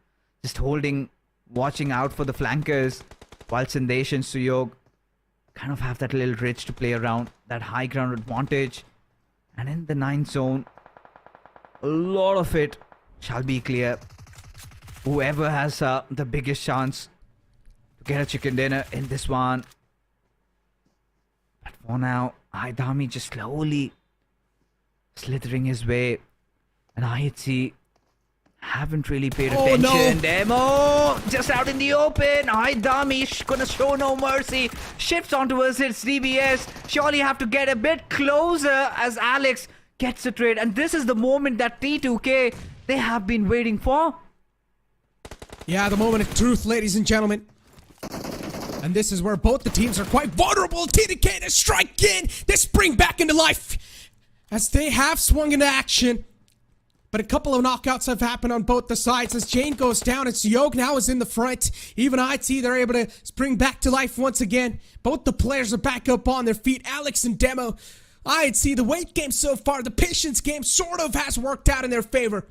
just holding, watching out for the flankers, while Sandesh and Suyog kind of have that little ridge to play around, that high ground advantage. And in the 9 zone, a lot of it shall be clear. Whoever has the biggest chance to get a chicken dinner in this one. But for now, Aidami just slowly slithering his way. And IHC haven't really paid attention. No. Demo just out in the open. Aidami gonna show no mercy. Shifts onto his DBS. Surely have to get a bit closer as Alex gets the trade. And this is the moment that T2K, they have been waiting for. Yeah, the moment of truth, ladies and gentlemen. And this is where both the teams are quite vulnerable. TDK to strike in. They spring back into life as they have swung into action. But a couple of knockouts have happened on both the sides as Jane goes down and Suyog now is in the front. Even IHC, they're able to spring back to life once again. Both the players are back up on their feet. Alex and Demo. IHC, the weight game so far, the patience game sort of has worked out in their favor.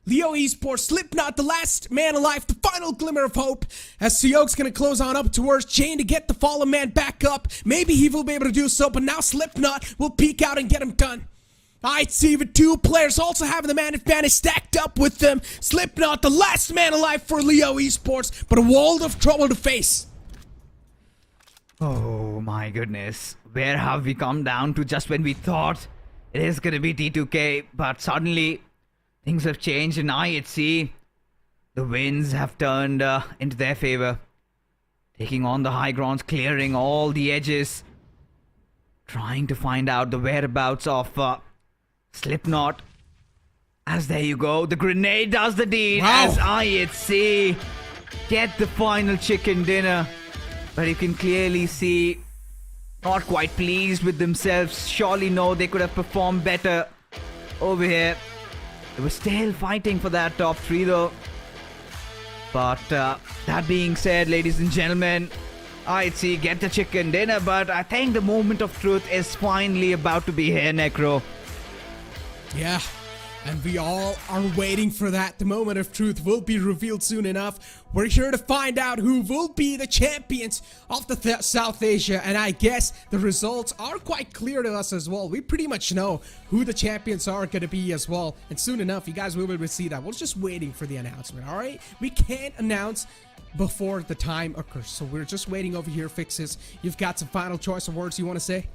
Leo Esports, Slipknot, the last man alive, the final glimmer of hope, as Suyog's gonna close on up towards Jane to get the fallen man back up. Maybe he will be able to do so, but now Slipknot will peek out and get him done. I'd see the 2 players also having the man advantage stacked up with them. Slipknot, the last man alive for Leo Esports, but a world of trouble to face. Oh my goodness. Where have we come down to just when we thought it is gonna be T2K, but suddenly things have changed in IHC. The winds have turned into their favor. Taking on the high grounds, clearing all the edges. Trying to find out the whereabouts of Slipknot. As there you go, the grenade does the deed. Wow. As IHC get the final chicken dinner. But you can clearly see, not quite pleased with themselves. Surely no, they could have performed better over here. They were still fighting for that top 3 though. But that being said, ladies and gentlemen, IHC get the chicken dinner, but I think the moment of truth is finally about to be here, Necro. Yeah, and we all are waiting for that. The moment of truth will be revealed soon enough. We're here to find out who will be the champions of the South Asia, and I guess the results are quite clear to us as well. We pretty much know who the champions are going to be as well, and soon enough, you guys will be able to see that. We're just waiting for the announcement, all right? We can't announce before the time occurs, so we're just waiting over here, Fixes. You've got some final choice of words you want to say?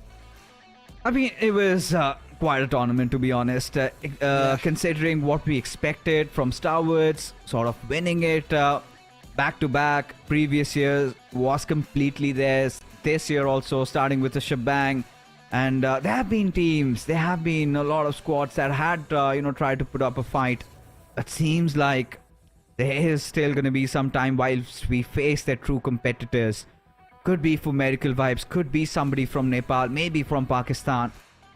I mean, it was quite a tournament, to be honest. Considering what we expected from Stalwarts, sort of winning it back-to-back. Previous years was completely theirs. This year also, starting with a shebang. And there have been teams, there have been a lot of squads that had, tried to put up a fight. It seems like there is still going to be some time whilst we face their true competitors. Could be for Medical Vibes, could be somebody from Nepal, maybe from Pakistan.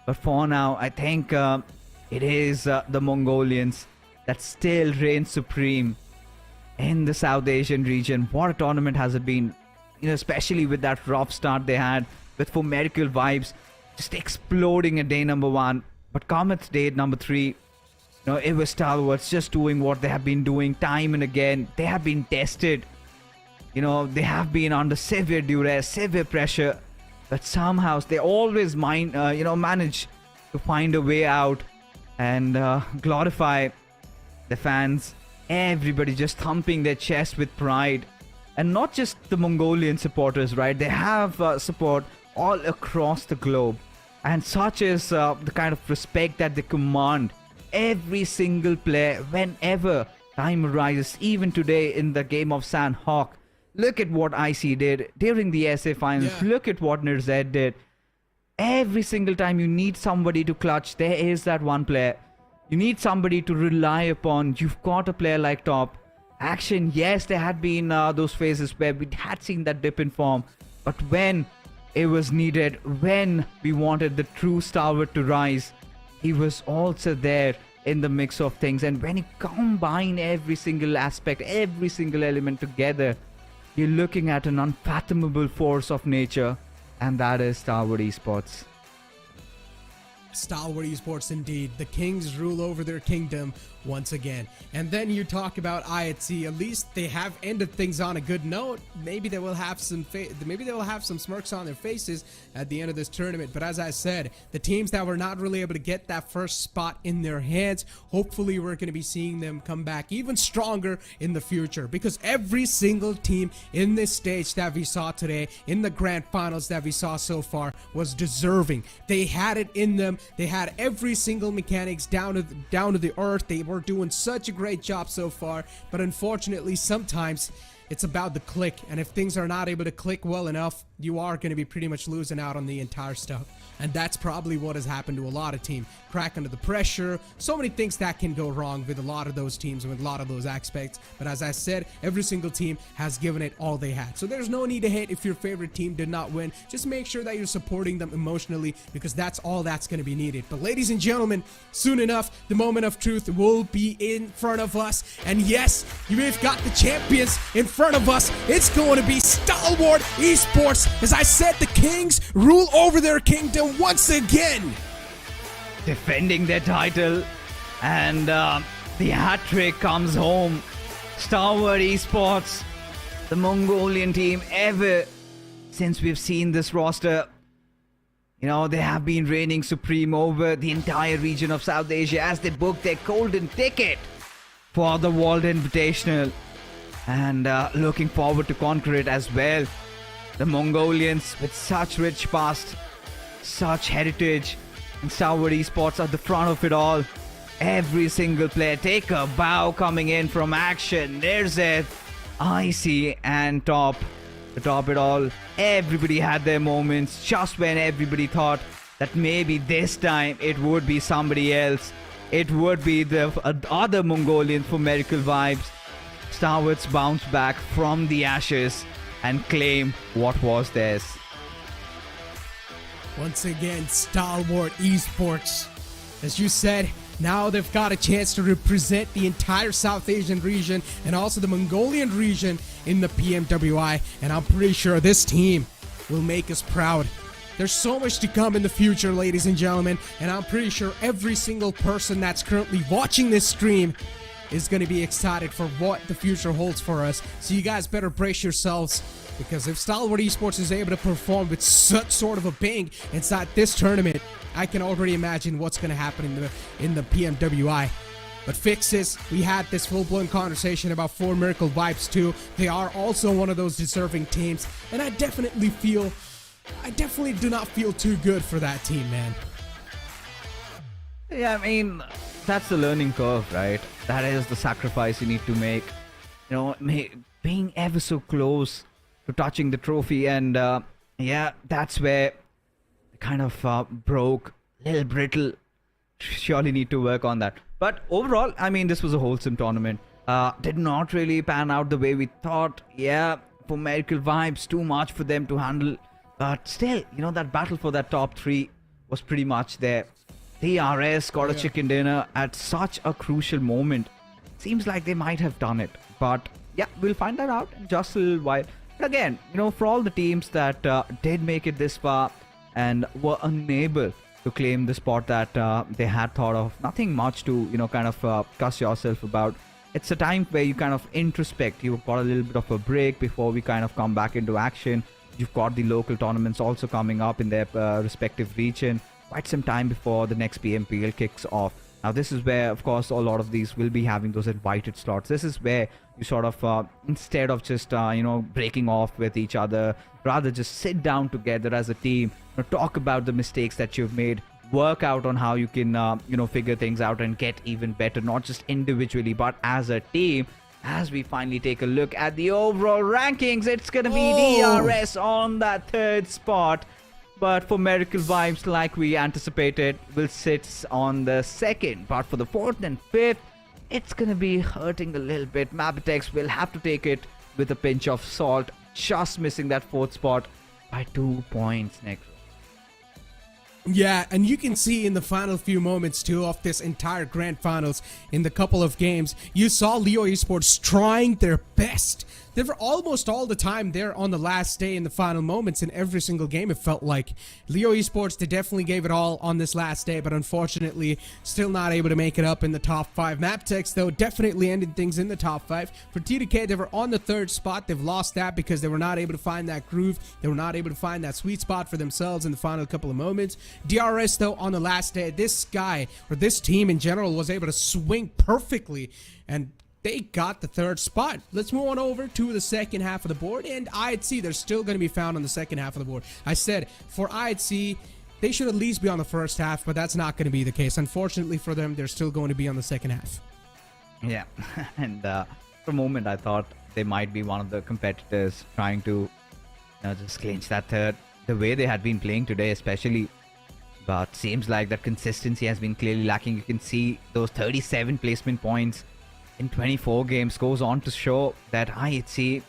But for now, I think it is the Mongolians that still reign supreme in the South Asian region. What a tournament has it been, especially with that rough start they had with For Medical Vibes just exploding at day number 1. But Comet's day number 3, it was Stalwarts just doing what they have been doing time and again. They have been tested. They have been under severe duress, severe pressure, but somehow they always manage to find a way out and glorify the fans. Everybody just thumping their chest with pride And not just the Mongolian supporters, right? They have support all across the globe. And such is the kind of respect that they command every single player whenever time arises. Even today in the game of Sanhok, look at what IC did during the SA finals. Yeah. Look at what Nirzed did. Every single time you need somebody to clutch, there is that one player. You need somebody to rely upon. You've got a player like Top. Action, yes, there had been those phases where we had seen that dip in form. But when it was needed, when we wanted the true Stalwart to rise, he was also there in the mix of things. And when you combine every single aspect, every single element together, you're looking at an unfathomable force of nature. And that is Stalwart Esports. Stalwart Esports indeed. The Kings rule over their kingdom once again. And then you talk about IATC. At least they have ended things on a good note. Maybe they will have some smirks on their faces at the end of this tournament. But as I said, the teams that were not really able to get that first spot in their hands, hopefully we're going to be seeing them come back even stronger in the future, because every single team in this stage that we saw today, in the grand finals that we saw so far, was deserving. They had it in them. They had every single mechanics down to the earth. They were doing such a great job so far, but unfortunately sometimes it's about the click, and if things are not able to click well enough, you are going to be pretty much losing out on the entire stuff. And that's probably what has happened to a lot of teams. Crack under the pressure, so many things that can go wrong with a lot of those teams and with a lot of those aspects. But as I said, every single team has given it all they had. So there's no need to hate if your favorite team did not win. Just make sure that you're supporting them emotionally, because that's all that's going to be needed. But ladies and gentlemen, soon enough, the moment of truth will be in front of us. And yes, we've got the champions in front of us. It's going to be Stalwart Esports. As I said, the Kings rule over their kingdom once again, Defending their title, and the hat trick comes home. Stalwart Esports, the Mongolian team, ever since we've seen this roster, you know, they have been reigning supreme over the entire region of South Asia as they book their golden ticket for the World Invitational, and looking forward to conquer it as well. The Mongolians, with such rich past, such heritage, and Stalwart Esports at the front of it all. Every single player take a bow coming in from action. There's it, IC and Top. To top it all, everybody had their moments just when everybody thought that maybe this time it would be somebody else. It would be the other Mongolians for Miracle Vibes. Stalwarts bounce back from the ashes and claim what was theirs. once again, Stalwart Esports. As you said, now they've got a chance to represent the entire South Asian region and also the Mongolian region in the PMWI, and I'm pretty sure this team will make us proud. There's so much to come in the future, ladies and gentlemen, and I'm pretty sure every single person that's currently watching this stream is going to be excited for what the future holds for us. So you guys better brace yourselves, because if Stalwart Esports is able to perform with such sort of a bang inside this tournament, I can already imagine what's going to happen in the PMWI. But Fixes, we had this full-blown conversation about 4 Miracle Vibes too. They are also one of those deserving teams, and I definitely do not feel too good for that team, man. Yeah, I mean, that's the learning curve, right? That is the sacrifice you need to make. You know, being ever so close to touching the trophy, and yeah, that's where it kind of broke, a little brittle. Surely need to work on that. But overall, I mean, this was a wholesome tournament. Did not really pan out the way we thought. Yeah, for Miracle Vibes, too much for them to handle. But still, you know, that battle for that top 3 was pretty much there. DRS got a chicken dinner at such a crucial moment. Seems like they might have done it. But yeah, we'll find that out in just a little while. But again, you know, for all the teams that did make it this far and were unable to claim the spot that they had thought of, nothing much to, you know, kind of cuss yourself about. It's a time where you kind of introspect. You've got a little bit of a break before we kind of come back into action. You've got the local tournaments also coming up in their respective region. Quite some time before the next PMPL kicks off. Now, this is where, of course, a lot of these will be having those invited slots. This is where you sort of, instead of just, breaking off with each other, rather just sit down together as a team, talk about the mistakes that you've made, work out on how you can, figure things out and get even better, not just individually, but as a team. As we finally take a look at the overall rankings, it's going to be DRS on that 3rd spot. But for Miracle Vibes, like we anticipated, will sit on the 2nd. But for the 4th and 5th, it's going to be hurting a little bit. MABETEX will have to take it with a pinch of salt, just missing that 4th spot by 2 points next. Yeah, and you can see in the final few moments too of this entire grand finals, in the couple of games, you saw Leo Esports trying their best. They were almost all the time there on the last day in the final moments in every single game, it felt like. Leo Esports, they definitely gave it all on this last day, but unfortunately still not able to make it up in the top 5. MABETEX, though, definitely ended things in the top 5. For TDK, they were on the 3rd spot. They've lost that because they were not able to find that groove. They were not able to find that sweet spot for themselves in the final couple of moments. DRS, though, on the last day, this guy, or this team in general, was able to swing perfectly, and they got the 3rd spot. Let's move on over to the 2nd half of the board, and IHC, they're still going to be found on the 2nd half of the board. I said, for IHC, they should at least be on the 1st half, but that's not going to be the case. Unfortunately for them, they're still going to be on the 2nd half. Yeah, and for a moment, I thought they might be one of the competitors trying to just clinch that 3rd. The way they had been playing today, especially. But seems like that consistency has been clearly lacking. You can see those 37 placement points in 24 games goes on to show that IHC,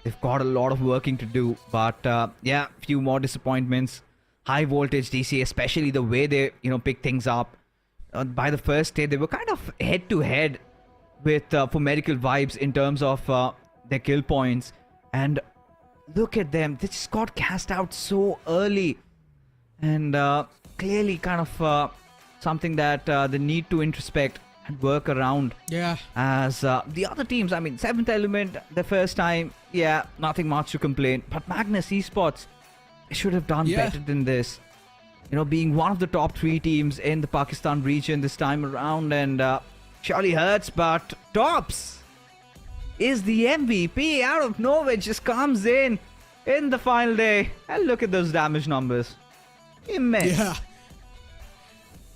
they've got a lot of working to do. But yeah, few more disappointments. Highvoltage DC, especially the way they pick things up. By the first day, they were kind of head to head with for Miracle Vibes in terms of their kill points. And look at them, they just got cast out so early. And clearly kind of something that they need to introspect and work around. Yeah. As the other teams, I mean, 7th Element, the first time, yeah, nothing much to complain. But Magnus Esports, they should have done better than this. Being one of the top 3 teams in the Pakistan region this time around, and surely hurts, but Tops is the MVP. Out of nowhere, just comes in the final day. And look at those damage numbers. Immense. Yeah.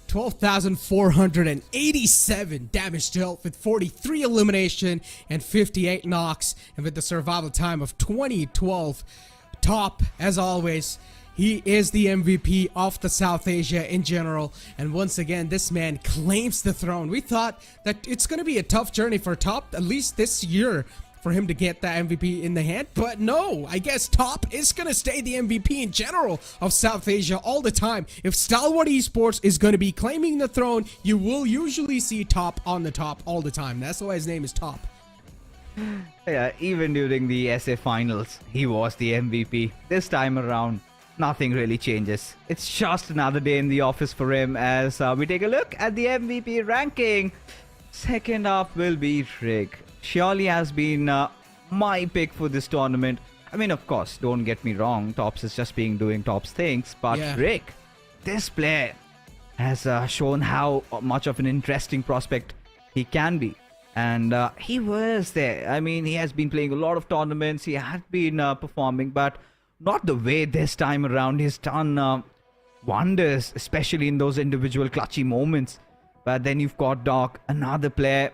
12,487 damage dealt with 43 elimination and 58 knocks, and with the survival time of 2012. Top, as always, he is the MVP of the South Asia in general, and once again this man claims the throne. We thought that it's going to be a tough journey for Top, at least this year, for him to get that MVP in the hand, but no, I guess Top is going to stay the MVP in general of South Asia all the time. If Stalwart Esports is going to be claiming the throne, you will usually see Top on the top all the time. That's why his name is Top. Yeah, even during the SA finals, he was the MVP. This time around, nothing really changes. It's just another day in the office for him as we take a look at the MVP ranking. 2nd up will be Rick. Surely has been my pick for this tournament. I mean, of course, don't get me wrong, Tops is just doing Tops things, but Rick, this player has shown how much of an interesting prospect he can be. And he was there. I mean, he has been playing a lot of tournaments, he had been performing, but not the way this time around. He's done wonders, especially in those individual clutchy moments. But then you've got Doc, another player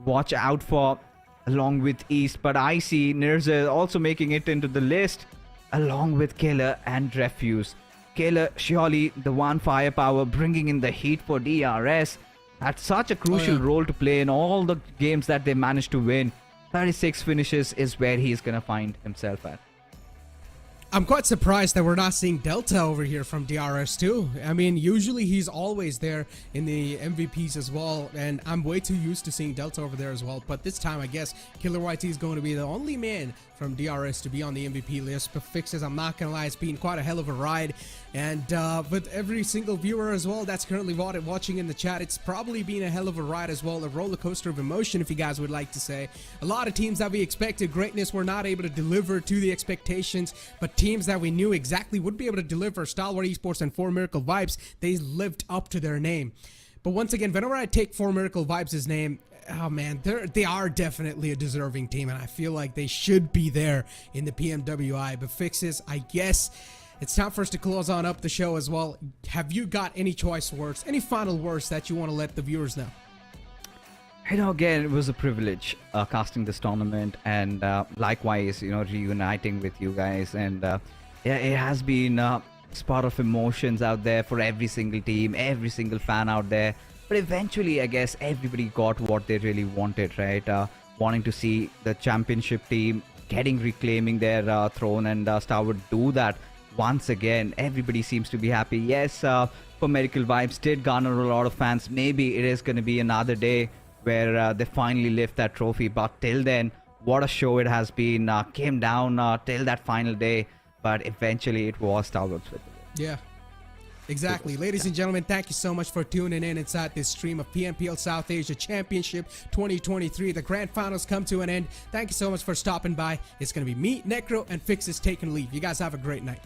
watch out for, along with East. But I see Nirza also making it into the list, along with Killer and Refuse. Killer, surely the one firepower, bringing in the heat for DRS. Had such a crucial role to play in all the games that they managed to win. 36 finishes is where he's gonna find himself at. I'm quite surprised that we're not seeing Delta over here from DRS too. I mean, usually he's always there in the MVPs as well, and I'm way too used to seeing Delta over there as well. But this time, I guess Killer YT is going to be the only man from DRS to be on the MVP list. But Fixes, I'm not gonna lie, it's been quite a hell of a ride. And with every single viewer as well that's currently watching in the chat, it's probably been a hell of a ride as well, a roller coaster of emotion, if you guys would like to say. A lot of teams that we expected greatness were not able to deliver to the expectations, but teams that we knew exactly would be able to deliver, Stalwart Esports and 4 Miracle Vibes, they lived up to their name. But once again, whenever I take For Miracle Vibes' name, oh man, they are definitely a deserving team, and I feel like they should be there in the PMWI. But Fixes, I guess it's time for us to close on up the show as well. Have you got any choice words, any final words that you want to let the viewers know? You know, again, it was a privilege casting this tournament, and likewise, you know, reuniting with you guys. And yeah, it has been a spot of emotions out there for every single team, every single fan out there. But eventually, I guess everybody got what they really wanted, right? Wanting to see the championship team reclaiming their throne, and Stalwart do that once again. Everybody seems to be happy. Yes, For Miracle Vibes did garner a lot of fans. Maybe it is going to be another day where they finally lift that trophy. But till then, what a show it has been. Came down till that final day, but eventually it was Stalwart's with it. Yeah, exactly. Ladies and gentlemen, thank you so much for tuning in inside this stream of PMPL South Asia Championship 2023. The grand finals come to an end. Thank you so much for stopping by. It's going to be me, Necro, and Fixes taking leave. You guys have a great night.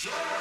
Shut